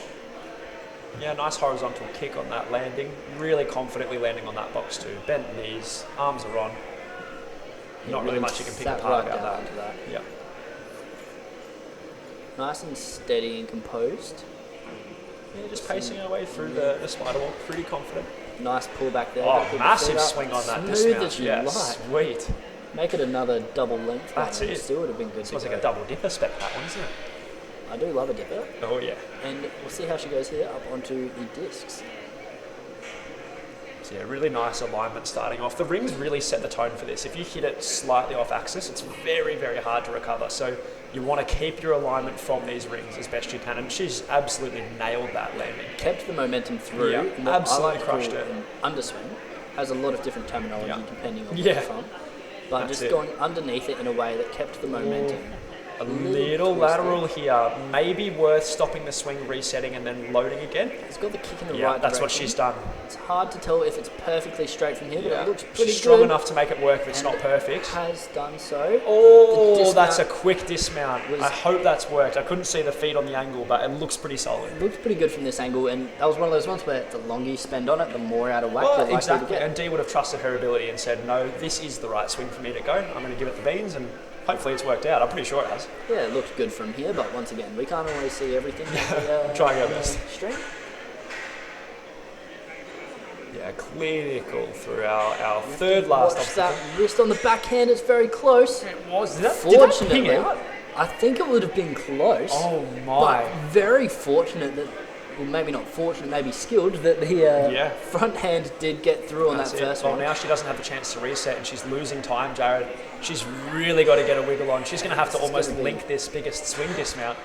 Yeah, nice horizontal kick on that landing. Really confidently landing on that box too. Bent knees, arms are on. Not really much you can pick apart about that. Yeah. Nice and steady and composed. Yeah, just pacing our way through the spider wall. Pretty confident. Nice pullback there. Oh, massive swing on that dismount. As you like. Sweet. Make it another double length. That's it. Still would have been good. It's like a double dipper spec, that one, isn't it? I do love a dipper. Oh yeah. And we'll see how she goes here up onto the discs. So yeah, really nice alignment starting off. The rings really set the tone for this. If you hit it slightly off axis, it's very, very hard to recover. So you want to keep your alignment from these rings as best you can. And she's absolutely nailed that landing. Kept the momentum through. Yeah, absolutely crushed it. Underswing has a lot of different terminology depending on where you're from. but just going underneath it in a way that kept the momentum. A little lateral here. Maybe worth stopping the swing, resetting, and then loading again. It's got the kick in the right direction. That's what she's done. It's hard to tell if it's perfectly straight from here, but it looks pretty good. She's strong enough to make it work if it's not perfect. Has done so. Oh, that's a quick dismount. I hope that's worked. I couldn't see the feet on the angle, but it looks pretty solid. It looks pretty good from this angle, and that was one of those ones where the longer you spend on it, the more out of whack you're likely to get. And Dee would have trusted her ability and said, no, this is the right swing for me to go. I'm going to give it the beans, and hopefully it's worked out. I'm pretty sure it has. Yeah, it looked good from here, but once again, we can't always see everything. Trying our best. Stream. Yeah, clinical through our third last obstacle. That wrist on the backhand, it's very close. It was. Did that Fortunately, ping out? I think it would have been close. Oh my. But very fortunate that, well, maybe not fortunate, maybe skilled, that the front hand did get through on that first one. Well, now she doesn't have the chance to reset and she's losing time, Jared. She's really got to get a wiggle on. She's going to have to almost link this biggest swing dismount.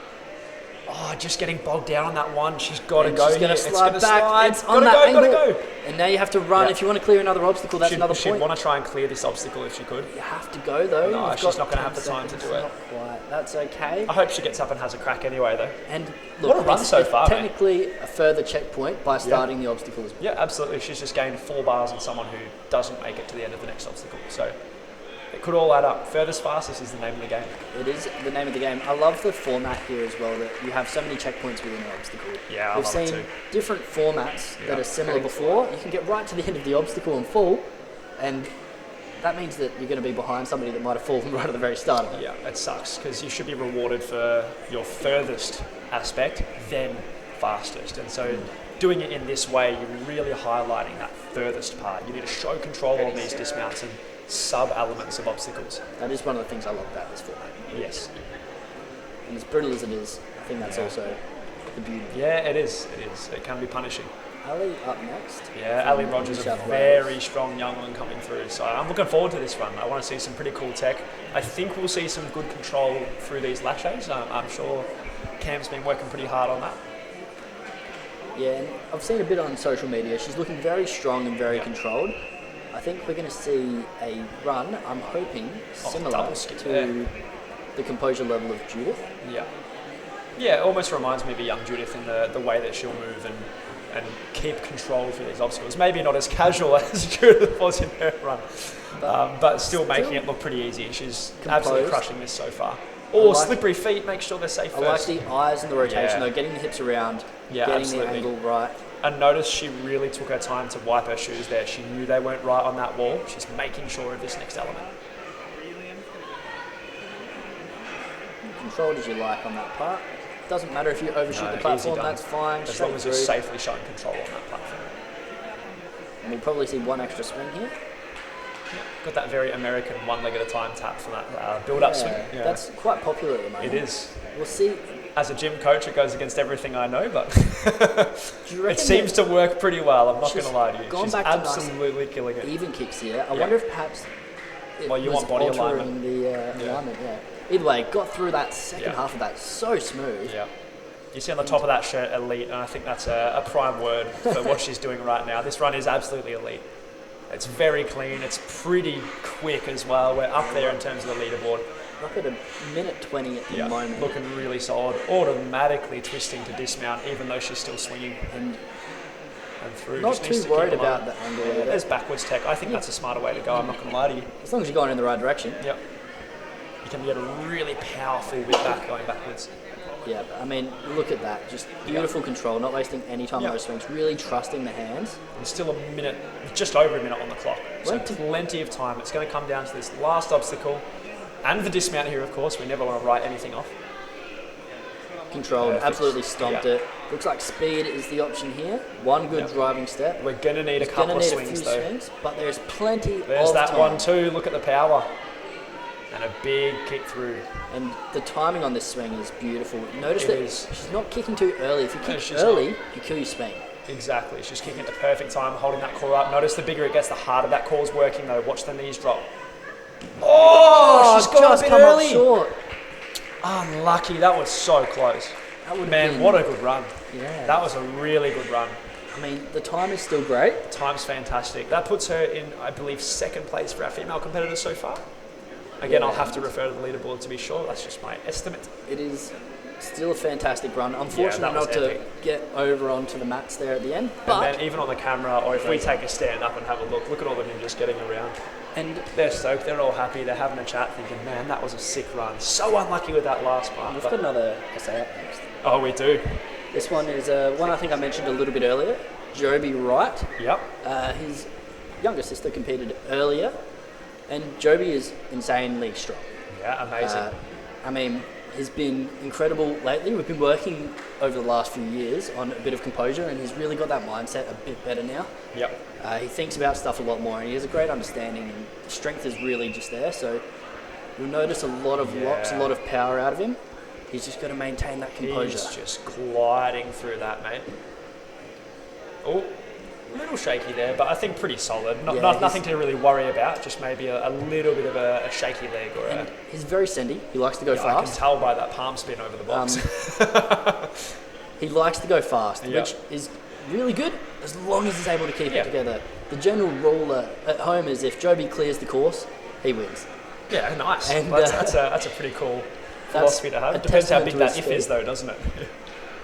Oh, just getting bogged down on that one. She's got to go. She's going to slide back. It's on that angle. Gotta go. And now you have to run. If you want to clear another obstacle, that's another point. She'd want to try and clear this obstacle if she could. You have to go, though. No, she's not going to have the time to do it. Not quite. That's okay. I hope she gets up and has a crack anyway, though. And look, what a run so far, technically a further checkpoint by starting the obstacle as well. Yeah, absolutely. She's just gained 4 bars on someone who doesn't make it to the end of the next obstacle. So it could all add up. Furthest fastest is the name of the game. It is the name of the game. I love the format here as well, that you have so many checkpoints within an obstacle. Yeah, We've seen different formats that are similar before. You can get right to the end of the obstacle and fall, and that means that you're going to be behind somebody that might have fallen right at the very start of it. Yeah, it sucks, because you should be rewarded for your furthest aspect, then fastest. And so doing it in this way, you're really highlighting that furthest part. You need to show control on these dismounts and sub-elements of obstacles. That is one of the things I love about this format. Yes. And as brutal as it is, I think that's also the beauty. Yeah, it is. It can be punishing. Ali up next. Yeah, Ali Rogers, a very strong young one coming through. So I'm looking forward to this run. I want to see some pretty cool tech. I think we'll see some good control through these laches. I'm sure Cam's been working pretty hard on that. Yeah, and I've seen a bit on social media. She's looking very strong and very controlled. I think we're going to see a run, I'm hoping, similar to the composure level of Judith. Yeah. Yeah, it almost reminds me of a young Judith in the way that she'll move and keep control through these obstacles. Maybe not as casual as Judith was in her run, but still making it look pretty easy. She's absolutely crushing this so far. Or slippery feet, make sure they're safe first. I like the eyes and the rotation, though, getting the hips around, getting the angle right. And notice she really took her time to wipe her shoes there. She knew they weren't right on that wall. She's making sure of this next element. Controlled as you like on that part. Doesn't matter if you overshoot the platform, that's fine. As long as you're safely showing control on that platform. And we'll probably see one extra swing here. Got that very American one leg at a time tap for that build-up swing. Yeah. That's quite popular at the moment. It is. We'll see. As a gym coach, it goes against everything I know, but it seems to work pretty well. I'm not going to lie to you. She's absolutely killing it. Even kicks here. I wonder if perhaps you want body alignment. The alignment, Either way, got through that second half of that so smooth. Yeah. You see on the top of that shirt, elite, and I think that's a prime word for what she's doing right now. This run is absolutely elite. It's very clean. It's pretty quick as well. We're up there in terms of the leaderboard. Up at a minute 20 at the moment. Looking really solid. Automatically twisting to dismount, even though she's still swinging. And through. Not too worried about the angle. There's backwards tech. I think that's a smarter way to go. I'm not going to lie to you. As long as you're going in the right direction. Yep. You can get a really powerful whip back going backwards. Yeah, I mean, look at that. Just beautiful control, not wasting any time on those swings, really trusting the hands. And still a minute, just over a minute on the clock. So plenty of time. It's going to come down to this last obstacle. And the dismount here, of course. We never want to write anything off. Controlled, absolutely stomped it. Looks like speed is the option here. One good driving step. We're going to need a couple of swings, though. But there's plenty of time. There's that one, too. Look at the power. And a big kick through. And the timing on this swing is beautiful. Notice that she's not kicking too early. If you kick early, you kill your swing. Exactly. She's kicking at the perfect time, holding that core up. Notice the bigger it gets, the harder that core's working, though. Watch the knees drop. Oh, she's got a bit early. Up short. Unlucky. That was so close. Man, what a good run. Yeah. That was a really good run. I mean, the time is still great. Time's fantastic. That puts her in, I believe, second place for our female competitors so far. Again, I'll have to refer to the leaderboard to be sure. That's just my estimate. It is still a fantastic run. Unfortunately, not to get over onto the mats there at the end. But and then even on the camera, or if we take a stand up and have a look at all the ninjas getting around. And they're stoked. They're all happy. They're having a chat, thinking, "Man, that was a sick run. So unlucky with that last part." We've got another essay up next. Oh, we do. This one is one I think I mentioned a little bit earlier. Joby Wright. Yep. His younger sister competed earlier, and Joby is insanely strong. Yeah, amazing. I mean, he's been incredible lately. We've been working over the last few years on a bit of composure, and he's really got that mindset a bit better now. Yep. He thinks about stuff a lot more, and he has a great understanding, and the strength is really just there. So you'll notice a lot of locks, a lot of power out of him. He's just got to maintain that composure. He's just gliding through that, mate. Oh, a little shaky there, but I think pretty solid. Nothing to really worry about, just maybe a little bit of a shaky leg. He's very sendy. He likes to go fast. I can tell by that palm spin over the box. He likes to go fast, which is really good as long as he's able to keep it together. The general rule at home is if Joby clears the course, he wins. Yeah, nice. And, that's a pretty cool philosophy to have. It depends how big that if is, though, doesn't it?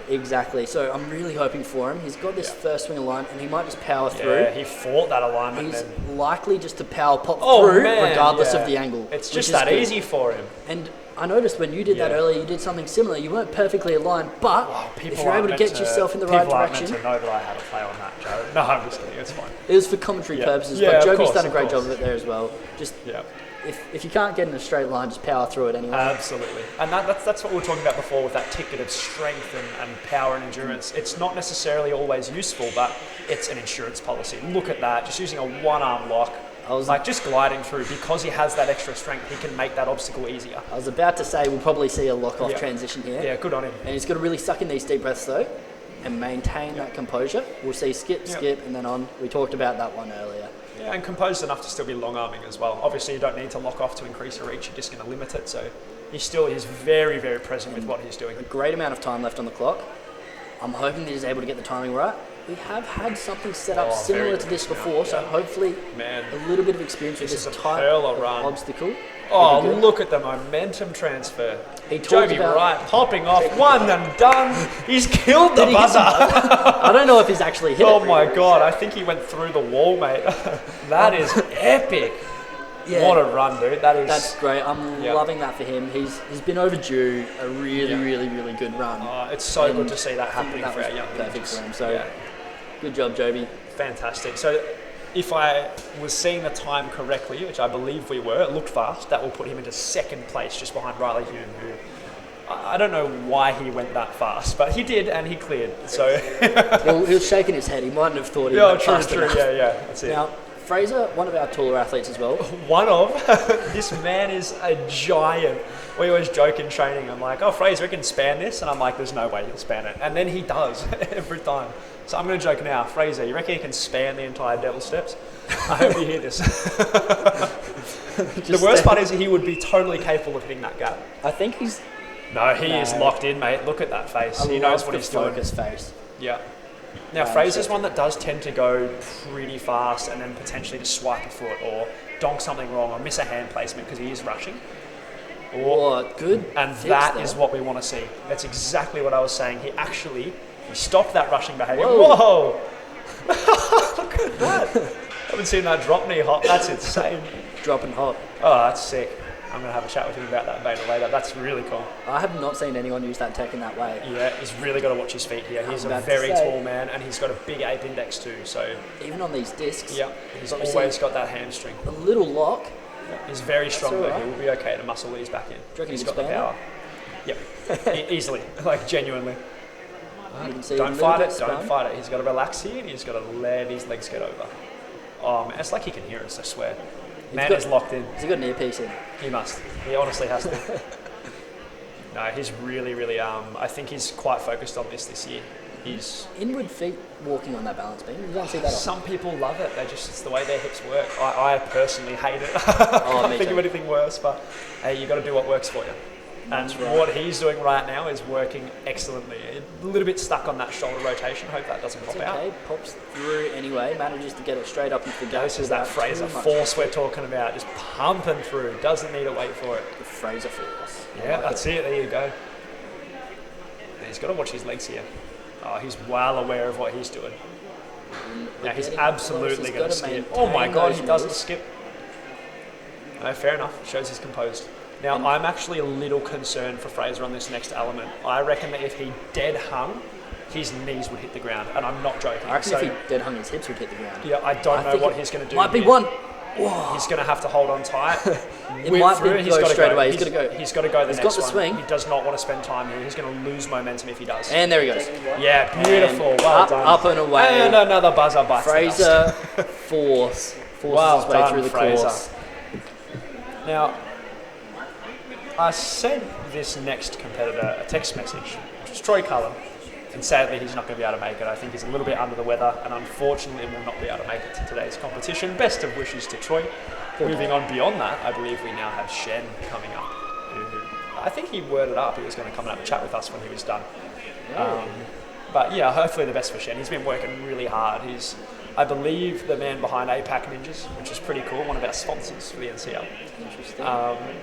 Exactly. So I'm really hoping for him. He's got this first swing alignment, and he might just power through. Yeah, he fought that alignment. He's likely just to power pop through, regardless of the angle. It's just that easy for him. And I noticed when you did that earlier, you did something similar. You weren't perfectly aligned, but if you're able to get yourself in the right direction... People aren't meant to know that I had a play on that, Joe. No, I'm just kidding. It's fine. It was for commentary purposes, but Joby's done a great job of it there as well. Just if you can't get in a straight line, just power through it anyway. Absolutely. And that's what we were talking about before with that ticket of strength and power and endurance. It's not necessarily always useful, but it's an insurance policy. Look at that. Just using a one-arm lock. Just gliding through, because he has that extra strength, he can make that obstacle easier. I was about to say we'll probably see a lock-off transition here. Yeah, good on him. And he's got to really suck in these deep breaths though, and maintain that composure. We'll see skip, and then on. We talked about that one earlier. Yeah, and composed enough to still be long-arming as well. Obviously, you don't need to lock off to increase your reach. You're just going to limit it. So he's very, very present with what he's doing. A great amount of time left on the clock. I'm hoping that he's able to get the timing right. We have had something set up similar to this before, so hopefully a little bit of experience with this type of obstacle. Oh, look at the momentum transfer. Joby Wright popping off, one and done. He's killed the buzzer. I don't know if he's actually hit it. Oh my God, I think he went through the wall, mate. That is epic. Yeah. What a run, dude. That's great. I'm loving that for him. He's been overdue a really good run. Oh, it's so good to see that happening for our young perfect for him. So good job, Joby. Fantastic. So if I was seeing the time correctly, which I believe we were, it looked fast, that will put him into second place just behind Riley Hume, who I don't know why he went that fast, but he did, and he cleared. So he was shaking his head. He mightn't have thought he went fast enough. Yeah, that's it. Now, Fraser, one of our taller athletes as well. This man is a giant. We always joke in training. I'm like, oh, Fraser, we can span this. And I'm like, there's no way he'll span it. And then he does every time. So I'm going to joke now. Fraser, you reckon he can span the entire Devil Steps? I hope you hear this. The worst part is he would be totally capable of hitting that gap. I think he's... No, he is locked in, mate. Look at that face. He knows what he's doing. Focus face. Yeah. Now, Fraser's one that does tend to go pretty fast and then potentially just swipe a foot or donk something wrong or miss a hand placement because he is rushing. Good. And that is what we want to see. That's exactly what I was saying. He stopped that rushing behaviour. Whoa! Look at that. I haven't seen that drop knee hop. That's insane. Dropping hop. Oh, that's sick. I'm going to have a chat with him about that later. That's really cool. I have not seen anyone use that tech in that way. Yeah, he's really got to watch his feet here. He's a very tall man, and he's got a big ape index too. So even on these discs, he's always got that hamstring. A little lock. Yeah, he's very strong though. He will be okay to muscle these back in. He's got the power. Yep, easily, like genuinely. Don't fight it. He's got to relax here, and he's got to let his legs get over. Oh man, it's like he can hear us, I swear. Man is locked in. Has he got an earpiece in? He must. He honestly has to. No, he's really, I think he's quite focused on this year. He's inward feet walking on that balance beam. You don't see that often. Some people love it. It's the way their hips work. I personally hate it. I can't think of anything worse, but hey, you got to do what works for you. And what he's doing right now is working excellently. A little bit stuck on that shoulder rotation. Hope that doesn't pop out. Pops through anyway. Manages to get it straight up into the gap. This is that Fraser force we're talking about. Just pumping through. Doesn't need to wait for it. The Fraser force. Yeah, that's it. There you go. And he's got to watch his legs here. Oh, he's well aware of what he's doing. Now he's absolutely going to skip. Oh my God, he doesn't skip. No, fair enough. Shows he's composed. Now, I'm actually a little concerned for Fraser on this next element. I reckon that if he dead hung, his knees would hit the ground, and I'm not joking. I reckon if he dead hung, his hips would hit the ground. Yeah, I don't know what he's going to do. Might be one. Whoa. He's going to have to hold on tight. It might be go straight away. He's going to go. He's got to go the next one. He's got the swing. He does not want to spend time here. He's going to lose momentum if he does. And there he goes. Yeah, beautiful. Well done. Up and away. And another buzzer bites Fraser forces his way through the course. Now, I sent this next competitor a text message, which was Troy Cullen, and sadly he's not going to be able to make it. I think he's a little bit under the weather, and unfortunately will not be able to make it to today's competition. Best of wishes to Troy. Moving on beyond that, I believe we now have Shen coming up. I think he worded up he was going to come and have a chat with us when he was done. But yeah, hopefully the best for Shen. He's been working really hard. He's, I believe, the man behind APAC Ninjas, which is pretty cool, one of our sponsors for the NCL. Interesting.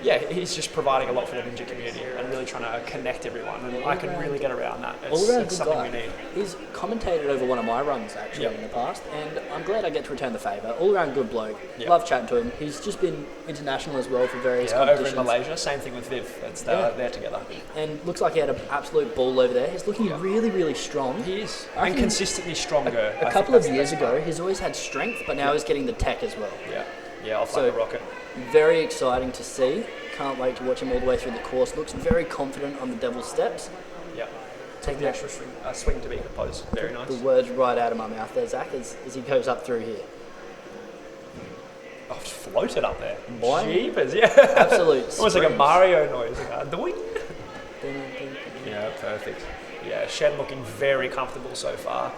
Yeah, he's just providing a lot for the ninja community and really trying to connect everyone, and I can really get around that. It's something we need. He's commentated over one of my runs actually in the past, and I'm glad I get to return the favour. All around good bloke. Love chatting to him. He's just been international as well for various competitions. Over in Malaysia, same thing with Viv. They're together. And looks like he had an absolute ball over there. He's looking really, really strong. He is. And consistently stronger. A couple of years ago, he's always had strength, but now he's getting the tech as well. Yeah, off like a rocket. Very exciting to see. Can't wait to watch him all the way through the course. Looks very confident on the devil's steps. Yeah. Take the extra swing to be composed. Very nice. The words right out of my mouth there, Zach, as he goes up through here. Oh, floated up there. Boing. Jeepers, yeah. Absolute. Almost like a Mario noise. Like doing. Yeah, perfect. Yeah, Shen looking very comfortable so far.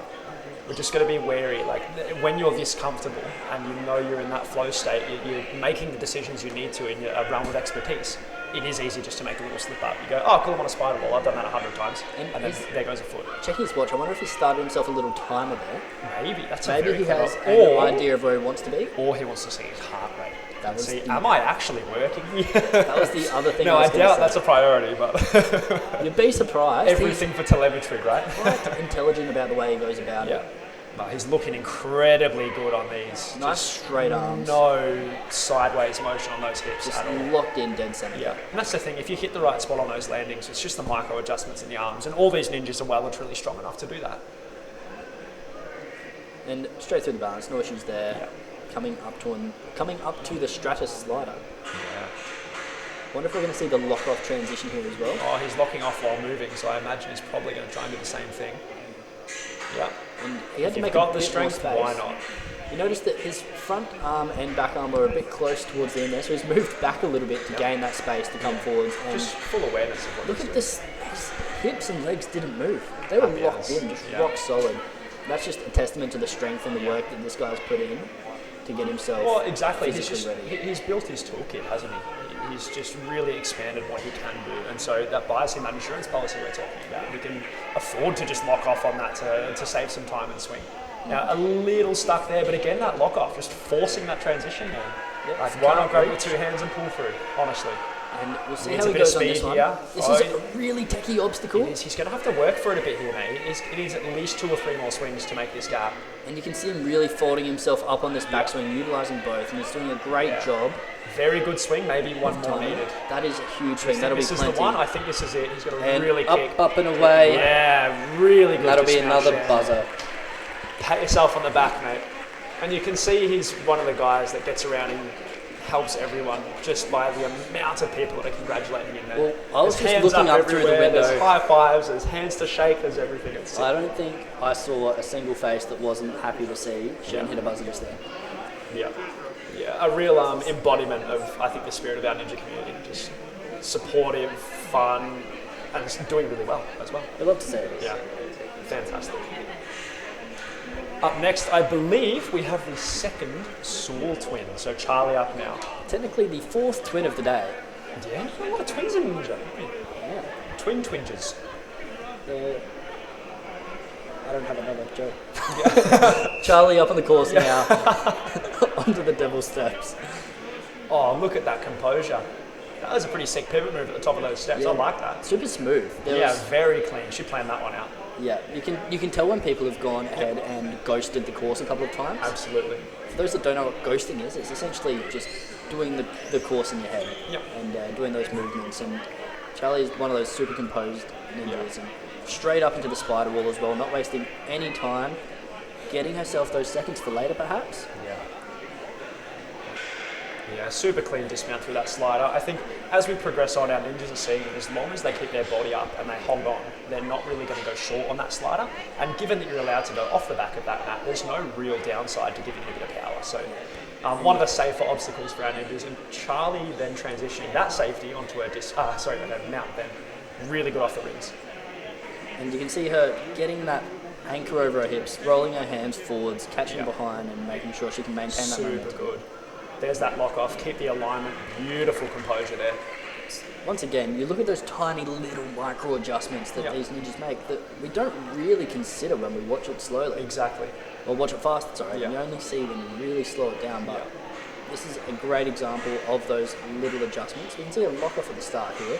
We're just going to be wary. Like when you're this comfortable and you know you're in that flow state, you're making the decisions you need to in a realm of expertise. It is easy just to make a little slip up. You go, oh, cool, I'm on a spider ball. I've done that 100 times, and then there goes a foot. Checking his watch, I wonder if he started himself a little timer there. Maybe that's maybe he has an idea of where he wants to be, or he wants to see his heart rate. Am I actually working? That was the other thing. No, I doubt that's a priority, but you'd be surprised. Everything for telemetry, right? Quite intelligent about the way he goes about it. But he's looking incredibly good on these. Nice straight arms. No sideways motion on those hips just at all. Locked in dead center. Yeah, and that's the thing. If you hit the right spot on those landings, it's just the micro adjustments in the arms, and all these ninjas are well and truly strong enough to do that. And straight through the balance, no issues there. Yeah. Coming up to the Stratus slider. Yeah. Wonder if we're going to see the lock-off transition here as well. Oh, he's locking off while moving, so I imagine he's probably going to try and do the same thing. Yeah. And he had to make got a the bit strength, more space. why not? You notice that his front arm and back arm were a bit close towards the end there, so he's moved back a little bit to gain that space to come forwards. And just full awareness of what look at this, his hips and legs didn't move. They were locked in, just rock solid. That's just a testament to the strength and the work that this guy's put in to get himself physically ready. He's built his toolkit, hasn't he? He's just really expanded what he can do, and so that buys him that insurance policy we're talking about. We can afford to just lock off on that to save some time and swing. Now, a little stuck there, but again, that lock off, just forcing that transition there. Yep. Like, why not go with two hands and pull through, honestly? And we'll see how he goes on this one. This is a really techie obstacle. He's going to have to work for it a bit here, mate. It needs at least 2 or 3 more swings to make this gap. And you can see him really folding himself up on this backswing, utilising both, and he's doing a great job. Very good swing, maybe one more needed. That is a huge swing. That'll be plenty. This is the one. I think this is it. He's got to really kick. Up and away. Yeah, really good. That'll be another buzzer. Pat yourself on the back, mate. And you can see he's one of the guys that gets around and helps everyone just by the amount of people that are congratulating him. Well, I was just looking up through the window. There's high fives, there's hands to shake, there's everything. I don't think I saw a single face that wasn't happy to see Shen hit a buzzer just there. Yeah. Yeah, a real embodiment of, I think, the spirit of our ninja community. Just supportive, fun, and doing really well as well. We love to see it. Yeah, fantastic. Up next, I believe we have the second Saul twin. So Charlie up now. Technically the 4th twin of the day. Yeah, a lot of twins in Ninja. Yeah. Twin twinges. I don't have another joke. Charlie up on the course now, onto the devil steps. Oh, look at that composure. That was a pretty sick pivot move at the top of those steps. Yeah. I like that. Super smooth. Very clean. She planned that one out. Yeah, you can tell when people have gone ahead and ghosted the course a couple of times. Absolutely. For those that don't know what ghosting is, it's essentially just doing the course in your head and doing those movements. And Charlie is one of those super composed ninjas, and straight up into the spider wall as well, not wasting any time, getting herself those seconds for later perhaps. Yeah, super clean dismount through that slider. I think as we progress on, our ninjas are seeing that as long as they keep their body up and they hold on, they're not really going to go short on that slider. And given that you're allowed to go off the back of that mat, there's no real downside to giving it a bit of power. So one of the safer obstacles for our ninjas, and Charlie then transitioning that safety onto her mount then, really good off the rings. And you can see her getting that anchor over her hips, rolling her hands forwards, catching behind and making sure she can maintain that momentum. Super good. There's that lock off, keep the alignment, beautiful composure there. Once again, you look at those tiny little micro adjustments that these ninjas make that we don't really consider when we watch it slowly. Exactly. Or watch it fast, sorry. You only see when you really slow it down, but this is a great example of those little adjustments. We can see a lock off at the start here.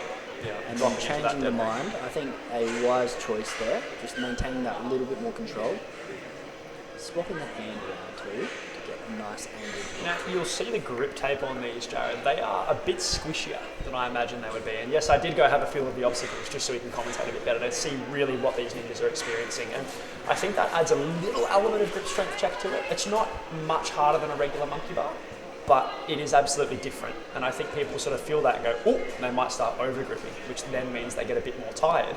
And then changing the mind, I think a wise choice there, just maintaining that little bit more control. Swapping the hand around too, to get a nice angle. Now, you'll see the grip tape on these, Jared. They are a bit squishier than I imagined they would be. And yes, I did go have a feel of the obstacles just so we can commentate a bit better to see really what these ninjas are experiencing. And I think that adds a little element of grip strength check to it. It's not much harder than a regular monkey bar, but it is absolutely different. And I think people sort of feel that and go, oh, and they might start over gripping, which then means they get a bit more tired.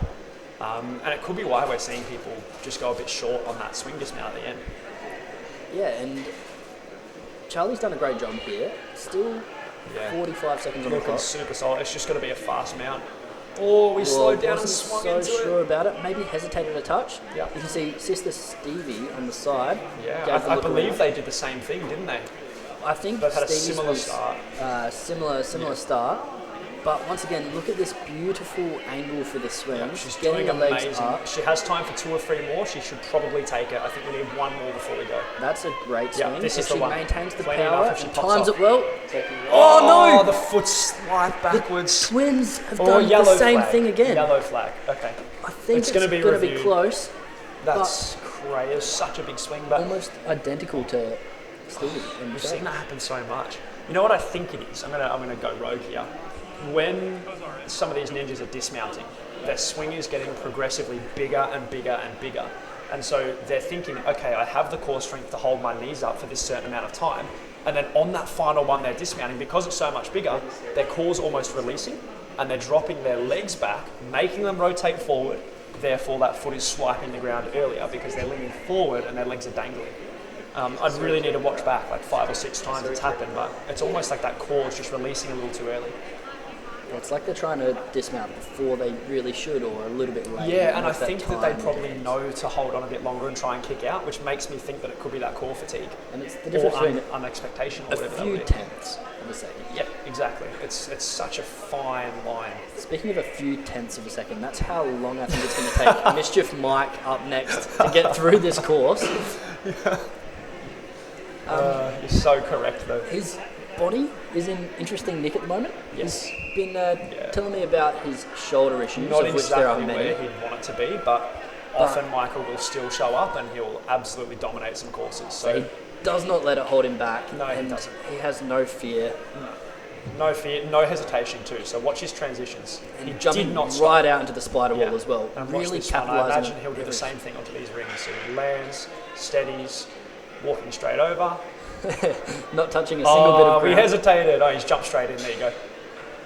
And it could be why we're seeing people just go a bit short on that swing dismount at the end. Yeah, and Charlie's done a great job here. Still 45 seconds on the clock. Super solid. It's just got to be a fast mount. Oh, we slowed down and swung into it. So sure about it. Maybe hesitated a touch. Yeah. You can see Sister Stevie on the side. Yeah, I believe they did the same thing, didn't they? I think they've had a Stevie's similar start. Similar start. But once again, look at this beautiful angle for the swing. Yeah, she's getting doing the legs amazing. up. She has time for 2 or 3 more. She should probably take it. I think we need 1 more before we go. That's a great swing. Yeah, this if is the she one. maintains the Plenty power enough if she and pops times off. it well. Oh no! The foot slide backwards. The twins have done the same thing again. Yellow flag. Okay. I think it's going to be close. That's crazy. It's such a big swing, but almost identical to Stevie. We've seen that happen so much. You know what I think it is? I'm gonna go rogue here. When some of these ninjas are dismounting, their swing is getting progressively bigger and bigger and bigger. And so they're thinking, okay, I have the core strength to hold my knees up for this certain amount of time. And then on that final one they're dismounting, because it's so much bigger, their core's almost releasing and they're dropping their legs back, making them rotate forward. Therefore, that foot is swiping the ground earlier because they're leaning forward and their legs are dangling. I'd really need to watch back like 5 or 6 times it's happened, but it's almost like that core is just releasing a little too early. It's like they're trying to dismount before they really should, or a little bit later. Yeah, and I think that they probably know to hold on a bit longer and try and kick out, which makes me think that it could be that core fatigue. And it's the difference between unexpectation or a whatever. few tenths of a second. Yeah, exactly. It's such a fine line. Speaking of a few tenths of a second, that's how long I think it's going to take Mischief Mike up next to get through this course. You're so correct, though. His body is in interesting nick at the moment. Yes. He's been telling me about his shoulder issues, Not of which there are exactly many. where he'd want it to be, but often Michael will still show up and he'll absolutely dominate some courses. So he does not let it hold him back. No, he doesn't. He has no fear. No fear, no hesitation too. So watch his transitions. And he jumping did not right out into the spider wall as well. And really capitalising. I capitalising. imagine he'll do the same thing onto these rings. So he lands, steadies, walking straight over. Not touching a single bit of ground. We hesitated. Oh, he's jumped straight in. There you go.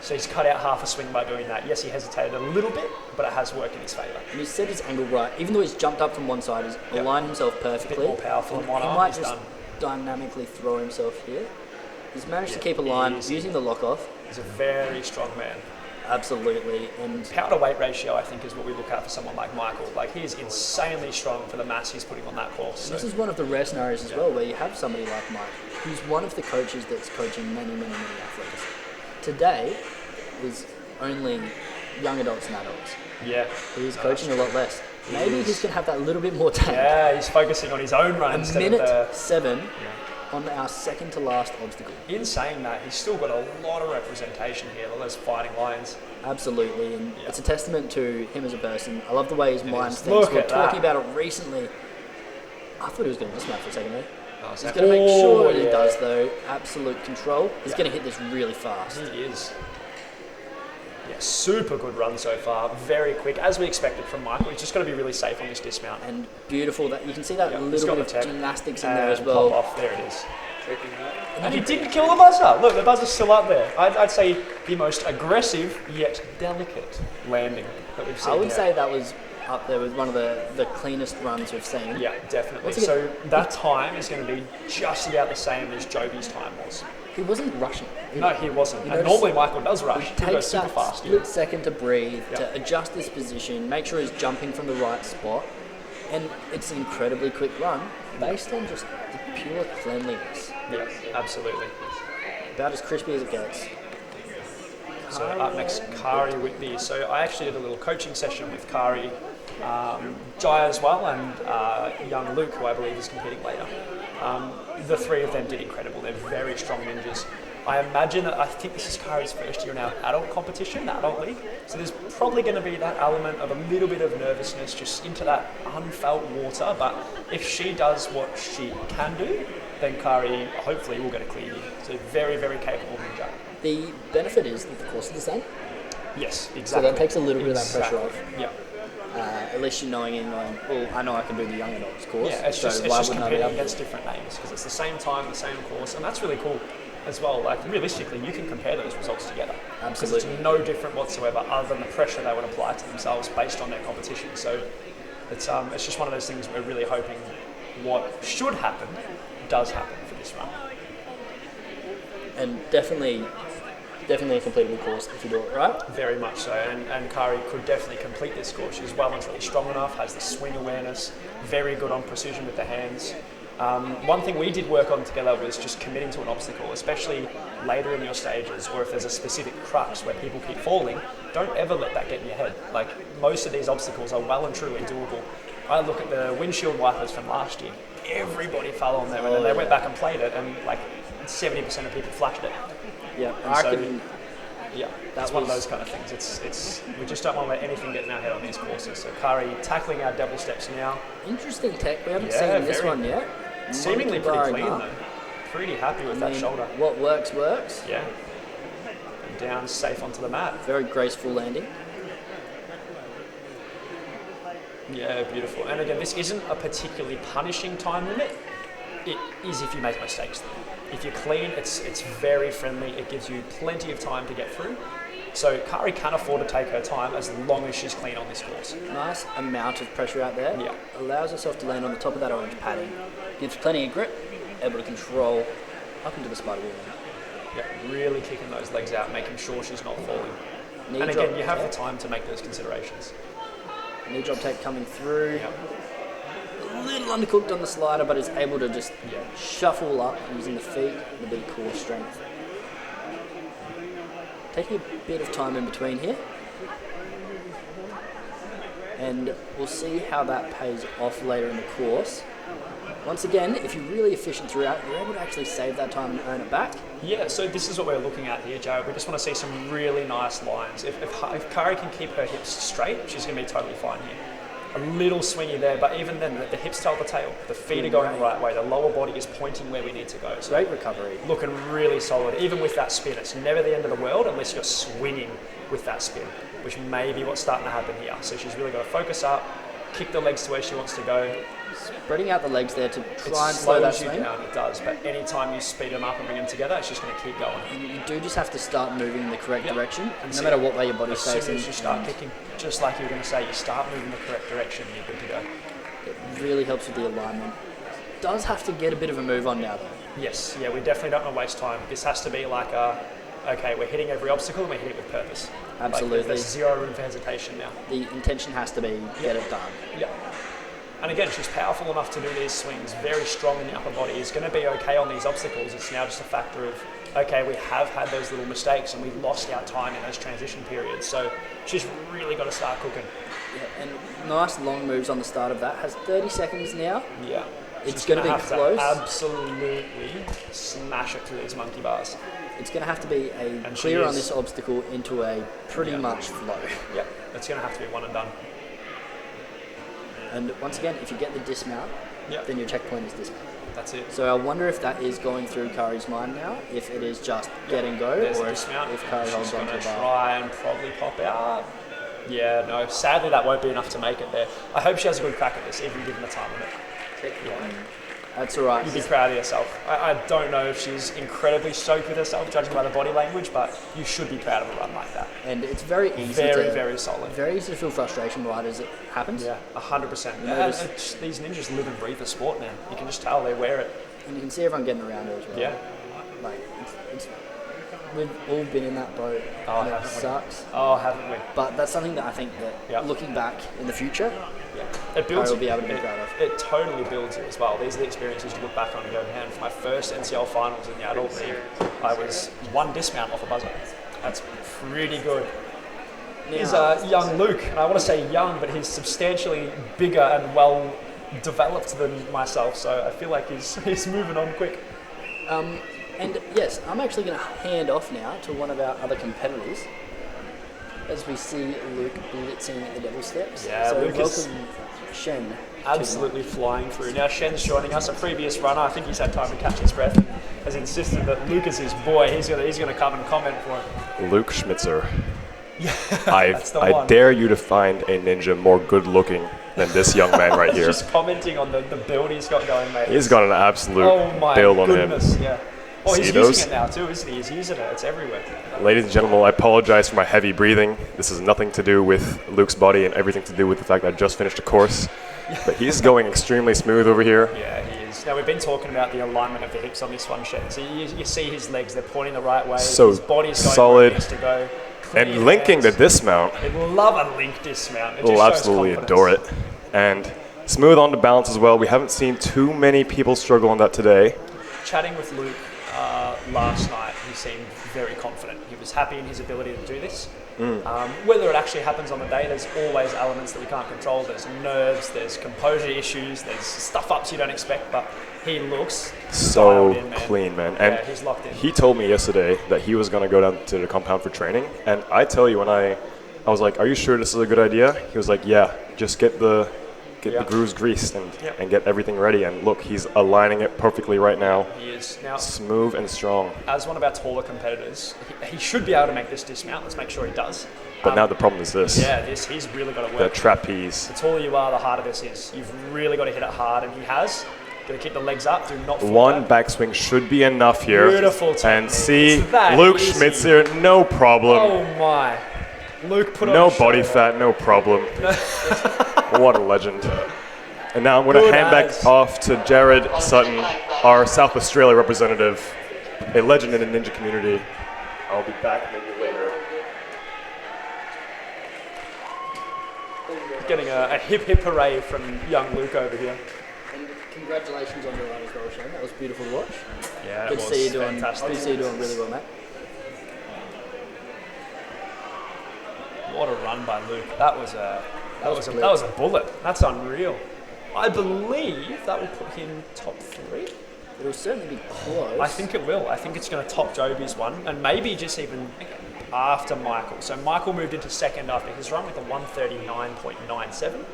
So he's cut out half a swing by doing that. Yes, he hesitated a little bit, but it has worked in his favour. And he's set his angle right. Even though he's jumped up from one side, he's aligned himself perfectly. A bit more powerful on one he arm. might just dynamically throw himself here. He's managed to keep a line using the lock off. He's a very strong man. Absolutely. And power to weight ratio, I think, is what we look at for someone like Michael. Like, he is insanely strong for the mass he's putting on that course. So. This is one of the rare scenarios as well where you have somebody like Mike, who's one of the coaches that's coaching many, many, many athletes. Today, was only young adults and adults. Yeah. He's coaching a lot less. Maybe he's going to have that little bit more time. Yeah, he's focusing on his own run instead of minute 7 on our second to last obstacle. In saying that, he's still got a lot of representation here, all those fighting lions. Absolutely, and it's a testament to him as a person. I love the way his mind thinks. Look We were at talking that. about it recently. I thought he was going to miss that for a second there. Oh, He's going to make sure that he yeah. does, though. Absolute control. He's going to hit this really fast. He is. Yeah, super good run so far. Very quick, as we expected from Michael. He's just got to be really safe on this dismount. And beautiful that you can see that He's little got bit the of tech. gymnastics in there as well. Pop off, there it is. And he didn't kill the buzzer. Look, the buzzer's still up there. I'd say the most aggressive yet delicate landing that we've seen. I would here. say that was up there with one of the cleanest runs we've seen. Yeah, definitely. Once again, So that time is going to be just about the same as Joby's time was. He wasn't rushing. No, he wasn't. You And notice normally Michael does rush. He goes Takes super that fast. split second to breathe, Yeah. to adjust his position, make sure he's jumping from the right spot, and it's an incredibly quick run based on just the pure cleanliness. Yeah, absolutely. About as crispy as it gets. So up next, Kari Whitby. So I actually did a little coaching session with Kari, Jai as well, and young Luke, who I believe is competing later. The three of them did incredible. They're very strong ninjas. I imagine that I think this is Kari's first year in our adult competition, adult league. So there's probably going to be that element of a little bit of nervousness just into that unfelt water. But if she does what she can do, then Kari hopefully will get a clear year. So very, very capable ninja. The benefit is that the course is the same, Yes, exactly. so that takes a little bit of that pressure off. Yeah. At least you're knowing, well, I know I can do the young adults course, Yeah, it's so just why wouldn't I be competing able to? against different names because it's the same time, the same course, and that's really cool as well. Like realistically, you can compare those results together. Absolutely. Because it's no different whatsoever other than the pressure they would apply to themselves based on their competition. So it's just one of those things we're really hoping what should happen does happen for this run. And definitely a completable course if you do it right. Very much so, and Kari could definitely complete this course. She's well and truly strong enough, has the swing awareness, very good on precision with the hands. One thing we did work on together was just committing to an obstacle, especially later in your stages, or if there's a specific crux where people keep falling, don't ever let that get in your head. Like, most of these obstacles are well and truly doable. I look at the windshield wipers from last year, everybody fell on them, and then they went back and played it, and like 70% of people flashed it. Yeah, And I so, reckon yeah, that's one of those kind of things. It's we just don't want to let anything get in our head on these courses. So Kari tackling our double steps now. interesting tech. We haven't Yeah, seen this very- one yet. Seemingly Monkey pretty barring clean up. though. Pretty happy with I that mean, shoulder. what works, works. Yeah. And down safe onto the mat. Very graceful landing. Yeah, beautiful. And again, this isn't a particularly punishing time limit. It is if you make mistakes. If you're clean, it's very friendly. It gives you plenty of time to get through. So Kari can afford to take her time as long as she's clean on this course. Nice amount of pressure out there. Yeah. Allows herself to land on the top of that orange padding. Gives plenty of grip. Able to control up into the spider wheel. Yeah, really kicking those legs out, making sure she's not falling. Knee And drop again, you have the take. time to make those considerations. Knee drop take coming through. Yeah. A little undercooked on the slider, but is able to just Yeah. shuffle up using the feet and a bit of core strength. Taking a bit of time in between here. And we'll see how that pays off later in the course. Once again, if you're really efficient throughout, you're able to actually save that time and earn it back. Yeah, so this is what we're looking at here, Jared. We just want to see some really nice lines. If Kari can keep her hips straight, she's going to be totally fine here. A little swingy there, but even then, the hips tell the tail. The feet are going the right way. The lower body is pointing where we need to go. So Great recovery. looking really solid, even with that spin. It's never the end of the world unless you're swinging with that spin, which may be what's starting to happen here. So she's really got to focus up, kick the legs to where she wants to go. Spreading out the legs there to It try and slow that slows you swing. down, it does, but anytime you speed them up and bring them together, it's just going to keep going. You do just have to start moving in the correct Yep. direction, And no so matter what way your body's As soon facing. as you start kicking, just like you were going to say, you start moving the correct direction, you're good to go. It really helps with the alignment. Does have to get a bit of a move on now though. Yes, yeah, we definitely don't want to waste time. This has to be like okay, we're hitting every obstacle and we hit it with purpose. Absolutely. Like, there's zero room for hesitation now. The intention has to be get it done. Yeah. And again, she's powerful enough to do these swings, very strong in the upper body, is going to be okay on these obstacles. It's now just a factor of, okay, we have had those little mistakes and we've lost our time in those transition periods. So she's really got to start cooking. Yeah, and nice long moves on the start of that. Has 30 seconds now. Yeah. It's going to be close. Absolutely smash it through these monkey bars. It's going to have to be a clear on this obstacle into a pretty much flow. Yeah, it's going to have to be one and done. And once again, if you get the dismount, then your checkpoint is dismount. That's it. So I wonder if that is going through Curry's mind now, if it is just get and go, There's or dismount. if Curry holds on to the bar. Try and probably pop out. Yeah, no, sadly that won't be enough to make it there. I hope she has a good crack at this, even given the time limit. That's all right. You'd be proud of yourself. I don't know if she's incredibly stoked with herself, judging by the body language, but you should be proud of a run like that. And it's very easy very solid. Very easy to feel frustration right as it happens. Yeah, 100%. And these ninjas live and breathe the sport, man. You can just tell they wear it. And you can see everyone getting around her as well. Yeah. Like, we've all been in that boat. And it sucks. Oh, haven't we? But that's something that I think that looking back in the future, it builds will be able to be proud of. It totally builds you as well. These are the experiences you look back on and go, man, for my first NCL Finals in the adult league, I was one dismount off a buzzer. That's pretty good. He's young Luke, and I want to say young, but he's substantially bigger and well developed than myself, so I feel like he's moving on quick. And yes, I'm actually going to hand off now to one of our other competitors as we see Luke blitzing the double steps. Yeah, so Luke is welcome Shen. absolutely flying through. Now Shen's joining us, a previous runner. I think he's had time to catch his breath. Has insisted that Luke is his boy. He's gonna come and comment for it. Luke Schmitzer. That's I dare you to find a ninja more good looking than this young man right here. Just commenting on the build he's got going, mate. He's got an absolute build on him. Yeah. Oh, See he's those? using it now too, isn't he? He's using it. It's everywhere. Ladies and gentlemen, I apologize for my heavy breathing. This has nothing to do with Luke's body and everything to do with the fact that I just finished a course. But he's going extremely smooth over here. Yeah, he is. Now, we've been talking about the alignment of the hips on this one, Shen. So you see his legs, they're pointing the right way. So his body's going solid. where it needs to go. And linking the dismount. I love a link dismount. We'll absolutely adore it. And smooth on the balance as well. We haven't seen too many people struggle on that today. Chatting with Luke last night, he seemed very confident. He was happy in his ability to do this. Whether it actually happens on the day, there's always elements that we can't control. There's nerves, there's composure issues, there's stuff-ups you don't expect, but he looks so in, man. Clean, man. And he's locked in. He told me yesterday that he was going to go down to the compound for training. And I tell you, when I was like, are you sure this is a good idea? He was like, yeah, just get the grooves greased and get everything ready. And look, he's aligning it perfectly right now. He is. Now, smooth and strong. As one of our taller competitors, he should be able to make this dismount. Let's make sure he does. But now the problem is this. Yeah, he's really got to work. The trapeze. The taller you are, the harder this is. You've really got to hit it hard, and he has. Got to keep the legs up, do not fall One back. backswing should be enough here. Beautiful technique. And see, That Luke easy. Schmitzer, no problem. Oh my. Luke put on No a show. body fat, no problem. What a legend. And now I'm going to hand back off to Jared Sutton, our South Australia representative, a legend in the ninja community. I'll be back maybe later. Getting a hip hooray from young Luke over here. And congratulations on your run as well, Shane. That was beautiful to watch. Yeah, Good it to was see you doing. fantastic. Good to see you doing really well, mate. What a run by Luke. That was a bullet. That's unreal. I believe that will put him top 3. It will certainly be close. I think it will. I think it's going to top Joby's one, and maybe just even after Michael. So Michael moved into second after his run with a 139.97.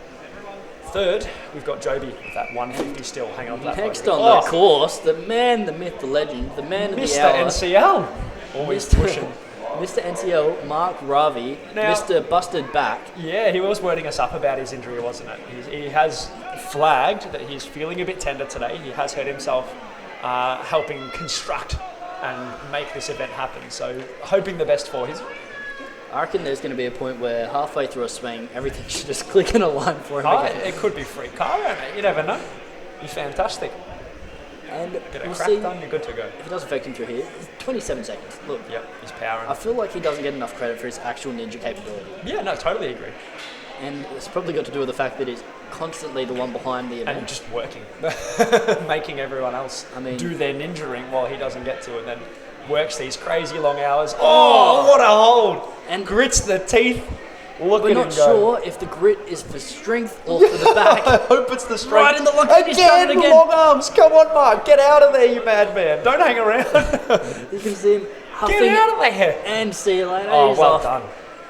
Third, we've got Joby with that 150 still hanging on to that. Next on the course, the man, the myth, the legend, the man of the hour. Mr. NCL. Always pushing. Mr. NCL, Mark Ravi, Now, Mr. Busted Back. Yeah, he was wording us up about his injury, wasn't it? He has flagged that he's feeling a bit tender today. He has hurt himself helping construct and make this event happen. So hoping the best for his. I reckon there's going to be a point where halfway through a swing, everything should just click in a line for him again. It could be free KYRA, mate. You never know. He's fantastic. And Get a we'll crack see done, you're good to go. if it does affect him through here. 27 seconds. Look, Yep, he's powering. I feel like he doesn't get enough credit for his actual ninja capability. Yeah, no, totally agree. And it's probably got to do with the fact that he's constantly the one behind the event. And just working, making everyone else do their ninja ring while he doesn't get to it, then works these crazy long hours. Oh, what a hold! And grits the teeth. Look we're at him not go. sure if the grit is for strength or for the back. I hope it's the strength. Right in the lock. He's done it again. Long arms. Come on, Mark. Get out of there, you madman. Don't hang around. You can see him huffing. Get out of there. And see you later. Oh, He's well off. done.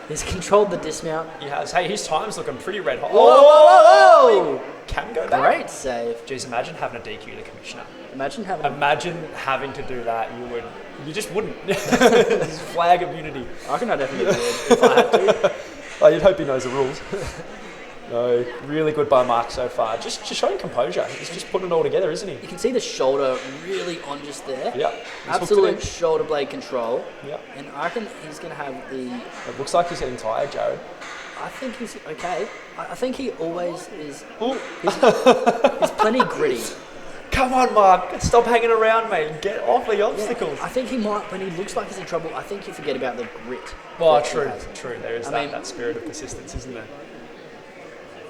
He's controlled the dismount. He has. Hey, his time's looking pretty red hot. Whoa, whoa, whoa. Can go back. Great save. Jeez, imagine having a DQ the commissioner. Imagine having to do that. You just wouldn't. This is flag immunity. I reckon I definitely would if I had to. Oh, you'd hope he knows the rules. No, really good by Mark so far. Just showing composure. He's just putting it all together, isn't he? You can see the shoulder really on just there. Yeah. Absolute shoulder blade control. Yeah. And I reckon he's going to have the... It looks like he's getting tired, Jared. I think he's okay. I think he always is... Ooh. He's plenty gritty. Come on, Mark. Stop hanging around, mate. Get off the obstacles. Yeah, I think he might, when he looks like he's in trouble, I think you forget about the grit. Well, true. There is that spirit of persistence, isn't there?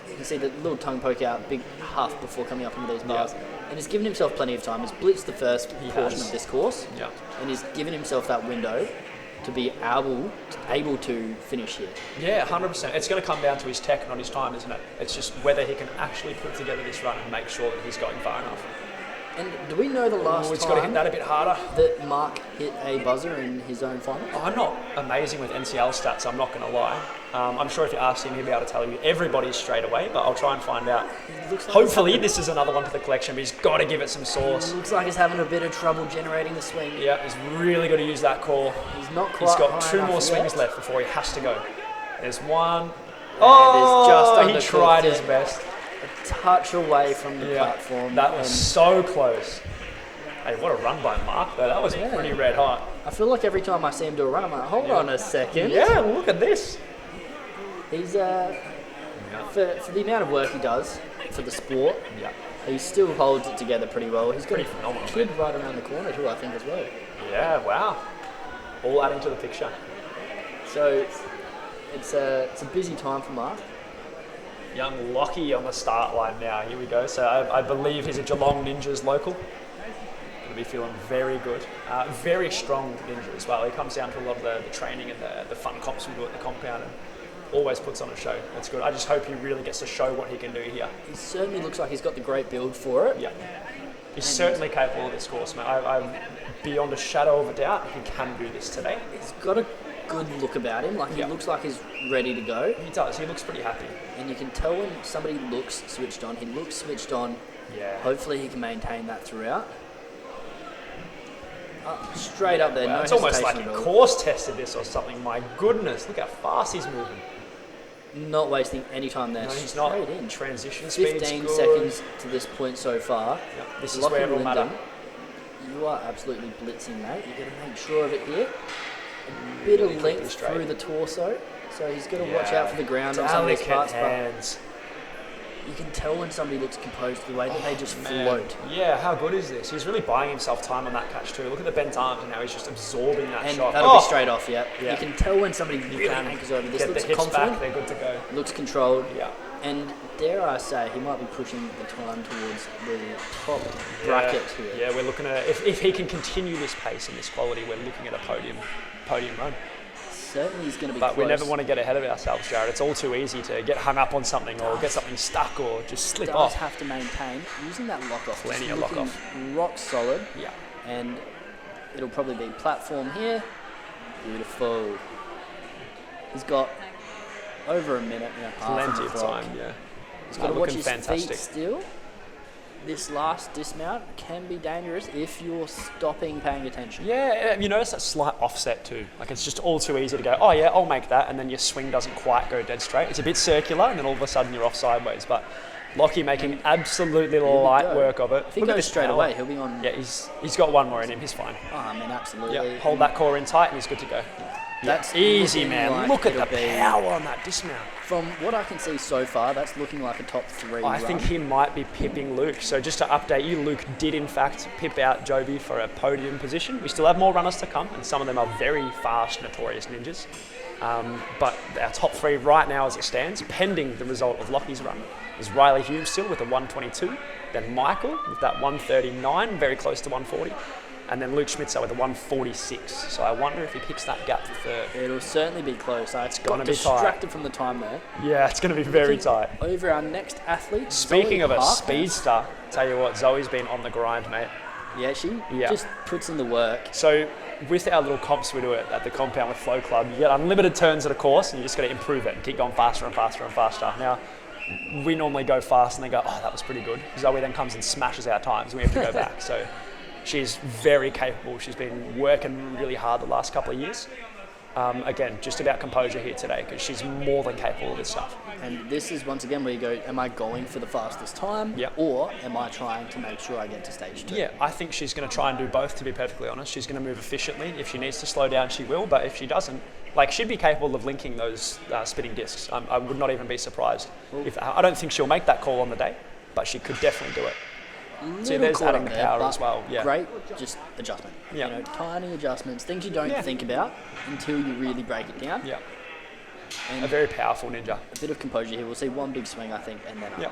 You can see the little tongue poke out, big huff before coming up into these bars. And he's given himself plenty of time. He's blitzed the first portion of this course. Yeah. And he's given himself that window to be able to finish here. Yeah, 100%. It's going to come down to his tech, not his time, isn't it? It's just whether he can actually put together this run and make sure that he's going far enough. And do we know the last It's got to hit that a bit harder. That Mark hit a buzzer in his own final? Oh, I'm not amazing with NCL stats, I'm not going to lie. I'm sure if you asked him, he'd be able to tell you everybody's straight away, but I'll try and find out. Like hopefully this is another one for the collection, but he's got to give it some sauce. Looks like he's having a bit of trouble generating the swing. Yeah, he's really got to use that core. He's not quite He's got high 2 enough more swings yet. left before he has to go. There's one. Oh, he tried his best. A touch away from the platform. That was so close. Hey, what a run by Mark, though. That was pretty red hot. I feel like every time I see him do a run, I'm like, hold on a second. Yeah, look at this. He's, for the amount of work he does for the sport, he still holds it together pretty well. He's got Pretty a phenomenal, kid right around the corner too, I think, as well. Yeah, wow. All adding to the picture. So it's a busy time for Mark. Young Lockie on the start line now. Here we go. So I believe he's a Geelong Ninjas local. Going to be feeling very good. Very strong ninja as well. He comes down to a lot of the training and the fun comps we do at the compound and always puts on a show. That's good. I just hope he really gets to show what he can do here. He certainly looks like he's got the great build for it. Yeah. He's certainly capable of this course, mate. I'm beyond a shadow of a doubt he can do this today. He's got a good look about him. Like he looks like he's ready to go. He does. He looks pretty happy. And you can tell when somebody looks switched on. He looks switched on. Yeah. Hopefully he can maintain that throughout. Straight up there. Wow, no it's almost like hesitation he at all. course tested this or something. My goodness, look how fast he's moving. Not wasting any time there. No, he's not. Straight in. Transition speed's 15 good. seconds to this point so far. Yep. This is Lockie where it'll Linden, matter. You are absolutely blitzing, mate. You've got to make sure of it here. A bit of length through the torso. So he's got to watch out for the ground on some of these parts. Hands. But you can tell when somebody looks composed the way that they just float. Yeah, how good is this? He's really buying himself time on that catch too. Look at the bent arms and how he's just absorbing that And shot. that'll be straight off, yeah. Yeah. You can tell when somebody really anchors over. This Get looks the hips confident. back, they're good to go. Looks controlled. Yeah. And dare I say, he might be pushing the time towards the top bracket here. Yeah, we're looking at, if he can continue this pace and this quality, we're looking at a podium run. Certainly he's going to be But close. we never want to get ahead of ourselves, Jared. It's all too easy to get hung up on something or get something stuck or just slip does off. have to maintain using that lock off. Plenty just of lock looking off. Rock solid. Yeah. And it'll probably be platform here. Beautiful. He's got over a minute and a half. Plenty of time, yeah. He's got to watch his fantastic. feet still. This last dismount can be dangerous if you're stopping paying attention. Yeah, you notice that slight offset too. Like it's just all too easy to go, oh yeah, I'll make that, and then your swing doesn't quite go dead straight. It's a bit circular, and then all of a sudden you're off sideways. But Lockie making absolutely light work of it. If he goes straight away, he'll be on. Yeah, he's got one more in him. He's fine. Oh, I mean, absolutely. Yeah, hold that core in tight, and he's good to go. That's easy, looking man. like Look at the it'll be- power on that dismount. From what I can see so far, that's looking like a top 3 I think he might be pipping Luke. So just to update you, Luke did in fact pip out Joby for a podium position. We still have more runners to come, and some of them are very fast, notorious ninjas. But our top 3 right now as it stands, pending the result of Lockie's run, is Riley Hume still with a 122, then Michael with that 139, very close to 140, and then Luke Schmitzer with a 146. So I wonder if he picks that gap to third. It'll certainly be close. I gonna got be distracted tight. from the time there. Yeah, it's going to be very tight. Over our next athlete. Speaking Zoe of a Harkness. speedster, tell you what, Zoe's been on the grind, mate. Yeah, she just puts in the work. So with our little comps we do it at the compound with Flow Club, you get unlimited turns at a course and you just got to improve it and keep going faster and faster and faster. Now, we normally go fast and they go, oh, that was pretty good. Zoe then comes and smashes our times and we have to go back. So she's very capable. She's been working really hard the last couple of years. Again, just about composure here today because she's more than capable of this stuff. And this is once again where you go, am I going for the fastest time or am I trying to make sure I get to stage 2? Yeah, I think she's going to try and do both, to be perfectly honest. She's going to move efficiently. If she needs to slow down, she will. But if she doesn't, like, she'd be capable of linking those spinning discs. I would not even be surprised. I don't think she'll make that call on the day, but she could definitely do it. So there's adding the power as well. Yeah. Great, just adjustment. Yeah. You know, tiny adjustments, things you don't think about until you really break it down. Yeah. And a very powerful ninja. A bit of composure here. We'll see one big swing, I think, and then up. Yeah.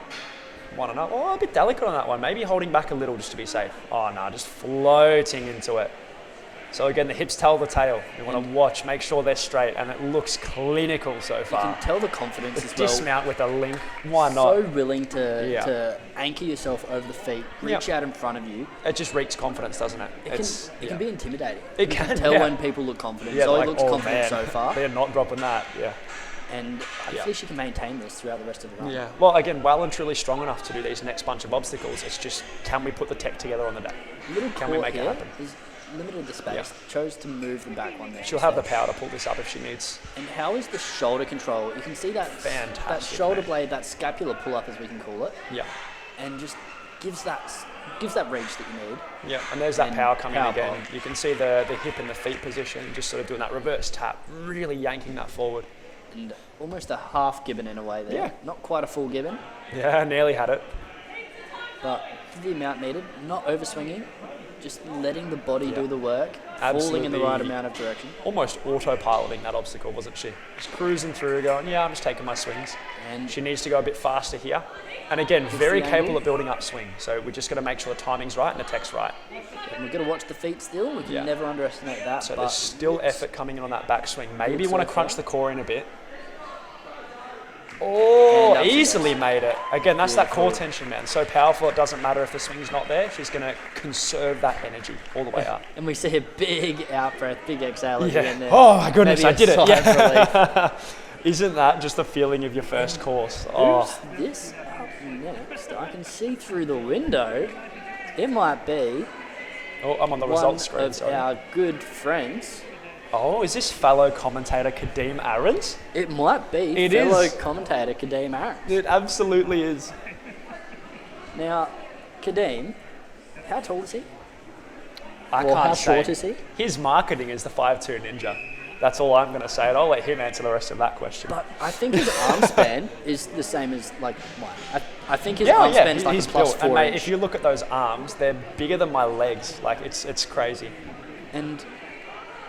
1-0. Oh, a bit delicate on that one. Maybe holding back a little just to be safe. Oh, no, just floating into it. So again, the hips tell the tale. You want to watch, make sure they're straight, and it looks clinical so far. You can tell the confidence as well. Dismount with a link. Why not? So willing to anchor yourself over the feet, reach out in front of you. It just reeks confidence, doesn't it? It can be intimidating. It can tell when people look confident. Yeah, Zoe like, looks confident so far. They're not dropping that. Yeah. And hopefully she can maintain this throughout the rest of the run. Yeah. Well, again, well and truly strong enough to do these next bunch of obstacles. It's just, can we put the tech together on the day? Can we make it happen? Limited the space, chose to move the back one there. She'll have the power to pull this up if she needs. And how is the shoulder control? You can see that fantastic, that shoulder blade, that scapular pull-up as we can call it. Yeah. And just gives that reach that you need. Yeah, and there's that power coming again. You can see the hip in the feet position, just sort of doing that reverse tap, really yanking that forward. And almost a half gibbon in a way there. Yeah. Not quite a full gibbon. Yeah, nearly had it. But the amount needed, not overswinging. Just letting the body do the work, falling in the right amount of direction. Almost autopiloting that obstacle, wasn't she? Just cruising through, going, I'm just taking my swings. And she needs to go a bit faster here. And again, very capable of building up swing. So we're just got to make sure the timing's right and the tech's right. And we've got to watch the feet still. We can never underestimate that. So there's still effort coming in on that backswing. Maybe you want to crunch the core in a bit. Oh, easily made it. Again, that's that core tension, man. So powerful, it doesn't matter if the swing's not there. She's going to conserve that energy all the way up. And we see a big out-breath, big exhale at the end there. Oh, my goodness, I did it. Yeah. Isn't that just the feeling of your first course? Who's this up next? I can see through the window. It might be I'm on the results screen, one of our good friends. Oh, is this fellow commentator Kadeem Aaron's? It might be fellow commentator Kadeem Aaron's. It absolutely is. Now, Kadeem, how tall is he? I can't how say. short is he? His marketing is the 5'2" ninja. That's all I'm going to say, and I'll let him answer the rest of that question. But I think his arm span is the same as like mine. I think his arm span's like a plus 4 and mate, inch. if you look at those arms, they're bigger than my legs. Like it's crazy. And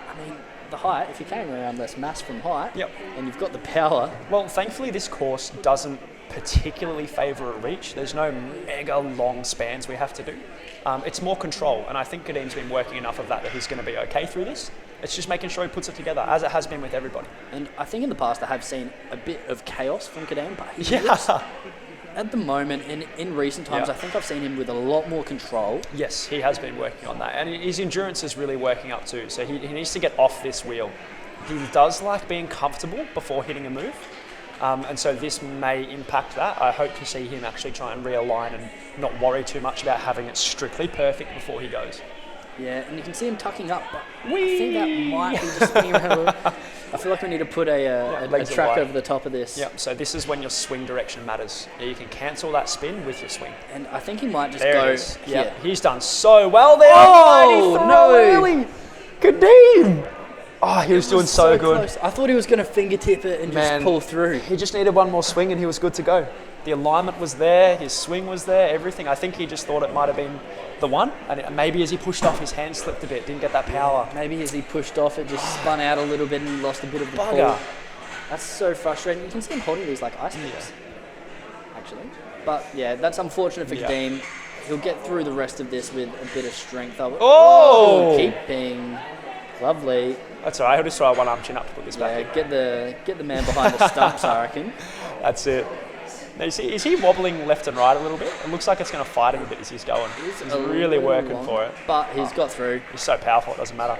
I mean, the height, if you're carrying around less mass from height, Yep. and you've got the power. Well, thankfully this course doesn't particularly favour a reach. There's no mega long spans we have to do. It's more control, and I think Kadeem's been working enough of that he's going to be okay through this. It's just making sure he puts it together, as it has been with everybody. And I think in the past I have seen a bit of chaos from Kadeem, but he looks, at the moment, and in recent times, I think I've seen him with a lot more control. Yes, he has been working on that, and his endurance is really working up too, so he needs to get off this wheel. He does like being comfortable before hitting a move, and so this may impact that. I hope to see him actually try and realign and not worry too much about having it strictly perfect before he goes. Yeah, and you can see him tucking up, but I think that might be just spinning around. I feel like we need to put a track over the top of this. Yep, so this is when your swing direction matters. You can cancel that spin with your swing. And I think he might just there go it is. here. Yep, he's done so well there. Oh, no. Really? Kadeem! Oh, he was doing so good. Close. I thought he was going to fingertip it and just pull through. He just needed one more swing and he was good to go. The alignment was there, his swing was there, everything. I think he just thought it might have been the one, and maybe as he pushed off, his hand slipped a bit, didn't get that power. Maybe as he pushed off, it just spun out a little bit and lost a bit of the Bugger. pull. That's so frustrating. You can see him holding these like ice picks, actually. But yeah, that's unfortunate for Kadeem. He'll get through the rest of this with a bit of strength. Oh! Keeping. Lovely. That's all right. He'll just throw a one-arm chin up to put this back in. Get the man behind the stumps, I reckon. That's it. Now, is he wobbling left and right a little bit? It looks like it's going to fight him a bit as he's going. He's really working for it. But he's got through. He's so powerful, it doesn't matter.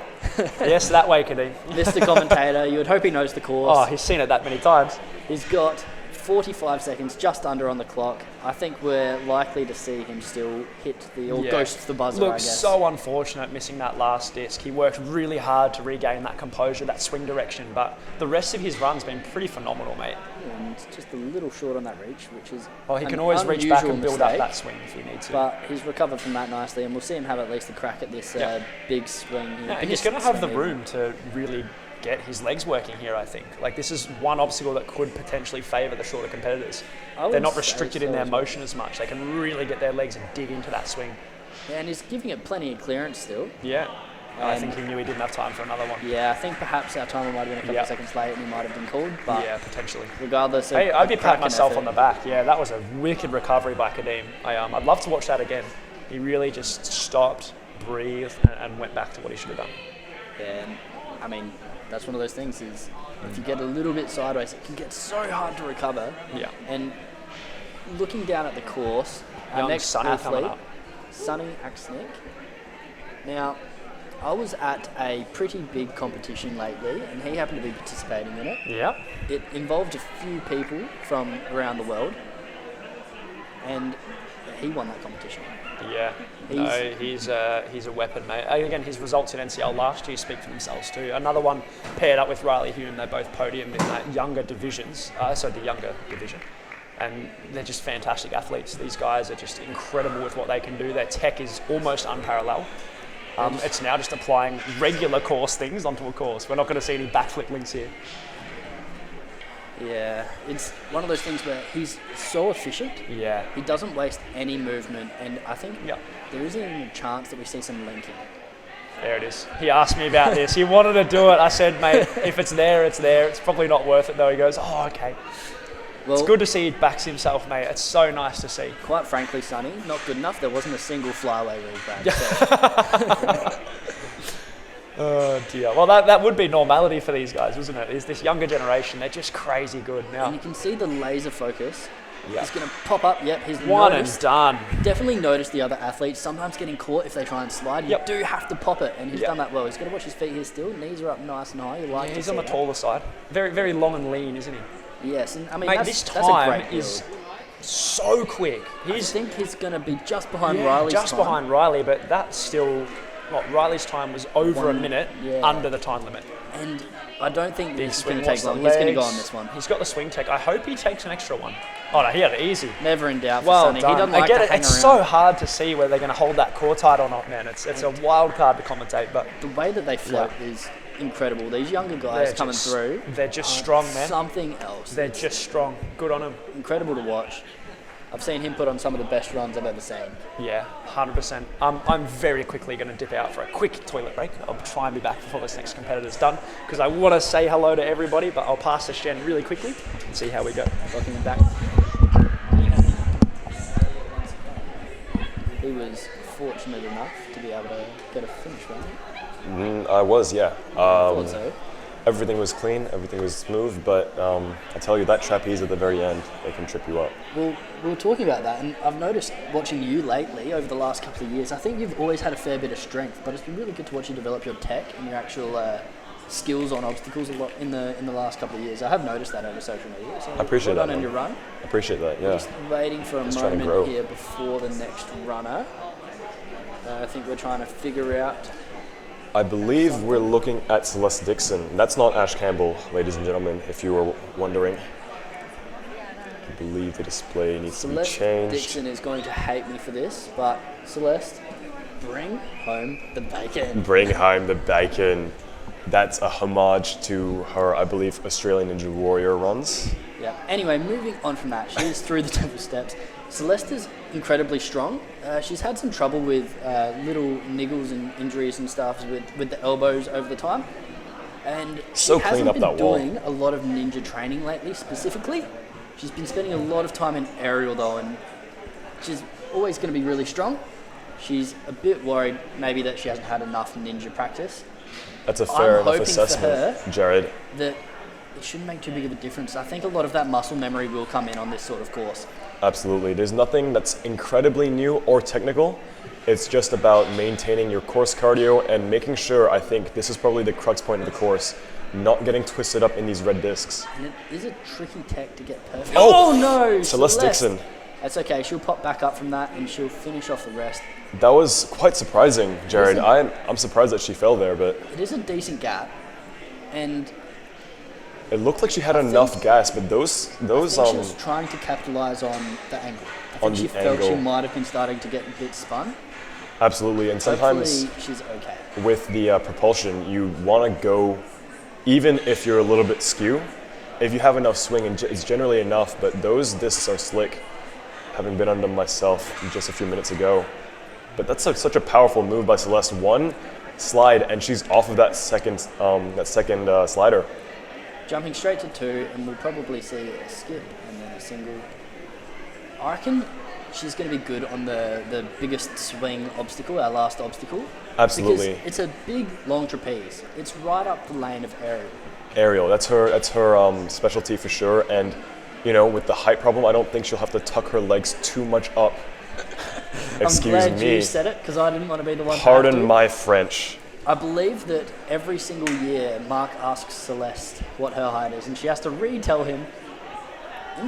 Yes, that way, Kadeem. Mr. Commentator, you would hope he knows the course. Oh, he's seen it that many times. He's got 45 seconds just under on the clock. I think we're likely to see him still hit ghost the buzzer, I Looks guess. so unfortunate missing that last disc. He worked really hard to regain that composure, that swing direction, but the rest of his run's been pretty phenomenal, mate. And just a little short on that reach, which is he can always reach back and build up that swing if he needs to. But he's recovered from that nicely, and we'll see him have at least a crack at this big swing. And he's going to have the room to really get his legs working here, I think. Like, this is one obstacle that could potentially favour the shorter competitors. They're not restricted in their motion as much. They can really get their legs and dig into that swing. Yeah, and he's giving it plenty of clearance still. Yeah. I think he knew he didn't have time for another one. Yeah, I think perhaps our timer might have been a couple of seconds late and he might have been called. But yeah, potentially. Regardless, hey, I'd be patting myself on the back. Yeah, that was a wicked recovery by Kadeem. I'd love to watch that again. He really just stopped, breathed, and went back to what he should have done. Yeah, I mean, that's one of those things is if you get a little bit sideways, it can get so hard to recover. Yeah. And looking down at the course, our next Sonny athlete, Sonny Axnick. Now, I was at a pretty big competition lately, and he happened to be participating in it. Yeah. It involved a few people from around the world, and he won that competition. Yeah, he's a weapon, mate. Again, his results in NCL last year speak for themselves too. Another one paired up with Riley Hume. They both podiumed in younger divisions, the younger division. And they're just fantastic athletes. These guys are just incredible with what they can do. Their tech is almost unparalleled. It's now just applying regular course things onto a course. We're not going to see any backflip links here. Yeah, it's one of those things where he's so efficient. Yeah. He doesn't waste any movement, and I think there isn't even a chance that we see some linking. There it is. He asked me about this. He wanted to do it. I said, mate, if it's there, it's there. It's probably not worth it, though. He goes, oh, okay. Well, it's good to see he backs himself, mate. It's so nice to see. Quite frankly, Sonny, not good enough. There wasn't a single flyaway regrab. So. Oh dear. Well, that would be normality for these guys, wouldn't it? Is this younger generation? They're just crazy good now. And you can see the laser focus. Yep. He's going to pop up. Yep, he's one and done. Definitely noticed the other athletes sometimes getting caught if they try and slide. You do have to pop it, and he's done that well. He's got to watch his feet here still. Knees are up nice and high. You like he's on the taller side. Very, very long and lean, isn't he? Yes, and I mean, mate, this time is so quick. I think he's going to be just behind Riley's time. Just behind Riley, but that's still... Riley's time was over a minute under the time limit. And I don't think this is going to take long. He's going to go on this one. He's got the swing tech. I hope he takes an extra one. Oh, no, he had it easy. Never in doubt for well Sonny. Done. He doesn't like I get to it. hang It's around. so hard to see whether they're going to hold that core tight or not, man. It's a wild card to commentate. But the way that they float is incredible. These younger guys coming through. They're just strong, man. Something else. They're just strong. Good on them. Incredible to watch. I've seen him put on some of the best runs I've ever seen. Yeah, 100%. I'm very quickly going to dip out for a quick toilet break. I'll try and be back before this next competitor's done because I want to say hello to everybody, but I'll pass to Shen really quickly and see how we go. Welcome him back. He was fortunate enough to be able to get a finish, right? I was, yeah. I thought so. Everything was clean, everything was smooth, but I tell you, that trapeze at the very end, they can trip you up. Well, we were talking about that, and I've noticed watching you lately over the last couple of years, I think you've always had a fair bit of strength, but it's been really good to watch you develop your tech and your actual skills on obstacles a lot in the last couple of years. I have noticed that over social media. So I appreciate that. On your run. I appreciate that, yeah. Just waiting for a moment here before the next runner. I think we're trying to figure out... I believe we're looking at Celeste Dixon. That's not Ash Campbell, ladies and gentlemen, if you were wondering. I believe the display needs to be changed. Celeste Dixon is going to hate me for this, but Celeste, bring home the bacon. Bring home the bacon. That's a homage to her, I believe, Australian Ninja Warrior runs. Yeah. Anyway, moving on from that, she is through the temple steps. Celeste is incredibly strong. She's had some trouble with little niggles and injuries and stuff with the elbows over the time. And So she clean hasn't up been that wall. doing a lot of ninja training lately, specifically. She's been spending a lot of time in aerial though, and she's always going to be really strong. She's a bit worried maybe that she hasn't had enough ninja practice. That's a fair I'm enough hoping for assessment, her Jared. that it shouldn't make too big of a difference. I think a lot of that muscle memory will come in on this sort of course. Absolutely. There's nothing that's incredibly new or technical. It's just about maintaining your course cardio and making sure, I think this is probably the crux point of the course, not getting twisted up in these red discs. And it is a tricky tech to get perfect. Oh! No! Celeste Dixon. That's okay. She'll pop back up from that and she'll finish off the rest. That was quite surprising, Jared. Listen. I'm surprised that she fell there, but It is a decent gap. And it looked like she had enough gas, but those I think she was trying to capitalize on the angle. I think On she the felt she angle. might have been starting to get a bit spun. absolutely, and sometimes Hopefully she's okay. with the propulsion, you want to go, even if you're a little bit skew, if you have enough swing, and it's generally enough, but those discs are slick, having been on them myself just a few minutes ago. But that's such a powerful move by Celeste. One slide, and she's off of that second slider. Jumping straight to 2, and we'll probably see a skip and then a single. I reckon she's going to be good on the biggest swing obstacle, our last obstacle. Absolutely. Because it's a big, long trapeze. It's right up the lane of aerial. Aerial, that's her specialty for sure. And you know, with the height problem, I don't think she'll have to tuck her legs too much up. Excuse I'm glad me. you said it, because I didn't want to be the one to Pardon have to. my French. I believe that every single year, Mark asks Celeste what her height is, and she has to retell him.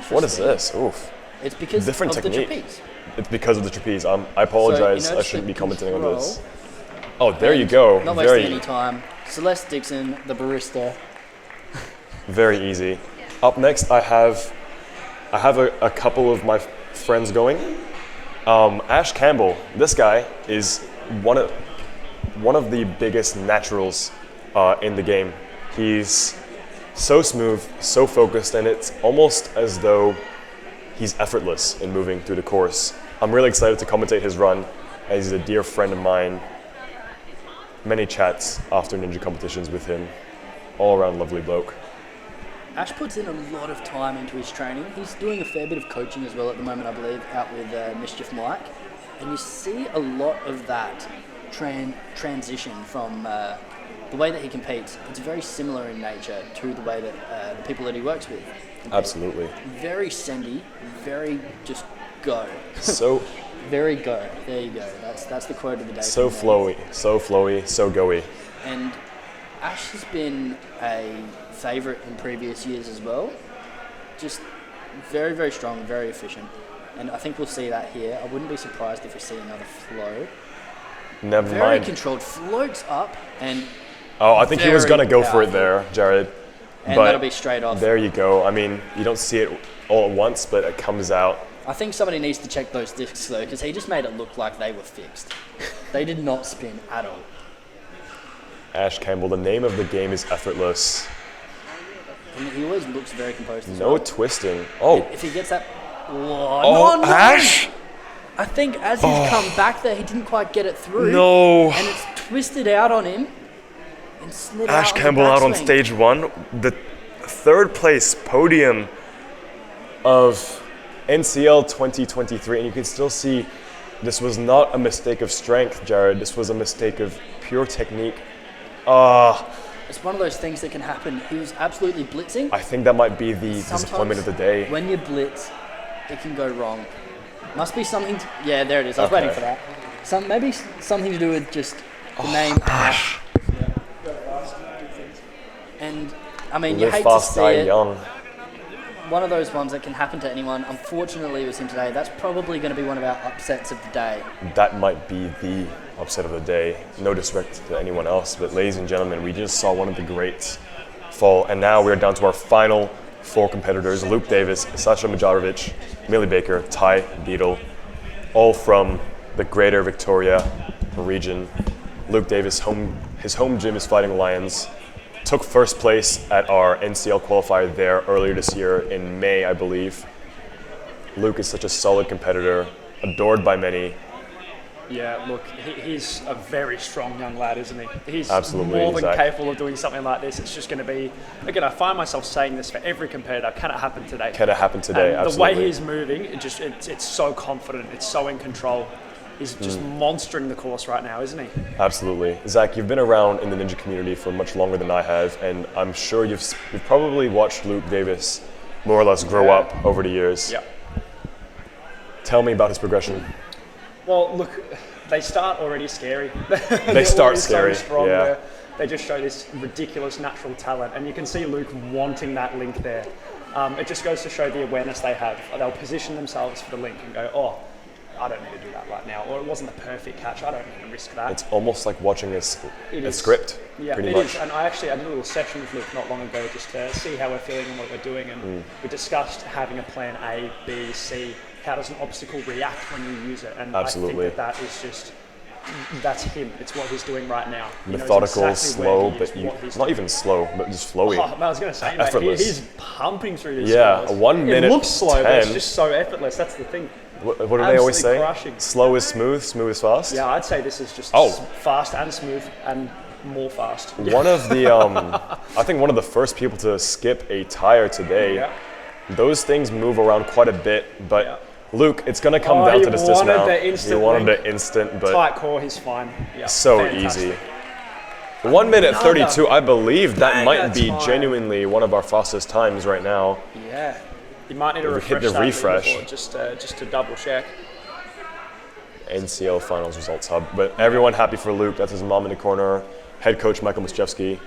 What is Interesting. this? Oof. It's because Different of technique. the trapeze. It's because of the trapeze. I apologize. So, I shouldn't be commenting on this. control, Oh, there you go. Not wasting any time. Celeste Dixon, the barista. Very easy. Up next, I have a couple of my friends going. Ash Campbell. This guy is one of the biggest naturals in the game. He's so smooth, so focused, and it's almost as though he's effortless in moving through the course. I'm really excited to commentate his run, as he's a dear friend of mine. Many chats after ninja competitions with him. All around lovely bloke. Ash puts in a lot of time into his training. He's doing a fair bit of coaching as well at the moment, I believe, out with Mischief Mike. And you see a lot of that transition from the way that he competes. It's very similar in nature to the way that the people that he works with compete. Absolutely. Very sendy, very just go. So Very go. There you go. That's the quote of the day. so from me. flowy, so goey. And Ash has been a favourite in previous years as well. Just very, very strong, very efficient. And I think we'll see that here. I wouldn't be surprised if we see another flow. Never Very mind. controlled, floats up, and Oh, I think he was very gonna go for it powerful. there, Jared. And but that'll be straight off. There you go. I mean, you don't see it all at once, but it comes out. I think somebody needs to check those discs though, because he just made it look like they were fixed. They did not spin at all. Ash Campbell, the name of the game is effortless. And he always looks very composed as No well. twisting. Oh, If he gets that... oh, no, no. Ash! I think as he's come back there, he didn't quite get it through. No. And it's twisted out on him and slid out. Ash on the Campbell out on backswing. stage 1. The third place podium of NCL 2023. And you can still see this was not a mistake of strength, Jared. This was a mistake of pure technique. It's one of those things that can happen. He was absolutely blitzing. I think that might be the Sometimes disappointment of the day. When you blitz, it can go wrong. Must be something. Yeah, there it is. I was waiting for that. Maybe something to do with just the name Ash. And I mean, you Live hate fast, to see die it. young. One of those ones that can happen to anyone. Unfortunately, it was him today. That's probably going to be one of our upsets of the day. That might be the upset of the day. No disrespect to anyone else, but ladies and gentlemen, we just saw one of the greats fall, and now we're down to our final 4 competitors: Luke Davis, Sasha Majarovic, Millie Baker, Ty Beadle, all from the Greater Victoria region. Luke Davis, his home gym is Fighting Lions. took first place at our NCL qualifier there earlier this year in May, I believe. Luke is such a solid competitor, adored by many. Yeah, look, he's a very strong young lad, isn't he? He's Absolutely, more than Zach. capable of doing something like this. It's just going to be, again, I find myself saying this for every competitor, can it happen today? Can it happen today? And Absolutely. the way he's moving, it's so confident, it's so in control. He's just monstering the course right now, isn't he? Absolutely. Zach, you've been around in the ninja community for much longer than I have, and I'm sure you've probably watched Luke Davis more or less grow up over the years. Yeah. Tell me about his progression. Well, look, they start already scary. They start scary, so strong yeah. there. They just show this ridiculous natural talent, and you can see Luke wanting that link there. It just goes to show the awareness they have. They'll position themselves for the link and go, oh, I don't need to do that right now, or it wasn't the perfect catch, I don't need to risk that. It's almost like watching a script, yeah, pretty it much. is. And I actually had a little session with Luke not long ago just to see how we're feeling and what we're doing, and we discussed having a plan A, B, C. How does an obstacle react when you use it? And Absolutely. I think that is just, that's him. It's what he's doing right now. He knows Methodical, exactly where slow, he is, but what he's not doing. even slow, but just flowy. Oh, I was going to say, mate, Effortless. he's pumping through this. Yeah, course. 1 minute It looks slow, but it's 10. just so effortless. That's the thing. What do they always say? Absolutely crushing. Slow is smooth, smooth is fast? Yeah, I'd say this is just Oh. fast and smooth and more fast. One of the, I think one of the first people to skip a tire today. Yeah. Those things move around quite a bit, but Yeah. Luke, it's going to come Oh, down he to this wanted dismount. the instant He wanted link. the instant, but Tight core, he's fine. Yeah, so fantastic. easy. 1 minute 32, I believe that Mega might be time. genuinely one of our fastest times right now. Yeah, you might need to If we hit refresh the that refresh. leaderboard just to double check. NCL Finals Results Hub. But everyone happy for Luke. That's his mom in the corner. Head coach Michael MISCHEFSKI.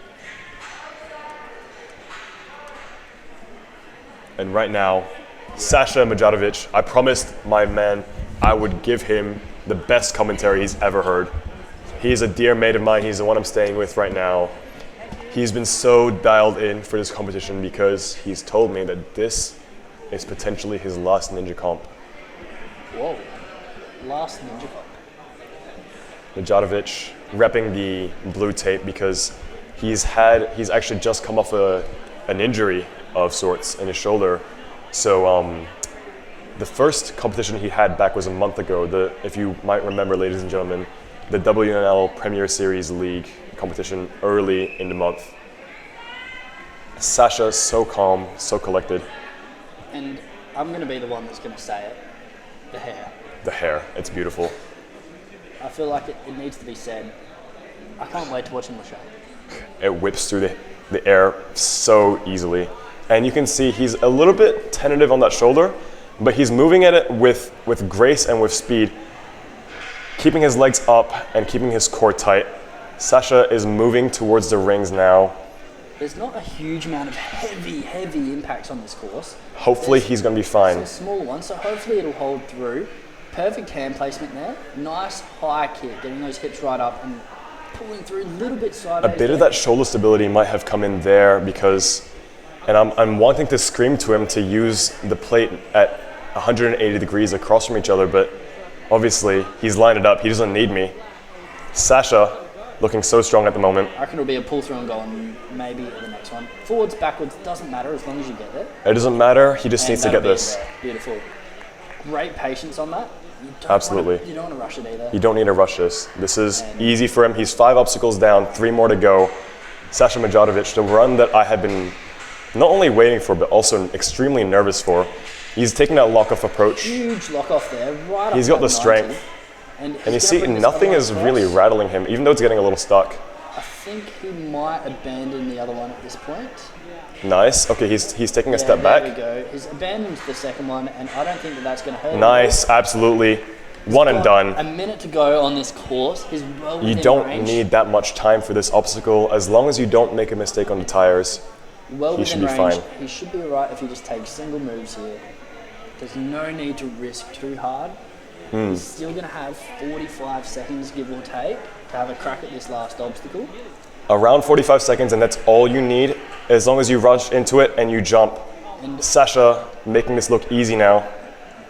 And right now, Sasha Majadovic, I promised my man I would give him the best commentary he's ever heard. He's a dear mate of mine. He's the one I'm staying with right now. He's been so dialed in for this competition because he's told me that this is potentially his last ninja comp. Whoa. Last ninja comp. Majadovic repping the blue tape because he's actually just come off an injury of sorts in his shoulder. So the first competition he had back was a month ago. If you might remember, ladies and gentlemen, the WNL Premier Series League competition early in the month. Sasha, so calm, so collected. And I'm going to be the one that's going to say it. The hair. The hair, it's beautiful. I feel like it needs to be said. I can't wait to watch him show. It whips through the air so easily. And you can see he's a little bit tentative on that shoulder, but he's moving at it with grace and with speed, keeping his legs up and keeping his core tight. Sasha is moving towards the rings now. There's not a huge amount of heavy impacts on this course. Hopefully he's going to be fine. It's a small one, so hopefully it'll hold through. Perfect hand placement there. Nice high kick, getting those hips right up and pulling through a little bit A sideways. bit of that shoulder stability might have come in there because, and I'm wanting to scream to him to use the plate at 180 degrees across from each other, but obviously he's lined it up. He doesn't need me. Sasha looking so strong at the moment. I reckon it'll be a pull through and go on maybe at the next one. Forwards, backwards, doesn't matter as long as you get there. It doesn't matter. He just And needs to that'll get be this. there. Beautiful. Great patience on that. Absolutely. You don't want to rush it either. You don't need to rush this. This is easy for him. He's 5 obstacles down, 3 more to go. Sasha Majadovic, the run that I had been not only waiting for, but also extremely nervous for. He's taking that lock-off approach. Huge lock off there, right up He's got at the 90. strength. And And you see, nothing is really rattling him, even though it's getting a little stuck. I think he might abandon the other one at this point. Nice. Okay, he's taking a step There back. we go. He's abandoned the second one, and I don't think that's going to hurt. Nice, absolutely. One and done. A minute to go on this course. He's well You within don't range. need that much time for this obstacle. As long as you don't make a mistake on the tires, Well he should within be range. fine. He should be alright if he just takes single moves here. There's no need to risk too hard. Hmm. He's still going to have 45 seconds, give or take, to have a crack at this last obstacle. Around 45 seconds, and that's all you need, as long as you rush into it and you jump. And Sasha making this look easy now.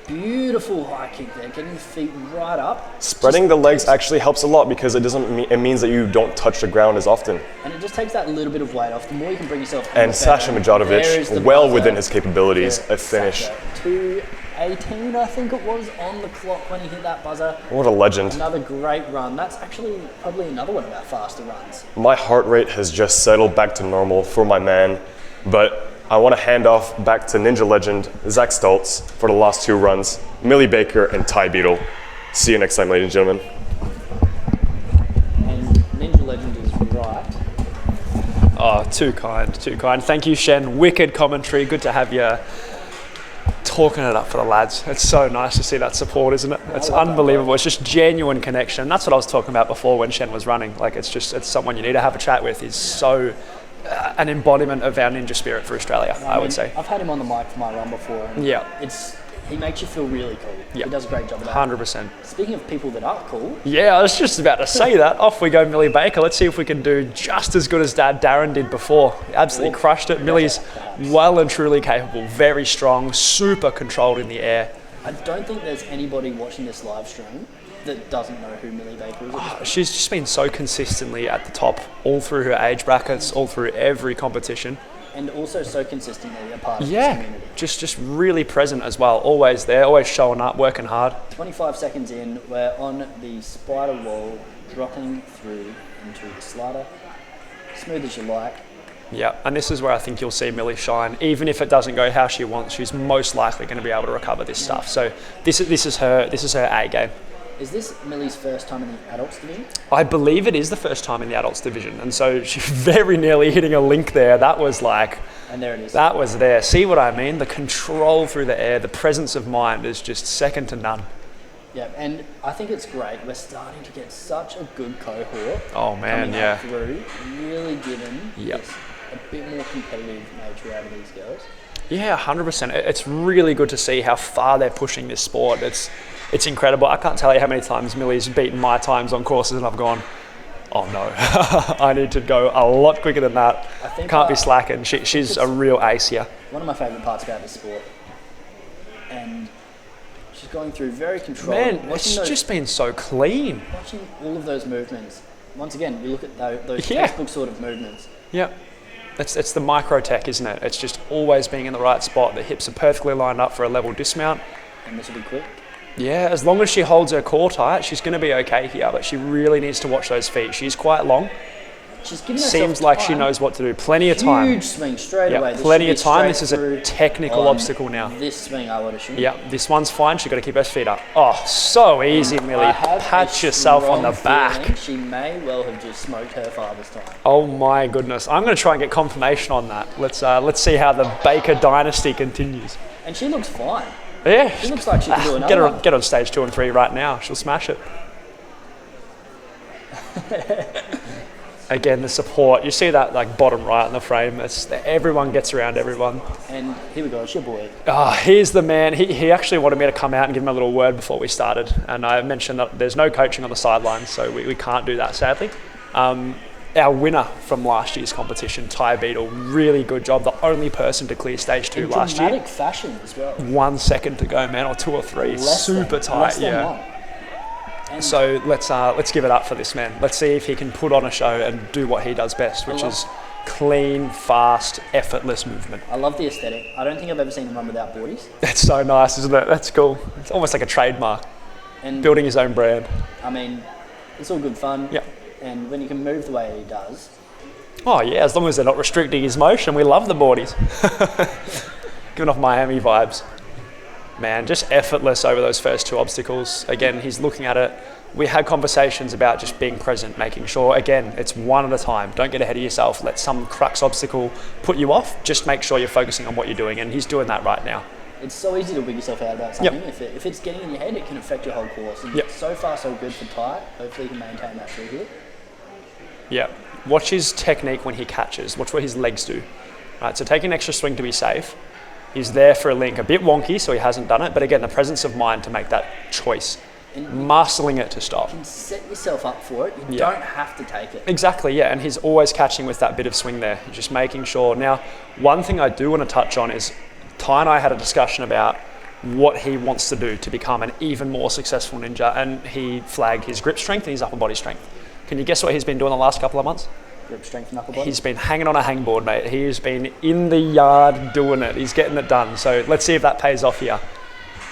Beautiful high kick there, getting the feet right up. Spreading the legs actually helps a lot because it means that you don't touch the ground as often. And it just takes that little bit of weight off. The more you can bring yourself and Sasha Mijotovic, well within his capabilities, a finish. 2:18, I think it was, on the clock when he hit that buzzer. What a legend. Another great run. That's actually probably another one of our faster runs. My heart rate has just settled back to normal for my man, but I want to hand off back to Ninja legend Zach Stoltz for the last 2 runs, Millie Baker and Ty Beetle. See you next time, ladies and gentlemen. And Ninja legend is right. Oh, too kind, too kind. Thank you, Shen. Wicked commentary. Good to have you talking it up for the lads. It's so nice to see that support, isn't it? It's unbelievable. It's just genuine connection. That's what I was talking about before when Shen was running. Like, it's someone you need to have a chat with. He's so an embodiment of our ninja spirit for Australia, I would say. I've had him on the mic for my run before. And he makes you feel really cool. He does a great job of that. 100%. Speaking of people that are cool. Yeah, I was just about to say that. Off we go, Millie Baker. Let's see if we can do just as good as Dad Darren did before. Absolutely crushed it. Millie's well and truly capable, very strong, super controlled in the air. I don't think there's anybody watching this live stream that doesn't know who Millie Baker is. She's just been so consistently at the top all through her age brackets, all through every competition. And also so consistently a part of this community. Just really present as well. Always there, always showing up, working hard. 25 seconds in, we're on the spider wall, dropping through into the slider. Smooth as you like. Yeah, and this is where I think you'll see Millie shine. Even if it doesn't go how she wants, she's most likely going to be able to recover this stuff. So this is her A game. Is this Millie's first time in the adults division? I believe it is the first time in the adults division, and so she's very nearly hitting a link there. That was like, and there it is. That was there. See what I mean? The control through the air, the presence of mind is just second to none. Yeah, and I think it's great. We're starting to get such a good cohort. Oh man, coming through, really giving this a bit more competitive nature out of these girls. Yeah, 100%. It's really good to see how far they're pushing this sport. It's incredible. I can't tell you how many times Millie's beaten my times on courses and I've gone, oh no, I need to go a lot quicker than that. Can't be slacking. She's a real ace here. One of my favourite parts about this sport. And she's going through very controlled. Man, it's just been so clean. Watching all of those movements. Once again, we look at those textbook sort of movements. Yeah. It's the micro tech, isn't it? It's just always being in the right spot. The hips are perfectly lined up for a level dismount. And this will be quick. Yeah, as long as she holds her core tight, she's going to be okay here, but she really needs to watch those feet. She's quite long. She's giving herself Seems like she knows what to do. Plenty of time. Huge swing straight away. Plenty of time. This is a technical obstacle now. This swing, I would assume. Yeah, this one's fine. She's got to keep her feet up. Oh, so easy, Millie. Pat yourself on the back. She may well have just smoked her father's time. Oh my goodness. I'm going to try and get confirmation on that. Let's see how the Baker dynasty continues. And she looks fine. Yeah. She looks like she can do another one. Get on stage 2 and 3 right now. She'll smash it. Again, the support. You see that like bottom right in the frame. Everyone gets around everyone. And here we go. It's your boy. Here's the man. He actually wanted me to come out and give him a little word before we started. And I mentioned that there's no coaching on the sidelines, so we can't do that, sadly. Our winner from last year's competition, Ty Beetle, really good job. The only person to clear stage 2 last year. Dramatic fashion as well. 1 second to go, man, or 2 or 3. Super tight, So let's give it up for this man. Let's see if he can put on a show and do what he does best, which is clean, fast, effortless movement. I love the aesthetic. I don't think I've ever seen him run without boardies. That's so nice, isn't it? That's cool. It's almost like a trademark. And building his own brand. I mean, it's all good fun. Yeah. And when you can move the way he does. Oh yeah, as long as they're not restricting his motion, we love the boardies. Giving off Miami vibes. Man, just effortless over those first 2 obstacles. Again, he's looking at it. We had conversations about just being present, making sure, again, it's one at a time. Don't get ahead of yourself. Let some crux obstacle put you off. Just make sure you're focusing on what you're doing, and he's doing that right now. It's so easy to wig yourself out about something. If it's getting in your head, it can affect your whole course. And so far, so good for Ty. Hopefully he can maintain that through here. Yeah. Watch his technique when he catches. Watch what his legs do. Right, so take an extra swing to be safe. He's there for a link. A bit wonky, so he hasn't done it. But again, the presence of mind to make that choice. Muscling it to stop. You can set yourself up for it. You don't have to take it. Exactly, yeah. And he's always catching with that bit of swing there. Just making sure. Now, one thing I do want to touch on is Ty and I had a discussion about what he wants to do to become an even more successful ninja, and he flagged his grip strength and his upper body strength. Can you guess what he's been doing the last couple of months? Grip strength and upper body? He's been hanging on a hangboard, mate. He's been in the yard doing it. He's getting it done. So let's see if that pays off here.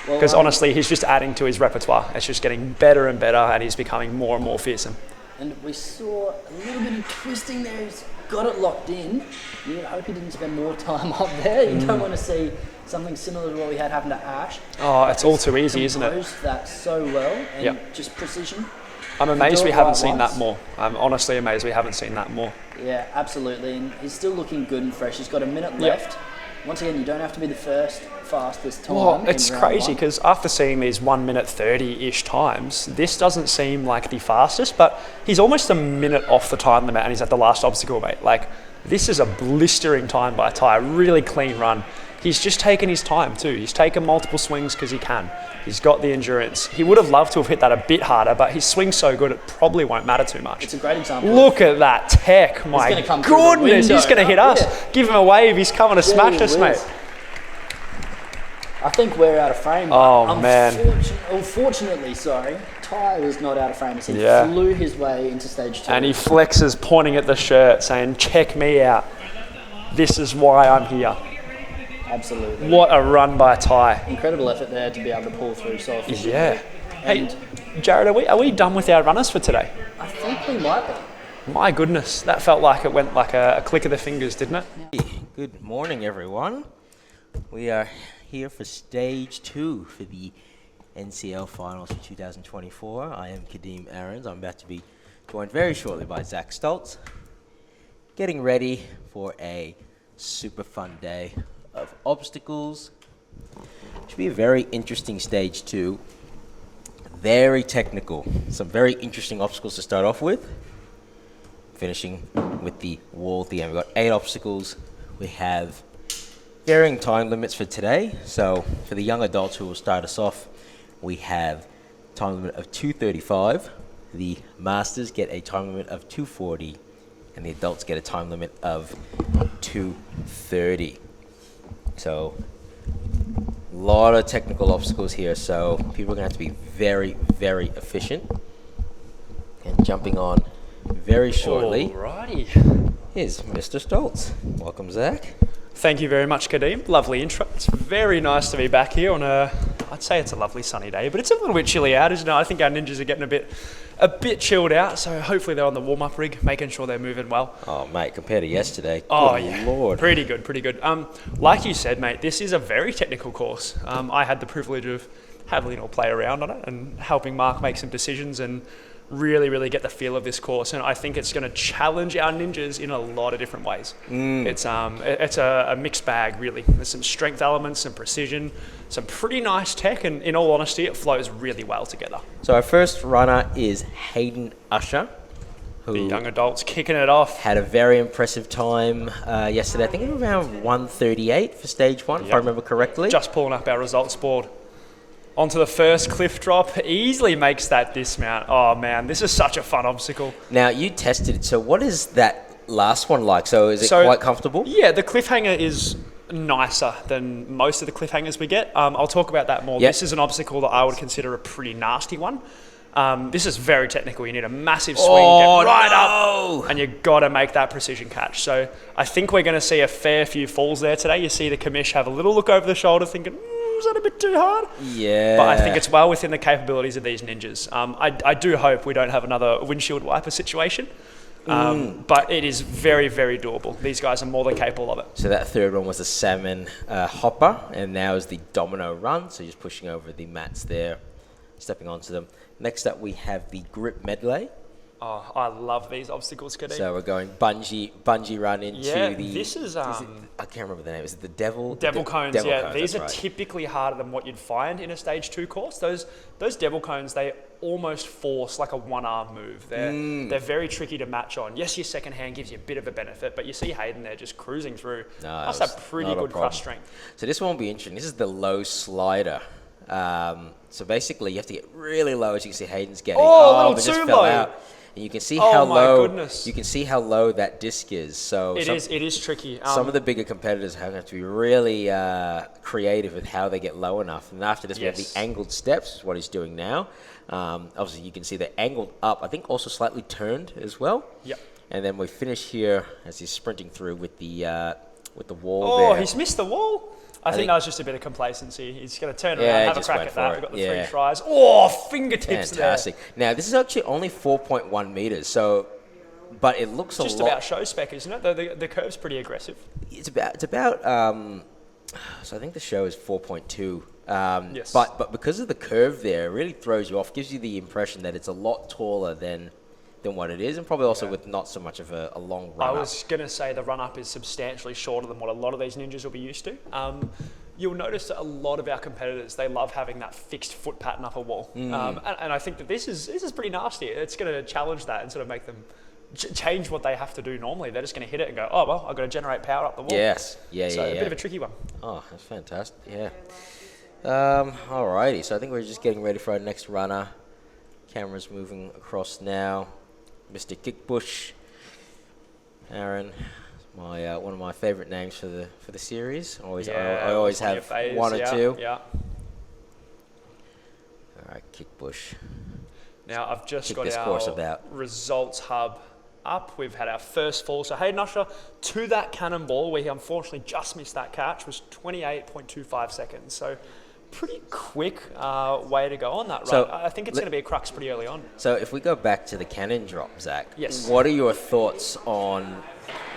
Because honestly, he's just adding to his repertoire. It's just getting better and better, and he's becoming more and more fearsome. And we saw a little bit of twisting there. He's got it locked in. You hope he didn't spend more time up there. You don't want to see something similar to what we had happen to Ash. Oh, it's all too easy, isn't it? Composed that so well, and just precision. I'm amazed we haven't seen that more. I'm honestly amazed we haven't seen that more. Yeah, absolutely. And he's still looking good and fresh. He's got a minute left. Once again, you don't have to be the fastest time. Well, it's crazy because after seeing these 1 minute 30-ish times, this doesn't seem like the fastest, but he's almost a minute off the time limit and he's at the last obstacle, mate. Like, this is a blistering time by Ty, really clean run. He's just taken his time too. He's taken multiple swings because he can. He's got the endurance. He would have loved to have hit that a bit harder, but his swing's so good it probably won't matter too much. It's a great example. Look at that tech, my goodness. He's going to hit us. Give him a wave. He's coming to smash us, mate. I think we're out of frame. Oh, man. Unfortunately, Ty was not out of frame as he flew his way into stage 2. And he flexes, pointing at the shirt, saying, check me out. This is why I'm here. Absolutely. What a run by Ty. Incredible effort there to be able to pull through so efficiently. Yeah. Hey, Jared, are we done with our runners for today? I think we might be. My goodness, that felt like it went like a click of the fingers, didn't it? Good morning, everyone. We are here for stage 2 for the NCL Finals for 2024. I am Kadeem Aarons. I'm about to be joined very shortly by Zach Stoltz. Getting ready for a super fun day of obstacles. Should be a very interesting stage 2. Very technical. Some very interesting obstacles to start off with. Finishing with the wall at the end. We've got 8 obstacles. We have varying time limits for today. So for the young adults who will start us off, we have time limit of 2:35. The masters get a time limit of 2:40, and the adults get a time limit of 2:30. So a lot of technical obstacles here, so people are going to have to be very, very efficient. And jumping on very shortly. Alrighty. Is Mr. Stoltz. Welcome, Zach. Thank you very much, Kadeem. Lovely intro. It's very nice to be back here on I'd say it's a lovely sunny day, but it's a little bit chilly out, isn't it? I think our ninjas are getting a bit chilled out, so hopefully they're on the warm-up rig, making sure they're moving well. Oh, mate, compared to yesterday, oh, good yeah. Lord. Pretty good, pretty good. Like you said, mate, this is a very technical course. I had the privilege of having a play around on it and helping Mark make some decisions and really get the feel of this course, and I think it's going to challenge our ninjas in a lot of different ways. It's a mixed bag, really. There's some strength elements, some precision, some pretty nice tech, and in all honesty, it flows really well together. So our first runner is Hayden Usher, who the young adults kicking it off. Had a very impressive time yesterday. I think it was around 1:38 for stage 1, if I remember correctly. Just pulling up our results board. Onto the first cliff drop, easily makes that dismount. Oh man, this is such a fun obstacle. Now you tested it, so what is that last one like? So is it quite comfortable? Yeah, the cliffhanger is nicer than most of the cliffhangers we get. I'll talk about that more. This is an obstacle that I would consider a pretty nasty one. This is very technical. You need a massive swing, get right up, and you've got to make that precision catch. So I think we're going to see a fair few falls there today. You see the commish have a little look over the shoulder thinking, was that a bit too hard? Yeah. But I think it's well within the capabilities of these ninjas. I do hope we don't have another windshield wiper situation. But it is very, very doable. These guys are more than capable of it. So that third one was the salmon hopper, and now is the domino run. So just pushing over the mats there, stepping onto them. Next up, we have the grip medley. Oh, I love these obstacles, Kadeem. So we're going bungee run into the... this is... I can't remember the name. Is it the devil? Devil cones, devil cones, these are typically harder than what you'd find in a stage 2 course. Those devil cones, they almost force like a one-arm move. They're very tricky to match on. Yes, your second hand gives you a bit of a benefit, but you see Hayden there just cruising through. That's a pretty good crush strength. So this one will be interesting. This is the low slider. So basically, you have to get really low, as you can see Hayden's getting. Oh, a little but too just low. Fell out. and you can see Oh how my low goodness. you can see how low that disc is. So It is tricky. some of the bigger competitors have to be really creative with how they get low enough. And after this, we have the angled steps, is what he's doing now. Obviously, you can see they're angled up. I think also slightly turned as well. Yep. And then we finish here as he's sprinting through with the wall there. Oh, he's missed the wall. I think that was just a bit of complacency. He's going to turn around, have a crack at that. We've got the 3 tries. Oh, fingertips Fantastic. Now, this is actually only 4.1 meters, so, but it looks just a lot. about show spec, isn't it? The curve's pretty aggressive. It's about. So I think the show is 4.2. Yes. But because of the curve there, it really throws you off. Gives you the impression that it's a lot taller than what it is, and probably also with not so much of a long run. I was going to say the run-up is substantially shorter than what a lot of these ninjas will be used to. You'll notice that a lot of our competitors, they love having that fixed foot pattern up a wall. And I think that this is pretty nasty. It's going to challenge that and sort of make them change what they have to do normally. They're just going to hit it and go, oh, well, I've got to generate power up the wall. Yes. So a bit of a tricky one. Oh, that's fantastic. Yeah. Alrighty. So I think we're just getting ready for our next runner. Camera's moving across now. Mr. KICKBUSH, Aaron, one of my favorite names for the series. I always have one or two. Yeah. All right, KICKBUSH. Now I've just got this our course about. results hub up. We've had our first fall. So Hayden Usher to that cannonball, where he unfortunately just missed that catch, was 28.25 seconds. So pretty quick way to go on that run. So I think it's going to be a crux pretty early on. So if we go back to the cannon drop, Zach, yes. What are your thoughts on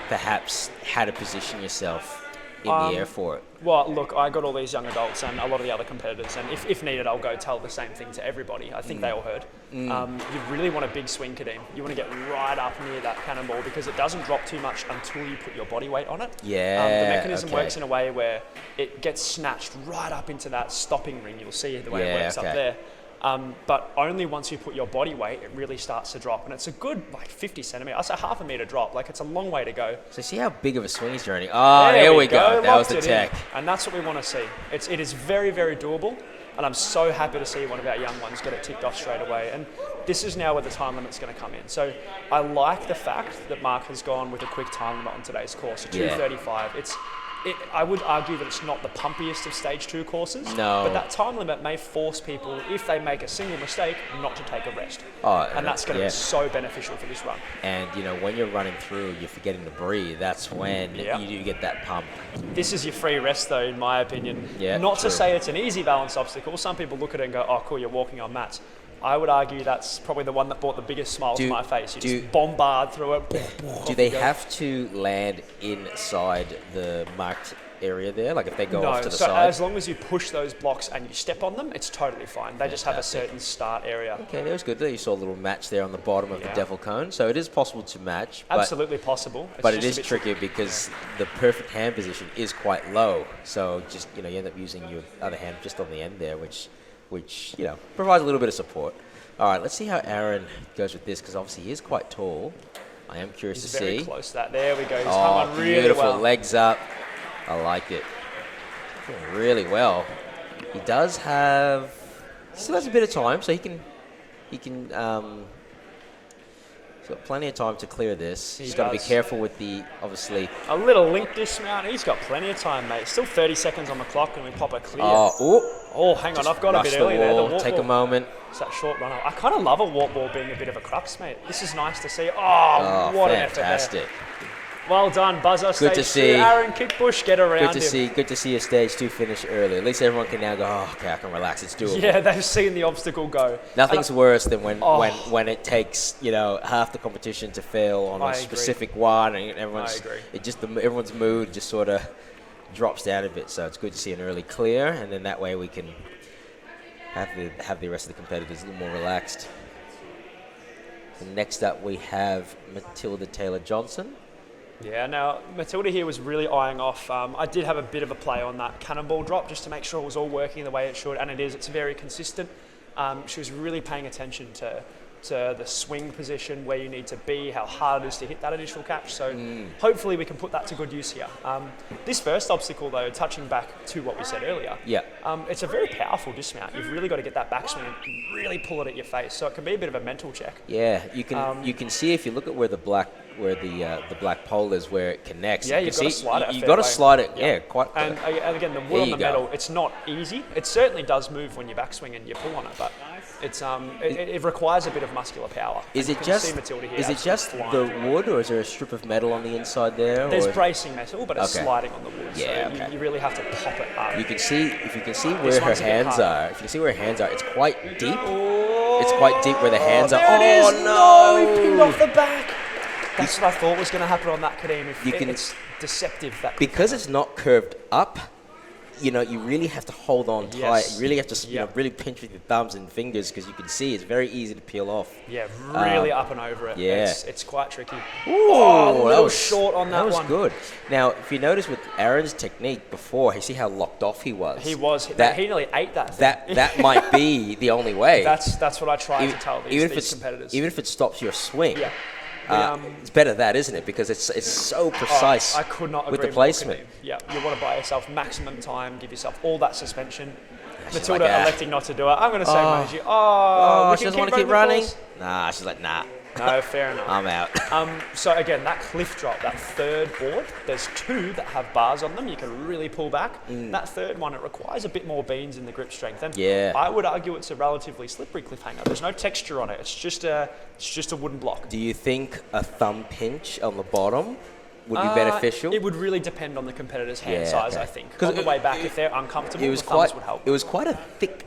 perhaps how to position yourself in the air for it? Well, look, I got all these young adults and a lot of the other competitors, and if needed, I'll go tell the same thing to everybody. I think they all heard. You really want a big swing, Kadeem. You want to get right up near that cannonball because it doesn't drop too much until you put your body weight on it. Yeah, the mechanism works in a way where it gets snatched right up into that stopping ring. You'll see the way it works up there. But only once you put your body weight, it really starts to drop. And it's a good, 50 centimetres. I'd say half a metre drop. It's a long way to go. So see how big of a swing he's turning. Oh, there we go. That was the tech. And that's what we want to see. It is very, very doable. And I'm so happy to see one of our young ones get it ticked off straight away. And this is now where the time limit's going to come in. So I like the fact that Mark has gone with a quick time limit on today's course, a 2:35. I would argue that it's not the pumpiest of stage 2 courses. No. But that time limit may force people, if they make a single mistake, not to take a rest. Oh, and that's going to be so beneficial for this run. And, when you're running through, you're forgetting to breathe. That's when you do get that pump. This is your free rest, though, in my opinion. Yeah, not to say it's an easy balance obstacle. Some people look at it and go, oh, cool, you're walking on mats. I would argue that's probably the one that brought the biggest smile to my face. You just bombard through it. Do they have to land inside the marked area there? If they go off to the side? No, so as long as you push those blocks and you step on them, it's totally fine. They just have a certain start area. Okay, that was good. You saw a little match there on the bottom of the devil cone. So it is possible to match. Absolutely possible. But it is tricky because the perfect hand position is quite low. So just, you end up using your other hand just on the end there, which provides a little bit of support. All right, let's see how Aaron goes with this, because obviously he is quite tall. I am curious to see. Very close to that. There we go. He's come on really beautiful. well. Legs up. I like it. Doing really well. He still has a bit of time, so he can he's got plenty of time to clear this. He's got to be careful with obviously. A little link dismount. He's got plenty of time, mate. Still 30 seconds on the clock and we pop a clear. Oh, hang on. I've got a bit early there. The walk Take a moment. It's that short run. I kind of love a walk ball being a bit of a crux, mate. This is nice to see. Oh, what an effort there. Fantastic. Well done, Buzzer. Good to see. Aaron KICKBUSH, get around him. Good to see a stage 2 finish early. At least everyone can now go, okay, I can relax. It's doable. Yeah, they've seen the obstacle go. Nothing's worse than when it takes half the competition to fail on a specific one, and everyone's mood just sort of drops down a bit. So it's good to see an early clear, and then that way we can have the rest of the competitors a little more relaxed. And next up we have Matilda Taylor-Johnson. Yeah, now Matilda here was really eyeing off. I did have a bit of a play on that cannonball drop just to make sure it was all working the way it should, and it is. It's very consistent. She was really paying attention to to the swing position, where you need to be, how hard it is to hit that initial catch. So hopefully we can put that to good use here. This first obstacle though, touching back to what we said earlier, it's a very powerful dismount. You've really got to get that backswing and really pull it at your face. So it can be a bit of a mental check. Yeah, you can see if you look at where the black pole is, where it connects. Yeah, you've got to slide it. You've got to slide it. Yeah, quite. And again, the wood on the metal, it's not easy. It certainly does move when you backswing and you pull on it, but it's it requires a bit of muscular power. Is it just the wood, or is there a strip of metal on the inside there? There's bracing metal, but it's sliding on the wood. Yeah, so you really have to pop it up. You can see if you can see where her hands are. If you can see where her hands are, it's quite deep. It's quite deep where the hands are. Oh no! He pinged off the back. That's what I thought was going to happen on that Kadeem. It's deceptive. Because it's not curved up, you really have to hold on tight. Yes. You really have to, really pinch with your thumbs and fingers, because you can see it's very easy to peel off. Yeah, really up and over it. Yeah. It's quite tricky. Ooh, a little short on that one. That was good. Now, if you notice with Aaron's technique before, you see how locked off he was. He was. He nearly ate that thing. That might be the only way. That's what I try to tell these competitors. Even if it stops your swing. Yeah. It's better that, isn't it? Because it's so precise. I could not agree with the placement. Yeah, you want to buy yourself maximum time, give yourself all that suspension. Matilda electing not to do it. I'm going to say Moji. She doesn't want to keep running. Nah, she's like, nah. No, fair enough. I'm out. So again, that cliff drop, that third board, there's two that have bars on them. You can really pull back. That third one, it requires a bit more beans in the grip strength. And I would argue it's a relatively slippery cliffhanger. There's no texture on it. It's just a wooden block. Do you think a thumb pinch on the bottom would be beneficial? It would really depend on the competitor's hand size, I think. On the way back, if they're uncomfortable, the thumbs would help. It was quite a thick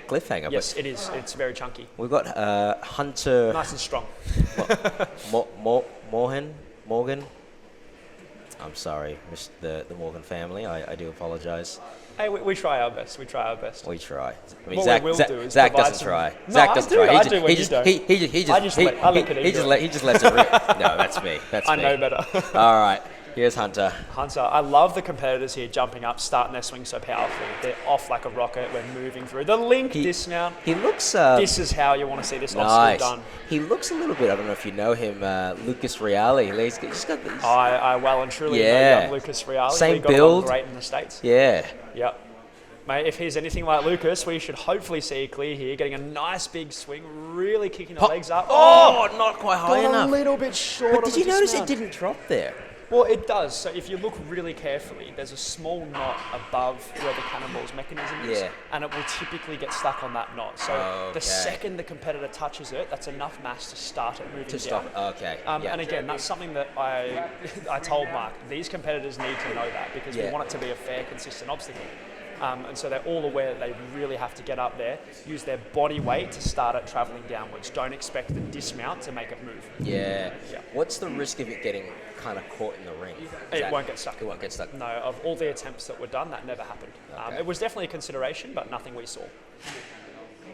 cliffhanger. Yes, it is. It's very chunky. We've got Hunter. Nice and strong. Morgan. I'm sorry, the Morgan family. I do apologise. Hey, we try our best. We try. I mean, what Zach, we will do is Zach doesn't try. No, Zach doesn't try. I do when you don't. He just lets it rip. No, that's me. I know better. All right. Here's Hunter. I love the competitors here jumping up, starting their swing so powerfully. They're off like a rocket. We're moving through. The link dismount. He looks... this is how you want to see this obstacle done. He looks a little bit, I don't know if you know him, Lucas Reale. He's got these... I well and truly know young Lucas Reale. Same build. Great in the States. Yeah. Yep. Mate, if he's anything like Lucas, we should hopefully see clear here, getting a nice big swing, really kicking the legs up. Oh, not quite high enough. A little bit short. But did you notice it didn't drop there? Well, it does. So if you look really carefully, there's a small knot above where the cannonball's mechanism is, and it will typically get stuck on that knot. So the second the competitor touches it, that's enough mass to start it moving down. And again, that's something that I told Mark. These competitors need to know that, because we want it to be a fair, consistent obstacle. And so they're all aware that they really have to get up there, use their body weight to start it traveling downwards. Don't expect the dismount to make it move. Yeah. What's the risk of it getting kind of caught in the ring? It won't get stuck. It won't get stuck. No, of all the attempts that were done, that never happened. It was definitely a consideration, but nothing we saw.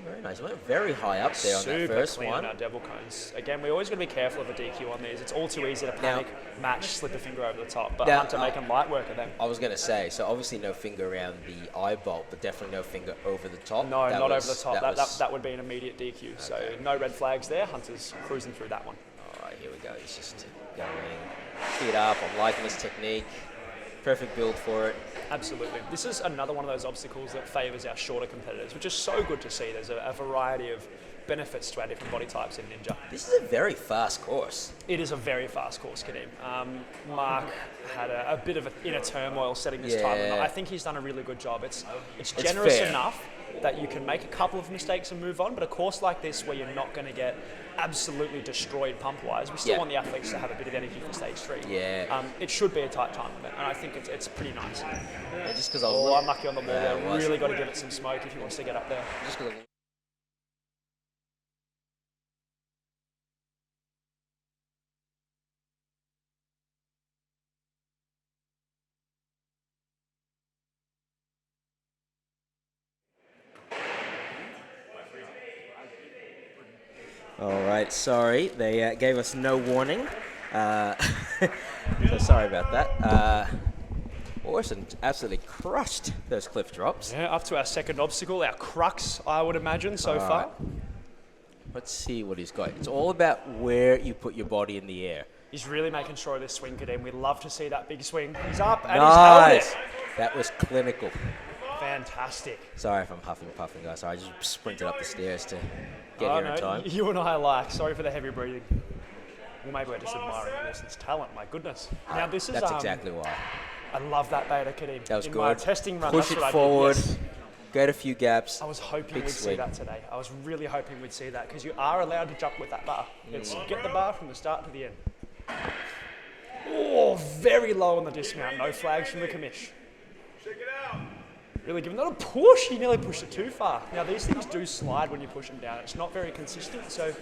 Very nice. It went very high up there on that first clean one. On our devil cones. Again, we're always going to be careful of a DQ on these. It's all too easy to panic, match, slip a finger over the top. But Hunter making light work of them. I was going to say, so obviously no finger around the eye bolt, but definitely no finger over the top. No, not over the top. That would be an immediate DQ. So no red flags there. Hunter's cruising through that one. All right, here we go. He's just going feet up. I'm liking this technique. Perfect build for it. Absolutely. This is another one of those obstacles that favours our shorter competitors, which is so good to see. There's a variety of benefits to our different body types in Ninja. This is a very fast course. It is a very fast course, Kadeem. Mark had a bit of an inner turmoil setting this time, and I think he's done a really good job. It's generous enough that you can make a couple of mistakes and move on, but a course like this where you're not going to get absolutely destroyed pump-wise, we still want the athletes to have a bit of energy for stage 3. It should be a tight time limit, and I think it's pretty nice. Just because I was unlucky on the wall there. Really got to give it some smoke if he wants to get up there. Just because. All right, sorry, they gave us no warning. So sorry about that. Orson absolutely crushed those cliff drops. Yeah, up to our second obstacle, our crux, I would imagine, so far. Let's see what he's got. It's all about where you put your body in the air. He's really making sure of this swing, Kadeem. We love to see that big swing. He's up and Nice. he's held it. That was clinical. Fantastic. Sorry if I'm huffing and puffing, guys. Sorry, I just sprinted up the stairs to get here in time. You and I alike. Sorry for the heavy breathing. Well, maybe we're just admiring Wilson's talent. My goodness. Now this is. That's exactly why. I love that beta, Kadeem. That was in good. my testing run, Push that's it what forward. I did. Yes. Get a few gaps. I was hoping Big we'd see swing. that today. I was really hoping we'd see that because you are allowed to jump with that bar. It's get the bar from the start to the end. Oh, very low on the dismount. No flags from the commish. Really giving that a push. He nearly pushed it too far. Now, these things do slide when you push them down. It's not very consistent, so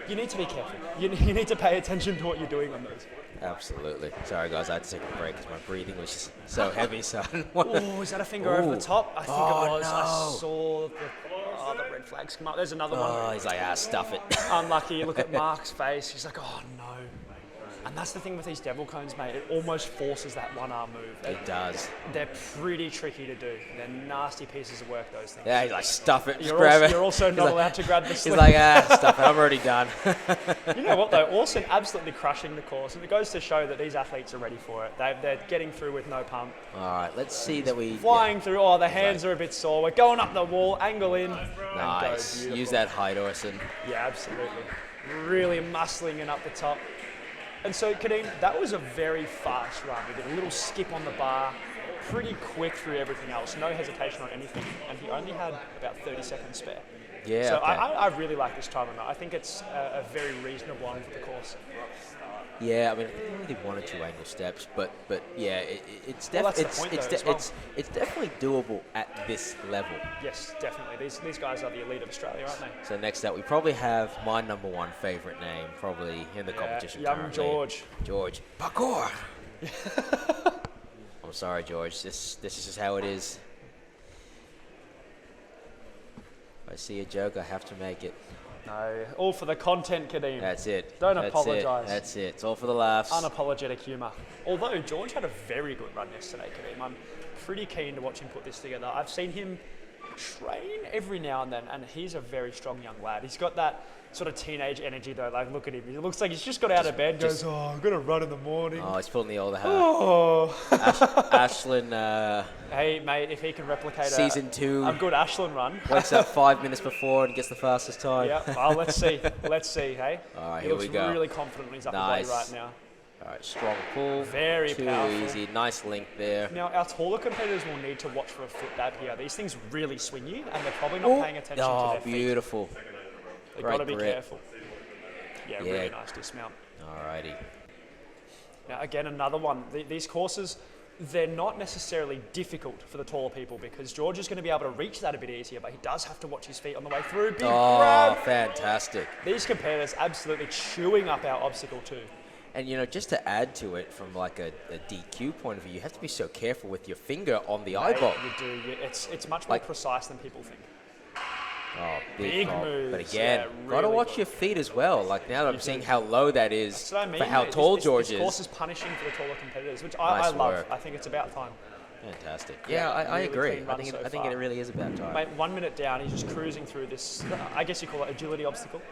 you need to be careful. You need to pay attention to what you're doing on those. Absolutely. Sorry, guys. I had to take a break because my breathing was just so heavy. So Oh, is that a finger over the top? I think it was. no. I saw the red flags come up. There's another one. Oh, he's like, stuff it. Unlucky. You look at Mark's face. He's like, oh, no. And that's the thing with these devil cones, mate. It almost forces that one-arm move. It does. They're pretty tricky to do. They're nasty pieces of work, those things. Yeah, he's like, stuff it. Just You're grab also, it. you're also not He's allowed to grab the sleeve. He's like, stuff it. I'm already done. You know what, though? Orson absolutely crushing the course. And it goes to show that these athletes are ready for it. They're getting through with no pump. All right, let's see that we... Flying through. Oh, the hands are a bit sore. We're going up the wall, angle in. Nice. And go. Use that height, Orson. Yeah, absolutely. Really muscling it up the top. And so, Kadeem, that was a very fast run. We did a little skip on the bar, pretty quick through everything else, no hesitation on anything, and he only had about 30 seconds spare. Yeah, so okay. I really like this time run. I think it's a very reasonable one for the course. Yeah, I mean, I think we only did 1 or 2 angle steps, but yeah, it's Well, that's the definitely point, though, as well. it's definitely doable at this level. Yes, definitely. These guys are the elite of Australia, aren't they? So next up, we probably have my #1 favorite name, probably in the competition young currently. George. George. Parkour! I'm sorry, George. This is just how it is. If I see a joke, I have to make it. No, all for the content, Kadeem. That's it. Don't That's apologise. That's it. It's all for the laughs. Unapologetic humour. Although George had a very good run yesterday, Kadeem. I'm pretty keen to watch him put this together. I've seen him train every now and then, and he's a very strong young lad. He's got that sort of teenage energy, though. Like, look at him. He looks like he's just got out of bed, goes, oh, I'm going to run in the morning. Oh, he's pulling the older hat. Oh. Ashlyn, hey, mate, if he can replicate season 2. a good Ashlyn run. Wakes up 5 minutes before and gets the fastest time. Yeah, well, let's see. Let's see, hey? All right, he here we go. looks really confident when he's up Nice. the body right now. All right, strong pull. Very Too powerful. easy. Nice link there. Now, our taller competitors will need to watch for a foot dab here. These things really swing you, and they're probably not paying attention to their feet. Beautiful. They've got to Great be grip. careful. Yeah, really nice dismount. All righty. Now, again, another one. These courses, they're not necessarily difficult for the taller people because George is going to be able to reach that a bit easier, but he does have to watch his feet on the way through. Big grab. Fantastic. These competitors absolutely chewing up our obstacle too. And, you know, just to add to it from like a DQ point of view, you have to be so careful with your finger on the eyeball. You do. It's much more precise than people think. Oh, Big call. moves, But again, yeah, got to really watch good. your feet as well. Like now that I'm seeing how low that is That's what I mean, for how mate. tall this George this is. course is punishing for the taller competitors, which I Nice love. work. I think it's about time. Fantastic. Yeah, I really agree. clean run so I think far. it really is about time. Mate, 1 minute down, he's just cruising through this, I guess you call it agility obstacle.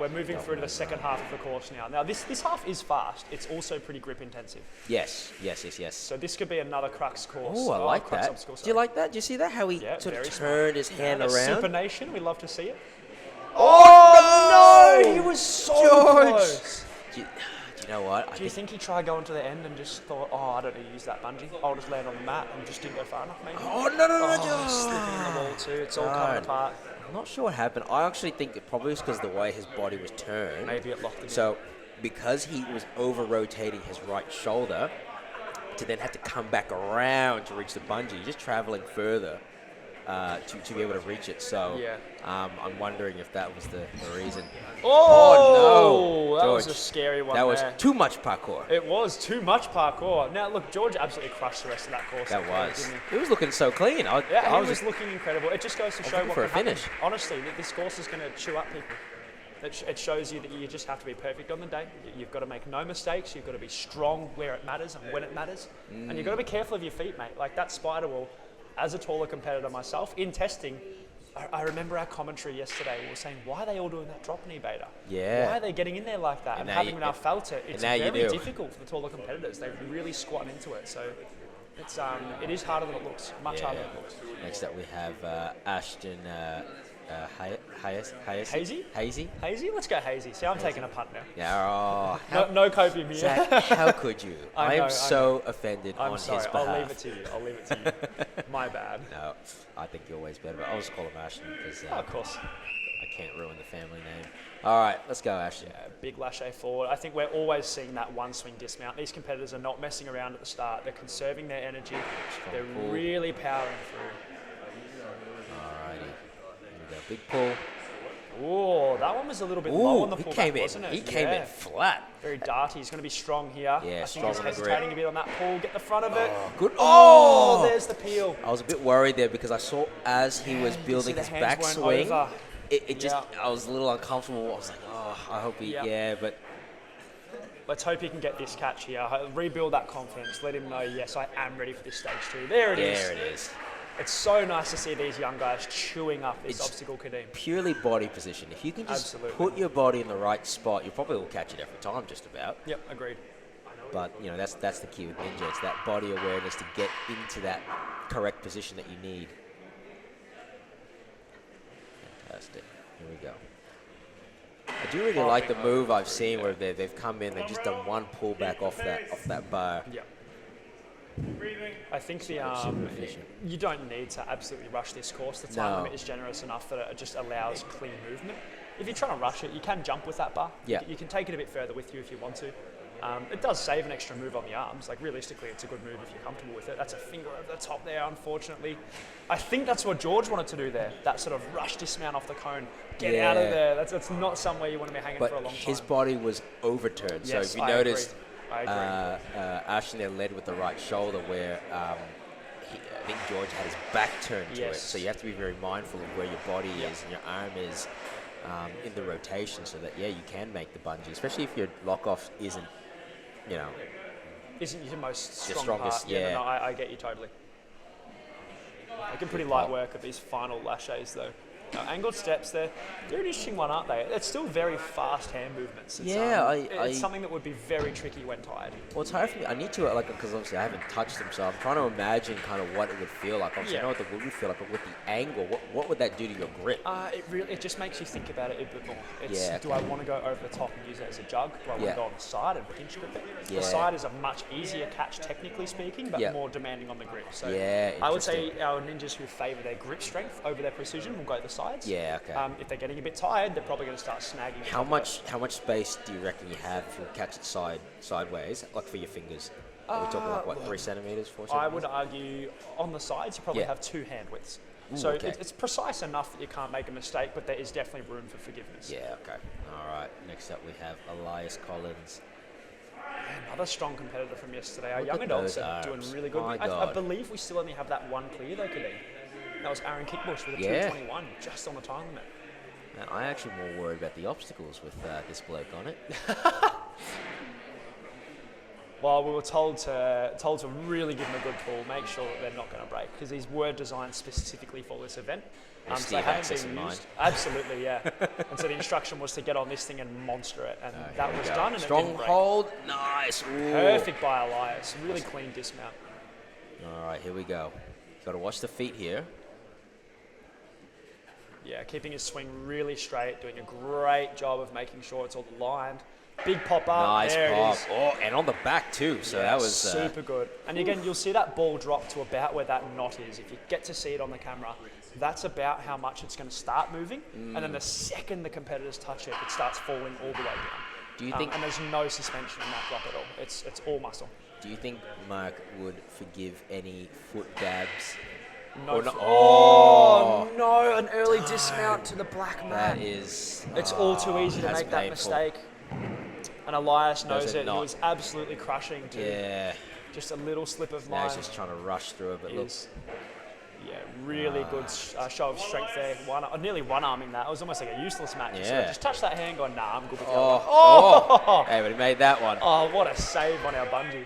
We're moving through to the second half of the course now. Now, this half is fast. It's also pretty grip intensive. Yes. So this could be another crux course. Oh, I like crux that. obstacle, Do you like that? Do you see that? How he Yeah, sort of very turned his hand The around? Super Nation, we love to see it. Oh, no! He was so George! close. Do you know what? Do you think he tried going to the end and just thought, oh, I don't need to use that bungee. I'll just land on the mat and just didn't go far enough, maybe? Oh, no, Oh, slipping in the wall too. It's all coming apart. I'm not sure what happened. I actually think it probably was because the way his body was turned. Maybe it locked again. So, because he was over-rotating his right shoulder, to then have to come back around to reach the bungee, just traveling further to be able to reach it. So, Yeah. I'm wondering if that was the reason. Oh, no! that George, was a scary one. That was there. too much parkour. It was too much parkour. Now, look, George absolutely crushed the rest of that course. That was. Didn't It was looking so clean. he? Yeah, I he was looking incredible. It just goes to show looking what for can a finish. happen. Honestly, this course is going to chew up people. It shows you that you just have to be perfect on the day. You've got to make no mistakes. You've got to be strong where it matters and when it matters. And you've got to be careful of your feet, mate. Like that spider wall, as a taller competitor myself, in testing, I remember our commentary yesterday. We were saying, why are they all doing that drop knee beta? Yeah. Why are they getting in there like that? And having now felt it, it's very difficult for the taller competitors. They're really squatting into it. So it is harder than it looks. Much harder than it looks. Next up, we have Ashton Hazy? Hazy? Let's go Hazy. See, I'm taking a punt now. Yeah. No copium here. Zach, how could you? I am so offended on his behalf. I'll leave it to you. My bad. No, I think you're always better, but I'll just call him Ashton because of course. I can't ruin the family name. All right, let's go, Ashton. Yeah, big lache forward. I think we're always seeing that one swing dismount. These competitors are not messing around at the start. They're conserving their energy. They're really powering through. Alrighty. Here we go. Big pull. Oh, that one was a little bit low on the pullback, wasn't it? He came in flat. Very darty. He's going to be strong here. Yeah, I think he's hesitating a bit on that pull. Get the front of it. Good. Oh, there's the peel. I was a bit worried there because I saw as he was building his backswing, it just, I was a little uncomfortable. I was like, I hope he, but. Let's hope he can get this catch here. Rebuild that confidence. Let him know, yes, I am ready for this stage 2. There it is. There it is. It's so nice to see these young guys chewing up this obstacle Kadeem. Purely body position. If you can just put your body in the right spot, you probably will catch it every time, just about. Yep, agreed. But that's the key with Ninja. It's that body awareness to get into that correct position that you need. Fantastic. Here we go. I do really like the move I've seen where they've come in, they've just done one pullback off that bar. Yeah. I think you don't need to absolutely rush this course. The time limit is generous enough that it just allows clean movement. If you're trying to rush it, you can jump with that bar. Yeah. You can take it a bit further with you if you want to. It does save an extra move on the arms. Like realistically, it's a good move if you're comfortable with it. That's a finger over the top there, unfortunately. I think that's what George wanted to do there. That sort of rush dismount off the cone. Get out of there. That's not somewhere you want to be hanging for a long time. His body was overturned. Yes, so if you noticed, I agree. Ashton there led with the right shoulder where I think George had his back turned to it. So you have to be very mindful of where your body is and your arm is in the rotation so that, you can make the bungee, especially if your lock-off isn't, isn't your most strongest part. No, I get you totally. Making pretty light work of these final laches though. Angled steps there, they're an interesting one, aren't they? It's still very fast hand movements. It's, it's something that would be very tricky when tired. Well, it's hard for me. I need to, because obviously I haven't touched them, so I'm trying to imagine kind of what it would feel like. Obviously I know what the wood would feel like, but with the angle, what would that do to your grip? It just makes you think about it a bit more. Do I want to go over the top and use it as a jug? Do I want to go on the side and pinch grip it? The side is a much easier catch, technically speaking, but more demanding on the grip. So I would say our ninjas who favour their grip strength over their precision will go the sides. Yeah, okay. If they're getting a bit tired, they're probably going to start snagging. How much space do you reckon you have if you catch it sideways, like for your fingers? Are we talking like, 3 centimetres, 4 centimetres? I would argue on the sides you probably have 2 hand widths. So it's precise enough that you can't make a mistake, but there is definitely room for forgiveness. Yeah, okay. All right, next up we have Elias Collins. Another strong competitor from yesterday. Our young adults are doing really good. I believe we still only have that one clear though, Kadeem. That was Aaron KICKBUSH with a 221, just on the time limit. Now, I'm actually more worried about the obstacles with this bloke on it. Well, we were told to really give them a good pull, make sure that they're not going to break, because these were designed specifically for this event. So they haven't been used. Absolutely, yeah. And so the instruction was to get on this thing and monster it, and that was done. And strong it didn't break. hold, nice. Ooh. Perfect by Elias, really clean dismount. All right, here we go. Got to watch the feet here. Yeah, keeping his swing really straight, doing a great job of making sure it's all aligned. Big pop up. Nice there pop. It is. Oh, and on the back too. So that was super good. And again, you'll see that ball drop to about where that knot is. If you get to see it on the camera, that's about how much it's going to start moving. And then the second the competitors touch it, it starts falling all the way down. Do you think? And there's no suspension in that drop at all. It's all muscle. Do you think Mark would forgive any foot dabs? No. Oh no! An early dismount to the black mat. That is. It's all too easy to make that painful. mistake. And Elias knows it. Not. He was absolutely crushing too. Yeah. Just a little slip of Now mine. he's just trying to rush through it, but look. Yeah, really good show of strength there. Nearly one-arming that. It was almost like a useless match. Yeah. So just touch that hand, going, nah, I'm good with that. Oh. Hey, but he made that one. Oh, what a save on our bungee.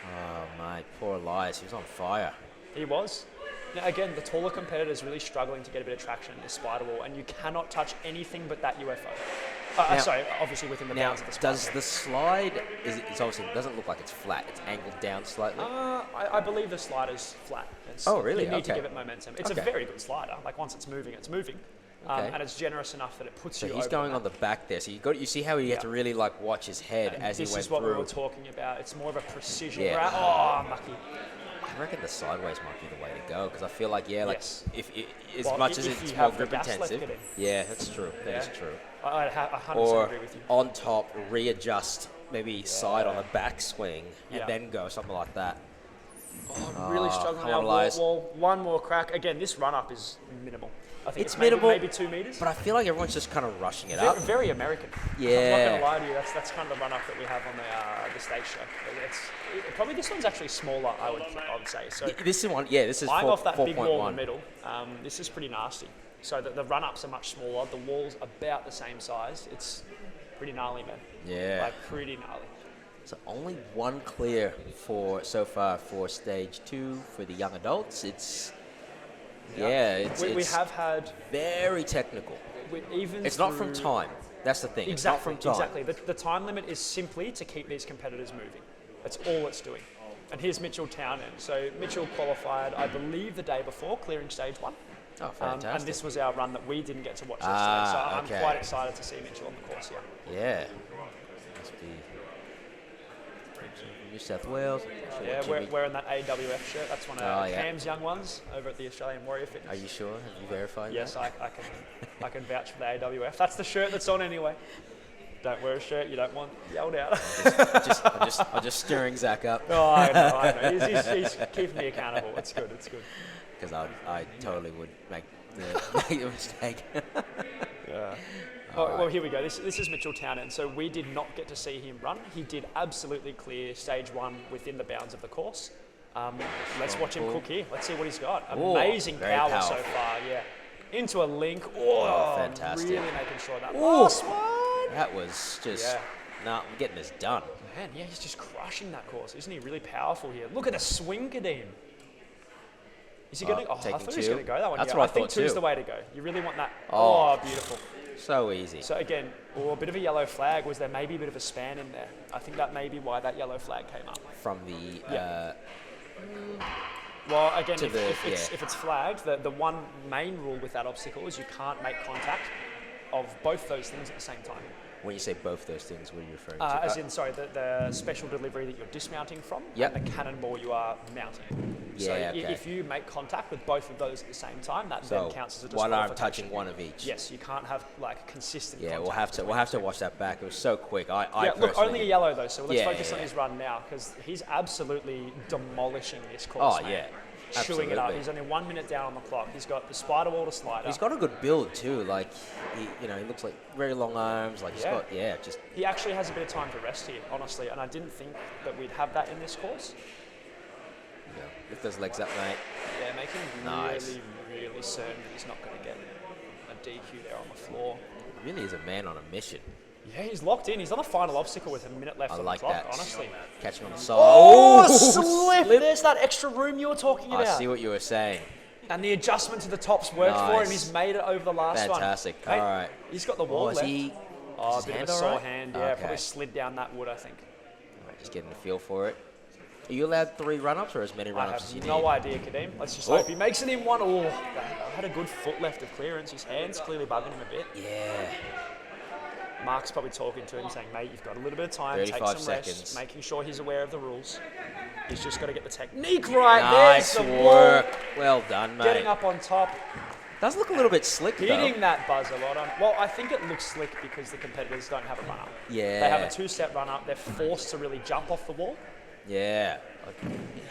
Oh, mate, poor Elias. He was on fire. He was. Now again, the taller competitor is really struggling to get a bit of traction in the spider wall, and you cannot touch anything but that UFO. Sorry, obviously within the bounds of the spider. Does the slide, it's obviously, it doesn't look like it's flat, it's angled down slightly? I believe the slider's flat. Oh, really? You need to give it momentum. It's a very good slider. Like once it's moving, it's moving. And it's generous enough that it puts you over. So he's going on the back there. So you see how he had to really like watch his head as he went through. This is what we were talking about. It's more of a precision grab. Oh, mucky. I reckon the sideways might be the way to go because I feel like if as much as it's you more have the grip gas left, intensive. get in. Yeah, that's true. That is true. I 100% Or agree with you. on top, readjust maybe side on the back swing and then go something like that. Oh, I'm really struggling come now. on, Elias. Well, one more crack. Again, this run up is minimal. I think It's minimal, maybe 2 meters. But I feel like everyone's just kind of rushing it up. Very American. Yeah. I'm not going to lie to you. That's kind of the run up that we have on the stage show. Probably this one's actually smaller. I would say. So This is one. Yeah, this is I'm 4, off that big wall in 4.1. the middle. This is pretty nasty. So the run ups are much smaller. The wall's about the same size. It's pretty gnarly, man. Yeah. Like pretty gnarly. So only one clear so far for stage 2 for the young adults. We have had very technical. It's not from time. That's the thing. Exactly. It's not from time. Exactly. The time limit is simply to keep these competitors moving. That's all it's doing. And here's Mitchell Townend. So Mitchell qualified, I believe, the day before, clearing stage 1. Oh, fantastic. And this was our run that we didn't get to watch yesterday. So I'm quite excited to see Mitchell on the course here. Yeah. Must be New South Wales. Yeah, wearing that AWF shirt. That's one of Cam's young ones over at the Australian Warrior Fitness. Are you sure? Have you verified Yes, that? I can vouch for the AWF. That's the shirt that's on anyway. Don't wear a shirt you don't want yelled out. I'm just stirring Zach up. Oh, I know. He's keeping me accountable. It's good. Because I totally would make the mistake. Yeah. Well, here we go. This is Mitchell Townend. So we did not get to see him run. He did absolutely clear stage 1 within the bounds of the course. Let's watch him cook here. Let's see what he's got. Amazing power so far. Yeah. Into a link. Oh, fantastic. Really making sure that last one. That was just, I'm getting this done. Man, yeah, he's just crushing that course. Isn't he really powerful here? Look at the swing, Kadeem. Is he going to? I thought he was going to go that one. That's what I think thought 2 is too. the way to go. You really want that. Oh, beautiful. So easy. So again, a bit of a yellow flag. Was there maybe a bit of a span in there? I think that may be why that yellow flag came up. From the... Well, again, if it's flagged, the one main rule with that obstacle is you can't make contact of both those things at the same time. When you say both those things, what are you referring to? As in, sorry, the special delivery that you're dismounting from and the cannonball you are mounting. So if you make contact with both of those at the same time, that then counts as a disqualification. One arm touching one of each. Yes, you can't have like consistent contact. we'll have to watch that back. It was so quick. Look, only a yellow though, so let's focus on his run now because he's absolutely demolishing this course. Oh, yeah. Chewing it up. He's only 1 minute down on the clock. He's got the spider wall to slider. He's got a good build too. Like, he looks like very long arms. Like He actually has a bit of time to rest here, honestly. And I didn't think that we'd have that in this course. Yeah, lift those legs up, mate. Yeah, make him really certain that he's not going to get a DQ there on the floor. He really is a man on a mission. Yeah, he's locked in. He's on the final obstacle with a minute left on the clock, honestly. Catching on the side. Oh, slip! There's that extra room you were talking about. I see what you were saying. And the adjustment to the tops worked for him. He's made it over the last one. Fantastic. All right. He's got the wall left. A bit of a sore hand. Yeah, probably slid down that wood, I think. Just getting a feel for it. Are you allowed 3 run-ups or as many run-ups as you need? I have no idea, Kadeem. Let's just hope he makes it in one. Oh, had a good foot left of clearance. His hand's clearly bugging him a bit. Yeah. Mark's probably talking to him saying, mate, you've got a little bit of time, take some rest, making sure he's aware of the rules. He's just got to get the technique right. Nice There's the work. wall. Well done, mate. Getting up on top. Does look a little bit slick, Hitting that buzzer a lot on. Well, I think it looks slick because the competitors don't have a run-up. Yeah. They have a 2-step run-up. They're forced to really jump off the wall. Yeah.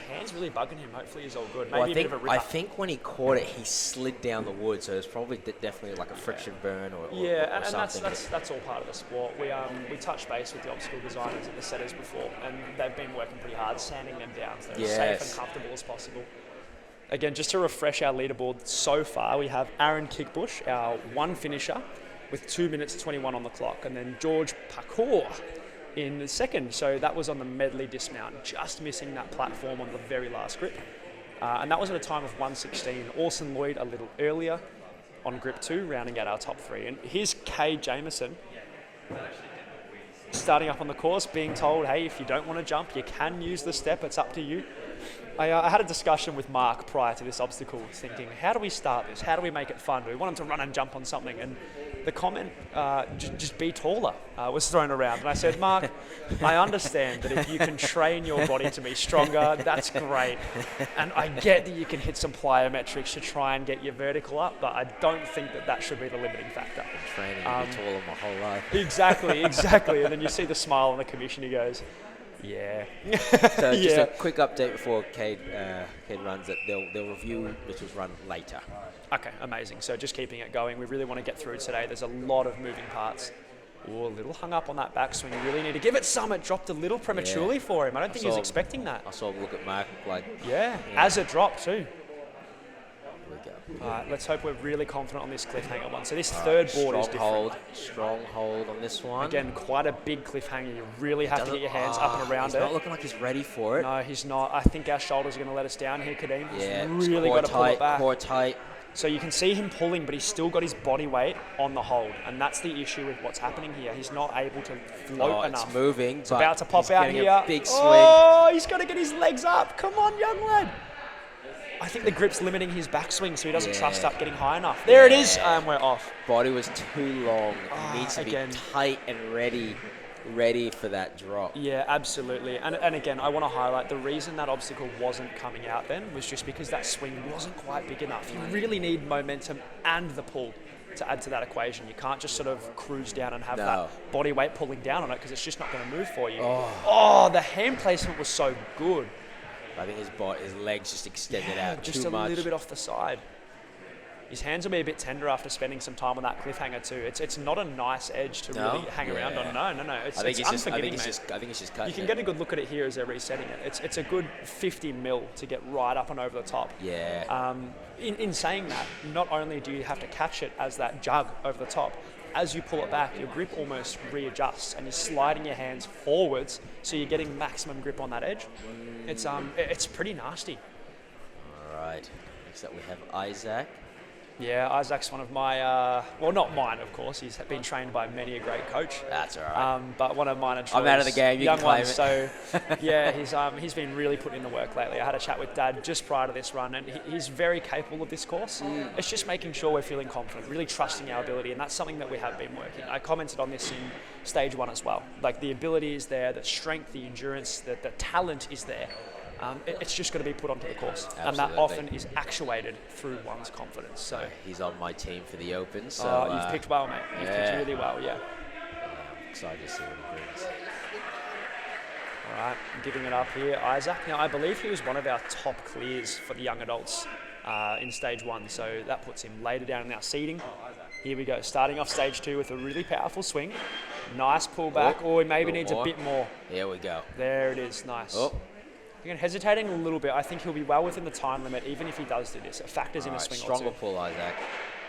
Hand's really bugging him. Hopefully he's all good. Well, Maybe a bit of a rip I up. think when he caught it, he slid down the wood, so there's probably definitely like a friction burn or and something. that's all part of the sport. We touched base with the obstacle designers and the setters before, and they've been working pretty hard, sanding them down so they're safe and comfortable as possible. Again, just to refresh our leaderboard, so far we have Aaron KICKBUSH, our one finisher, with 2 minutes 21 on the clock, and then George Parkour in the second. So that was on the medley dismount, just missing that platform on the very last grip. And that was at a time of 116. Orson LLOYD a little earlier on grip 2, rounding out our top 3. And here's Kay Jameson starting up on the course, being told, hey, if you don't want to jump, you can use the step, it's up to you. I had a discussion with Mark prior to this obstacle, thinking, how do we start this? How do we make it fun? Do we want him to run and jump on something? And the comment, just be taller, was thrown around. And I said, Mark, I understand that if you can train your body to be stronger, that's great. And I get that you can hit some plyometrics to try and get your vertical up, but I don't think that that should be the limiting factor. Training to be taller my whole life. Exactly. And then you see the smile on the commission, he goes, yeah. So just a quick update before Cade runs that they'll review Mitchell's run later. Okay, amazing. So just keeping it going. We really want to get through today. There's a lot of moving parts. Ooh, a little hung up on that backswing. You really need to give it some. It dropped a little prematurely for him. I don't think he was expecting that. I saw him look at Mark like... Yeah, as it dropped too. Here we go. All right, let's hope we're really confident on this cliffhanger one. So this third board is different. Strong hold on this one. Again, quite a big cliffhanger. You really have to get your hands up and around he's it. He's not looking like he's ready for it. No, he's not. I think our shoulders are going to let us down here, Kadeem. Yeah, he's really got to pull it back. Core tight. So you can see him pulling, but he's still got his body weight on the hold. And that's the issue with what's happening here. He's not able to float enough. It's moving. It's about to pop out here. A big swing. Oh, he's got to get his legs up. Come on, young lad. I think the grip's limiting his backswing, so he doesn't trust up getting high enough. There it is, and we're off. Body was too long. He needs to be tight and ready for that drop. Yeah, absolutely. And again, I want to highlight the reason that obstacle wasn't coming out then was just because that swing wasn't quite big enough. You really need momentum and the pull to add to that equation. You can't just sort of cruise down and have that body weight pulling down on it because it's just not going to move for you. Oh, the hand placement was so good. I think his legs just extended out just too much. Just a little bit off the side. His hands will be a bit tender after spending some time on that cliffhanger too. It's not a nice edge to really hang around on. No. It's unforgiving, mate. I think it's just cut. You can get a good look at it here as they're resetting it. It's a good 50 mil to get right up and over the top. Yeah. In saying that, not only do you have to catch it as that jug over the top, as you pull it back, your grip almost readjusts and you're sliding your hands forwards, so you're getting maximum grip on that edge. It's pretty nasty. All right. Next up we have Isaac. Yeah, Isaac's one of my, well, not mine, of course. He's been trained by many a great coach. That's all right. But one of mine. I'm out of the game. You can claim it. So, yeah, he's been really putting in the work lately. I had a chat with Dad just prior to this run, and he's very capable of this course. It's just making sure we're feeling confident, really trusting our ability, and that's something that we have been working. I commented on this in stage 1 as well. Like, the ability is there, the strength, the endurance, the talent is there. It's just going to be put onto the course. Absolutely. And that often is actuated through one's confidence. So he's on my team for the Open. So you've picked well, mate. You've picked really well, yeah. I'm excited to see what he brings. All right, giving it up here, Isaac. Now, I believe he was one of our top clears for the young adults in stage 1. So that puts him later down in our seeding. Here we go, starting off stage 2 with a really powerful swing. Nice pullback. Oh, he maybe needs a bit more. Here we go. There it is, nice. Again, hesitating a little bit. I think he'll be well within the time limit, even if he does do this. It factors in a swing or two. Stronger pull, Isaac.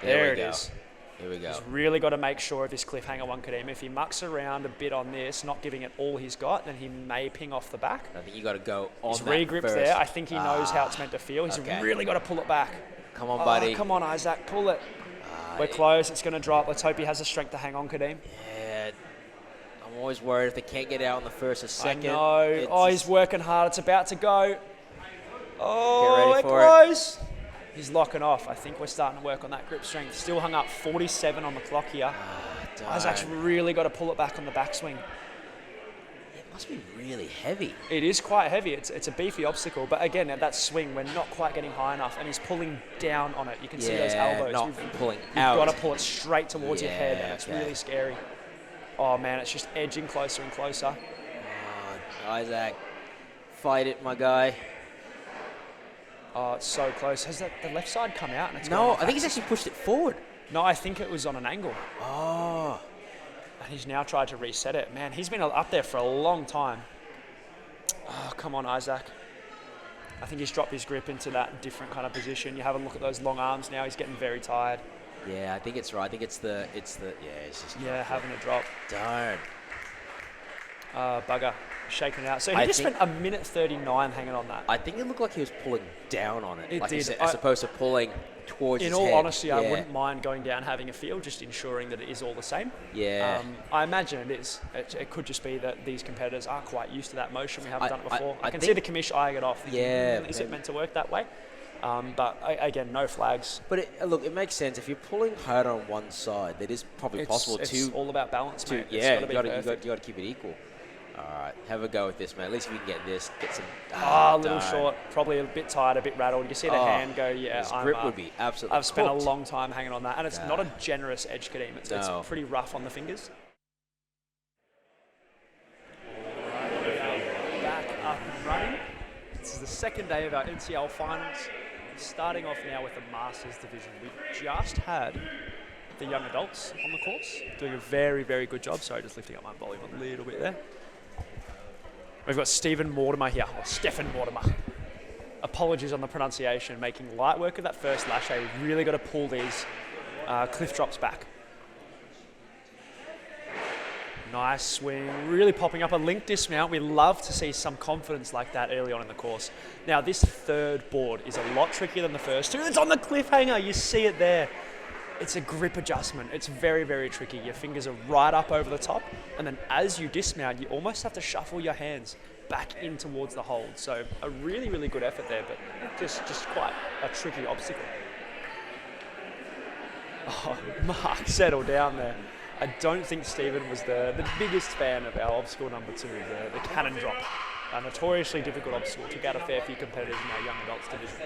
There it is. Here we go. He's really got to make sure of this cliffhanger one, Kadeem. If he mucks around a bit on this, not giving it all he's got, then he may ping off the back. I think you got to go on his that regrip's first. there. I think he knows how it's meant to feel. He's really got to pull it back. Come on, buddy. Come on, Isaac. Pull it. We're close. It's going to drop. Let's hope he has the strength to hang on, Kadeem. Yeah. I'm always worried if they can't get out on the first or second. I know. He's working hard. It's about to go. Oh, we're close. He's locking off. I think we're starting to work on that grip strength. Still hung up 47 on the clock here. Isaac's really got to pull it back on the backswing. It must be really heavy. It is quite heavy. It's a beefy obstacle. But again, at that swing, we're not quite getting high enough, and he's pulling down on it. You can see those elbows. Not pulling out. You've got to pull it straight towards your head, and it's really scary. Oh, man, it's just edging closer and closer. Isaac, fight it, my guy. Oh, it's so close. Has the left side come out? And it's No, I think he's actually pushed it forward. No, I think it was on an angle. Oh. And he's now tried to reset it. Man, he's been up there for a long time. Oh, come on, Isaac. I think he's dropped his grip into that different kind of position. You have a look at those long arms now. He's getting very tired. Yeah, I think it's right. I think it's it's just having a drop. Darn. Bugger. shaking it out. So he just spent a minute 39 hanging on that. I think it looked like he was pulling down on it. It like did. You said, as opposed to pulling towards his head. In all honesty, I wouldn't mind going down, having a feel, just ensuring that it is all the same. Yeah. I imagine it is. It could just be that these competitors are quite used to that motion. We haven't done it before. I can see the commish eyeing it off. Yeah. Is it meant to work that way? But again, no flags. But look, it makes sense. If you're pulling hard on one side, it is probably possible to... It's all about balance, mate. Yeah, you got to keep it equal. All right, have a go with this, mate. At least if you can get this, get some... a little short, probably a bit tired, a bit rattled. You see the hand go, his grip would be absolutely I've spent a long time hanging on that, and it's not a generous edge kadeem. It's pretty rough on the fingers. Back up and running. This is the second day of our NCL Finals. Starting off now with the Masters division. We've just had the young adults on the course, doing a very, very good job. Sorry, just lifting up my volume a little bit there. We've got Stephen Mortimer here, or Stephen Mortimer. Apologies on the pronunciation, making light work of that first lache. We've really got to pull these cliff drops back. Nice swing, really popping up a link dismount. We love to see some confidence like that early on in the course. Now, this third board is a lot trickier than the first two. It's on the cliffhanger, you see it there. It's a grip adjustment. It's very, very tricky. Your fingers are right up over the top, and then as you dismount, you almost have to shuffle your hands back in towards the hold. So a really, really good effort there, but just quite a tricky obstacle. Oh, Mark, settle down there. I don't think Stephen was the biggest fan of our obstacle number 2, the cannon drop. A notoriously difficult obstacle. Took out a fair few competitors in our young adults division.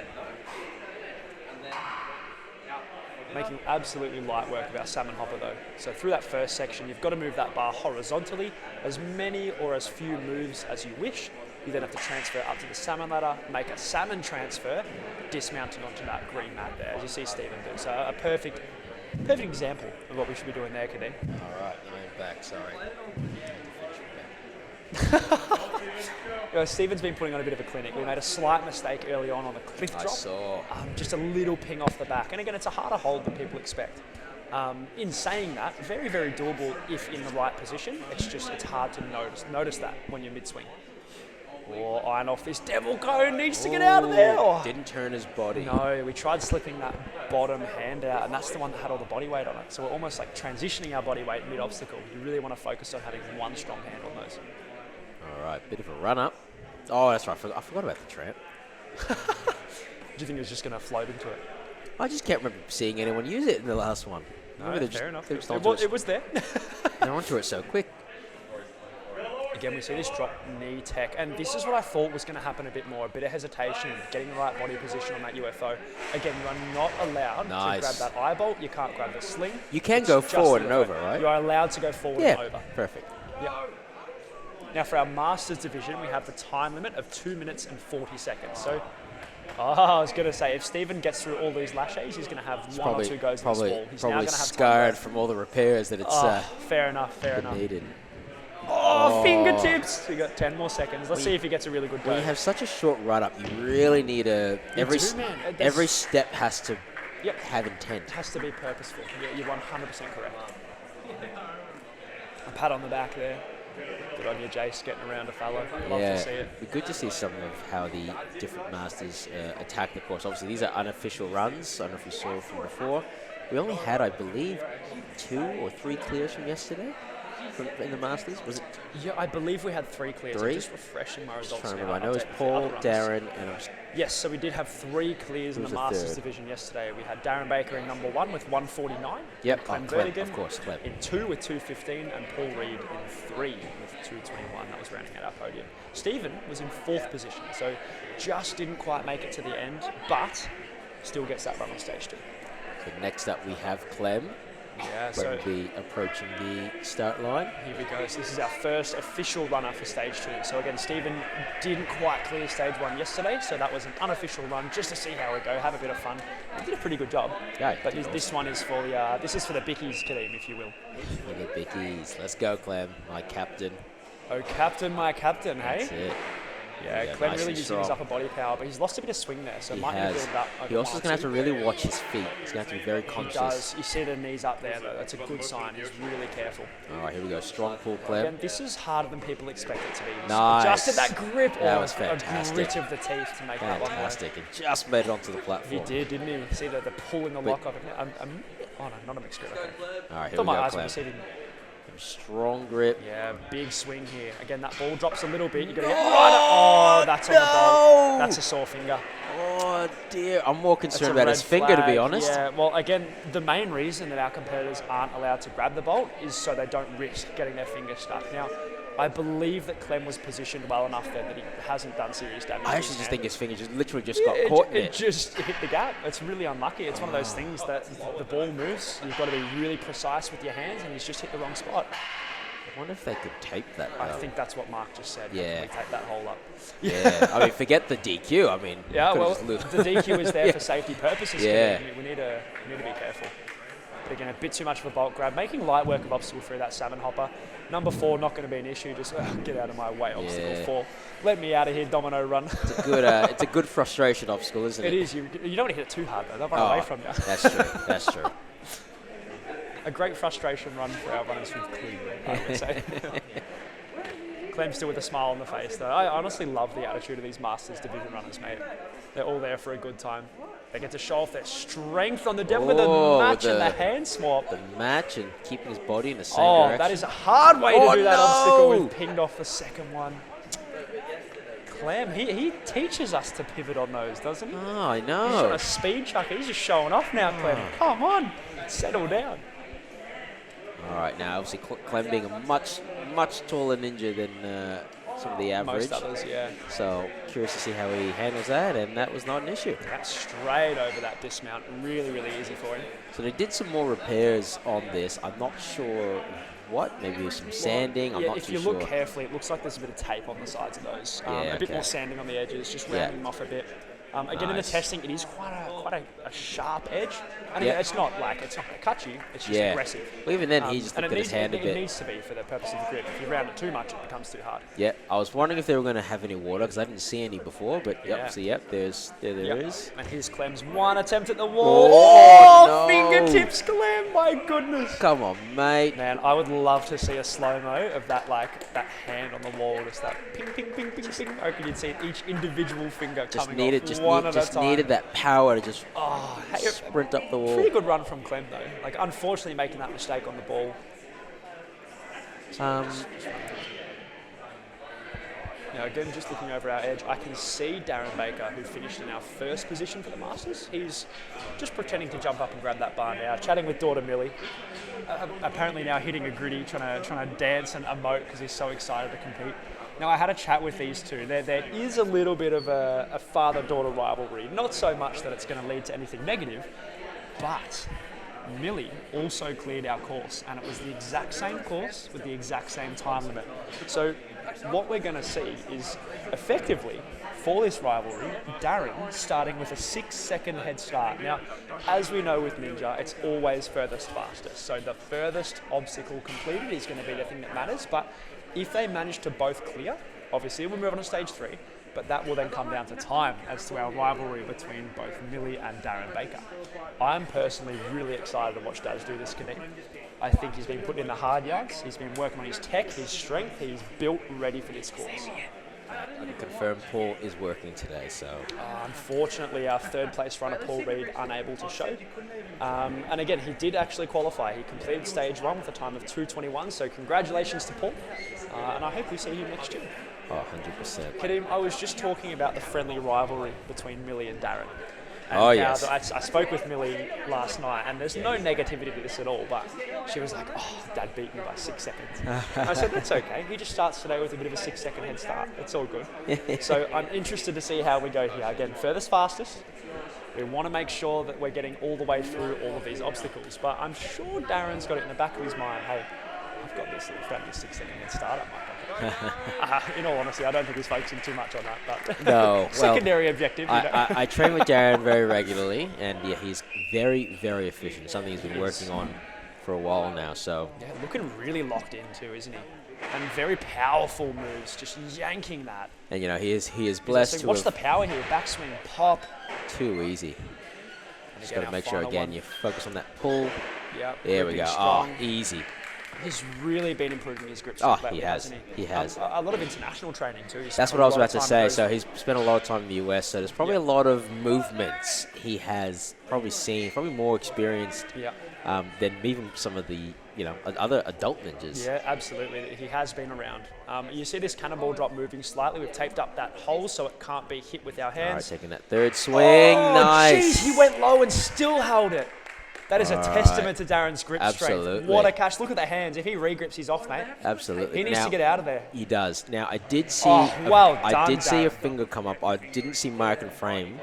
Making absolutely light work of our salmon hopper though. So through that first section, you've got to move that bar horizontally, as many or as few moves as you wish. You then have to transfer up to the salmon ladder, make a salmon transfer, dismounting onto that green mat there, as you see Stephen do. So a perfect example of what we should be doing there, Kadeem. All right, I'm back, sorry. Stephen's been putting on a bit of a clinic. We made a slight mistake early on the cliff drop. I saw. Just a little ping off the back. And again, it's a harder hold than people expect. In saying that, very, very doable if in the right position. It's hard to notice that when you're mid-swing. Or iron off this devil cone, needs to get out of there. Didn't turn his body. No, we tried slipping that bottom hand out, and that's the one that had all the body weight on it. So we're almost like transitioning our body weight mid-obstacle. You really want to focus on having one strong hand on those. All right, bit of a run-up. Oh, that's right. I forgot about the tramp. Do you think it was just going to float into it? I just can't remember seeing anyone use it in the last one. No, fair enough. It was there. They're onto it so quick. Again, we see this drop knee tech, and this is what I thought was going to happen a bit more. A bit of hesitation, getting the right body position on that UFO. Again, you are not allowed to grab that eye bolt. You can't grab the sling. You can go forward and over, right? You are allowed to go forward and over. Perfect. Yeah. Now for our Masters division, we have the time limit of 2 minutes and 40 seconds. So, I was going to say, if Stephen gets through all these laches, he's going to have one or two goes in this ball. He's probably now going to have scarred from all the repairs that it's fair enough. needed. Fingertips! We got 10 more seconds. Let's see if he gets a really good go. When you have such a short run up, you really need every step has to have intent. It has to be purposeful. You're 100% correct. A pat on the back there. Good on you, Jace, getting around a fellow. Love to see it. It'd be good to see some of how the different masters attack the course. Obviously, these are unofficial runs. I don't know if you saw from before. We only had, I believe, 2 or 3 clears from yesterday in the Masters. Was it? Yeah, I believe we had 3 clears. 3? I'm just refreshing my results now. I know it was Paul, Darren, and yes, so we did have 3 clears in the Masters division yesterday. We had Darren Baker in number 1 with 149. Yep, Clem Clem, of course, Clem. In 2 with 215, and Paul Reed in 3 with 221. That was rounding out our podium. Stephen was in 4th position, so just didn't quite make it to the end, but still gets that run on stage 2. So next up we have Clem. Yeah, so we'll be approaching the start line. Here we go. So this is our first official runner for stage 2. So again, Stephen didn't quite clear stage 1 yesterday, so that was an unofficial run just to see how we go, have a bit of fun. He did a pretty good job. Yeah, but this one is for the this is for the bickies, Kadeem, if you will. For the bickies. Let's go, Clem, my captain. Oh, captain, my captain, hey? That's it. Yeah, Clem nice really and using his strong. upper body power, but he's lost a bit of swing there, so He might need to has. build it up over He also is going to have to round two. really watch his feet. He's going to have to be very He conscious. does. You see the knees up there, though. That's a good sign. He's really careful. All right, here we go. Strong pull, Clem. Again, this is harder than people expect it to be. He's Nice. adjusted that grip. That Oh, was a fantastic. grit of the teeth to make that one work. Fantastic. And just made it onto the He platform. did, didn't he? See the pull in the lock of it. Oh, no, not a mixed grip. Okay. All right, here Thought we my go, eyes were Clem. deceiving me. Strong grip. Yeah, big swing here. Again, that ball drops a little bit. You got to get right. Oh, that's on the ball. That's a sore finger. Oh, dear. I'm more That's concerned a about red his finger, to be flag. honest. Yeah, well, again, the main reason that our competitors aren't allowed to grab the bolt is so they don't risk getting their finger stuck. Now, I believe that Clem was positioned well enough there that he hasn't done serious damage. I to actually his just hand. think his finger just literally just got caught in It it. just hit the gap. It's really unlucky. It's one of those things that the ball moves. You've got to be really precise with your hands, and he's just hit the wrong spot. I wonder if they could tape that. I think that's what Mark just said. Yeah. We take that hole up. Yeah. I mean, forget the DQ. I mean, Yeah, could've well, just lo- the DQ is there for safety purposes. Yeah. We need to be careful. But again, a bit too much of a bolt grab. Making light work of obstacle through that salmon hopper. Number 4, not going to be an issue. Just get out of my way, obstacle 4. Let me out of here, domino run. it's a good frustration obstacle, isn't it? It is. You don't want to hit it too hard, though. They'll run away from you. That's true. That's true. A great frustration run for our runners with Cleveland, I would say. Clem still with a smile on the face, though. I honestly love the attitude of these Masters Division runners, mate. They're all there for a good time. They get to show off their strength on the depth with the match and the hand swap. The match and keeping his body in the same direction. That is a hard way to do that no! obstacle. We've pinged off the second one. Clem, he teaches us to pivot on those, doesn't he? Oh, I He's trying know. to speed chuck it. He's just showing off now, Clem. Come on, settle down. All right, now obviously Clem being a much taller ninja than some of the average. Most others, yeah. So curious to see how he handles that, and that was not an issue. That's straight over that dismount. Really, really easy for him. So they did some more repairs on this. I'm not sure what. Maybe some sanding. I'm Yeah, not if too you sure. look carefully, it looks like there's a bit of tape on the sides of those. Yeah, a bit okay. more sanding on the edges, just Yeah. rounding them off a bit. Again, in the Nice. testing, it is quite a sharp edge. And Yeah. again, it's not like, it's not going to cut you, it's just Yeah. aggressive. Well, even then, he just and looked at his hand a it bit. needs to be for the purpose of the grip. If you round it too much, it becomes too hard. Yeah, I was wondering if they were going to have any water because I didn't see any before. But Yeah. so there is. Yep. And here's Clem's one attempt at the wall. Oh, no. Fingertips, Clem, my goodness. Come on, mate. Man, I would love to see a slow-mo of that, that hand on the wall, just that ping, ping, ping, ping, ping. I reckon you'd see each individual finger Just coming needed, off just, one need, at just a time. needed that power to just Hey, sprint up the wall. pretty good run from Clem, though. Like, unfortunately, making that mistake on the ball. Now, again, just looking over our edge, I can see Darren Baker, who finished in our first position for the Masters. He's just pretending to jump up and grab that bar now, chatting with daughter Millie. Apparently now hitting a gritty, trying to dance and emote because he's so excited to compete. Now, I had a chat with these two. There is a little bit of a father-daughter rivalry. Not so much that it's going to lead to anything negative, but Millie also cleared our course, and it was the exact same course with the exact same time limit. So what we're going to see is effectively, for this rivalry, Darren starting with a 6-second head start. Now, as we know with Ninja, it's always furthest fastest. So the furthest obstacle completed is going to be the thing that matters. But if they manage to both clear, obviously we'll move on to stage 3. But that will then come down to time as to our rivalry between both Millie and Darren Baker. I'm personally really excited to watch Daz do this connect. I think he's been put in the hard yards, he's been working on his tech, his strength, he's built ready for this course. I can confirm Paul is working today, so. Unfortunately, our third place runner, Paul Reed, unable to show. And again, he did actually qualify. He completed stage 1 with a time of 2:21, so congratulations to Paul. And I hope we see him next year. Oh, 100%. Kadim, I was just talking about the friendly rivalry between Millie and Darren. And Oh, how yes. I spoke with Millie last night, and there's no negativity to this at all, but she was like, oh, Dad beat me by 6 seconds. I said, that's okay. He just starts today with a bit of a 6-second head start. It's all good. So I'm interested to see how we go here. Again, furthest fastest. We want to make sure that we're getting all the way through all of these obstacles, but I'm sure Darren's got it in the back of his mind, hey, I've got this little friendly 6-second head start up my pocket. In all honesty, I don't think he's focusing too much on that, but No, secondary objective. You know. I train with Darren very regularly, and yeah, he's very, very efficient. Something he's been working on for a while now. So yeah, looking really locked in too, isn't he? And very powerful moves, just yanking that. And you know, he is blessed to watch have the power here, backswing, pop. too easy. Just got to make sure again you focus on that pull. Yeah, there we go. Strong. Oh, easy. He's really been improving his grip. Oh, he has. He has. A lot of international training too. That's what I was about to say. So he's spent a lot of time in the US. So there's probably a lot of movements he has probably seen, probably more experienced than even some of the other adult ninjas. Yeah, absolutely. He has been around. You see this cannonball drop moving slightly. We've taped up that hole so it can't be hit with our hands. All right, taking that third swing. Oh, nice. Geez, he went low and still held it. That is a testament to Darren's grip strength. What a catch. Look at the hands. If he regrips, he's off, mate. Absolutely. He needs to get out of there. He does. Now, I did see I did see a finger come up. I didn't see mark and frame.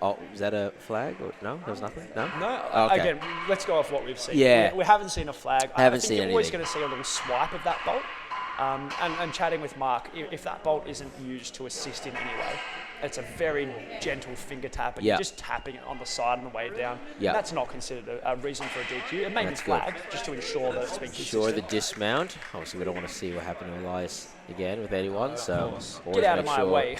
Oh, is that a flag? Or, no, there was nothing? No? No. Okay. Again, let's go off what we've seen. Yeah. We haven't seen a flag. I haven't seen you're always anything. going to see a little swipe of that bolt. And chatting with Mark, if that bolt isn't used to assist in any way, it's a very gentle finger tap, and you're just tapping it on the side on the way down. Yeah. That's not considered a reason for a DQ. It may be flagged just to ensure that it's been consistent. Sure, the dismount. Obviously, we don't want to see what happened to Elias again with anyone, so get out of my way.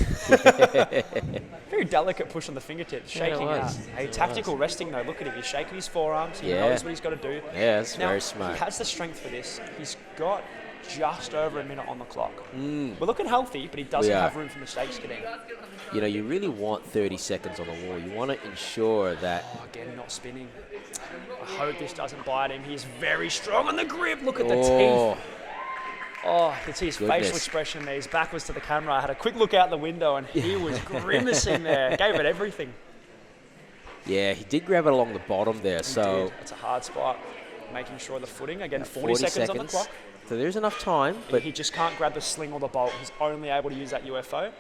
Very delicate push on the fingertips, shaking out. Hey, tactical resting though. Look at him. He's shaking his forearms. He knows what he's got to do. Yeah, that's now, very smart. He has the strength for this. He's got just over a minute on the clock. We're looking healthy, but he doesn't have room for mistakes getting. You know, you really want 30 seconds on the wall. You want to ensure that... Oh, again, not spinning. I hope this doesn't bite him. He's very strong on the grip. Look at the teeth. Oh, you can see his facial expression there. His back was to the camera. I had a quick look out the window, and he was grimacing there. Gave it everything. Yeah, he did grab it along the bottom there, so... It's a hard spot. Making sure the footing. Again, 40 seconds on the clock. So there's enough time, but... He just can't grab the sling or the bolt. He's only able to use that UFO.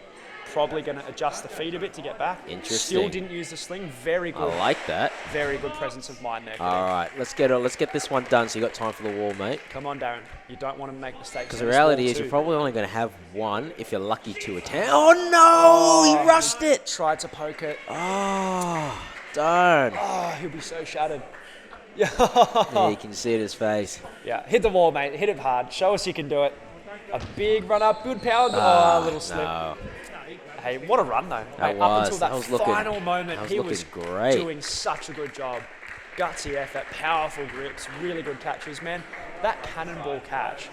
Probably going to adjust the feet a bit to get back. Interesting. Still didn't use the sling. Very good. I like that. Very good presence of mind there. All right, let's get this one done so you got time for the wall, mate. Come on, Darren. You don't want to make mistakes. Because the reality is you're probably only going to have one if you're lucky to attempt. Oh, no! He rushed it! Tried to poke it. Oh, darn. Oh, he'll be so shattered. Yeah, you can see it in his face. Yeah, hit the wall, mate. Hit it hard. Show us you can do it. A big run up, good power. Oh, a little slip. No. Hey, what a run, though. Up until that final moment, he was doing such a good job. Gutsy effort, powerful grips, really good catches, man. That cannonball catch,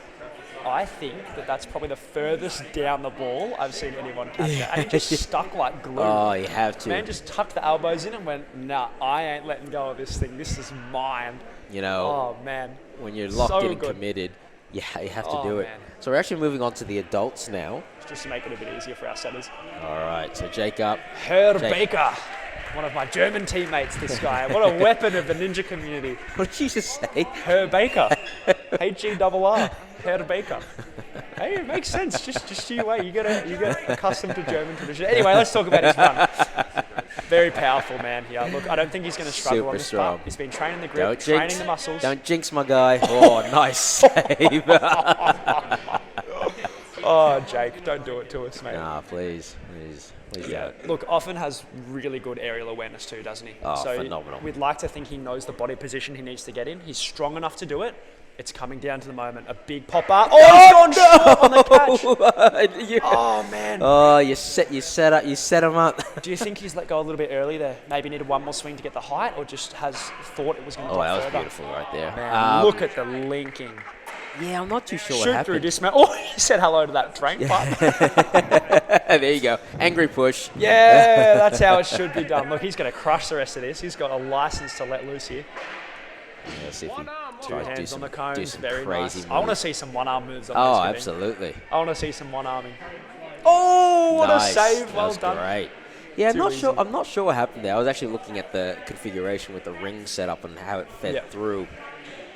I think that's probably the furthest down the ball I've seen anyone catch it. And he just stuck like glue. Oh, you have to. Man just tucked the elbows in and went, nah, I ain't letting go of this thing. This is mine. You know, oh, man. When you're locked in and committed, you have to do it. Man. So we're actually moving on to the adults now. Just to make it a bit easier for our setters. All right, so Jacob. Baker. One of my German teammates, this guy. What a weapon of the ninja community. What did you just say? Herr Baker. H-E-R-R. Herr Baker. Hey, it makes sense. Just you wait. You get accustomed to German tradition. Anyway, let's talk about his run. Very powerful man here. Look, I don't think he's going to struggle on this part. He's been training the grip, training the muscles. Don't jinx my guy. Oh, nice save. Oh, Jake, don't do it to us, mate. Nah, please. Yeah. Look, Offen has really good aerial awareness too, doesn't he? Oh, so phenomenal. We'd like to think he knows the body position he needs to get in. He's strong enough to do it. It's coming down to the moment. A big pop-up. Oh, he's gone short on the catch. Oh, man. Oh, you set him up. Do you think he's let go a little bit early there? Maybe needed one more swing to get the height, or just has thought it was going to drop further? Oh, that was beautiful right there. Man, look at the linking. Yeah, I'm not too sure what happened. Shoot through dismount. Oh, he said hello to that drain pipe. There you go. Angry push. Yeah, that's how it should be done. Look, he's going to crush the rest of this. He's got a license to let loose here. Yeah, see if he Two hands on the cones, very crazy nice. I want to see some one-arm moves on this. Oh, Thanksgiving. absolutely. I want to see some one-arming. Oh, what a save. Well done. Great. Yeah, I'm not sure what happened there. I was actually looking at the configuration with the ring setup and how it fed through.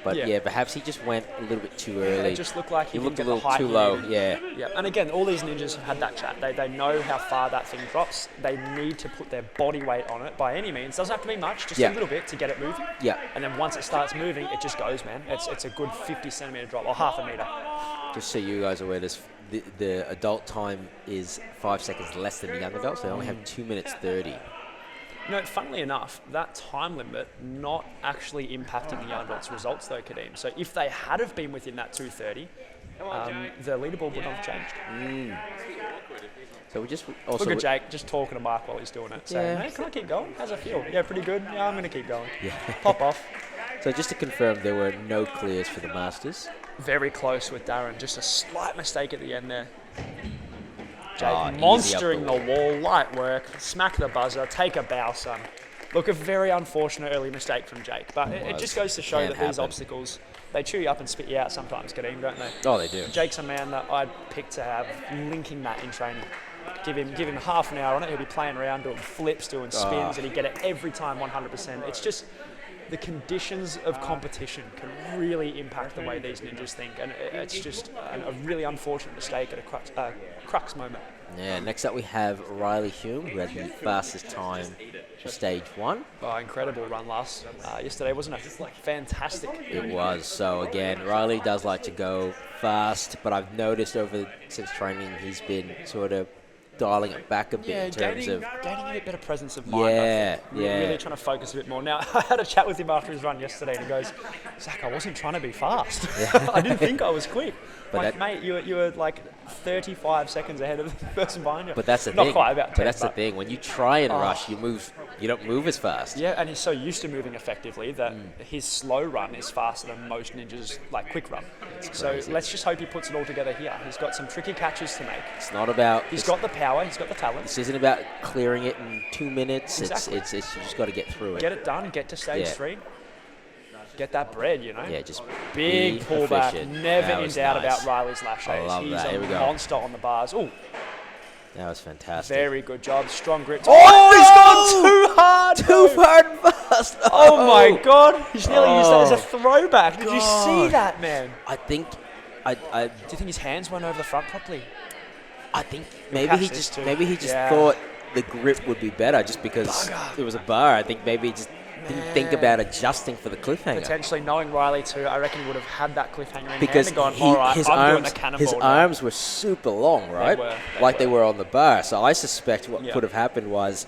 But yeah, perhaps he just went a little bit too early. It just looked like he looked a little too low. Yeah. And again, all these ninjas have had that chat. They know how far that thing drops. They need to put their body weight on it by any means. Doesn't have to be much, just a little bit to get it moving. Yeah. And then once it starts moving, it just goes, man. It's a good 50-centimeter drop, or half a meter. Just so you guys are aware, the adult time is 5 seconds less than the young adults. They only have 2 minutes 30. You know, funnily enough, that time limit not actually impacting the adults' results though, Kadeem. So if they had have been within that 2:30, the leaderboard would not have changed. So we just also look at Jake just talking to Mark while he's doing it, saying, "Hey, can I keep going? How's it feel? Yeah, pretty good. Yeah, I'm going to keep going. Yeah. Pop off." So just to confirm, there were no clears for the Masters. Very close with Darren. Just a slight mistake at the end there. Jake Easy monstering up the wall, light work, smack the buzzer, take a bow, son. Look, a very unfortunate early mistake from Jake, but it just goes to show that these obstacles, they chew you up and spit you out sometimes, Kadeem, don't they? Oh, they do. Jake's a man that I'd pick to have linking that in training. Give him half an hour on it, he'll be playing around, doing flips, doing spins, and he'd get it every time 100%. It's just the conditions of competition can really impact the way these ninjas think, and it's just a really unfortunate mistake at a crux moment. Yeah, next up we have Riley Hume, who had the fastest time for stage 1. Oh, incredible run yesterday, wasn't it? Fantastic. It was. So again, Riley does like to go fast, but I've noticed since training he's been sort of dialing it back a bit in terms of gaining a bit better presence of mind. I think. Really trying to focus a bit more. Now, I had a chat with him after his run yesterday, and he goes, "Zach, I wasn't trying to be fast. I didn't think I was quick." But like, mate, you were like 35 seconds ahead of the person behind you. But that's the Not thing. quite about 10, but that's the thing. When you try and rush, you don't move as fast. Yeah, and he's so used to moving effectively that his slow run is faster than most ninjas' like quick run. So let's just hope he puts it all together here. He's got some tricky catches to make. It's not about. He's got the power. He's got the talent. This isn't about clearing it in 2 minutes. Exactly. It's you just got to get through it. Get it done. Get to stage 3. Get that bread, you know. Yeah, just big pullback. Efficient. Never in doubt about Riley's lash I love He's that. Here we a go. monster on the bars. Ooh, that was fantastic. very good job. Strong grip. Oh, he's gone too hard. Too far and fast. Oh my God! He's nearly used that as a throwback. Did you see that, man? I think. Do you think his hands went over the front properly? I think maybe he just thought the grip would be better just because it was a bar. I think maybe he just didn't think about adjusting for the cliffhanger. Potentially, knowing Riley too, I reckon he would have had that cliffhanger in because hand and gone, all right, I'm doing the cannonball. His arms were super long, right? They were on the bar. So I suspect what could have happened was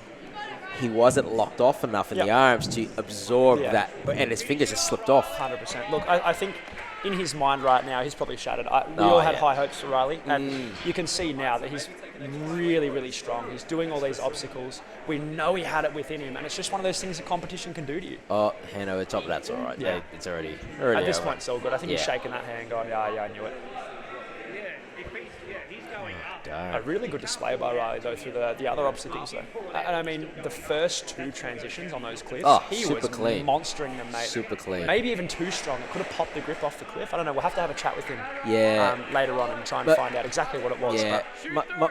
he wasn't locked off enough in the arms to absorb that, and his fingers just slipped off. 100%. Look, I think in his mind right now, he's probably shattered. We all had high hopes for Riley, and you can see now that he's really, really strong. He's doing all these obstacles. We know he had it within him, and it's just one of those things that competition can do to you. Oh, hand over the top, that's all right. Yeah. It's already At this over. point, it's all good. I think he's shaking that hand going, yeah, I knew it. A really good display by Riley, though, through the other obstacles, though. And I mean, the first 2 transitions on those cliffs, he was clean. monstering them, mate. Super clean. Maybe even too strong. It could have popped the grip off the cliff. I don't know. We'll have to have a chat with him later on and try and find out exactly what it was. Yeah,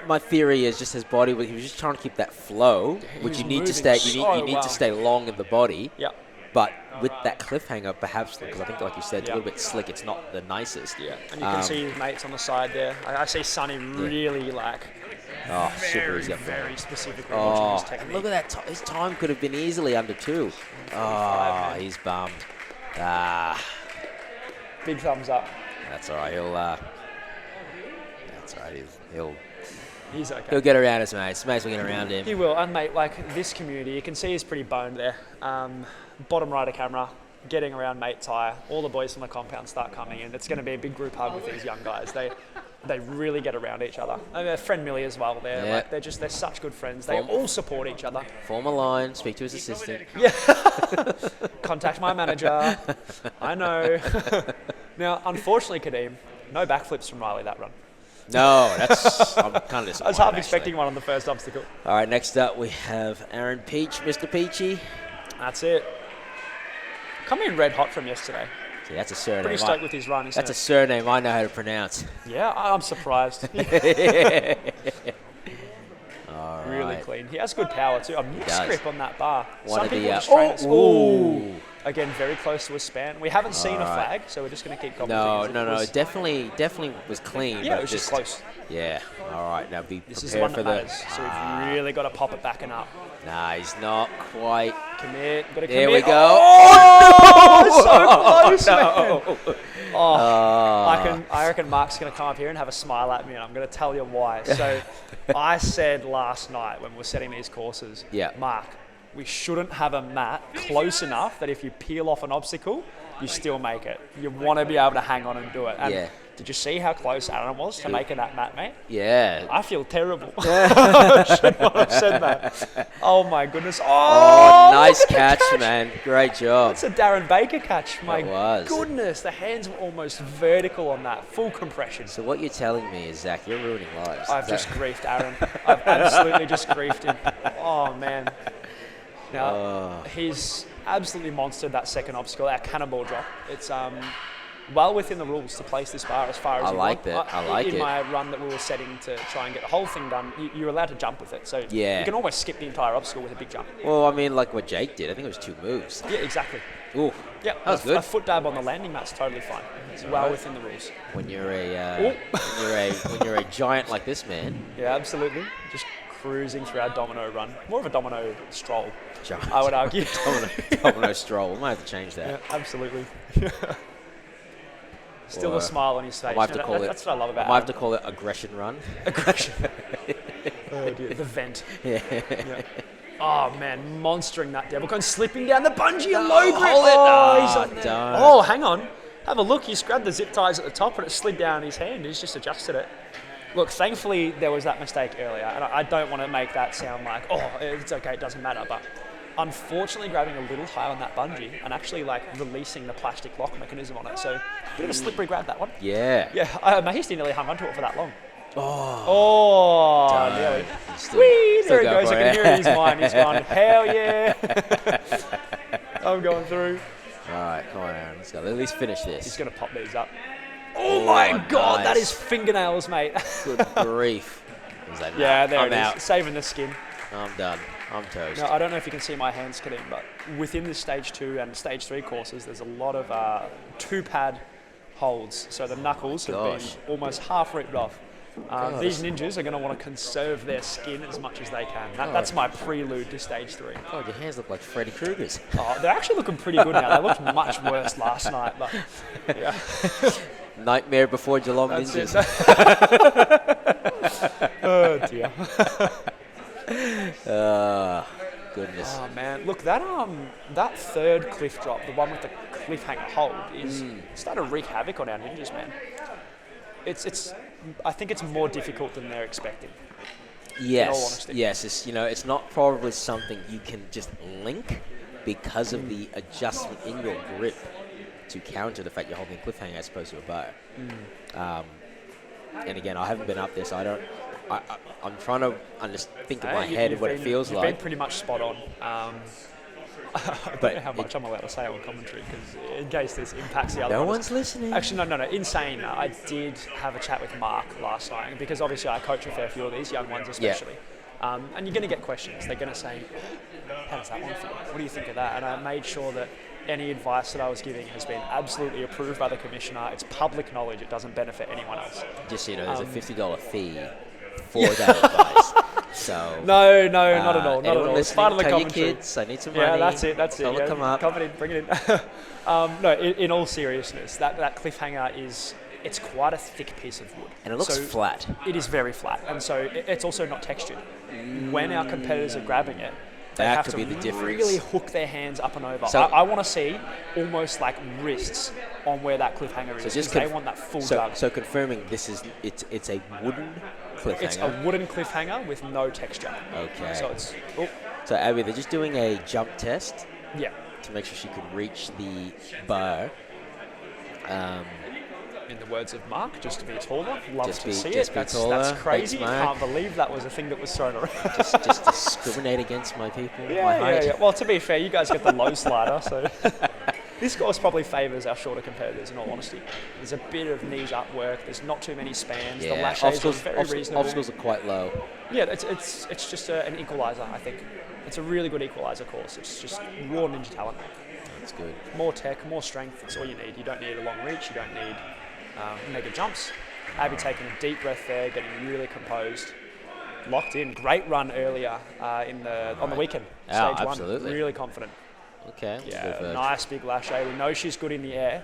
my theory is just his body. He was just trying to keep that flow, which you need to stay. You need to stay long in the body. Yeah. But with that cliffhanger, perhaps, because I think, like you said, a little bit slick, it's not the nicest. Yeah, and you can see his mates on the side there. I see Sonny really very specifically watching his technique. Look at that. His time could have been easily under 2. Oh, he's bummed. Big thumbs up. That's all right. That's all right. He's okay. He'll get around his mates. His mates will get around him. He will. And, mate, like, this community, you can see he's pretty boned there. Bottom right of camera, getting around mate Taya. All the boys from the compound start coming in. It's going to be a big group hug with these young guys. They really get around each other. And their friend Millie as well. They're such good friends. They all support each other. Form a line. Speak to his assistant. Yeah. Contact my manager. I know. Now, unfortunately, Kadeem, no backflips from Riley that run. No, I'm kind of disappointed. I was half expecting one on the first obstacle. All right, next up we have Aaron Peach, Mr. Peachy. That's it. Coming in red hot from yesterday. See, that's a surname. Pretty stoked with his run, isn't That's a surname I know how to pronounce. Yeah, I'm surprised. All really right. clean. He has good power too. A mixed grip on that bar. One of the Ooh. Again, very close to a span. We haven't seen a flag, so we're just going to keep commenting. No. It definitely was clean. Yeah, but it was just close. Yeah. All right, now be This is prepared one for that the. matters. So we've really got to pop it back and up. Nah, he's not quite. Commit. Got to commit. There we go. Oh, so close, man. I reckon Mark's going to come up here and have a smile at me, and I'm going to tell you why. So I said last night when we were setting these courses, Mark, we shouldn't have a mat close enough that if you peel off an obstacle, you still make it. You want to be able to hang on and do it. And did you see how close Aaron was to making that mat, mate? Yeah. I feel terrible. I should not have said that. Oh, my goodness. Oh, nice catch, man. Great job. It's a Darren Baker catch. My was. goodness. The hands were almost vertical on that. Full compression. So what you're telling me is, Zach, you're ruining lives. I've just griefed Aaron. I've absolutely just griefed him. Oh, man. Now, he's absolutely monstered that second obstacle, that cannonball drop. It's well within the rules to place this bar as far as you want. I like it. In my run that we were setting to try and get the whole thing done, you're allowed to jump with it. So you can almost skip the entire obstacle with a big jump. Well, I mean, like what Jake did. I think it was 2 moves. Yeah, exactly. Ooh, yeah, that was good. A foot dab on the landing mat's totally fine. It's well within the rules. When you're when you're a giant like this man. Yeah, absolutely. Just cruising through our domino run. More of a domino stroll, I would argue. domino stroll. We might have to change that. Yeah, absolutely. Still a smile on his face. That's what I love about it. I might have to call it aggression run. Aggression. Oh dear, the vent. Yeah. Oh man, monstering that devil cone, slipping down the bungee and low grip. He's on there. Oh, hang on. Have a look. He's grabbed the zip ties at the top and it slid down his hand. He's just adjusted it. Look, thankfully there was that mistake earlier, and I don't want to make that sound like, oh, it's okay, it doesn't matter, but unfortunately grabbing a little high on that bungee and actually like releasing the plastic lock mechanism on it. So a bit of a slippery grab, that one. Yeah. Yeah, Mahiste nearly hung onto it for that long. Oh, nearly. Whee, there he goes. I can hear it. He's mine. He's gone. Hell yeah. I'm going through. All right, come on, Aaron. Let's go. At least finish this. He's going to pop these up. Oh my God, nice. That is fingernails, mate. Good grief. Yeah, there it out. is. Saving the skin. I'm done. I'm toast. Now, I don't know if you can see my hands cutting, but within the stage 2 and stage 3 courses, there's a lot of 2-pad holds. So the knuckles have been almost half ripped off. These ninjas are going to want to conserve their skin as much as they can. That's my prelude to stage 3. God, your hands look like Freddy Krueger's. Oh, they're actually looking pretty good now. They looked much worse last night, but yeah. Nightmare before Geelong Ninjas. Oh dear. Goodness. Oh man, look, that third cliff drop, the one with the cliffhanger hold, is starting to wreak havoc on our ninjas, man. I think it's more difficult than they're expecting. Yes. In all honesty. Yes. It's not probably something you can just link because of the adjustment in your grip to counter the fact you're holding a cliffhanger as opposed to a bow. And again, I haven't been up there, so I don't. I'm trying to think in my head of what it feels like. You've been pretty much spot on. I don't know how much I'm allowed to say on commentary because in case this impacts the other No ones. one's listening. Actually, no. In saying that, I did have a chat with Mark last night because obviously I coach a fair few of these young ones especially. Yeah. And you're going to get questions. They're going to say, how does that one feel? What do you think of that? And I made sure that any advice that I was giving has been absolutely approved by the commissioner. It's public knowledge. It doesn't benefit anyone else. Just so you know, there's a $50 fee for that advice. So no, not at all. Not at all. It's part of the commentary. Your kids, I need some money. Yeah, that's it. Yeah, come up. Come in, bring it in. No, in all seriousness, that cliffhanger it's quite a thick piece of wood. And it looks flat. It is very flat, and so it's also not textured. When our competitors are grabbing it, they have to really hook their hands up and over. So I want to see almost like wrists on where that cliffhanger is. Because they want that full dug. So confirming it's a wooden cliffhanger. It's a wooden cliffhanger with no texture. Okay. So it's So Abby, they're just doing a jump test. Yeah. To make sure she could reach the bar. In the words of Mark, just to be taller. Love to see it. That's crazy. Thanks, I can't believe that was a thing that was thrown around. just discriminate against my people. Yeah. Well, to be fair, you guys get the low slider, so this course probably favours our shorter competitors. In all honesty, there's a bit of knees up work. There's not too many spans. Yeah. The lashes are very reasonable. Obstacles are quite low. Yeah, it's just an equaliser. I think it's a really good equaliser course. It's just raw ninja talent. That's good. More tech, more strength. That's all you need. You don't need a long reach. You don't need mega jumps. Abby taking a deep breath there, getting really composed, locked in. Great run earlier on the weekend. Stage 1. Absolutely. Really confident. Okay. Yeah, nice big lache. We know she's good in the air.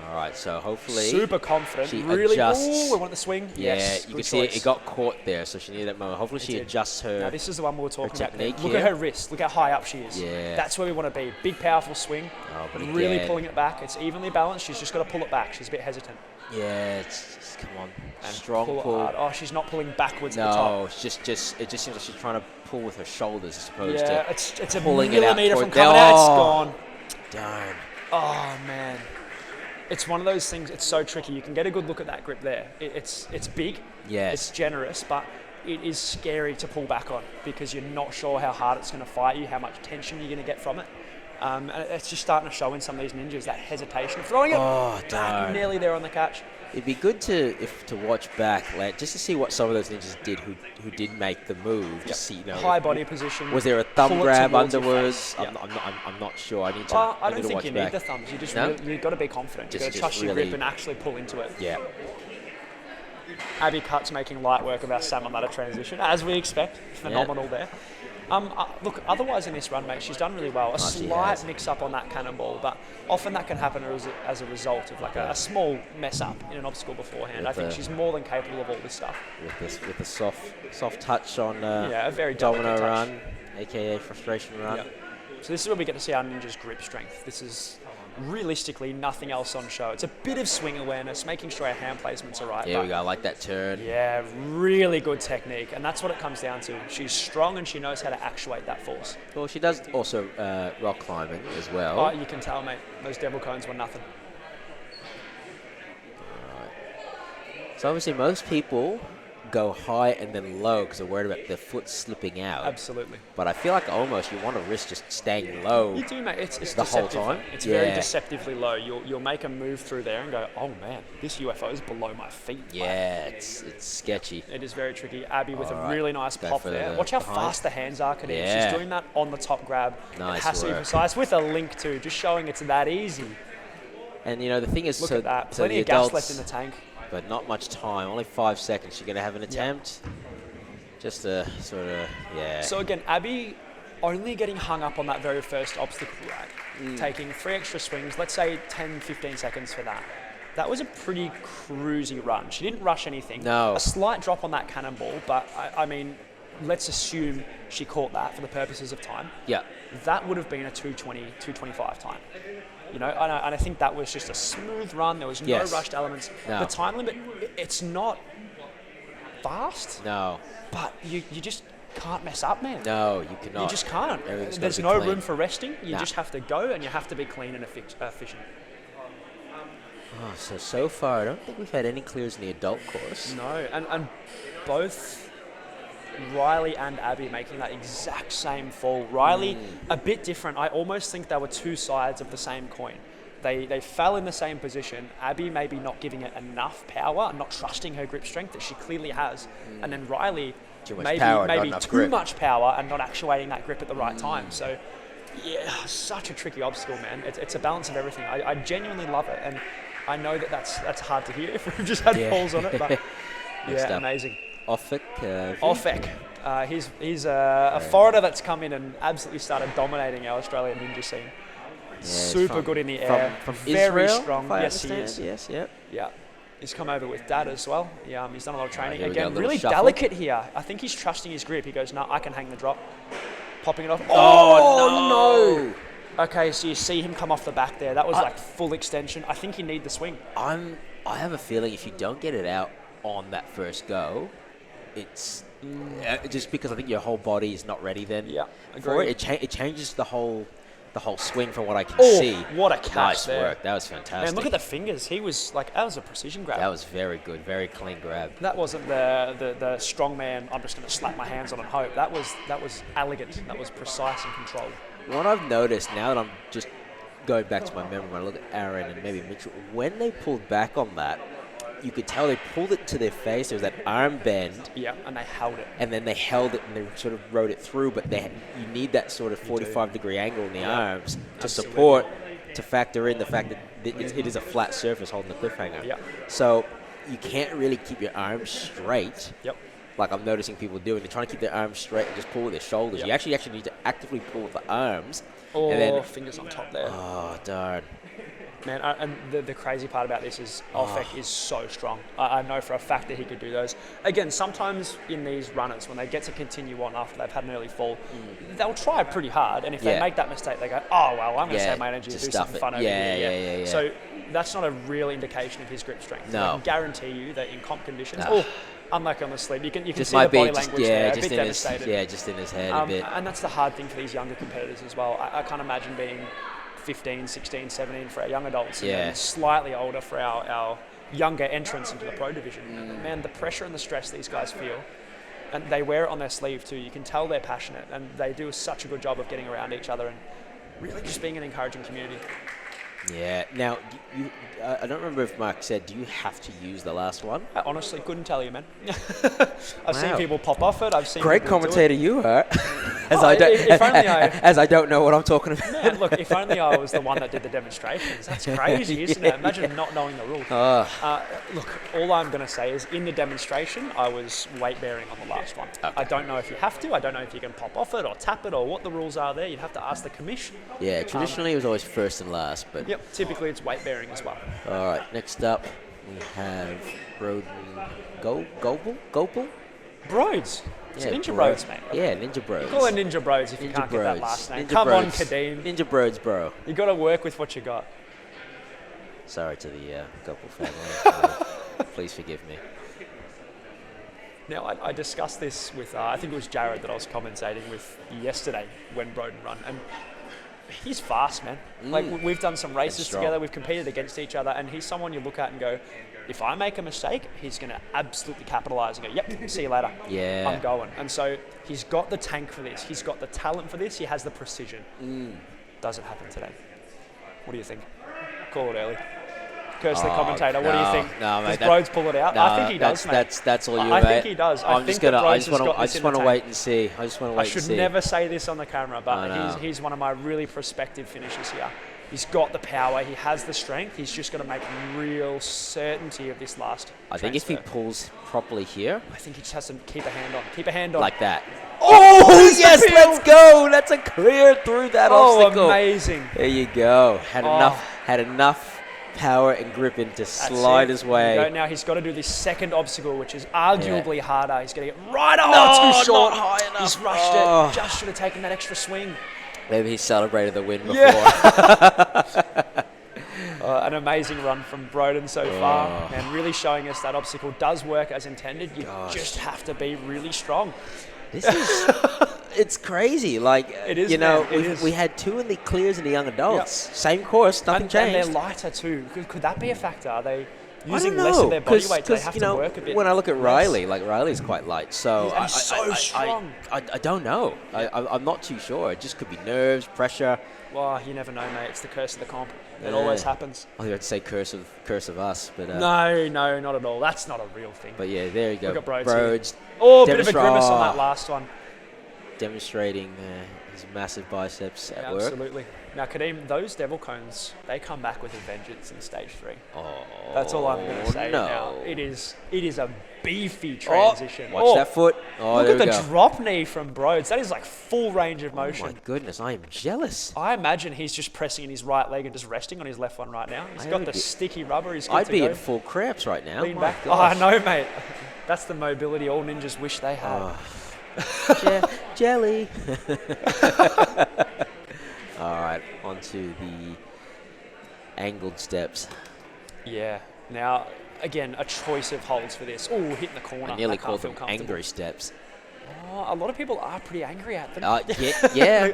All right, so hopefully super confident, she really. adjusts. Ooh, we want the swing. Yeah, Yes, you good can see choice. it got caught there, so she needed that moment. Hopefully she adjusts her. Now this is the one we were talking about. technique Look here. at her wrist. Look how high up she is. Yeah. That's where we want to be. Big, powerful swing. Oh, but really again- pulling it back. It's evenly balanced. She's just got to pull it back. She's a bit hesitant. Yeah, it's come on, And strong pull. pull. It hard. Oh, she's not pulling backwards at the top. No, it's just it just seems like she's trying to pull with her shoulders as opposed Yeah, to it's a pulling it out millimetre toward- from coming out. It's Oh. gone. darn. Oh man, it's one of those things. It's so tricky. You can get a good look at that grip there. It's big. Yes. It's generous, but it is scary to pull back on because you're not sure how hard it's going to fight you, how much tension you're going to get from it. And it's just starting to show in some of these ninjas that hesitation of throwing it back, darn. nearly there on the catch. It'd be good to watch back, like, just to see what some of those ninjas did who did make the move. Just see, High body position. Was there a pull thumb it grab towards your underwards? face. I'm not sure. I need to. Well, I I don't need to think watch you back. need the thumbs. You just No? you've got to be confident. You've got to Just trust your grip really- and actually pull into it. Yeah. Abbie Cut's making light work of our salmon ladder transition, as we expect. Phenomenal there. Look, otherwise in this run, mate, she's done really well. A she slight has. mix-up on that cannonball, but often that can happen as a result of like a small mess-up in an obstacle beforehand. With I think the- she's more than capable of all this stuff. With the soft touch on Yeah, a very domino delicate touch. run, aka frustration run. Yeah. So this is where we get to see our ninja's grip strength. This is realistically nothing else on show. It's a bit of swing awareness, making sure our hand placements are right. There we go. I like that turn. Yeah, really good technique, and that's what it comes down to. She's strong and she knows how to actuate that force. Well, she does also rock climbing as well. Oh, you can tell, mate. Those devil cones were nothing. So obviously most people go high and then low because they're worried about their foot slipping out. Absolutely. But I feel like almost you want to risk just staying low. You do, mate. It's The whole deceptive. time? It's Yeah. very deceptively low. You'll make a move through there and go, oh man, this UFO is below my feet. Yeah, it's sketchy. It is very tricky. Abbie with a Alright, really nice go pop for there. the Watch how behind. fast the hands are, Kadeem. Yeah. She's doing that on the top grab. Nice It has to be work. precise with a link too, just showing it's that easy. And you know the thing is, Look so, at that. so Plenty the of gas adults, left in the tank. but not much time. Only 5 seconds. You're gonna have an attempt. Just to sort of So again, Abbie only getting hung up on that very first obstacle rack, taking 3 extra swings, let's say 10, 15 seconds for that. That was a pretty cruisy run. She didn't rush anything. No. A slight drop on that cannonball, but I mean, let's assume she caught that for the purposes of time. yeah. That would have been a 2:20, 2:25 time. You know, and I think that was just a smooth run. There was no Yes. rushed elements. No. The time limit, it's not fast, No. but you just can't mess up, man. No, you cannot. You just can't. Everything's gotta There's be no clean. room for resting. You Nah. just have to go, and you have to be clean and efficient. Oh, so far, I don't think we've had any clears in the adult course. No, and both Riley and Abbie making that exact same fall. Riley, a bit different. I almost think they were two sides of the same coin. They fell in the same position. Abbie maybe not giving it enough power, not trusting her grip strength that she clearly has. And then Riley, Too much maybe, power, not maybe enough too grip. much power and not actuating that grip at the right time. So, yeah, such a tricky obstacle, man. It's a balance of everything. I genuinely love it. And I know that's hard to hear if we've just had Yeah. falls on it. But Next yeah, up. amazing. Offik. Offek. He's a foreigner that's come in and absolutely started dominating our Australian ninja scene. Super good in the air. From very Israel, strong. if I Yes, he understand. is. Yes, yep. Yeah. He's come over with Dad as well. He's done a lot of training. here we go, Again, little really shuffle. delicate here. I think he's trusting his grip. He goes, no, I can hang the drop. Popping it off. Oh, no! Okay, so you see him come off the back there. That was like full extension. I think you need the swing. I have a feeling if you don't get it out on that first go, it's just because I think your whole body is not ready then. Yeah, For agreed. it. It changes the whole swing from what I can Oh, see. what a catch Nice there. work. That was fantastic. And look at the fingers. He was like, that was a precision grab. That was very good. Very clean grab. That wasn't the strong man, I'm just going to slap my hands on and hope. That was elegant. That was precise and controlled. What I've noticed now that I'm just going back to my memory when I look at Aaron and maybe Mitchell, when they pulled back on that, you could tell they pulled it to their face. There was that arm bend. Yeah, and they held it. And then they held it and they sort of rode it through, but you need that sort of 45-degree angle in the arms to support, to factor in the fact that it is a flat surface holding the cliffhanger. Yeah. So you can't really keep your arms straight. Yep. Like I'm noticing people doing. They're trying to keep their arms straight and just pull with their shoulders. Yep. You actually need to actively pull with the arms. Oh, and then, fingers on top there. oh, darn. Man, and the crazy part about this is Olfek is so strong. I know for a fact that he could do those. Again, sometimes in these runners, when they get to continue on after they've had an early fall, they'll try pretty hard. And if they make that mistake, they go, oh, well, I'm going to save my energy and do something fun over here. Yeah. So that's not a real indication of his grip strength. No. I can guarantee you that in comp conditions, unlike on the sleeve, you can see the body language there, a bit devastated. Just in his head a bit. And that's the hard thing for these younger competitors as well. I can't imagine being 15, 16, 17 for our young adults, and slightly older for our younger entrants into the pro division. Man, the pressure and the stress these guys feel, and they wear it on their sleeve too. You can tell they're passionate, and they do such a good job of getting around each other and really just being an encouraging community. Yeah. Now, I don't remember if Mark said, do you have to use the last one? I honestly couldn't tell you, man. I've seen people pop off it. I've seen great commentator you are. As I don't know what I'm talking about. Man, look, if only I was the one that did the demonstrations. That's crazy, isn't it? Imagine not knowing the rules. Look, all I'm going to say is in the demonstration, I was weight bearing on the last one. Okay. I don't know if you have to. I don't know if you can pop off it or tap it or what the rules are there. You'd have to ask the commission. Yeah, traditionally it was always first and last, but yep, typically it's weight bearing as well. All right, next up we have Broden Gopal? Broads. It's Ninja Broads, mate. Yeah, Ninja Broads. Call it Ninja Broads if you can't get that last name. Come on, Kadeem. Ninja Broads, bro. You got to work with what you got. Sorry to the Gopal family. Please forgive me. Now, I discussed this with, I think it was Jared that I was commentating with yesterday when Broden run. And he's fast, man. Like, we've done some races together. We've competed against each other. And he's someone you look at and go, if I make a mistake, he's going to absolutely capitalise and go, yep, see you later. Yeah. I'm going. And so he's got the tank for this. He's got the talent for this. He has the precision. Doesn't happen today. What do you think? Call it early. Curse the commentator. What do you think? No, mate. Does Broads pull it out? I think he does, mate. That's all you, I mate. think he does. I just want to wait and see. I should never say this on the camera, but he's one of my really prospective finishers here. He's got the power. He has the strength. He's just got to make real certainty of this last I think if he pulls properly here. I think he just has to keep a hand on. Keep a hand on. Like that. Oh, yes, let's go. That's a clear through that obstacle. Oh, amazing. There you go. Had enough power and grip in to slide his way. Now he's got to do this second obstacle, which is arguably harder. He's going to get right too short. Not high enough. He's rushed it. Just should have taken that extra swing. Maybe he celebrated the win before. Yeah. An amazing run from Broden so far, and really showing us that obstacle does work as intended. You just have to be really strong. This is, it's crazy. Like, it is, we had two in the clears in the young adults. Yep. Same course, nothing changed. And they're lighter too. Could that be a factor? Are they using less of their body weight? They have to work a bit. When I look at Riley, like Riley's quite light. So he's so strong. I don't know. I'm not too sure. It just could be nerves, pressure. Well, you never know, mate. It's the curse of the comp. It always happens. I was going to say curse of us, but no, not at all. That's not a real thing. But yeah, there you go. Look at Broads. Oh, bit of a grimace on that last one. Demonstrating his massive biceps at work. Absolutely. Now, Kadeem, those devil cones, they come back with a vengeance in stage 3. Oh, that's all I'm going to say now. It is a beefy transition. Watch that foot. Oh, look at the drop knee from Broads. That is like full range of motion. Oh my goodness, I am jealous. I imagine he's just pressing in his right leg and just resting on his left one right now. He's got the sticky rubber. He's good I'd to be go. in full cramps right now. Lean back. Oh, I know, mate. That's the mobility all ninjas wish they had. Jelly. All right, onto the angled steps. Yeah. Now, again, a choice of holds for this. Oh, hitting the corner. I nearly called them angry steps. Oh, a lot of people are pretty angry at them. Yeah.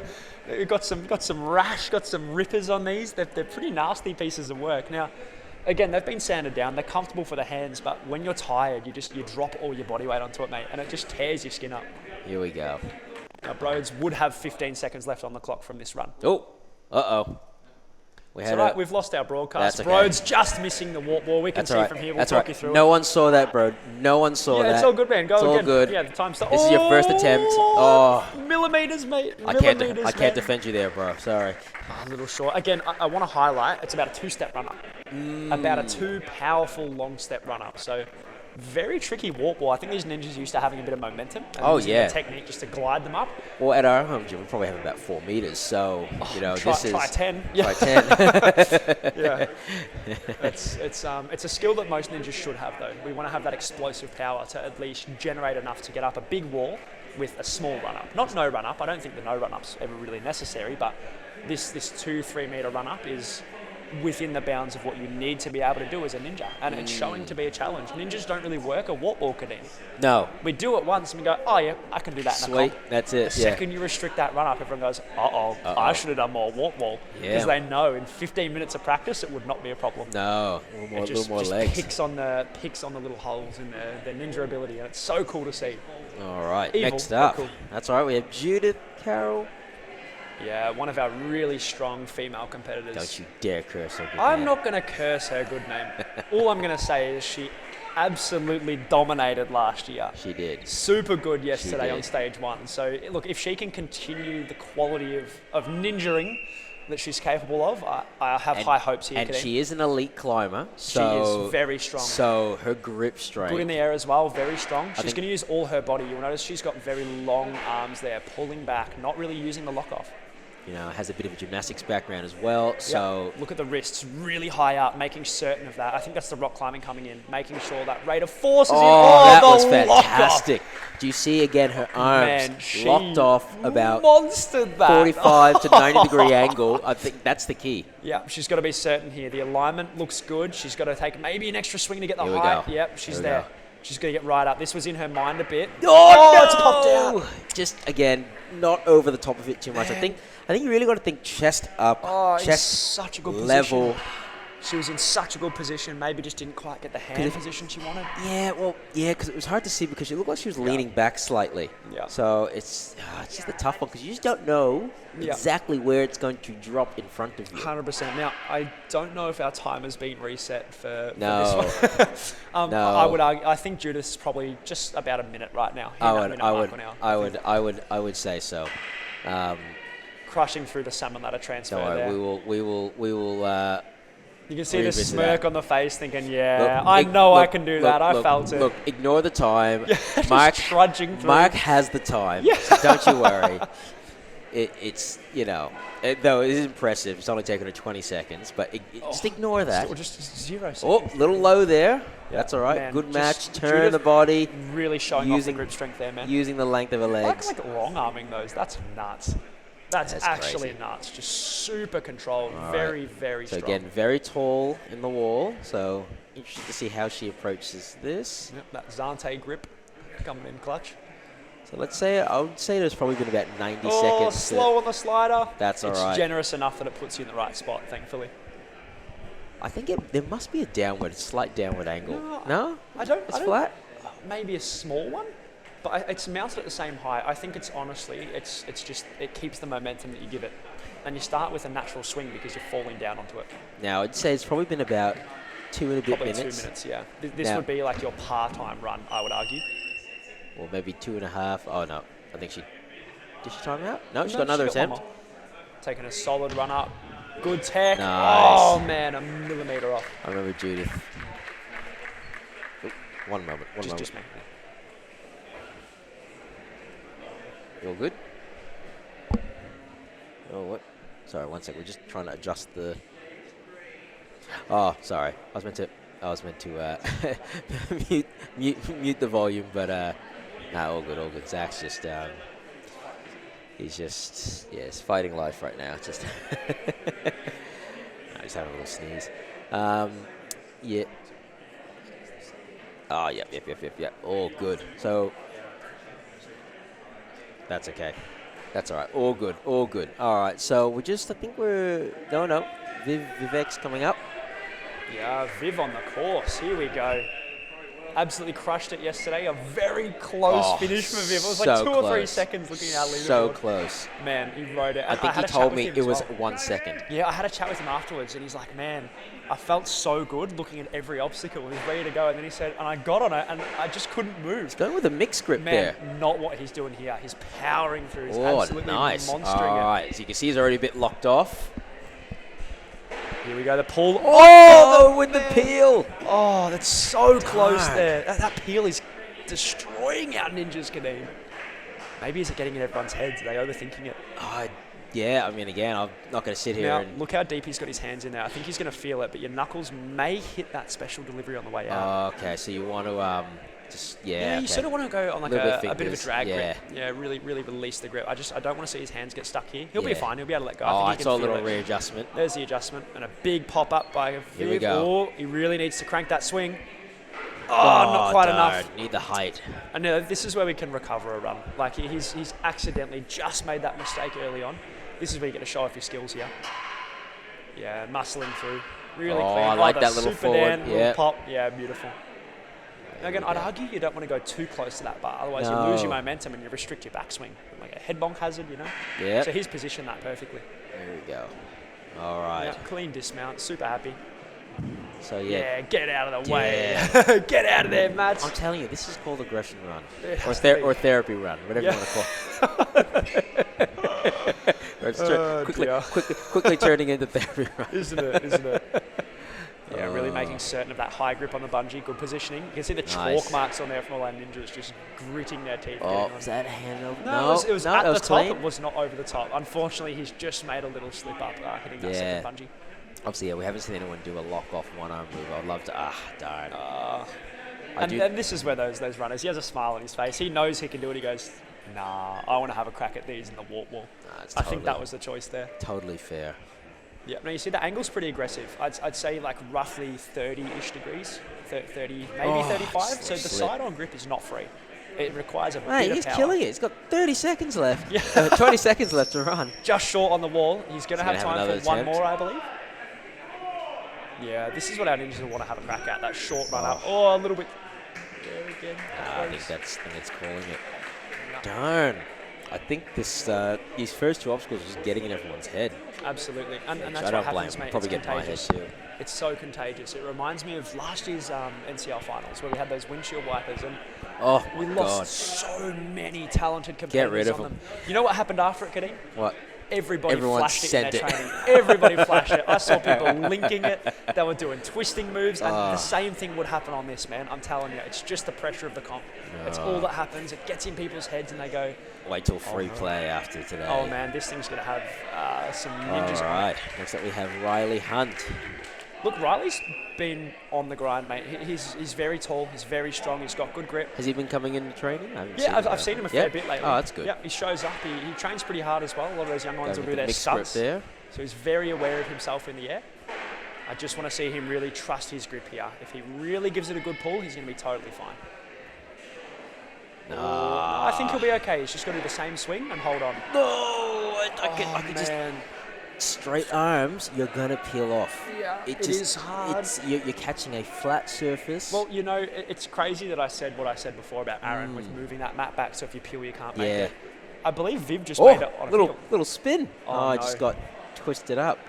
We've got some rash, got some rippers on these. They're pretty nasty pieces of work. Now, again, they've been sanded down. They're comfortable for the hands, but when you're tired, you drop all your body weight onto it, mate, and it just tears your skin up. Here we go. Now, Broads would have 15 seconds left on the clock from this run. Oh, uh-oh. It's all right, we've lost our broadcast. That's okay. Broads just missing the warp ball. We can see from here. We'll talk you through it. No one saw that, bro. No one saw that. Yeah, it's all good, man. Go again. It's all good. Yeah, the time's up. This is your first attempt. Oh. Millimeters, mate. I can't defend you there, bro. Sorry. A little short. Again, I want to highlight, it's about a 2-step run-up. About a 2 powerful long-step run-up. So Very tricky warp wall. I think these ninjas used to having a bit of momentum. And Oh, using yeah. the technique just to glide them up. Well, at our home gym, we probably have about 4 meters. So, you know, Try 10. Yeah. Try 10. Yeah. It's a skill that most ninjas should have, though. We want to have that explosive power to at least generate enough to get up a big wall with a small run-up. Not no run-up. I don't think the no run-up's ever really necessary, but this 2-3 meter run-up is within the bounds of what you need to be able to do as a ninja, and it's showing to be a challenge. Ninjas don't really work a warp wall cadine. No. We do it once and we go, oh yeah, I can do that in a Sweet, comp. that's The it, yeah. second you restrict that run up, everyone goes, I should have done more warp wall. Yeah. Because they know in 15 minutes of practice it would not be a problem. No, a little more legs. Picks on the little holes in their ninja ability, and it's so cool to see. All right, Evil, next but up. cool. That's all right, we have Judith Carroll. Yeah, one of our really strong female competitors. Don't you dare curse her. I'm not going to curse her good name. All I'm going to say is she absolutely dominated last year. She did. Super good yesterday did. on stage 1. So, look, if she can continue the quality of ninjaing that she's capable of, I have high hopes here. And she is an elite climber. She So is very strong. So her grip strength. Good in the air as well, very strong. She's think- going to use all her body. You'll notice she's got very long arms there, pulling back, not really using the lock off. You know, has a bit of a gymnastics background as well. So look at the wrists really high up, making certain of that. I think that's the rock climbing coming in, making sure that rate of force is in. that the was lock off. fantastic. Do you see again her arms Man, she locked off about monstered that. 45 to 90 degree angle? I think that's the key. Yeah, she's got to be certain here. The alignment looks good. She's got to take maybe an extra swing to get the Here we height. go. Yep, she's Here we there. go. She's going to get right up. This was in her mind a bit. Oh, no! It's popped out. Just again, not over the top of it too much. I think you really got to think chest up, In chest such a good level. position. She was in such a good position. Maybe just didn't quite get the hand position she wanted. Yeah, because it was hard to see because she looked like she was leaning back slightly. Yeah. So it's just a tough one because you just don't know exactly where it's going to drop in front of you. 100%. Now, I don't know if our time has been reset for No. this one. No. I would argue, I think Judith is probably just about a minute right now. I would say so. Crushing through the salmon ladder transfer there. We will. You can see the revisit smirk that. on the face, thinking, Look, I know I can do that. I felt it. Look, ignore the time. Just Mark trudging through. Mark has the time, so don't you worry. It's though it is impressive. It's only taken her 20 seconds, but just ignore that. Or just 0 seconds. Oh, little low there. That's all right. Man, Good just match. Turn Judith the body. Really showing off the grip strength there, man. Using the length of her I legs. like long arming those. That's nuts. That's actually crazy. nuts. Just super controlled. All Very, right. very So strong. again, very tall in the wall. So interested to see how she approaches this. Yep, that Zante grip coming in clutch. So I would say there's probably been about 90 Oh, seconds. slow on the slider. That's all It's right. generous enough that it puts you in the right spot, thankfully. I think there must be a slight downward angle. No? I don't. It's flat? Maybe a small one, but it's mounted at the same height. I think it's honestly, it's just, it keeps the momentum that you give it. And you start with a natural swing because you're falling down onto it. Now, I'd say it's probably been about 2 and a bit Probably minutes. 2 minutes, yeah. This Now- would be like your part-time run, I would argue. Or maybe 2.5. Oh, no. I think did she time out? No, she's No, got another she's got attempt. one more. Taking a solid run up. Good tech. Nice. Oh, man, a millimetre off. I remember Judith. Oh, one moment. Just me. You all good? Oh, what? Sorry, one sec. We're just trying to adjust the... Oh, sorry. I was meant to mute the volume, but all good. Zach's just he's fighting life right now. Just he's having a little sneeze. Yeah. Oh, yep. All good. So that's okay. That's all right. All good. All right. So I think we're no. Vivek's coming up. Yeah, Viv on the course. Here we go. Absolutely crushed it yesterday. A very close finish for Viv. It was like 2 or 3 seconds looking at our leaderboard. So close. Man, he rode it. I think he told me it was 1 second. Yeah, I had a chat with him afterwards, and he's like, man, I felt so good looking at every obstacle. He was ready to go, and then he said, and I got on it, and I just couldn't move. Going with a mixed grip Man, there. not what he's doing here. He's powering through. He's Oh, absolutely nice. monstering All it. right, so you can see he's already a bit locked off. Here we go, the pull. Oh, with the peel. Oh, that's so close Darn. there. That peel is destroying our Ninjas, Kadeem. Maybe is it getting in everyone's heads? Are they overthinking it? Yeah, I mean, again, I'm not going to sit here Now, and... look how deep he's got his hands in there. I think he's going to feel it, but your knuckles may hit that special delivery on the way out. Okay, so you want to Yeah, you sort of want to go on like a bit of a drag yeah. grip. Yeah, really release the grip. I don't want to see his hands get stuck here. He'll be fine. He'll be able to let go. Oh, I I think saw a he can little feel it. readjustment. There's the adjustment and a big pop up by Viv. Here we go. Oh, he really needs to crank that swing. Oh, not quite enough. Need the height. And this is where we can recover a run. Like he's accidentally just made that mistake early on. This is where you get to show off your skills here. Yeah, muscling through. Really clean. I like the that little super forward. Dan, little pop. Yeah, beautiful. Now again, I'd argue you don't want to go too close to that bar. Otherwise, you lose your momentum and you restrict your backswing. Like a head bonk hazard, you know? Yeah. So he's positioned that perfectly. There we go. All right. Yeah, clean dismount. Super happy. So, Yeah, get out of the way. Get out of there, Mats. I'm telling you, this is called aggression run. Or Therapy run, whatever you want to call it. Quickly turning into therapy run. Isn't it? Yeah, really making certain of that high grip on the bungee, good positioning. You can see the chalk marks on there from all our Ninjas just gritting their teeth. Was that a hand over? No, it was at the top. clean. It was not over the top. Unfortunately, he's just made a little slip up hitting that second bungee. Obviously, we haven't seen anyone do a lock-off one-arm move. I'd love to. Darn. And this is where those runners, he has a smile on his face. He knows he can do it. He goes, nah, I want to have a crack at these in the warp wall. I think that was the choice there. Totally fair. Yeah, now you see the angle's pretty aggressive. I'd say like roughly 30-ish degrees, 30, maybe 35. So the side-on grip is not free. It requires a bit of power. He's killing it. He's got 30 seconds left. Yeah. 20 seconds left to run. Just short on the wall. He's going to have time for one more, I believe. Yeah, this is what our Ninjas will want to have a crack at, that short run up. Oh, a little bit there again. I think it's calling it. Darn. I think these first two obstacles are just getting in everyone's head. Absolutely. And that's I don't what blame happens, him. mate. Probably It's get my head contagious. too. It's so contagious. It reminds me of last year's NCL Finals where we had those windshield wipers and we lost so many talented competitors. Get rid of on them. You know what happened after it, Kadeem? What? Everyone flashed it in their training. Everybody flashed it. I saw people linking it. They were doing twisting moves, and the same thing would happen on this, man. I'm telling you, it's just the pressure of the comp. It's all that happens. It gets in people's heads, and they go, wait till free play after today. oh man, this thing's going to have some Ninjas All on right. it. Next up we have Riley Hunt. Look, Riley's been on the grind, mate. He's very tall. He's very strong. He's got good grip. Has he been coming into training? I've seen him a fair bit lately. Oh, that's good. Yeah, he shows up. He trains pretty hard as well. A lot of those young ones will do their mixed grip stunts. there. So he's very aware of himself in the air. I just want to see him really trust his grip here. If he really gives it a good pull, he's going to be totally fine. I think he'll be okay. He's just got to do the same swing and hold on. No, I could just straight arms. You're gonna peel off. Yeah, it is hard. You're catching a flat surface. Well, you know, it's crazy that I said what I said before about Aaron with moving that mat back. So if you peel, you can't make it. I believe Viv just made it on a little spin. I just got twisted up.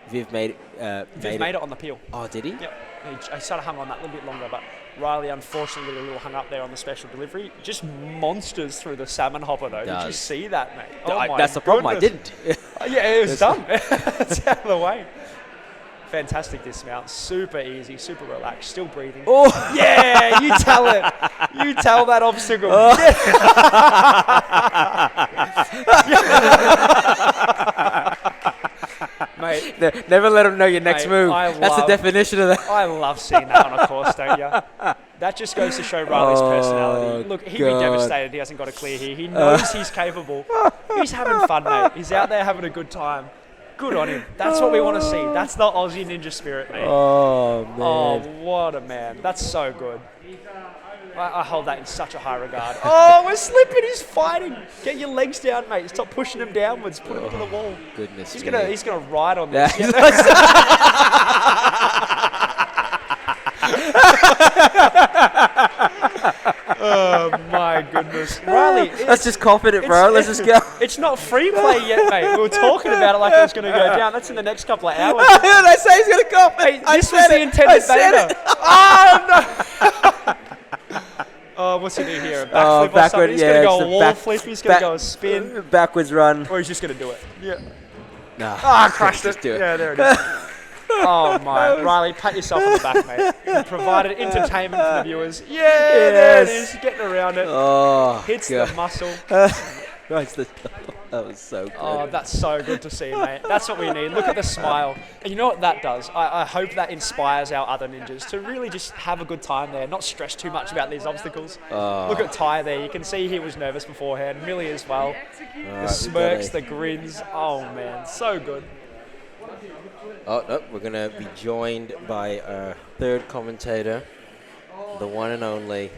Viv made it. Viv made it on the peel. Oh, did he? Yep. He sort of hung on that a little bit longer, but Riley unfortunately got a little hung up there on the special delivery. Just monsters through the salmon hopper though. Did you see that, mate? Oh that's the problem. I didn't. Yeah, it was done. It's out of the way. Fantastic dismount. Super easy, super relaxed, still breathing. Oh yeah, you tell it. You tell that obstacle. Mate, never let them know your next move. That's the definition of that. I love seeing that on a course, don't you? That just goes to show Riley's personality. Look, he'd be devastated he hasn't got a clear here. He knows he's capable. He's having fun, mate. He's out there having a good time. Good on him. That's what we want to see. That's the Aussie Ninja spirit, mate. Oh, man. Oh, what a man. That's so good. I hold that in such a high regard. Oh, we're slipping. He's fighting. Get your legs down, mate. Stop pushing him downwards. Put him into the wall. Goodness He's me. gonna ride on this. Yeah. Oh my goodness, Riley! Let's just confident, bro. Let's just go. It's not free play yet, mate. We were talking about it like it was going to go down. That's in the next couple of hours. I say he's gonna go. Hey, this was the intended beta. Oh no! Oh, what's he do here? A backflip or something? He's going to go a wall flip. He's going to go a spin. Backwards run. Or he's just going to do it. Yeah. No. Ah, crushed it. Just do it. Yeah, there it is. Oh, my. Riley, pat yourself on the back, mate. You provided entertainment for the viewers. Yeah, there it is. Getting around it. Oh, Hits God. the muscle. Right, that was so good. Oh, that's so good to see, mate. That's what we need. Look at the smile. And you know what that does? I hope that inspires our other ninjas to really just have a good time there, not stress too much about these obstacles. Look at Ty there. You can see he was nervous beforehand. Millie as well. The smirks, the grins. Oh, man. So good. Oh, no, we're going to be joined by our third commentator, the one and only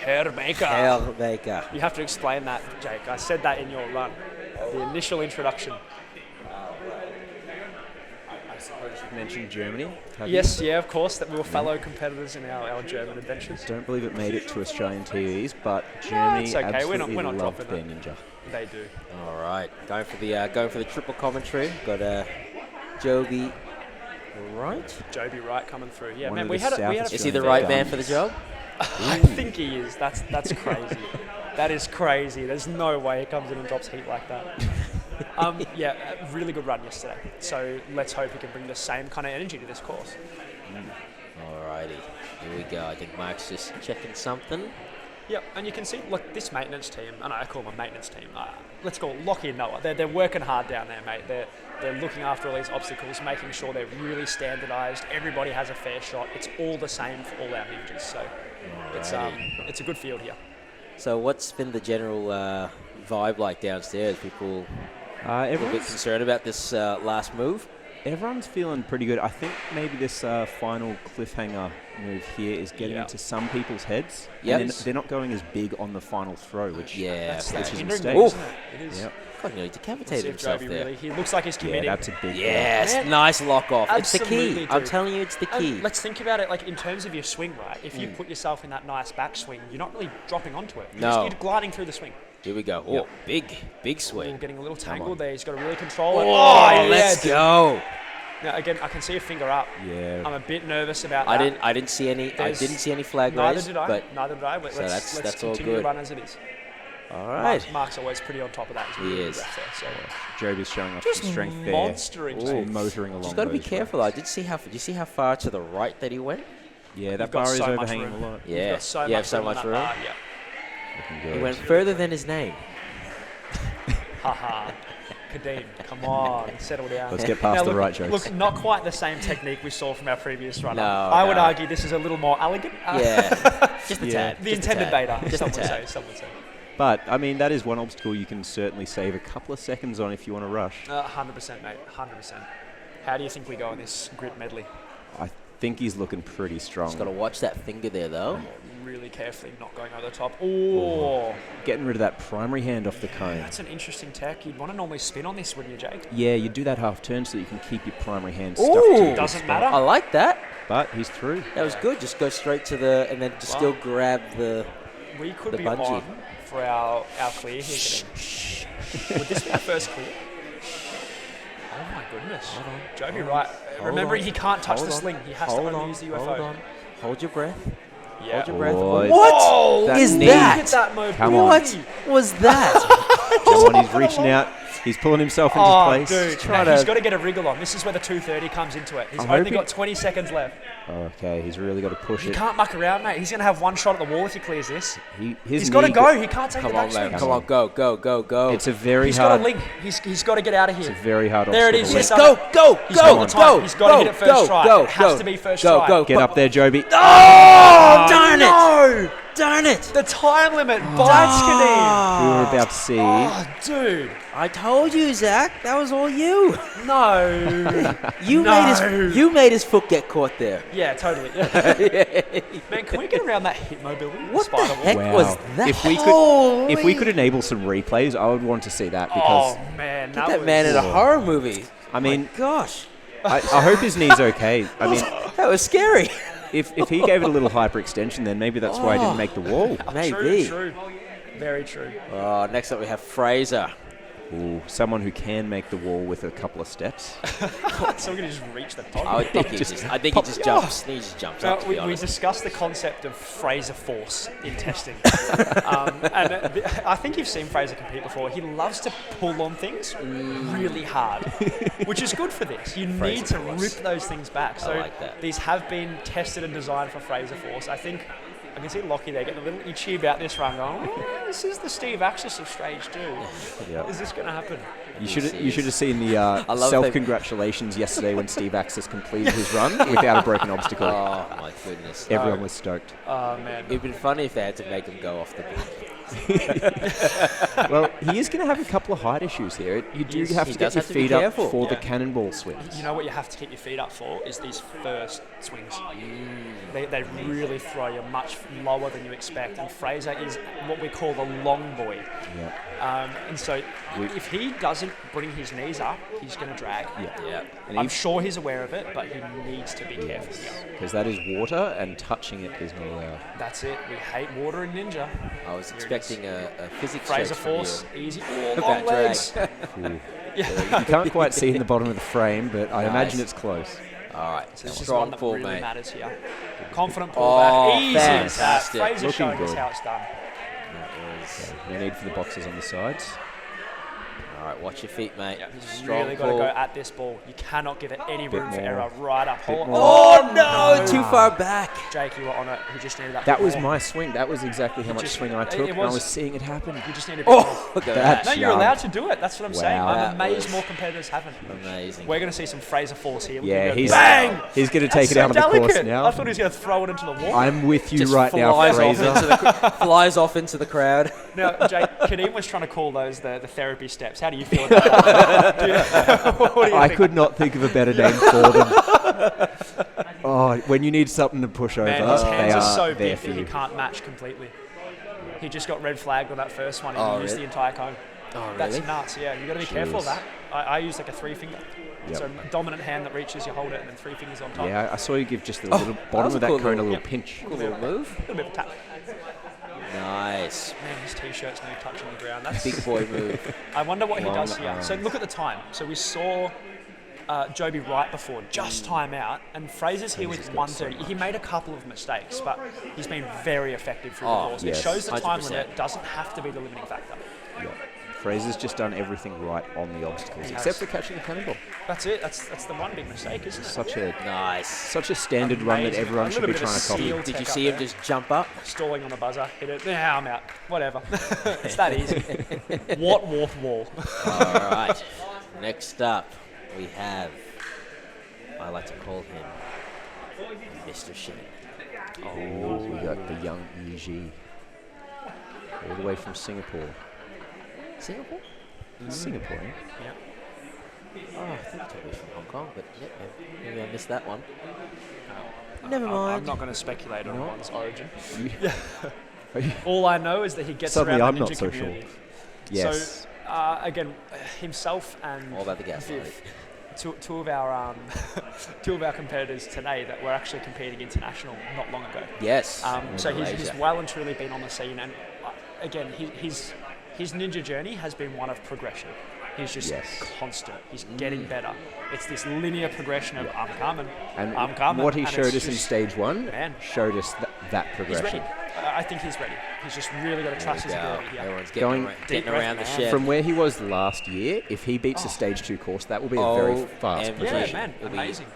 Hermaker. You have to explain that, Jake. I said that in your run. The initial introduction. I suppose you mentioned Germany. Yes, yeah, of course, that we were fellow competitors in our German adventures. Don't believe it made it to Australian TVs, but Germany it's okay. We're not loved dropping their ninja. They do. All right, going for the triple commentary. Got Joby Wright. Joby Wright coming through. Yeah, One man, of we the had South a Is he the right man for the job? I think he is. That's crazy. That is crazy. There's no way he comes in and drops heat like that. Yeah, a really good run yesterday. So let's hope he can bring the same kind of energy to this course. Alrighty, here we go. I think Mark's just checking something. Yep, and you can see, look, this maintenance team, and I call them a maintenance team, let's call it Lockie and Noah. They're working hard down there, mate. They're looking after all these obstacles, making sure they're really standardised. Everybody has a fair shot. It's all the same for all our ninjas, so it's a good field here. So what's been the general vibe like downstairs? People a bit concerned about this last move? Everyone's feeling pretty good. I think maybe this final cliffhanger move here is getting into some people's heads. Yep. And they're not going as big on the final throw, which Yeah, That's which is a hindering mistake. them, isn't it? It is. Yep. God, nearly Let's decapitated see if himself Joby there. really, he looks like he's Yeah, committing. that's a big Yes, Yeah. nice lock off. It's the Absolutely, key. I'm dude. telling you, it's the key. And let's think about it like in terms of your swing, right? If you put yourself in that nice backswing, you're not really dropping onto it. No. You're gliding through the swing. Here we go. Oh, big Ooh, swing. getting a little tangled there. He's got to really control it. Oh, yeah, let's dude. go. Now again, I can see a finger up. Yeah. I'm a bit nervous about I that. didn't see any. I didn't see any flag Neither raise. did I. But Neither did I. But so let's that's all continue good. to run as it is. all right. Mark's always pretty on top of that. He's He really is. good ref there, so. Joby's showing off Just some strength there. monstering. Just mate. motoring along. Just got to be those careful. roads. Did you see how far to the right that he went? Yeah, that You've got bar is so much overhanging room. a lot. Yeah. You've got so You much have so room on much that room. bar, yeah. Looking He good. went further than his name. Haha. Kadeem, come on, settle down. Let's get past Now, the look, right jokes. Look, not quite the same technique we saw from our previous runner. No, I would no. argue this is a little more elegant. Yeah. Just a Yeah. tad. The just a intended tad. beta, Just some a would tad. say. Some would say. But, I mean, that is one obstacle you can certainly save a couple of seconds on if you want to rush. 100%, mate. 100%. How do you think we go in this grit medley? I think he's looking pretty strong. Just got to watch that finger there, though. Really carefully, not going over the top. Oh, Getting rid of that primary hand off the cone. that's an interesting tech. You'd want to normally spin on this, wouldn't you, Jake? Yeah, you do that half turn so that you can keep your primary hand stuck Ooh. to the Doesn't spot. matter. I like that. But he's through. That was good. Just go straight to the, and then just Wow. still grab the. We could The be bungee. on for our clear here, Kadeem. Would this be the first clear? Oh my goodness. Joby, right. Remember, he can't touch the sling. He has to only use the UFO. Hold on. Hold your breath. Yeah. Hold your breath. Boy. What That is knee. that? Look at that mobility. Come on. What was that? Come on, he's reaching out. He's pulling himself into Oh, place. dude. trying Now, he's to- got to get a wriggle on. This is where the 230 comes into it. He's I'm only hoping- got 20 seconds left. Okay, he's really got to push You it. can't muck around, mate. He's going to have one shot at the wall if he clears this. His He's got to knee go. He can't take Come the on, backswing. man. Come on. Go, go, go, go. It's a very He's hard. got a link. He's got to get out of It's here. a very hard. There it is. obstacle. Yes, Just done go, it. go, He's go, got the time. go. He's got to hit it first try. Go, It has go, to be first go, try. go. Get up there, Joby. Oh, darn it! No! Darn it! The time limit bites Kadeem. We were about to see. Oh, dude. I told you, Zach. That was all you. No. You No. made his foot get caught there. Yeah, totally. Man, can we get around that hit mobility? What the Spider wall? heck Wow. was that? If we could, Holy. if we could enable some replays, I would want to see that because Oh, man. Get that man in a horror movie. I mean, Gosh, I hope his knee's okay. I mean, that was scary. if he gave it a little hyperextension, then maybe that's why he didn't make the wall. Maybe. True. Very true. Oh, next up we have Fraser. Ooh, someone who can make the wall with a couple of steps. So we're going to just reach the top. I think he just jumps. He just jumps up, to be we honest. discussed the concept of Fraser force in testing. I think you've seen Fraser compete before. He loves to pull on things really hard, which is good for this. You need to rip those things back. So these have been tested and designed for Fraser force. I think I can see Lockie there getting a little itchy about this run, going, oh, this is the Steve Axis of stage 2. Yep. Is this going to happen? You should have seen the self-congratulations yesterday when Steve Axis completed his run without a broken obstacle. Oh, my goodness. Everyone was stoked. Oh, man. It'd been funny if they had to make him go off the block. Well, he is going to have a couple of height issues here. You do have to get your feet up for the cannonball swings. You know what you have to keep your feet up for is these first swings. They really throw you much lower than you expect. And Fraser is what we call the long boy. Yeah. And so if he doesn't bring his knees up, he's going to drag. Yeah. And I'm sure he's aware of it, but he needs to be careful here. Because that is water, and touching it is not allowed. That's it. We hate water in Ninja. I was expecting a physics Fraser check from force, you easy. Oh, about long drag. legs. You can't quite see in the bottom of the frame, but I imagine it's close. All right, So this is one strong that pull, really mate. matters here. Confident pullback, easy as that. fantastic. Fraser Looking showing us good. how it's done. So no need for the boxes on the sides. All right, watch your feet, mate. He's Strong really got to pull. go at this ball. You cannot give it any room for more. error. Right up. Bit Oh, more. Oh, no, too far back. Jake, you were on it. He just needed that. That bit was more. my swing. That was exactly how much just- swing I it took, and I was- was seeing it happen. You just needed a bit more. Oh, look at That's that. No, you're young. allowed to do it. That's what I'm saying. Wow. I'm That amazed was more competitors haven't. Amazing. We're going to see some Fraser force here. Yeah, We're gonna he's go bang. he's going to take That's it out so on the course delicate. now. I thought he was going to throw it into the wall. I'm with you Just right now, flies off Fraser. into the flies off into the crowd. Now, Jake, Kadeem was trying to call those the therapy steps. How do you feel about that? What do you I think? could not think of a better name for them. Oh, when you need something to push over, Man, his they hands are so there big for that he you. can't match completely. He just got red flagged on that first one. He Oh, used really? the entire cone. Oh, That's really? nuts, yeah. You've got to be careful of Jeez. that. I use like a 3-finger. Yep. So dominant hand that reaches, you hold it, and then 3 fingers on top. Yeah, I saw you give just the Oh, little that bottom was of a that cool cone a little- little Yep. pinch. Cool little move. A little bit of a tap. Nice. Man, his t-shirt's no touching the ground. That's Big boy move. I wonder what he Long does here. So arms. look at the time. So we saw Joby Wright before, just time out, and Fraser's here with 1:30. He made a couple of mistakes, but he's been very effective through the Oh, course. yes. It shows the time 100%. limit doesn't have to be the limiting factor. Yeah. Fraser's just done everything right on the obstacles, He except has. for catching the cannonball. That's it. That's the one big mistake, isn't it? Such a Nice. standard run that Amazing. everyone A should little be bit of trying to copy. skill. Did you Tech see up him there. just jump up? Stalling on the buzzer, hit it. Yeah, I'm out. Whatever. It's that easy. What warp wall? All right. Next up, we have, I like to call him Mr. Shin. Oh, we got the young EG. All the way from Singapore. Singapore? Singapore, eh? Yeah. Oh, I think he told me from Hong Kong, but yeah, maybe I missed that one. Never I'm mind. not going to speculate on one's origin. You- All I know is that he gets Suddenly around I'm the not ninja so sure. community. Yes. So, again, himself and All about the gas Viv, light. two of our competitors today that were actually competing international not long ago. Yes. So he's Malaysia. well and truly been on the scene, and again, his ninja journey has been one of progression. He's just Yes. constant. He's getting better. It's this linear progression of I'm coming, And I'm coming. what he and showed it's us in just- stage 1 Man. showed us that He's progression. ready. I think he's ready. He's just really got to trust his There we go. ability here. Everyone's Going getting deep around the breath, shed. From where he was last year, if he beats a stage 2 course, that will be a very fast and Yeah, progression. man, It'll be amazing.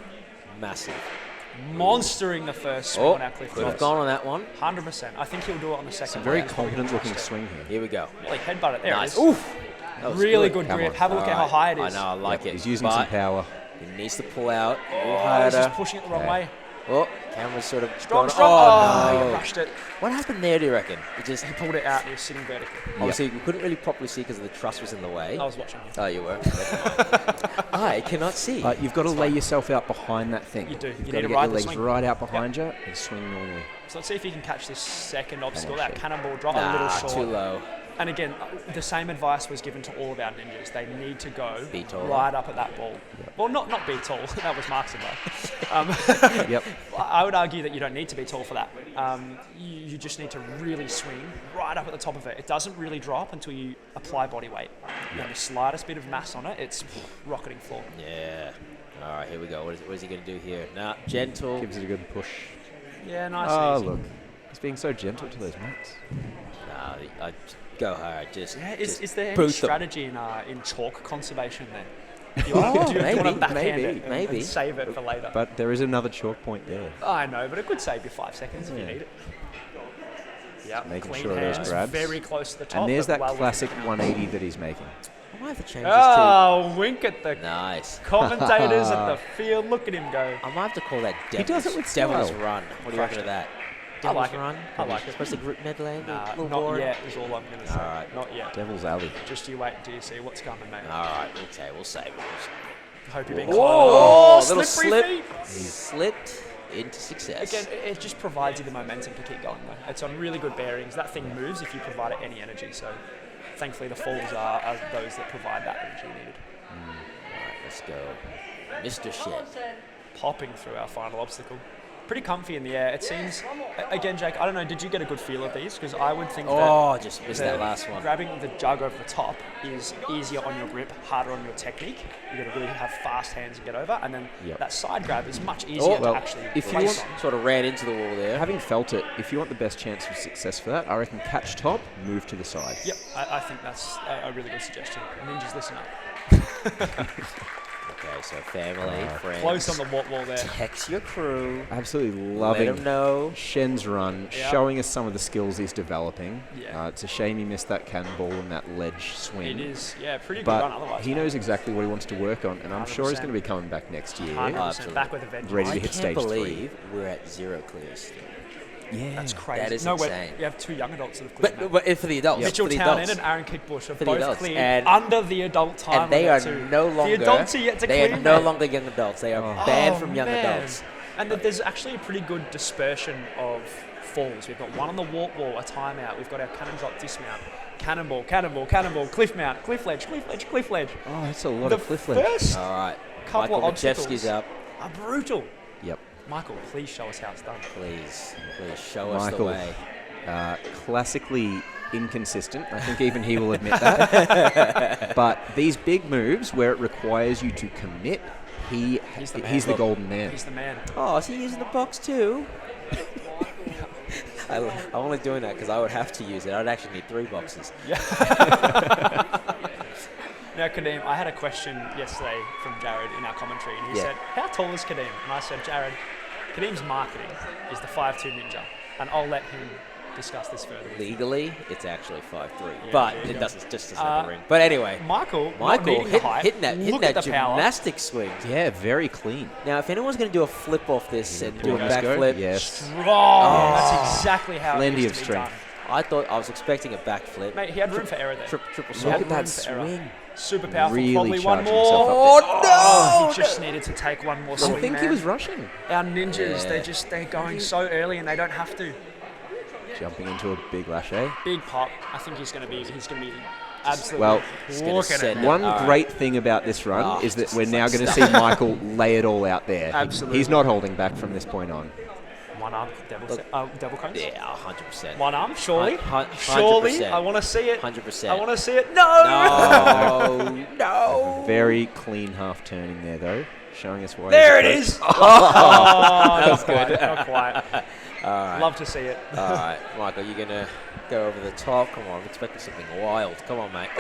Massive. Monstering the first swing Oh, on our cliff could have top. gone on that one. 100%. I think he'll do it on the second. Very one. He's probably confident gonna looking trust it. swing here. Here we go. Like headbutt it. There Nice. it is. Oof. That was Really good Come grip. on. Have a look at how high it is. I know, I like it. He's using but some power. He needs to pull out. Oh, he's just pushing it the wrong Okay. way. Oh, camera's sort of Strong, gone. strong. Oh, Oh, no. you rushed it. What happened there, do you reckon? It just, He pulled it out and he was sitting vertically. obviously, we couldn't really properly see because the truss was in the way. I was watching you. Oh, you were? Never mind. I cannot see. You've got to lay yourself out behind that thing. You do. You've You got need to to get ride your the legs swing. right out behind you and swing normally. So let's see if he can catch this second obstacle. on, That Shep. cannonball drop a little short. Too low. And again, the same advice was given to all of our ninjas. They need to go right up at that ball. Well, not be tall. That was Mark's advice. Yep. I would argue that you don't need to be tall for that. You just need to really swing right up at the top of it. It doesn't really drop until you apply body weight. And the slightest bit of mass on it, it's rocketing floor. Yeah. All right, here we go. What is he going to do here? Nah, gentle. Gives it a good push. Yeah, nice Oh, and easy. look. He's being so gentle to those mats. Nah, go hard. Just Is there any boot them. strategy in chalk conservation then? Do you Oh, want to maybe, backhand maybe, it and maybe. save it for later? But there is another chalk point there. I know, but it could save you 5 seconds if you need it. Yeah, Making clean sure those hands, grabs. very close to the top. And there's but that well classic within. 180 that he's making. I might have to change this Oh, wink at the to... Nice. commentators at the field. Look at him go. I might have to call that Devil's, does it with Devil's style. Run. What do you reckon of that? I like Devil's it. Run? I like it. Supposed to grip medley? Nah, little not boring? yet is all I'm going to say. Alright. Not yet. Devil's Alley. Just you wait until you see what's coming, mate. All right, okay, we'll save it. Hope you're being Whoa, close. little Slippery slip. feet. Slipped into success. Again, it just provides you the momentum to keep going, though. It's on really good bearings. That thing moves if you provide it any energy. So, thankfully, the falls are those that provide that energy needed. All right, let's go. Mr. Shit. Popping through our final obstacle. Pretty comfy in the air. It seems, again, Jake, I don't know, did you get a good feel of these? Because I would think Oh, just missed that that last one. grabbing the jug over the top is easier on your grip, harder on your technique. You've got to really have fast hands and get over. And then that side grab is much easier well, to actually if you place want- on. Sort of ran into the wall there. Having felt it, if you want the best chance of success for that, I reckon catch top, move to the side. Yep, I think that's a really good suggestion. Ninjas, listen up. Okay, so family, friends. Close on the wall there. Text your crew. Absolutely Let loving them know. Shen's run, Yep. showing us some of the skills he's developing. Yeah. It's a shame he missed that cannonball and that ledge swing. It is, yeah, pretty good But run otherwise. he knows exactly what he wants to work on, and I'm sure he's 100%. going to be coming back next year. 100% Absolutely. back with a vengeance. Ready I to hit can't stage 3. believe we're at 0 clears still. Yeah. That's crazy. That is no, insane. You have 2 young adults that have cleared that. But for the adults. Mitchell for the Townend adults. and Aaron KICKBUSH have For the both adults. cleared And- under the adult time And they are limit too. no longer. The adults are yet to They clear. are no mate. longer young adults. They are banned Oh, from young man. adults. And there's actually a pretty good dispersion of falls. We've got one on the warp wall, a timeout. We've got our cannon drop dismount. Cannonball, cannonball, cannonball, cliff mount, cliff ledge, cliff ledge, cliff ledge. Oh, that's a lot The of cliff ledge. first All right. couple Michael of obstacles Mischefski's up. are brutal. Yep. Michael, please show us how it's done. Please show us the Michael. way. Classically inconsistent. I think even he will admit that. But these big moves where it requires you to commit, he's the man. the golden man. He's the man. Oh, is he using the box too? I'm only doing that because I would have to use it. I'd actually need 3 boxes. Now, Kadeem, I had a question yesterday from Jared in our commentary, and he Yeah. said, how tall is Kadeem? And I said, Jared, Kadeem's marketing is the 5'2" ninja, and I'll let him discuss this further. with you." Legally, it's actually 5'3", Yeah, but there you it go. doesn't have a ring. But anyway, Michael not needing the hitting height, hitting look that at the power. gymnastic swing. Yeah, very clean. Now, if anyone's going to do a flip off this and do a Let's go. backflip, Yes. Strong. That's exactly how Plenty it needs of to be strength. done. I was expecting a backflip. Mate, he had room for error there. Triple He salt. had Look at room that for error. swing. Super powerful. Really Probably one charging more. himself up Oh, he just needed to take one more swing. I think he man. was rushing. Our ninjas, Yeah. they're going so early and they don't have to. Jumping into a big lâché. Big pop. I think he's going to be absolutely Well, gonna looking send at it. it. One All right. great thing about this run Oh, is that just we're now like going to stuff. see Michael lay it all out there. Absolutely. He's not holding back from this point on. One arm, double cones. Yeah, 100%. One arm, surely. 100%. Surely, I want to see it. 100%. I want to see it. No! No, no. Very clean half turning there, though, showing us why. There it he's is. Oh, not quite. Not quite. All right. Love to see it. All right, Michael, you're going to go over the top. Come on, I'm expecting something wild. Come on, mate.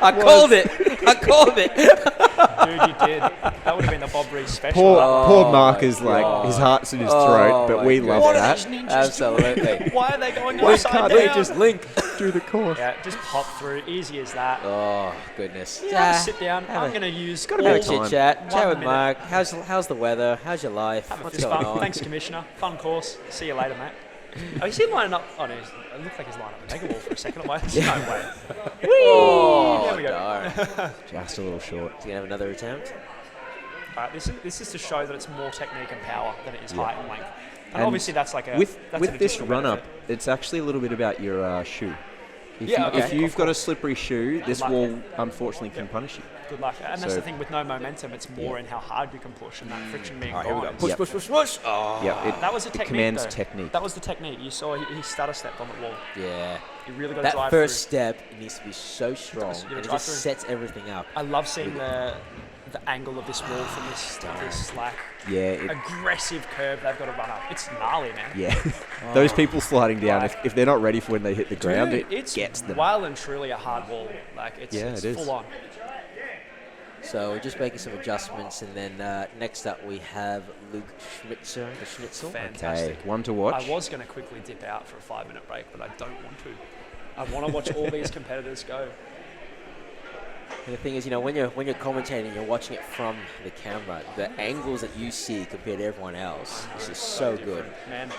I called it. I called it. Dude, you did. That would have been the Bob Reese special. Poor Mark my is like, God. his heart's in his throat, Oh, but my we goodness. love What are that. these ninjas Absolutely. doing? Why are they going Why upside can't down? they just Link. through the course? Yeah, just pop through. Easy as that. Oh, goodness. Yeah, sit down. have I'm a- going to use gotta Have be a time. chit chat. Chat 1 with minute. Mark. How's the weather? How's your life? Have a What's fist going bump. on? Thanks, Commissioner. Fun course. See you later, mate. Oh, is he lining up? Oh, no, it looked like he's lining up a mega wall for a second. I'm like, no way. Oh, There we go. no. Just a little short. Is he going to have another attempt? This is to show that it's more technique and power than it is height and length. And obviously that's like a... With that's an this additional run-up, benefit. it's actually a little bit about your shoe. Yeah, If okay, you've of got a course. slippery shoe, this luck. wall unfortunately can punish you. Good luck. And that's So- the thing with no momentum, it's more in how hard you can push and that friction being All right, here we go. gone. Push, Yep. push, push, push. Oh. Yeah, That was the it technique, commands though. technique. That was the technique. You saw he stutter stepped on the wall. Yeah. You really got to That drive first through. step needs to be so strong, You gotta and it drive just through. sets everything up. I love seeing the angle of this wall from this like Yeah, aggressive curve they've got to run up. It's gnarly, man. yeah. Those people sliding down, Like- if they're not ready for when they hit the ground, Dude, it it's gets them. well and truly a hard wall. Like it's it is. full on. So we're just making some adjustments, and then next up we have Luke Schmitzer, the Schnitzel. Fantastic. Okay, one to watch. I was going to quickly dip out for a 5-minute break, but I don't want to. I want to watch all these competitors go. And the thing is, when you're commentating, you're watching it from the camera. The angles that you see compared to everyone else is just so good. Man,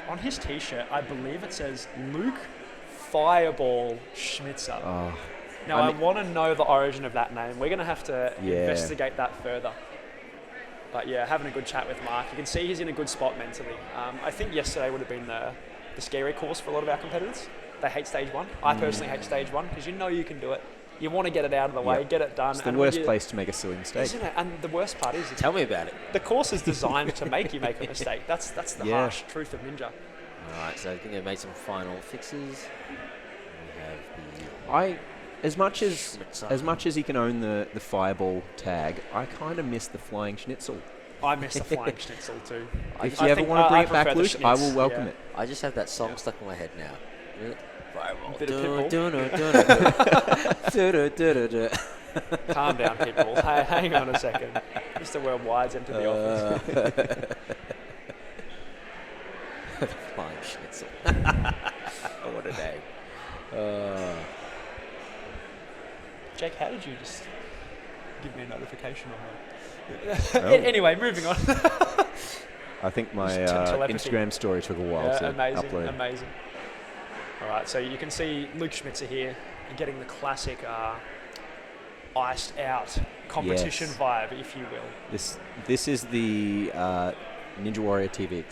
on his T-shirt, I believe it says Luke Fireball Schmitzer. Oh, Now, I want to know the origin of that name. We're going to have to Yeah. investigate that further. But yeah, having a good chat with Mark. You can see he's in a good spot mentally. I think yesterday would have been the scary course for a lot of our competitors. They hate stage 1. I personally hate stage 1 because you know you can do it. You want to get it out of the way, Yep. get it done. it's the and worst when place to make a silly mistake. Isn't it? And the worst part is Tell me about it. the course is designed to make you make a mistake. That's the Yeah. harsh truth of Ninja. All right, so I think they've made some final fixes. We have As much as Schmitzer. he can own the fireball tag, I kind of miss the flying schnitzel. I miss the flying schnitzel too. If you ever want to bring it back, prefer the Luke, I will schnitz, welcome yeah. it. I just have that song stuck in my head now. Fireball. Bit of Pitbull. Dun-dun-dun-dun-dun. Calm down, Pitbull. Hey, hang on a second. Mr. Worldwide's entered the office. Flying Schnitzel. What a day. Jake, how did you just give me a notification on that? Oh. Anyway, moving on. I think my Telepathy. Instagram story took a while Yeah, to amazing, upload. amazing. All right, so you can see Luke Schmitzer here getting the classic iced out competition Yes. vibe, if you will. This is the Ninja Warrior TV.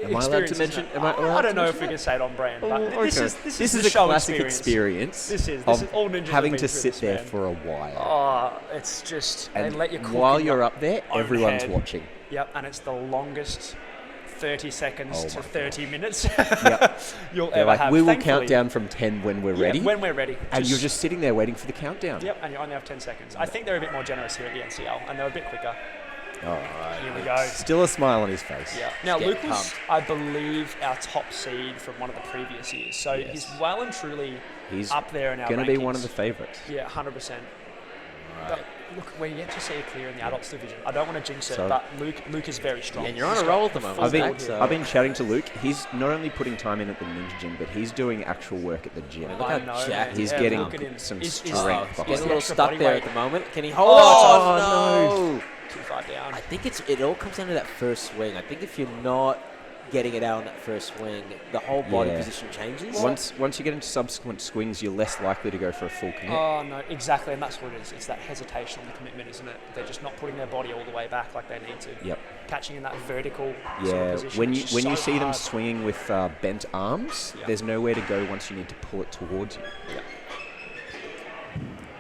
Am I allowed Experience, to isn't mention? it? Am I allowed I to don't know if mention we that? can say it on brand, but Oh, this okay. is a the show classic experience. This is all ninjas having have to been through sit this, there man. for a while. Oh, it's just And they let you cook while in you're your up there, own everyone's head. watching. Yep, and it's the longest 30 seconds Oh to my 30 minutes Yep. you'll They're ever like, have. we will Thankfully, count down from 10 when we're yeah, ready. when we're ready. And you're just sitting there waiting for the countdown. Yep, and you only have 10 seconds. I think they're a bit more generous here at the NCL, and they're a bit quicker. All right. Here we go. Still a smile on his face. Yeah. Now, Get Luke was, pumped. I believe, our top seed from one of the previous years. So Yes. he's well and truly He's up there in our going to be one of rankings. the favourites. Yeah, 100%. But look, we're yet to see a clear in the adults division. I don't want to jinx it, So- but Luke is very strong. Yeah, and you're on He's a got roll at the full moment. board Zach, here. so- I've been chatting to Luke. He's not only putting time in at the Ninja Gym, but he's doing actual work at the gym. Look how I know, jacked man. He's Yeah, getting look at him. some He's- strength he's- behind He's Got a the little extra stuck body there weight. at the moment. Can he hold? Oh, no! Too far down. I think it all comes down to that first swing. I think if you're not getting it out on that first swing, the whole body Yeah. position changes. Once you get into subsequent swings, you're less likely to go for a full commit. Oh, no, exactly, and that's what it is. It's that hesitation on the commitment, isn't it? They're just not putting their body all the way back like they need to. Yep. Catching in that vertical sort Yeah. of position. When it's you just so see them hard. swinging with bent arms, Yeah. there's nowhere to go once you need to pull it towards you. Yeah.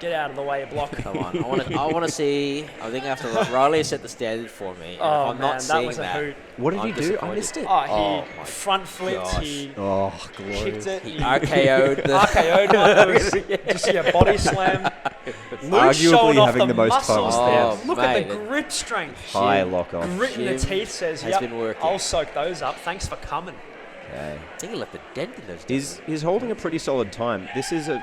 Get out of the way, block. Come on, I want to see. I think I have to. Riley set the standard for me. And Oh, if I'm man, not that seeing was a that, hoot. What did I'm he do? I disappointed. missed it. Oh, he Oh, my front flipped, gosh. he Oh, kicked glorious. it, he RKO'd the. RKO'd one. Just see a body slam. Luke Arguably showing off having the most fun. muscles Oh, there. Look mate, at the grip strength. High Jim. lock off. Grit in the Jim teeth says, has yep, been working. I'll soak those up. Thanks for coming. Okay. I think he left a dent in those. He's holding a pretty solid time. This is Oh,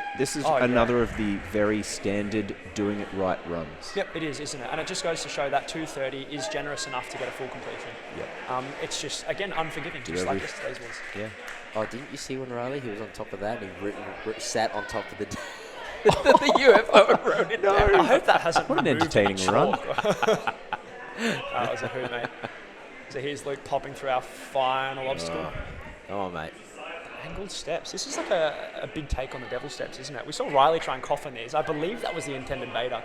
yeah. another of the very standard doing it right runs. Yep, it is, isn't it? And it just goes to show that 230 is generous enough to get a full completion. Yep. It's just, again, unforgiving, just like yesterday's was. Yeah. Oh, didn't you see when Riley? He was on top of that and he sat on top of the the UFO and rode it down. I hope that hasn't What an removed entertaining the run. chalk. That was a hoot, mate. So here's Luke popping through our final obstacle. Come on, mate. Angled steps. This is like a big take on the devil steps, isn't it? We saw Riley try and cough on these. I believe that was the intended beta.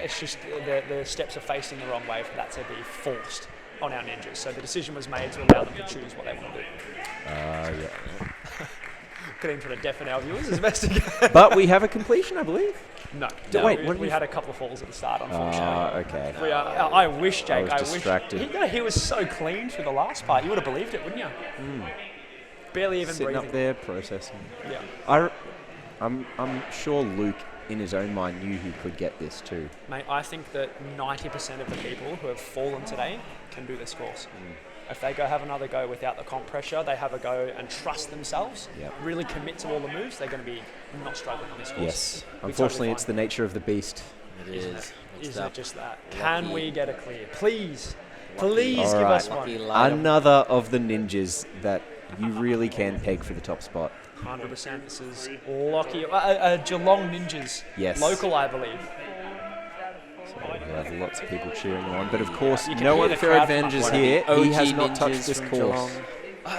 It's just the steps are facing the wrong way for that to be forced. on our ninjas. So the decision was made to allow them to choose what they want to do. Yeah. Getting to deafen our viewers as best we can. But we have a completion, I believe. No. Wait, we had a couple of falls at the start, unfortunately. Okay. I wish, Jake. I was distracted. He was so clean through the last part. You would have believed it, wouldn't you? Barely even Sitting breathing. up there processing. Yeah. I'm sure Luke, in his own mind, knew he could get this too. Mate, I think that 90% of the people who have fallen today can do this course. If they go have another go without the comp pressure, they have a go and trust themselves, really commit to all the moves, they're going to be not struggling on this course. Yes. Unfortunately, it's the nature of the beast. It is. Isn't it just that? Can we get a clear? Please. Please give us one. Another of the ninjas that you really can peg for the top spot. 100%. This is Lockie. Geelong Ninjas. Yes. Local, I believe. So we have lots of people cheering on. But of course, You can no hear the unfair crowd advantages from here. OG He has not ninjas touched this from course. Geelong.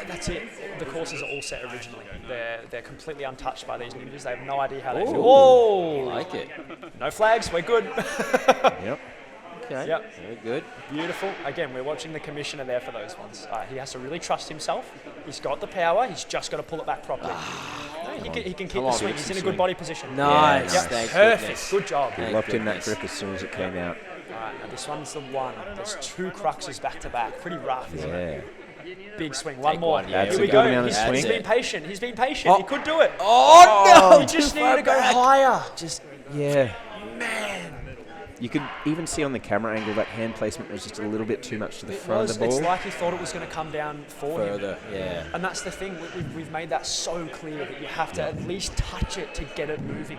That's it. The courses are all set originally. They're completely untouched by these ninjas. They have no idea how they feel. I Oh! like it. No flags. We're good. Yep. Okay. Yep. Very good. Beautiful. Again, we're watching the commissioner there for those ones. He has to really trust himself. He's got the power. He's just got to pull it back properly. No, he can keep the swing. He's in a good body position. Nice. Yep. Thank Perfect. goodness. Good job. He locked in that grip as soon as it came out. All right, now this one's the one. There's two cruxes back to back. Pretty rough, isn't it? Yeah. Big swing. One more. one, yeah. That's Here we a go. good amount of He's swing. been patient. He's been patient. He could do it. Oh, no! You just need to go higher. Just, yeah. Man. You could even see on the camera angle that hand placement was just a little bit too much to the front of the ball. It's like he thought it was going to come down for Further, him. yeah. And that's the thing. We've made that so clear that you have to at least touch it to get it moving.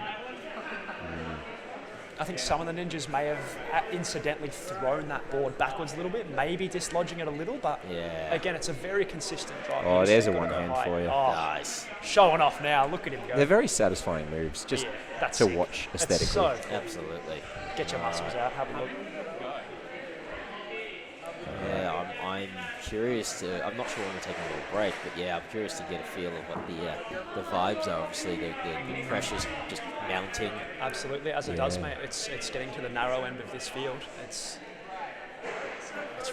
I think some of the ninjas may have incidentally thrown that board backwards a little bit, maybe dislodging it a little, but again, it's a very consistent drive. Oh, You there's just a gotta go one-hand high. for you. Oh, Nice. showing off now. Look at him go. They're very satisfying moves, just that's to sick. watch It's aesthetically. so cool. Absolutely. Get your muscles out, have a look. Yeah, I'm curious to. I'm not sure when we're taking a little break, but yeah, I'm curious to get a feel of what the vibes are. Obviously, the pressure's just mounting. Absolutely, as it does, mate. It's getting to the narrow end of this field. It's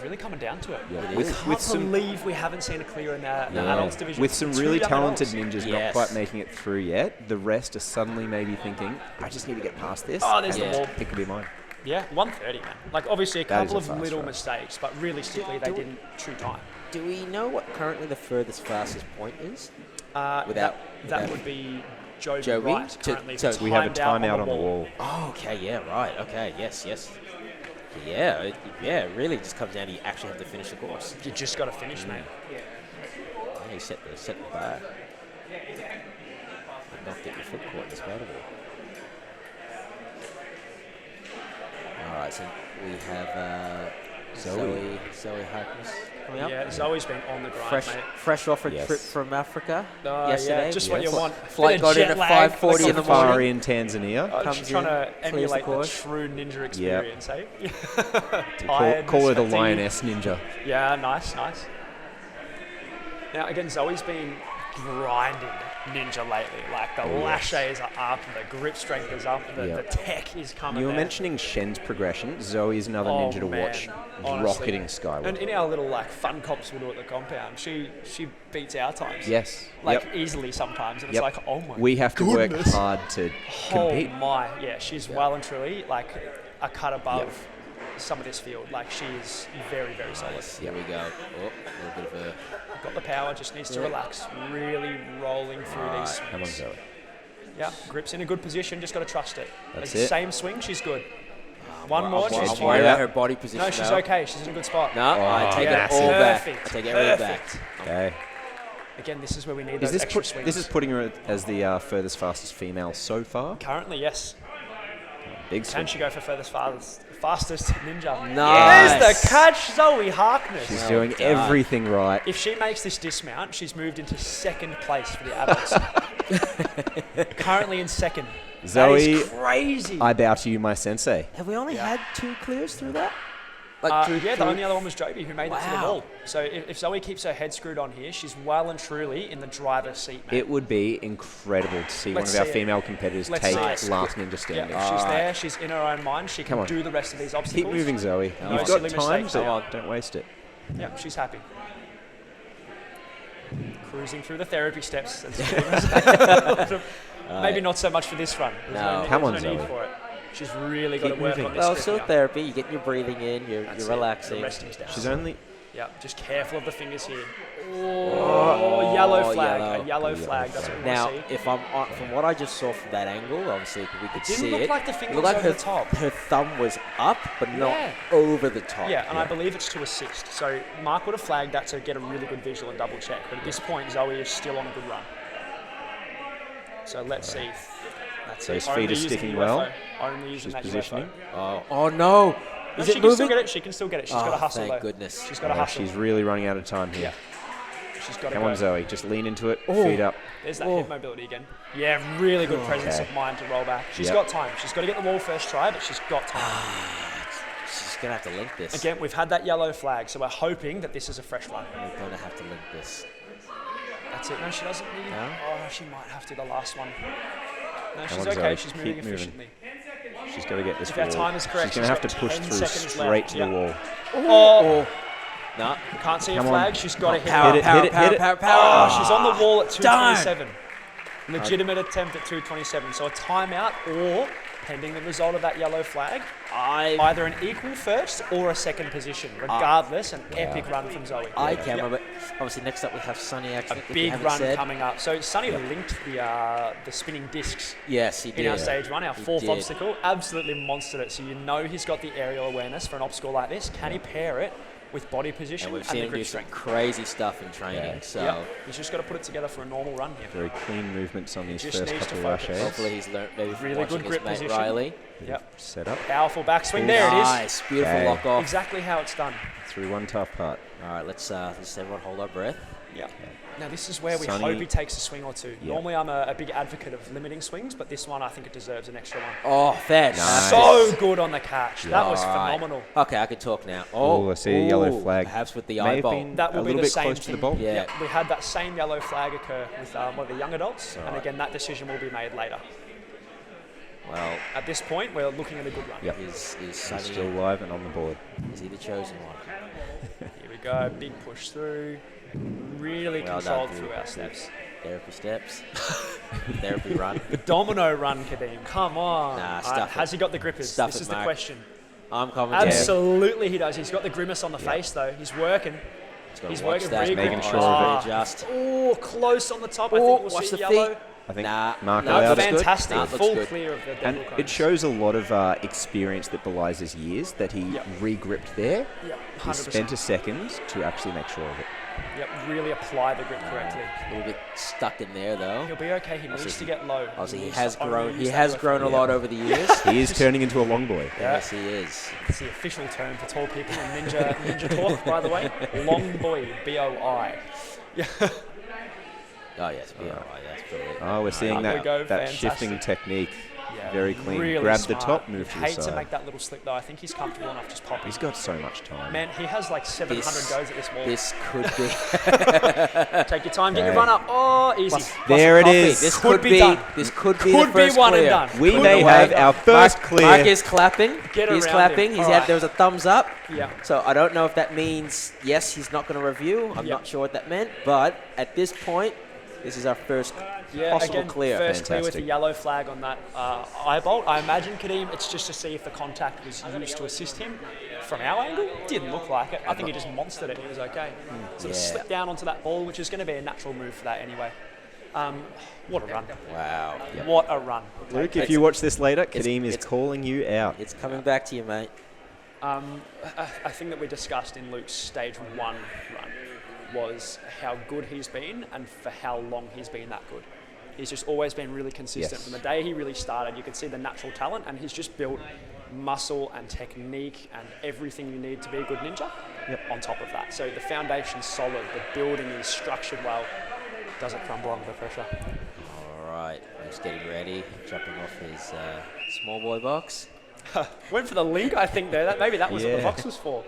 really coming down to it. Yeah. I With can't some believe we haven't seen a clear in the adults division. With some Two really young talented adults. ninjas not quite making it through yet, the rest are suddenly maybe thinking, I just need to get past this. Oh, there's the and wall. It could be mine. Yeah, 130, man. Like, obviously, a That is couple a of fast little run. mistakes, but realistically, they didn't chew time. Do we know what currently the furthest fastest point is? That would be Joey Wright currently. We have a timed out timeout on the wall. Oh, okay, yeah, right, okay, yes. Yeah, it really just comes down to you actually have to finish the course. You just got to finish, mate. Yeah, you set the bar. Not get your foot caught in this part of it. Alright, so we have Zoe Harkness coming up. Yeah, Zoe's been on the grind, mate. Fresh off a trip from Africa yesterday. Yeah, just what you want. Flight got in at 5:40 in the Safari morning. in Tanzania. Just trying to emulate the course. true ninja experience, eh? Call her the Tiredness, lioness ninja. Yeah, nice. Now, again, Zoe's been grinding ninja lately. Like, the laches are up, the grip strength is up, the tech is coming. You were there. mentioning Shen's progression. Zoe is another ninja to watch honestly. rocketing skyward. And in our little fun comps we'll do at the compound, she beats our times. Yes. Easily sometimes, and it's like, oh my. We have to work goodness. hard to compete. Oh my, yeah, she's well and truly a cut above some of this field. Like, she is very, very solid. Here we go. Oh, a little bit of a... Got the power, just needs to relax. Really rolling through these swings. Come on, Zoe. Yeah, grip's in a good position, just got to trust it. That's The it. Same swing, she's good. One more, she's I'm worried fine. about her body position. No, she's though. okay. She's in a good spot. No, I take it all back. I take everything back. Okay. Again, this is where we need Is those this extra swings. this is putting her as the furthest fastest female so far? Currently, yes. Big Can swing. she go for fastest ninja? Nice. There's the catch, Zoe Harkness. She's doing everything right. If she makes this dismount, she's moved into second place for the adults. Currently in second. Zoe, that is crazy. I bow to you, my sensei. Have we only had 2 clears through that? The only other one was Joby, who made it to the Wow. wall. So if Zoe keeps her head screwed on here, she's well and truly in the driver's seat, mate. It would be incredible to see Let's one of our see it. female competitors Let's take see it. last ninja standing. Yeah, she's there, she's in her own mind, she Come can on. do the rest of these obstacles. Keep moving, Zoe. No You've got silly time, mistakes. so don't waste it. Yep, she's happy. Cruising through the therapy steps. Maybe not so much for this run. No. Come on, There's no need Zoe. for it. She's really got to Keep work moving. on this. Well, grip still here. therapy. You're getting your breathing in. You're That's it. relaxing. The resting steps. She's only... Yeah, just careful of the fingers here. Oh, yellow flag. yellow. A yellow flag. That's what we Now, want to see. if I'm from what I just saw from that angle, obviously we could Didn't see look it. like the finger It looked was like over the top. her thumb was up, but not Yeah. over the top. Yeah, and I believe it's to assist. So Mark would have flagged that to get a really good visual and double check. But at this point, Zoe is still on a good run. So let's see. That's So it. his feet Only are using sticking UFO. well. Only using She's that positioning. UFO. Oh no! No, Is she it can moving? still get it. She can still get it. She's got to hustle thank though. goodness. She's got to Oh, hustle. she's really running out of time here. Yeah. She's got to Come go. on, Zoe. Just lean into it. Oh. Feet up. There's that hip mobility again. Yeah, really good presence Okay. of mind to roll back. She's Yep. got time. She's got to get the wall first try, but she's got time. She's gonna have to link this. Again, we've had that yellow flag, so we're hoping that this is a fresh run. We're gonna have to link this. That's it. No, she doesn't need. No? Oh, she might have to the last one. No, she's on, okay. Zoe. She's Keep moving moving. efficiently. She's got to get this If our wall. time is correct, She's going to have she's to got push 10 through seconds straight left. to Yep. the wall. Oh, No. can't see a Come flag. on. She's got to hit Power, it. power, Hit it, power, hit it. power, power. Oh, she's on the wall at Darn. 2:27. Legitimate attempt at 2:27. So a timeout or, pending the result of that yellow flag, either an equal first or a second position. Regardless, an epic run from Zoe. I Yep. can remember. Obviously, next up we have Sunny A Action. if you big haven't run said. coming up. So Sunny linked the spinning discs Yes, he did. in our stage one, our He fourth did. obstacle. Absolutely monstered it. So you know he's got the aerial awareness for an obstacle like this. Can he pair it with body position And we've and seen the him grip do some strength? crazy stuff in training. Yeah. So Yep. He's just got to put it together for a normal run here. Very clean movements on these Just first needs to couple of focus. rushes. hopefully he's learned maybe from Really watching good his grip mate position. Riley. Yep. Set up. Powerful backswing. There it is. Nice, beautiful Okay. lock off. Exactly how it's done. Through one tough part. All right, let's everyone hold our breath. Yeah. Now this is where we Sunny. hope he takes a swing or two. Yeah. Normally I'm a big advocate of limiting swings, but this one I think it deserves an extra one. Oh, fair. Nice. So good on the catch. That was All right. phenomenal. Okay, I can talk now. Oh, I see a yellow ooh, flag. Perhaps with the May have eyeball. been That will a be little the bit same close thing. to the ball. Yeah. We had that same yellow flag occur with one of the young adults, and right. again that decision will be made later. Well, At this point, we're looking at a good run. Yep. is He's Sunny, still live and on the board. is he the chosen one? Here we go, big push through. Really Well controlled done. through our steps. Therapy steps. Therapy run. The domino run, Kadeem. Come on. Nah, stuff Has it. he got the grippers? Stuff This it, is the Mark. question. I'm coming. Absolutely, he does. He's got the grimace on the face, though. He's working. He's working that. really Making good. sure of it. Just. Oh, close on the top. I Oh, think we'll watch see the yellow. feet. I think Nah, Mark no, allowed looks it. good. Fantastic. Nah, looks Full good. clear of the And devil it cones. shows a lot of experience that belies his years that he Yep. re-gripped there. Yep, He 100%. spent a second to actually make sure of it. Yep, really apply the grip correctly. A little bit stuck in there though. He'll be okay. He needs to get low. Obviously, he needs has to only grown. use He that has left grown a foot. lot over the years. He is turning into a long boy. Yeah. Yes, he is. It's the official term for tall people in ninja talk, by the way. Long boy, B-O-I. Yeah. Oh yes, yeah, right, that's brilliant. Oh, we're seeing Up we that, go, that fantastic. shifting technique. Yeah, Very clean. really Grab smart. the top, move You'd to the hate to side. make that little slip though. I think he's comfortable enough just popping. He's got so much time. Man, he has like 700 This- goes at this wall. This could be. Take your time, get your Okay. run up. Oh, easy. Plus There a it coffee. is. This Could could be be. done. This could be Could the be first one and clear. done. We Could may be have one. our first Mark, clear. Mark is clapping. Get He's around clapping. him. He's All had. right. There was a thumbs up. Yeah. So I don't know if that means yes, he's not going to review. I'm Yeah. not sure what that meant. But at this point, this is our first Yeah, possible again, clear. first clear with the Fantastic. yellow flag on that eye bolt. I imagine, Kadeem, it's just to see if the contact was used to assist him. From our angle, didn't look like it. I think he just monstered it and he was okay. Sort of Yeah. slipped down onto that ball, which is going to be a natural move for that anyway. What a run. Wow. What a run. Luke, if you watch this later, It's- Kadeem is it's- calling you out. It's coming back to you, mate. A thing that we discussed in Luke's stage one run was how good he's been and for how long he's been that good. He's just always been really consistent. Yes. From the day he really started, you could see the natural talent, and he's just built muscle and technique and everything you need to be a good ninja on top of that. So the foundation's solid, the building is structured well. Doesn't crumble under the pressure. All right. He's getting ready. Jumping off his small boy box. Went for the link, I think, there. Maybe that was what the Yeah. box was for.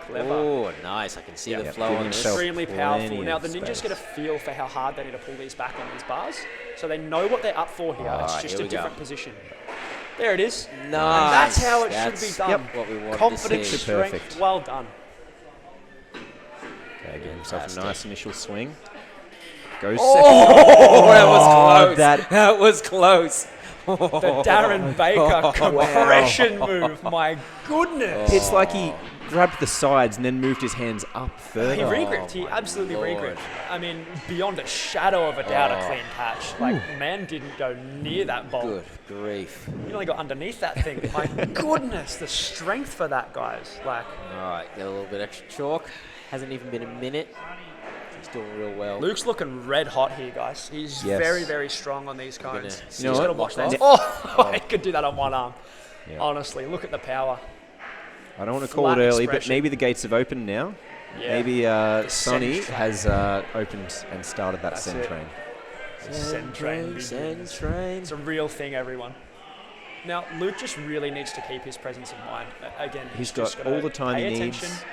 Clever. Oh, nice. I can see the Yeah. flow Giving on this. himself Extremely plenty powerful. Now, of the ninjas space. get a feel for how hard they need to pull these back on these bars. So they know what they're up for here. It's Alright, just here a we go. different position. There it is. Nice. And that's how it That's should be done. what we wanted Confidence, to see. strength, Perfect. well done. himself a nice initial swing. Goes Oh, that was close. that- That was close. The Darren Baker compression move. My goodness. It's like he grabbed the sides and then moved his hands up further. He regripped. He absolutely regripped. I mean, beyond a shadow of a doubt, a clean patch. Like, man didn't go near that bolt. Good grief. He only got underneath that thing. My goodness, the strength for that, guys. Like, All right, get a little bit extra chalk. Hasn't even been a minute. He's doing real well. Luke's looking red hot here, guys. He's very, very strong on these cones. You know He's what? got to watch that. Oh. Oh, he could do that on one arm. Yeah. Honestly, look at the power. I don't want to call it Flat early, but expression. maybe the gates have opened now. Yeah. Maybe Sonny Send train. has opened and started that That's send it. train. Send train. Send train. It's a real thing, everyone. Now, Luke just really needs to keep his presence in mind. Again, He's just got gotta all the time pay he attention. needs.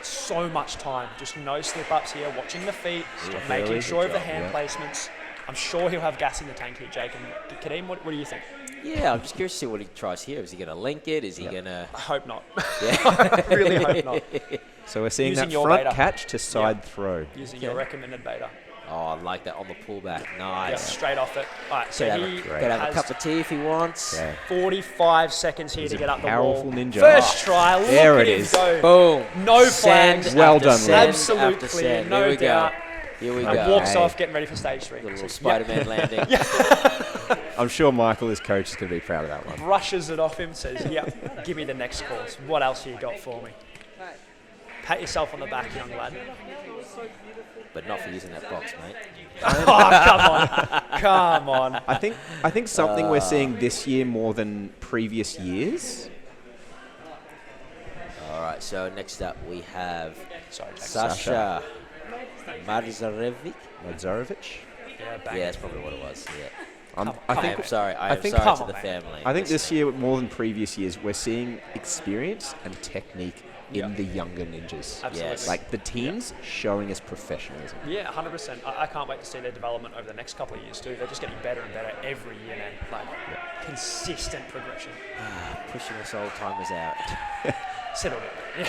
So much time. Just no slip-ups here, watching the feet, Very making good sure of the job, hand yeah. placements. I'm sure he'll have gas in the tank here, Jake. And Kadeem, what do you think? Yeah, I'm just curious to see what he tries here. Is he going to link it? Is he going to... I hope not. Yeah. I really hope not. So we're seeing Using that your front beta. catch to side throw. Using your recommended beta. Oh, I like that on the pullback. Yeah, Nice. straight off it. All right, so Could he have a has cup of tea if he wants. Okay. 45 seconds here He's to a get up the powerful wall. ninja. First try. Look There at it him is. go. Boom. No Send flags. Well after done, send Luke. Absolute after clear, send. no Here we doubt. go. Here we Okay. go. Walks off, getting ready for stage 3. Got a little So, Spider-Man landing. I'm sure Michael, his coach, is going to be proud of that one. brushes it off him, says, yeah, give me the next course. What else you got for me? Pat yourself on the back, young lad. But not for using that box, mate. Oh, come on. Come on. I think something we're seeing this year more than previous years. All right, so next up we have Sorry, Jake. Sasha Marzarevic. Madzarovic. Yeah, bang. Yeah, that's probably what it was. Yeah. I I think am sorry. I I am think- sorry Come to on, the mate. family. I think this year more than previous years we're seeing experience and technique Yeah. in the younger ninjas. Absolutely. Yes. Like the teams showing us professionalism. Yeah, 100%. I can't wait to see their development over the next couple of years too. They're just getting better and better every year, man. Like, consistent progression. Pushing us old timers out. Settle it.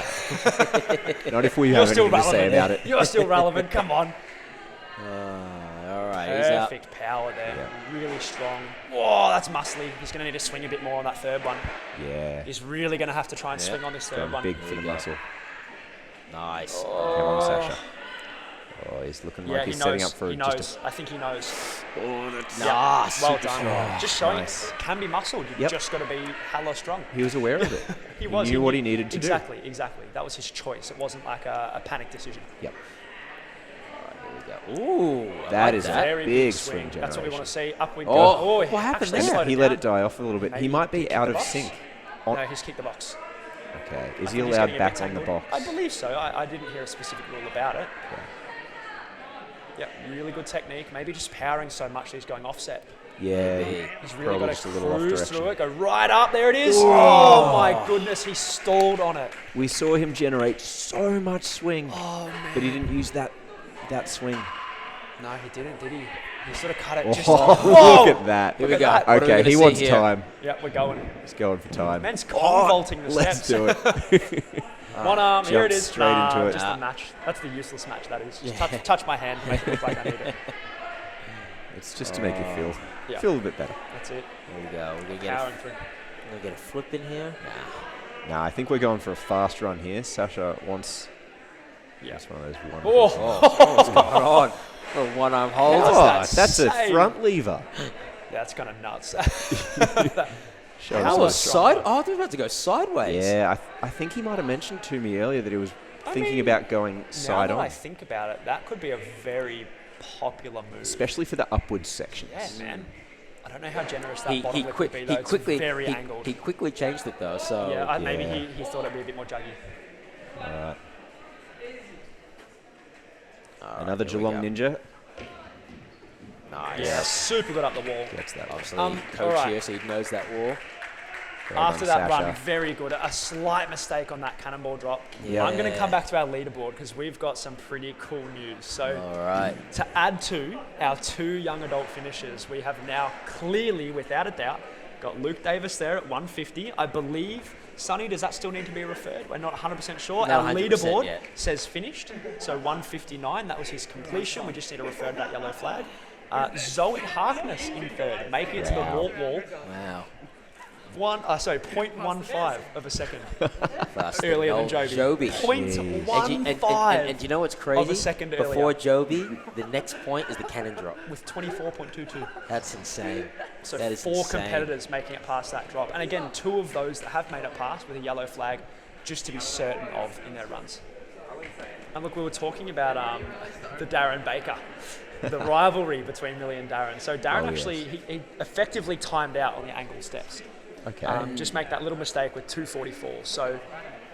Yeah. Not if we You're have still anything to say relevant. about it. You're still relevant. Come on. All right, he's out. Perfect power there. Really strong. Oh, that's muscly. He's going to need to swing a bit more on that third one. Yeah. He's really going to have to try and swing on this third Going one. big for the we go. muscle. Nice. Come on, Sasha. Oh, he's looking Yeah, like he he's knows. setting up for He just knows. I think he knows. Oh, that's Yeah, nice. well Super done. strong. Just showing Nice. it can be muscled. You've Yep. just got to be hella strong. He was aware of it. He was. knew what he needed to exactly, Exactly. That was his choice. It wasn't like a panic decision. do. Yep. Here we go. Ooh, I That like is that. Very big big swing That's what we want to see. Up we go. Oh, he what happened actually there? slowed He it let down. it die off a little bit. Maybe He might be kicked the out of box? sync. No, he's kicked the box. Okay. I Is he think he's allowed getting a back bit on the tangled. box? I believe so. I didn't hear a specific rule about it. Yeah, really good technique. Maybe just powering so much that he's going offset. Yeah. Maybe. He's really Probably got just to a little off cruise direction. through it. Go right up. There it is. Oh my goodness, he stalled on it. We saw him generate so much swing, Oh man. but he didn't use that swing. No, he didn't, did he? He sort of cut it just. Oh, Whoa! look at that. Here we at go. that. What are we Okay, gonna he see wants here? time. Yeah, we're going. He's going for time. Man's vaulting the Let's steps. do it. One arm, here it Jumps is. straight into it. Just a match. That's the useless match, that is. Just touch my hand, make it look like I need it. It's just to make you Yeah. feel a bit better. That's it. Here we go. We're gonna get Powering through. we're gonna get a flip in here. Nah. Nah, I think we're going for a fast run here. Sasha wants Yeah. just one of those one. Oh, What's going on? A one-arm hold. Oh, that's a Insane. front lever. that's kind of nuts. Show How us was strong. side? Oh, they're about to go sideways. Yeah, I think he might have mentioned to me earlier that he was thinking mean, about going Now side that I on, think about it, that could be a very popular move. especially for the upwards sections. Yeah, man. I don't know how generous that He, bottom he, lip quick, would be, he though. It's quickly very he, angled. he quickly changed it though. So yeah, maybe yeah. he thought it'd be a bit more juggy. All right. All right, Another here we Geelong go. Ninja Nice. Yeah, super good up the wall. gets that. Obviously, all coach right. here, so he knows that wall. Well After done, that Sasha. run, very good. A slight mistake on that cannonball drop. Yeah. I'm going to come back to our leaderboard because we've got some pretty cool news. So All right. to add to our 2 young adult finishers, we have now clearly, without a doubt, Got Luke Davis there at 150. I believe, Sonny, does that still need to be referred? We're not 100% sure. Not Our 100% leaderboard yet. says finished. So 159, that was his completion. We just need to refer to that yellow flag. Zoe Harkness in third, making it to the wall. Wow. 0.15 of a second Faster earlier than than Joby. Joby. 0.15 And do you know what's crazy? of a second Before earlier. Joby, the next point is the cannon drop. With 24.22. That's insane. So that is 4 insane. competitors making it past that drop. And again, 2 of those that have made it past with a yellow flag, just to be certain of in their runs. And look, we were talking about the Darren Baker, the rivalry between Millie and Darren. So Darren he effectively timed out on the angle steps. Okay. Just make that little mistake with 244. So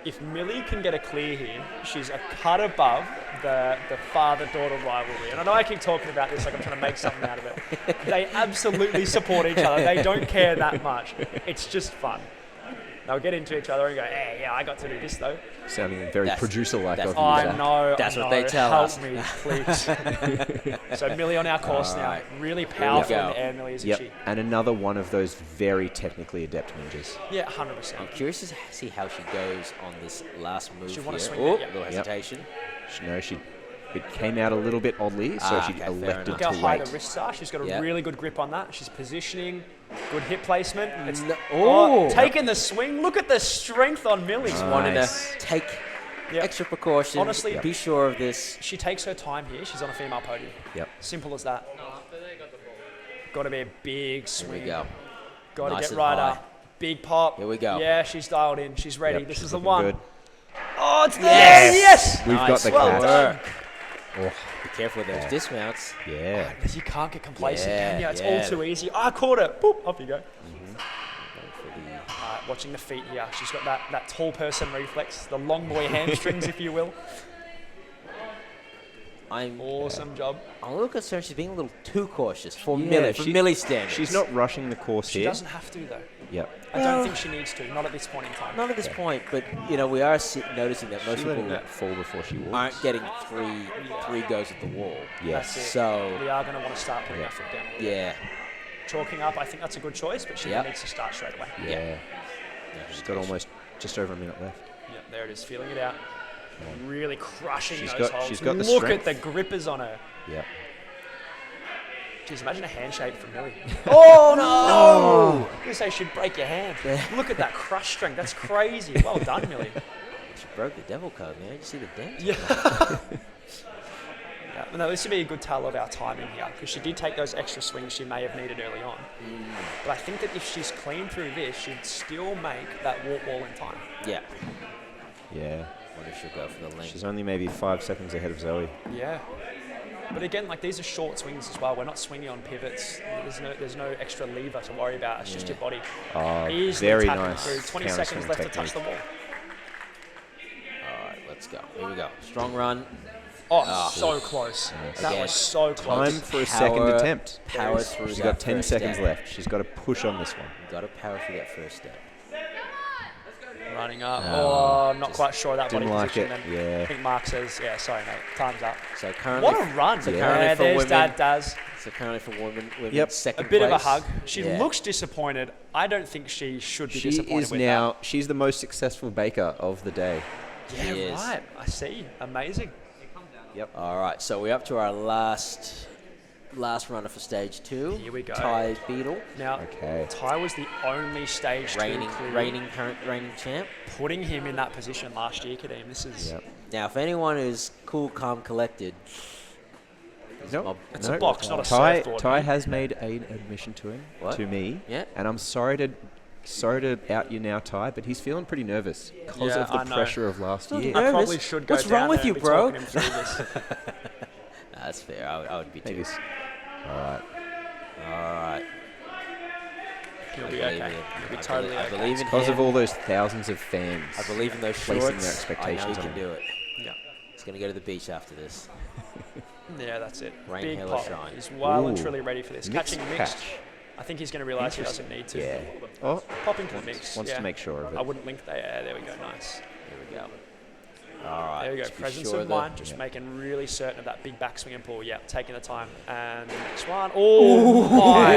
if Millie can get a clear here, she's a cut above the father-daughter rivalry. And I know I keep talking about this like I'm trying to make something out of it. They absolutely support each other. They don't care that much. It's just fun. They'll get into each other and go, hey, yeah, I got to do this though. Sounding very producer-like of you, I Zach. know. That's I what know. they tell Help us. me, please. So Millie on our course now. Really powerful in the air, Millie, isn't she? And another one of those very technically adept ninjas. Yeah, 100%. I'm curious to see how she goes on this last move She wanna here. swing Oh, it, yeah. little hesitation. It came out a little bit oddly, so she okay, fair elected Look to how high wait. the wrists are. She's got a Yep. really good grip on that. She's positioning, good hip placement. It's Oh. taking the swing. Look at the strength on Millie. Wanted to Nice. take Yep. extra precaution. Honestly, be sure of this. She takes her time here. She's on a female podium. Yep. Simple as that. Got to be a big Here swing. we go. Got to Nice get and right high. up. Big pop. Here we go. Yeah, she's dialed in. She's ready. Yep, This she's is the looking one. good. Oh, it's there. Yes. Yes. We've got the Well catch. done. Oh, Be careful with those dismounts. yeah. You can't get complacent, Yeah, can you? It's yeah. all too easy. I caught it. Boop, off you go. For the- Watching the feet here. She's got that tall person reflex, the long boy hamstrings, if you will. I'm Awesome job. a little concerned she's being a little too cautious for Yeah, Millie, for she- Millie's standards. She's not rushing the course She here. doesn't have to, though. Yep. I don't think she needs to, not at this point in time. Not at this point, but you know we are noticing that most She's people letting that fall before she walks. aren't getting three goes at the wall. Yes. That's it. So We are going to want to start putting our foot down. yeah, Chalking up, I think that's a good choice, but she Yep. needs to start straight away. Yeah. She's got almost just over a minute left. Yep, there it is, feeling it out. Really crushing She's those got- holds. she's got the Look strength. at the grippers on her. Yep. Jeez, imagine a handshake from Millie. Oh, no! I'm going to say she'd break your hand. Look at that crush strength. That's crazy. Well done, Millie. she broke the devil code, man. You see the dent? Yeah. Yeah, no, this would be a good tell of our timing here, because she did take those extra swings she may have needed early on. But I think that if she's clean through this, she'd still make that walk wall in time. Yeah. Yeah. Wonder if she'll go for the length. She's only maybe 5 seconds ahead of Zoe. Yeah. But again, like these are short swings as well. We're not swinging on pivots. There's no extra lever to worry about. It's just your body. Easily Very tapping nice. through. 20 counter seconds swing left to touch the technique. wall. All right, let's go. Here we go. Strong run. Oh, so close. That Again, was so close. Time for a second Power- attempt. Power through She's that got 10 first seconds step. left. She's got to push on this one. Got to power through that first step. Running up. Oh, not quite sure of that body Didn't like position. it. Then. Yeah. I think Mark says, yeah, sorry, mate. Time's up. So currently, What a run. So Yeah, currently for there's women, Dad Daz. So currently for women Yep. second A bit of a place. hug. She Yeah. looks disappointed. I don't think she should be She disappointed is with now, she's the most successful baker of the day. that. Yeah, She is. right. I see. Amazing. All right, so we're up to our last runner for stage 2. Here we go. Ty Beetle, Now, Okay. Ty was the only stage 2 clear, current reigning champ. putting him in that position last year, Kadeem. This is Yep. Now, if anyone is cool, calm, collected, Nope. It's a box, not a Ty, surfboard. Ty mate. has made an admission to him, What? to me. Yeah. And I'm sorry to out you now, Ty, but he's feeling pretty nervous because Yeah, of the I know. pressure of last year. I nervous. probably should go What's down wrong with there you, and be bro? talking him through this. Nah, that's fair. I would be too. Maybe all right. All right. He'll I be believe okay. in him. He'll be I totally believe- I okay. believe in Because him. of all those thousands of fans. I believe in those placing shorts. their expectations I know he on can him. do it. Yeah. He's going to go to the beach after this. Yeah, that's it. Rain, Big hail or pop. shine. He's well and Ooh. truly ready for this. Mixed Catching mixed. catch. I think he's going to realise he doesn't need to. Yeah. Oh, Pop into the mix. wants yeah. to make sure of I it. wouldn't link that. Yeah, there we go. Nice. Here we go. All right. There we go. just be Presence sure of that- mind, just making really certain of that big backswing and pull. Yeah, taking the time. And the next one. Oh, my.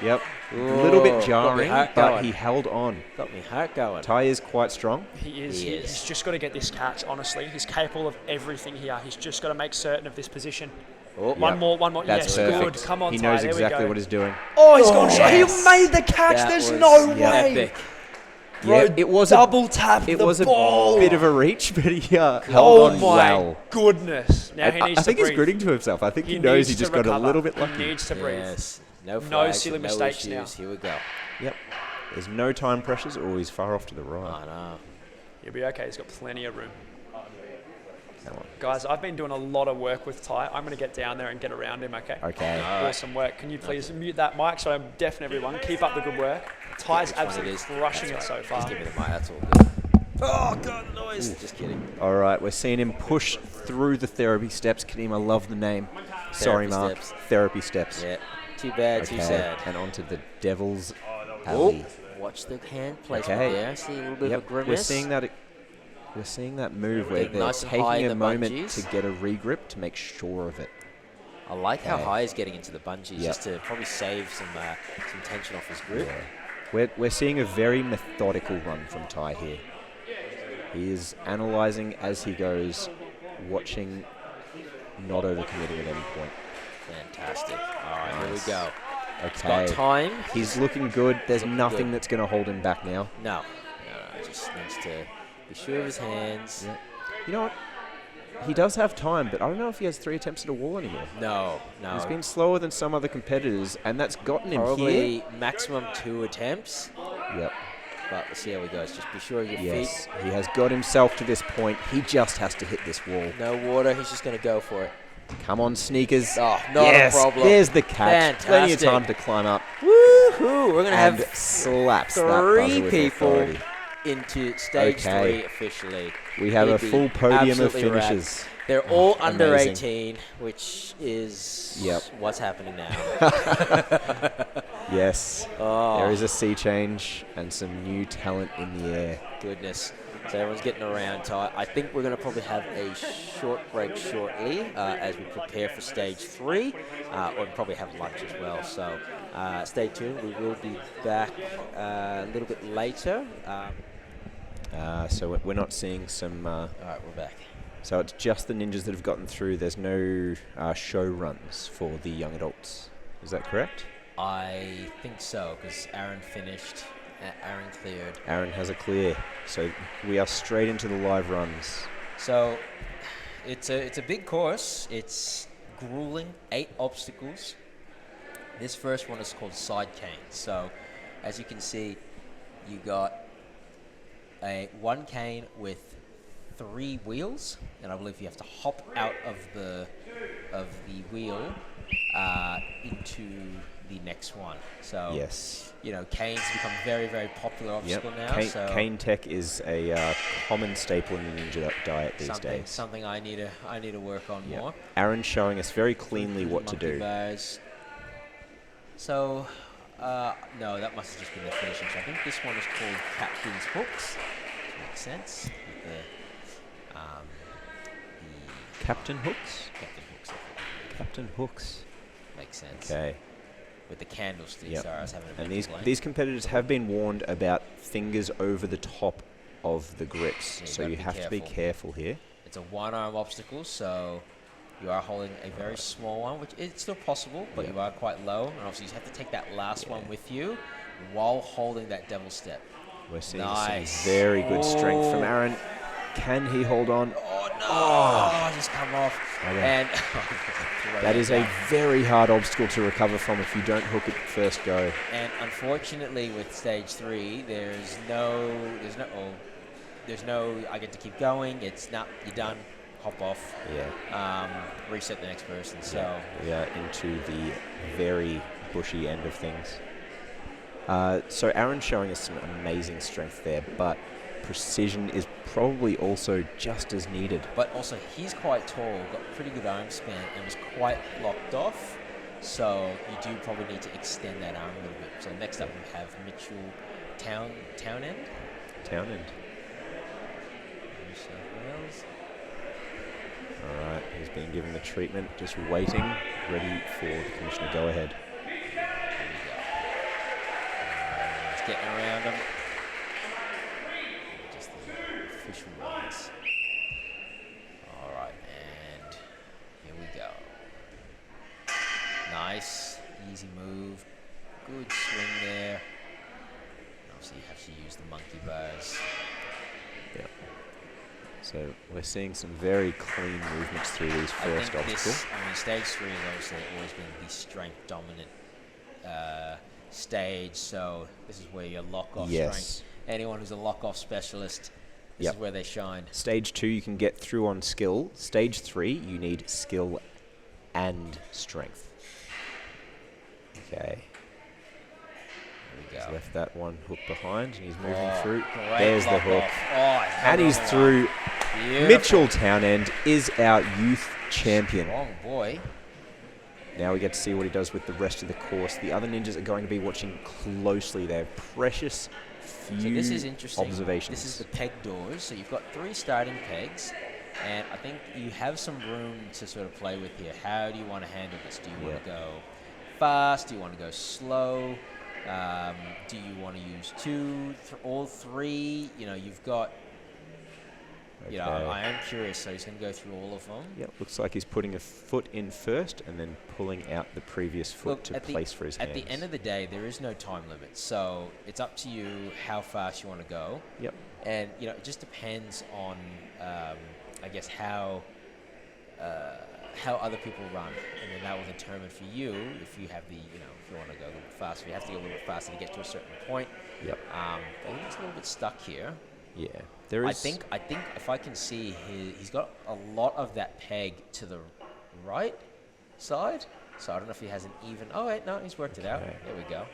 Yep. A little Whoa, bit got me jarring, heart but going. he held on. Got me heart going. Ty is quite strong. He is. He is. He's just got to get this catch, honestly. He's capable of everything here. He's just got to make certain of this position. Oh, One more. That's yes, perfect. good. Come on, He Ty. knows There exactly we go. what he's doing. Oh, he's gone shot. yes. He made the catch. That There's was no way. epic. Yeah, it was a double tap. It the was a ball. bit of a reach, but he held Oh on my well. goodness! Now he I needs to think he's breathe. gritting to himself. I think he knows he needs just to got a recover. little bit He lucky. needs to breathe. Yes. No flags, silly no mistakes issues. now. Here we go. Yep. There's no time pressures. Oh, he's far off to the I right. know. He'll be okay. He's got plenty of room. Come on. Guys, I've been doing a lot of work with Ty. I'm going to get down there and get around him, okay? Okay. Awesome work. Can you please mute that mic so I'm deafening everyone? Keep up the good work. Ty's Which one absolutely it is. crushing it That's so right. far. Just give me the mic. That's all good. Oh, God, the noise. Just kidding. All right, we're seeing him push through the therapy steps. Kadeem, I love the name. Sorry, Therapy Mark. steps. Therapy steps. Yeah. Too bad, too sad. And onto the Devil's Oh, Alley. watch the hand placement Okay. there. See a little bit of a Yep, grimace. we're seeing that. We're seeing that move where Getting they're nice and high taking in a the moment bungees. to get a regrip to make sure of it. I like how Okay. high he's getting into the bungees Yep. just to probably save some tension off his grip. We're seeing a very methodical run from Ty here. He is analysing as he goes, watching, not overcommitting at any point. Fantastic. All right, here we Nice. go. Got Okay. time. He's looking good. There's Looking nothing good. that's going to hold him back now. No, just needs to be sure of his hands. Yeah. You know what? He does have time, but I don't know if he has 3 attempts at a wall anymore. No. He's been slower than some other competitors, and that's gotten him Probably here. maximum 2 attempts, Yep. but let's see how he goes. Just be sure of your Yes. feet. He has got himself to this point. He just has to hit this wall. No water. He's just going to go for it. Come on, sneakers. Oh, not yes, a problem. There's the catch. Plenty of Fantastic. time to climb up. Woohoo! We're going to And have slaps that 3 buzzer with people authority. into stage Okay. 3 officially. We have a It'd be full podium of absolutely rad. finishers. They're all under amazing. 18, which is Yep. what's happening now. Yes. Oh. There is a sea change and some new talent in the air. Goodness. So everyone's getting around tight. I think we're going to probably have a short break shortly as we prepare for stage 3, or probably have lunch as well. So stay tuned. We will be back a little bit later. So we're not seeing some... All right, we're back. So it's just the ninjas that have gotten through. There's no show runs for the young adults. Is that correct? I think so, because Aaron finished. Aaron cleared. Aaron has a clear. So we are straight into the live runs. So it's a big course. It's grueling, 8 obstacles. This first one is called side cane. So as you can see, you got a 1 cane with 3 wheels, and I believe you have to hop out of the wheel into the next one. So Yes. you know, canes become very, very popular obstacle now. Cane, so cane tech is a common staple in the ninja diet these something, days. something I need to work on Yep. more. Aaron's showing us very cleanly what to Monkey do. bars. So, no, that must have just been the finishing. So I think this one is called Captain's Hooks. Makes sense. The Captain Hooks? Captain Hooks, I think. Captain Hooks. Makes sense. Okay. With the candlestick. Yep. Sorry, I was having a And mental these blank. competitors have been warned about fingers over the top of the grips, Yeah, you so gotta you be have to be careful here. It's a 1-arm obstacle, so you are holding a very small one, which is still possible, but Yep. you are quite low. And obviously, you have to take that last one with you while holding that devil step. We're seeing Nice. some very good strength from Oh. Aaron. Can he hold on? Oh no! Oh, just come off. Okay. And That is a very hard obstacle to recover from if you don't hook it first go. And unfortunately, with stage 3, there's no. I get to keep going. It's not. You're done. Hop off. Yeah. Reset the next person. So We are into the very bushy end of things. So Aaron's showing us some amazing strength there, but precision is probably also just as needed. but also he's quite tall, got pretty good arm span, and was quite locked off. So you do probably need to extend that arm a little bit. So next up we have Mitchell Townend. Townend. New South Wales. being given the treatment, just waiting, ready for the commissioner to go ahead. He's getting around him. Just the official runs. All right, and here we go. Nice, easy move. Good swing there. Obviously, you have to use the monkey bars. Yep. So we're seeing some very clean movements through these first obstacles. I mean, stage 3 has obviously always been the strength dominant stage. So this is where your lock-off strength. Anyone who's a lock-off specialist, this is where they shine. Stage 2 you can get through on skill. Stage 3 you need skill and strength. Okay. He's left that one hook behind and he's moving through. There's the hook. And he's through. Beautiful. Mitchell Townend is our youth champion. Strong boy. Now we get to see what he does with the rest of the course. The other ninjas are going to be watching closely. They have precious few this is interesting. Observations. This is the peg doors. So you've got 3 starting pegs. And I think you have some room to sort of play with here. How do you want to handle this? Do you want to go fast? Do you want to go slow? Do you want to use 2, all 3? You know, you've got, you know, I am curious, so he's going to go through all of them. Yep, looks like he's putting a foot in first and then pulling out the previous foot to place for his hands. At the end of the day, there is no time limit, so it's up to you how fast you want to go. Yep. And, you know, it just depends on, I guess, how other people run, and then that will determine for you if you have the, you know, if you want to go a little bit faster, you have to go a little bit faster to get to a certain point. Yep. I think it's a little bit stuck here. Yeah, there is. I think if I can see, he's got a lot of that peg to the right side, so I don't know if he has an even. Oh wait, no, he's worked it out. There we go.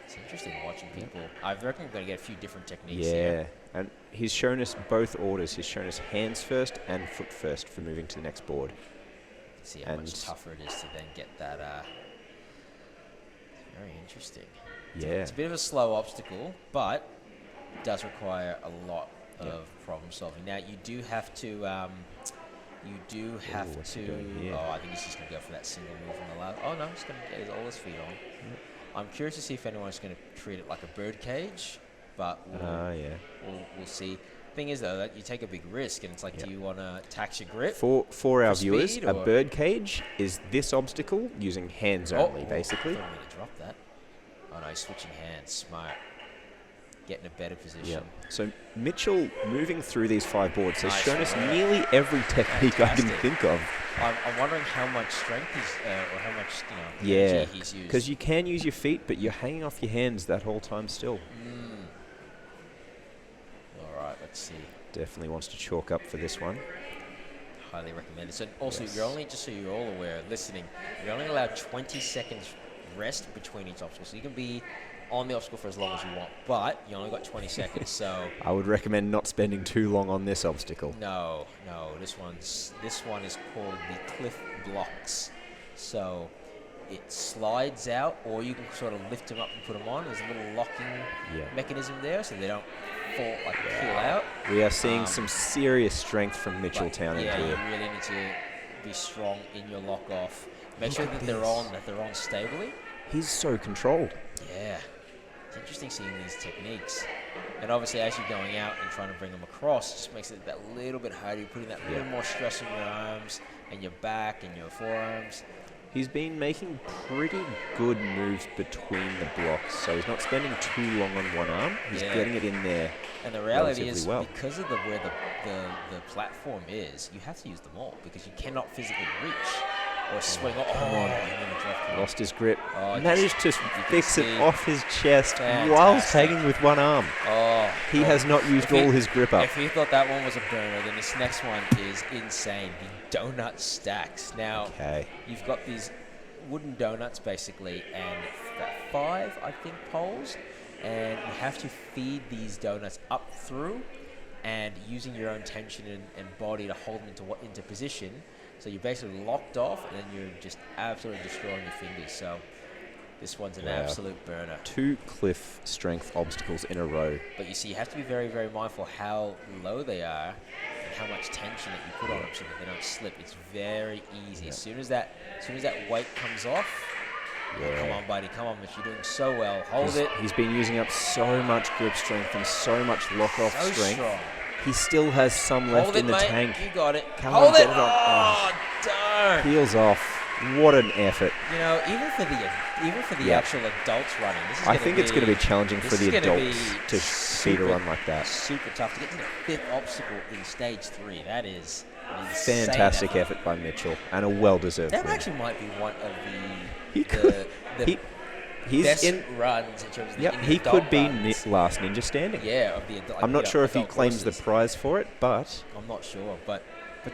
It's interesting watching people. I reckon we're going to get a few different techniques here. Yeah, and he's shown us both orders. He's shown us hands first and foot first for moving to the next board. See how much tougher it is to then get that. Very interesting. Yeah. It's a bit of a slow obstacle, but it does require a lot of problem solving. Now, you do have to. I think he's just going to go for that single move on the last. Oh no, he's going to get all his feet on. Yep. I'm curious to see if anyone's going to treat it like a bird cage, but we'll see. Thing is though, that you take a big risk, and it's like, do you want to tax your grip? For our viewers, a bird cage is this obstacle using hands only, basically. I don't mean to drop that. Oh no, he's switching hands. Smart. Getting a better position. Yep. So Mitchell, moving through these 5 boards, has shown us nearly every technique I can think of. I'm wondering how much strength or how much energy he's used. Because you can use your feet, but you're hanging off your hands that whole time still. All right, let's see. Definitely wants to chalk up for this one. Highly recommended. So also, you're only, just so you're all aware, listening, you're only allowed 20 seconds rest between each obstacle. So you can be on the obstacle for as long as you want, but you only got 20 seconds, so... I would recommend not spending too long on this obstacle. No, this one is called the cliff blocks. So it slides out, or you can sort of lift them up and put them on. There's a little locking mechanism there, so they don't fall, peel out. We are seeing some serious strength from Mitchell Townend here. You really need to be strong in your lock-off. Make sure that they're on stably. He's so controlled. Yeah. It's interesting seeing these techniques. And obviously, as you're going out and trying to bring them across, it just makes it that little bit harder. You're putting that little more stress on your arms and your back and your forearms. He's been making pretty good moves between the blocks, so he's not spending too long on one arm. He's getting it in there. And the reality is, because of where the platform is, you have to use them all because you cannot physically reach or swing. Lost his grip. Managed to fix it off his chest while tagging with one arm. He has not used all his grip up. If you thought that one was a burner, then this next one is insane. The donut stacks. Now, you've got these wooden donuts basically, and 5, I think, poles, and you have to feed these donuts up through, and using your own tension and body to hold them into position. So you're basically locked off, and then you're just absolutely destroying your fingers. So this one's an absolute burner. 2 cliff strength obstacles in a row. But you see, you have to be very, very mindful how low they are and how much tension that you put on them so that they don't slip. It's very easy. As soon as that weight comes off, come on, buddy, come on, Mitch, you're doing so well. Hold it. He's been using up so much grip strength and so much lock-off So strength. strong. He still has some left Hold it, in the mate. tank. You got it. Come on, Hold it. get it on. Oh, darn. Peels off. What an effort. You know, even for the actual adults running, this is I think it's going to be challenging for the adults to speed a run like that. Super tough to get to the 5th obstacle in stage 3. That is an insane Fantastic effort by Mitchell, and a well-deserved That win. actually might be one of He's best in runs in terms of Yep, the he adult could be runs. last ninja standing. Yeah, of the adult. I'm not sure if he adult claims the courses. prize for it, but I'm not sure, but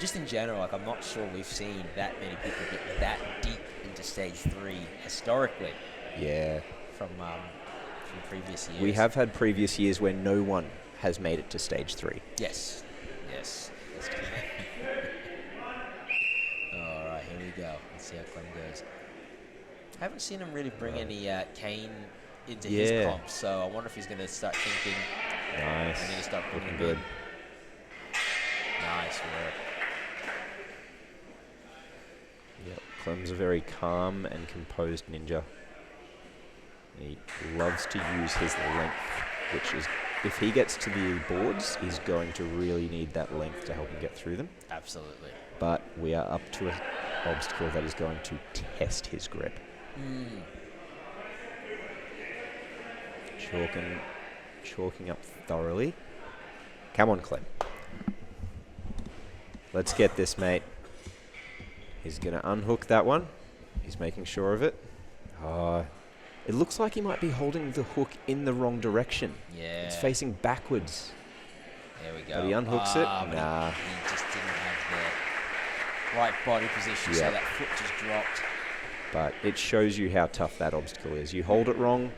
just in general, like I'm not sure we've seen that many people get that deep into stage 3 historically yeah, from previous years. we have had previous years where no one has made it to stage 3. Yes. All right, here we go. Let's see how Clem goes. I haven't seen him really bring any Kane into his comp, so I wonder if he's going to start thinking. Nice. I need to start putting Looking him good. in. Nice work. Yep. Clem's a very calm and composed ninja. He loves to use his length, which is, if he gets to the boards, he's going to really need that length to help him get through them. Absolutely. But we are up to an obstacle that is going to test his grip. Chalking up thoroughly. Come on, Clem. Let's get this, mate. He's going to unhook that one. He's making sure of it. It looks like he might be holding the hook in the wrong direction. Yeah. It's facing backwards. There we go. But he unhooks it. But Nah. He just didn't have the right body position, so Yep. that foot just dropped. But it shows you how tough that obstacle is. You hold it wrong,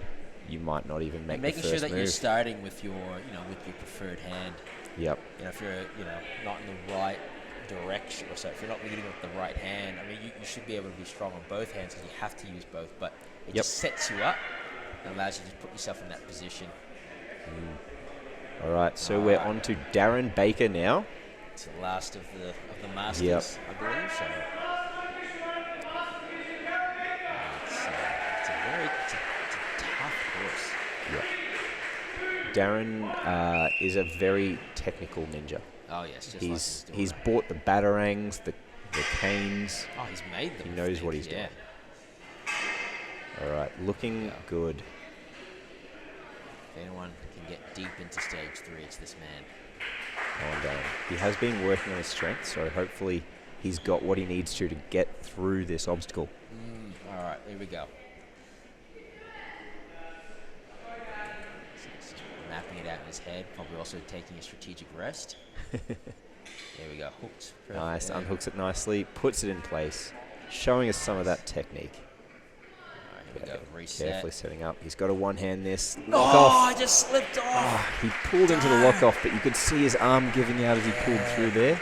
you might not even make the Making first sure that move. you're starting with your, with your preferred hand. Yep. If you're, not in the right direction, or so if you're not leading with the right hand, I mean, you should be able to be strong on both hands because you have to use both. But it just sets you up and allows you to put yourself in that position. All right, so we're on to Darren Baker now. It's the last of the Masters, Yep. I believe. So it's a tough course. Yep. Darren is a very technical ninja. Oh yes, just He's bought the batarangs, the canes. Oh, he's made them. He knows what he's doing. All right, looking good. If anyone can get deep into stage 3, it's this man. And he has been working on his strength, so hopefully he's got what he needs to get through this obstacle. All right, here we go. So he's mapping it out in his head, probably also taking a strategic rest. There we go, hooked. Perfect. Nice, Yeah. unhooks it nicely, puts it in place, showing us some of that technique. All right, here we go, reset. Carefully setting up. He's got to one-hand this. Oh, Lock off. I just slipped off. He pulled into the lock-off, but you could see his arm giving out as he pulled through there.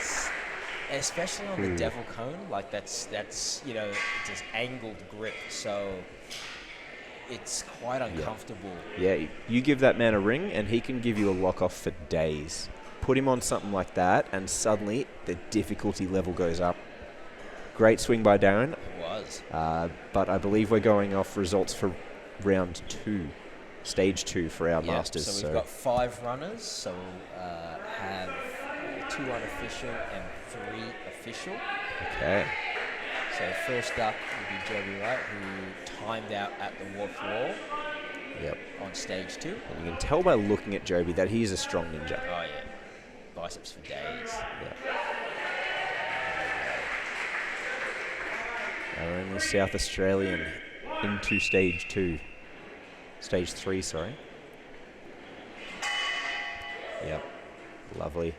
Especially on the devil cone, like that's it's this angled grip, so it's quite uncomfortable. Yeah, you give that man a ring, and he can give you a lock-off for days. Put him on something like that, and suddenly the difficulty level goes up. Great swing by Darren. It was. But I believe we're going off results for round 2, stage 2 for our Masters. So we've got 5 runners, so we'll have 2 unofficial and 3 official. Okay. So first up will be Joby Wright, who timed out at the warped wall. Yep. On stage 2. And you can tell by looking at Joby that he is a strong ninja. Oh yeah, biceps for days. Yeah. Our only South Australian into stage 2. Stage 3, sorry. Yep. Lovely.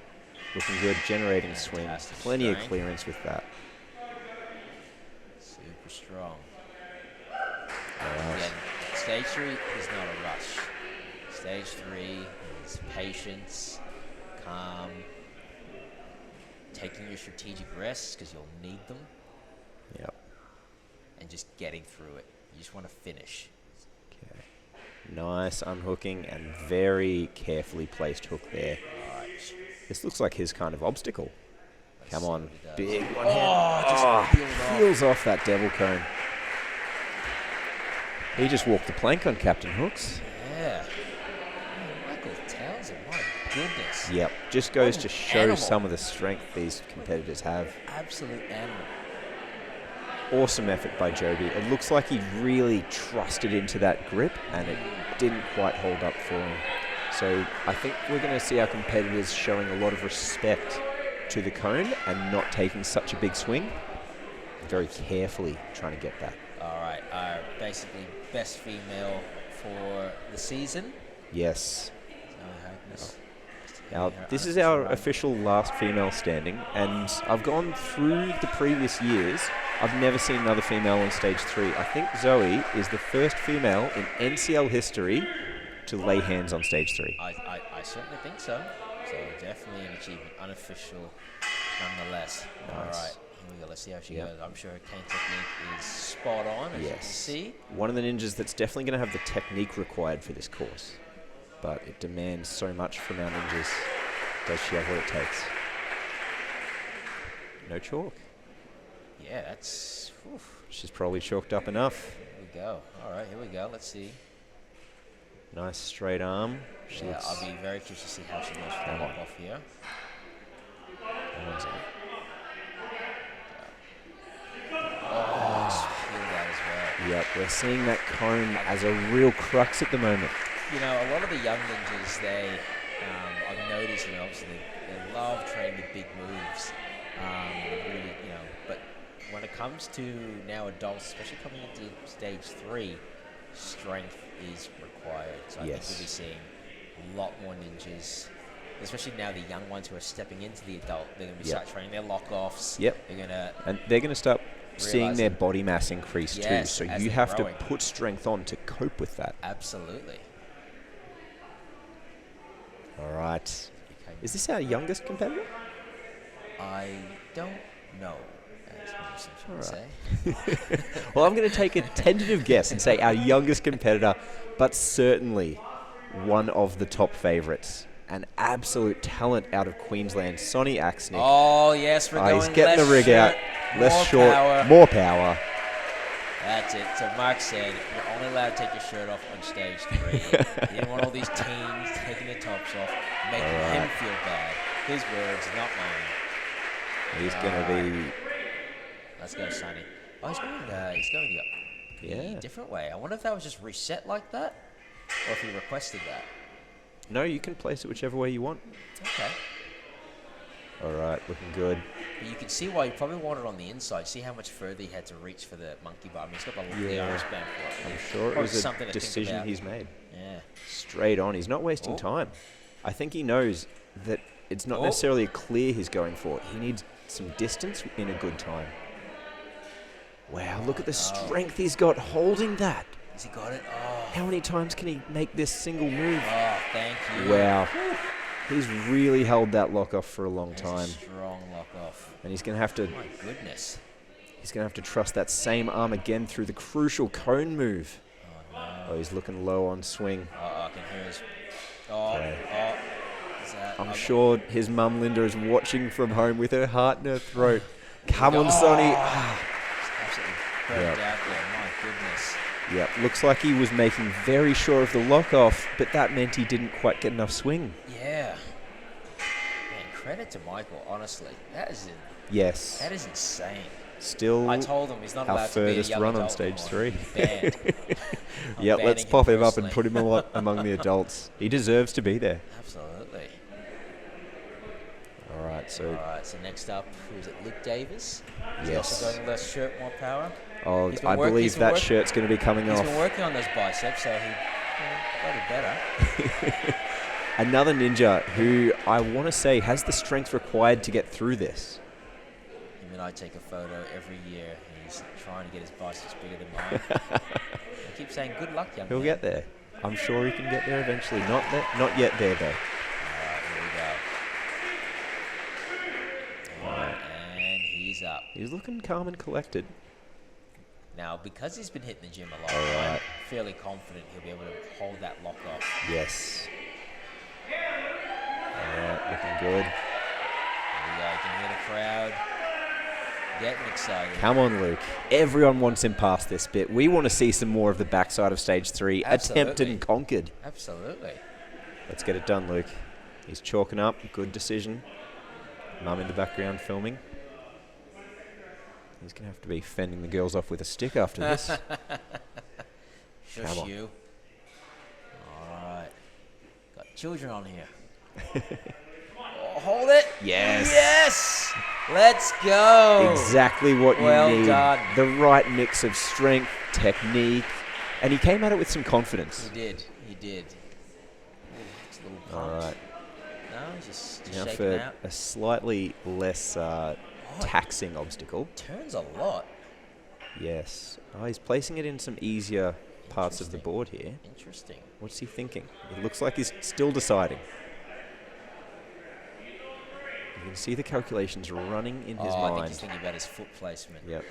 Looking good, generating swing. Fantastic Plenty of strength. clearance with that. Super strong. Alright. Again, stage 3 is not a rush. Stage 3 is patience, calm, taking your strategic rests because you'll need them, Yep. and just getting through it. You just want to finish. Okay. Nice unhooking and very carefully placed hook there. All right. This looks like his kind of obstacle. Come on. Big one Oh, hand. Peels off that devil cone. He just walked the plank on Captain Hooks. Yeah. Oh, Michael Townsend, my goodness. Yep. Just goes to show animal. some of the strength these competitors have. Absolute animal. Awesome effort by Joby. It looks like he really trusted into that grip and it didn't quite hold up for him. So I think we're going to see our competitors showing a lot of respect to the cone and not taking such a big swing. Very carefully trying to get that. All right, our basically best female for the season. Yes. Agnes. Now, this is our official last female standing, and I've gone through the previous years. I've never seen another female on stage 3. I think Zoe is the first female in NCL history to lay hands on stage 3. I certainly think so. So definitely an achievement, unofficial nonetheless. Nice. All right, here we go. Let's see how she goes. I'm sure her cane technique is spot on, as you can see. One of the ninjas that's definitely going to have the technique required for this course. But it demands so much from our ninjas. Does she have what it takes? No chalk. Yeah, that's... Oof. She's probably chalked up enough. Here we go. All right, here we go. Let's see. Nice straight arm. She Yeah, looks I'll be very curious to see how she goes for the lock off here. Oh, feel that as well. Yep, we're seeing that cone as a real crux at the moment. You know, a lot of the young ninjas, I've noticed, obviously they love training the big moves. Really, but when it comes to now adults, especially coming into stage 3, strength is required. So I think we'll be seeing a lot more ninjas, especially now the young ones who are stepping into the adult. They're going to start training their lock-offs. Yep. They're going to start seeing their body mass increase too. So as you they're have growing. to put strength on to cope with that. Absolutely. All right. Is this our youngest competitor? I don't know. All right. Say. Well, I'm going to take a tentative guess and say our youngest competitor, but certainly one of the top favourites. An absolute talent out of Queensland, Sonny Axnick. Oh, yes, we're going He's getting the rig out. Less short, power. more power. That's it. So Mark said you're only allowed to take your shirt off on stage 3. He didn't want all these teens taking their tops off, making him feel bad. His words, not mine. He's going to be... Let's go, Sonny. Oh, he's going the different way. I wonder if that was just reset like that, or if he requested that. No, you can place it whichever way you want. Okay. All right, looking good. But you can see why he probably wanted it on the inside. See how much further he had to reach for the monkey bar. I mean, he's got the arms band for it. I'm sure it was a decision he's made. Yeah. Straight on. He's not wasting time. I think he knows that it's not necessarily a clear he's going for. He needs some distance in a good time. Wow, look at the strength he's got holding that. Has he got it? Oh. How many times can he make this single move? Oh, thank you. Wow. He's really held that lock off for a long time. A strong lock off. And he's going to have to... My goodness. He's going to have to trust that same arm again through the crucial cone move. Oh, no. Oh, he's looking low on swing. I can hear his... I'm sure his mum Linda is watching from home with her heart in her throat. Come on, Sonny. Absolutely broke out there. My goodness. Yep, looks like he was making very sure of the lock off, but that meant he didn't quite get enough swing. Yeah. Man, credit to Michael, honestly. That is insane. Still, I told him he's not our allowed to be a furthest young run on adult stage 3. Banned. Yep, let's pop him up and personally. put him among the adults. He deserves to be there. Absolutely. All right, so next up, who is it? Luke Davis. He's yes. also going less shirt, more power. Oh, I believe that shirt's going to be coming off. He's been working on those biceps, so he got it better. Another ninja who I want to say has the strength required to get through this. Him and I take a photo every year, and he's trying to get his biceps bigger than mine. I keep saying, good luck, young man. He'll get there. I'm sure he can get there eventually. Not yet there, though. And he's up. He's looking calm and collected. Now, because he's been hitting the gym a lot, I'm fairly confident he'll be able to hold that lock off. Yes. All right. Looking good. There we go. You can hear the crowd getting excited. Come on, Luke. Everyone wants him past this bit. We want to see some more of the backside of stage 3. Absolutely. Attempted and conquered. Absolutely. Let's get it done, Luke. He's chalking up. Good decision. Mum in the background filming. He's going to have to be fending the girls off with a stick after this. Shush you. All right. Got children on here. Oh, hold it. Yes. Yes. Let's go. Exactly what you Well need. done. The right mix of strength, technique, and he came at it with some confidence. He did. He did. Ooh, it's a little All punch. right. No, he's just Now shaking for out. a slightly less taxing obstacle. Turns a lot. Yes. Oh, he's placing it in some easier parts of the board here. Interesting. What's he thinking? It looks like he's still deciding. You can see the calculations running in his I think mind. he's thinking about his foot placement. Yep.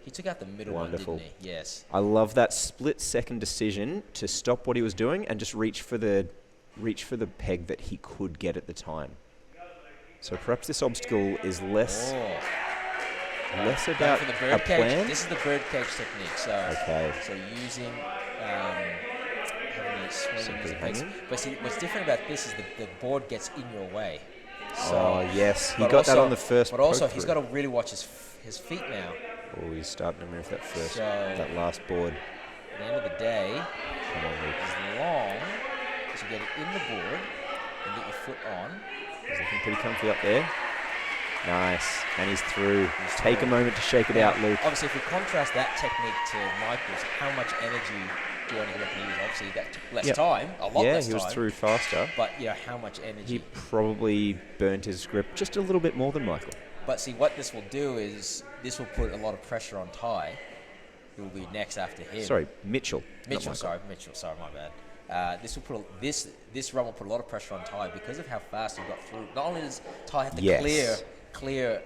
He took out the middle Wonderful. one, didn't he? Yes. I love that split-second decision to stop what he was doing and just reach for the peg that he could get at the time. So perhaps this obstacle is less Going about for the a birdcage. plan. This is the birdcage technique. So, Okay. so using having a swing Simply as a base. hanging. But see, what's different about this is the board gets in your way. So, Oh yes, he but got that also- on the first. But also, poke he's through. got to really watch his feet now. Oh, he's starting to move that first, So- that last board. At the end of the day, Come on, Luke. as long as you get it in the board and get your foot on. He's looking pretty comfy up there. Nice, and he's through. He's Take through. a moment to shake it out, Luke. Obviously, if we contrast that technique to Michael's, how much energy do I reckon he was? Obviously, that took less Yep. time, a lot Yeah, less he was time. through faster. But yeah, how much energy? He probably burnt his grip just a little bit more than Michael. But see, what this will do is this will put a lot of pressure on Ty, who will be next after him. Sorry, Mitchell. not Mitchell. Michael. Mitchell. Sorry, my bad. This will put this run will put a lot of pressure on Ty because of how fast he got through. Not only does Ty have to Yes. clear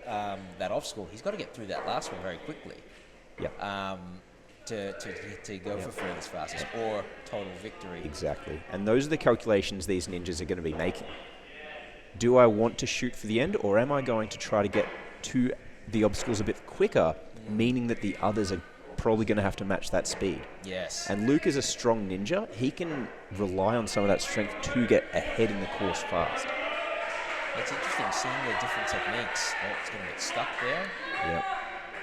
that obstacle, he's got to get through that last one very quickly. Yep. To go for furthest fastest or total victory. Exactly. And those are the calculations these ninjas are going to be making. Do I want to shoot for the end, or am I going to try to get to the obstacles a bit quicker, meaning that the others are probably going to have to match that speed? Yes. And Luke is a strong ninja. He can rely on some of that strength to get ahead in the course fast. It's interesting seeing the different techniques. Oh, it's going to get stuck there. Yep.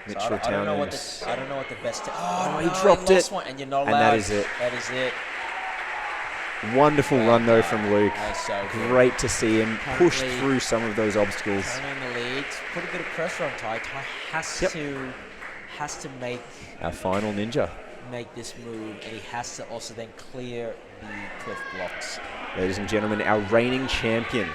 So Mitchell I don't know what Townend's. I don't know what the best. Oh, he no, dropped lost it. one, and you're not allowed. And that is it. That is it. Wonderful run, though, from Luke. That's so good. Great to see him push Currently through some of those obstacles. Turning the lead, put a bit of pressure on Ty. Ty has to make Our final ninja. this move, and he has to also then clear the cliff blocks. Ladies and gentlemen, our reigning champion,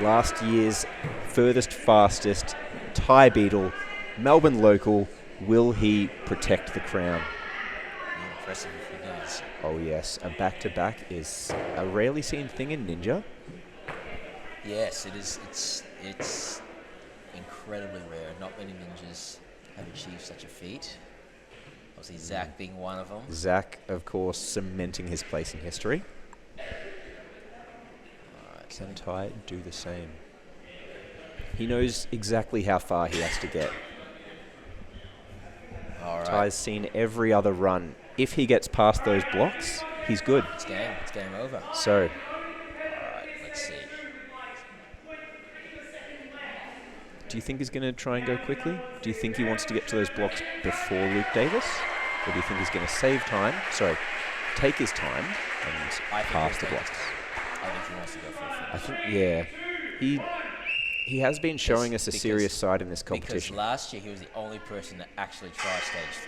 last year's furthest fastest, Ty Beetle, Melbourne local. Will he protect the crown? Impressive if he does. Oh yes, a back-to-back is a rarely seen thing in ninja. Yes, it is. It's incredibly rare. Not many ninjas have achieved such a feat. Obviously, Zach being one of them. Zach, of course, cementing his place in history. Alright, Can Ty do the same? He knows exactly how far he has to get. all right. Ty's seen every other run. If he gets past those blocks, he's good. It's game. It's game over. So, All right, let's see. do you think he's going to try and go quickly? Do you think he wants to get to those blocks before Luke Davis? Or do you think he's going to save time? Sorry, take his time and I think pass he'll the take blocks. I think he wants to go for a finish. I think, yeah. He has been showing us a serious side in this competition. Because last year he was the only person that actually tried stage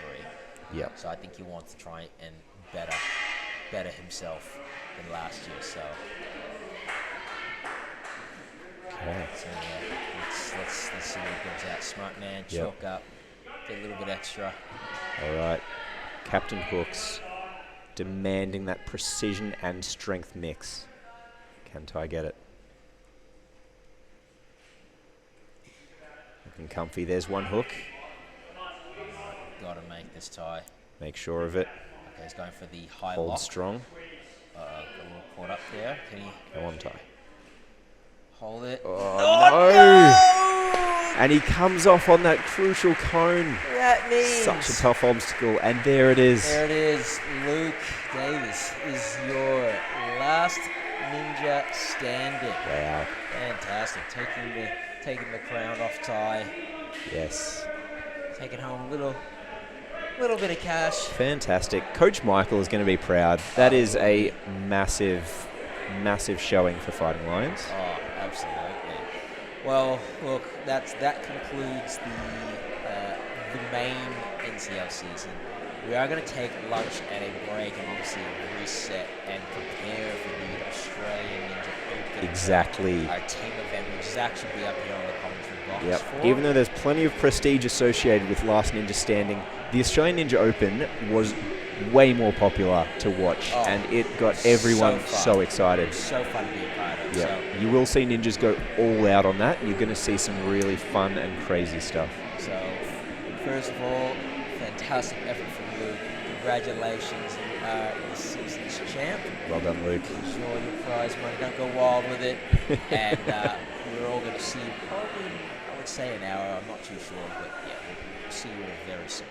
3. Yeah. So I think he wants to try and better himself than last year. So, Okay. so yeah, let's see what goes out. Smart man, Yep. choke up, get a little bit extra. All right. Captain Hooks demanding that precision and strength mix. Can Ty get it? Looking comfy. There's one hook. Got to make this tie. Make sure of it. Okay, he's going for the high Hold lock. strong. Got a little caught up there. Can he Go on, Ty. hold it? Oh, no! And he comes off on that crucial cone. That means Such a tough obstacle, and there it is. there it is. Luke Davis is your last ninja standing. Wow. Fantastic. Taking the crown off Ty. Yes. Taking home a little bit of cash. Fantastic. Coach Michael is going to be proud. That is a massive, massive showing for Fighting Lions. Oh, absolutely. Well, look, that concludes the main NCL season. We are going to take lunch and a break and obviously reset and prepare for the Australian Ninja Open. Exactly. Our team event, which is actually be up here on the commentary box. Yep. For. Even though there's plenty of prestige associated with Last Ninja Standing, the Australian Ninja Open was way more popular to watch, and it got everyone so excited. It was so fun to be a part of. Yeah, So. you will see ninjas go all out on that. You're going to see some really fun and crazy stuff. So, first of all, fantastic effort from Luke. Congratulations, this season's champ. Well done, Luke. Enjoy your prize money. Don't go wild with it. And we're all going to see you probably, I would say an hour. I'm not too sure, but yeah, we'll see you all very soon.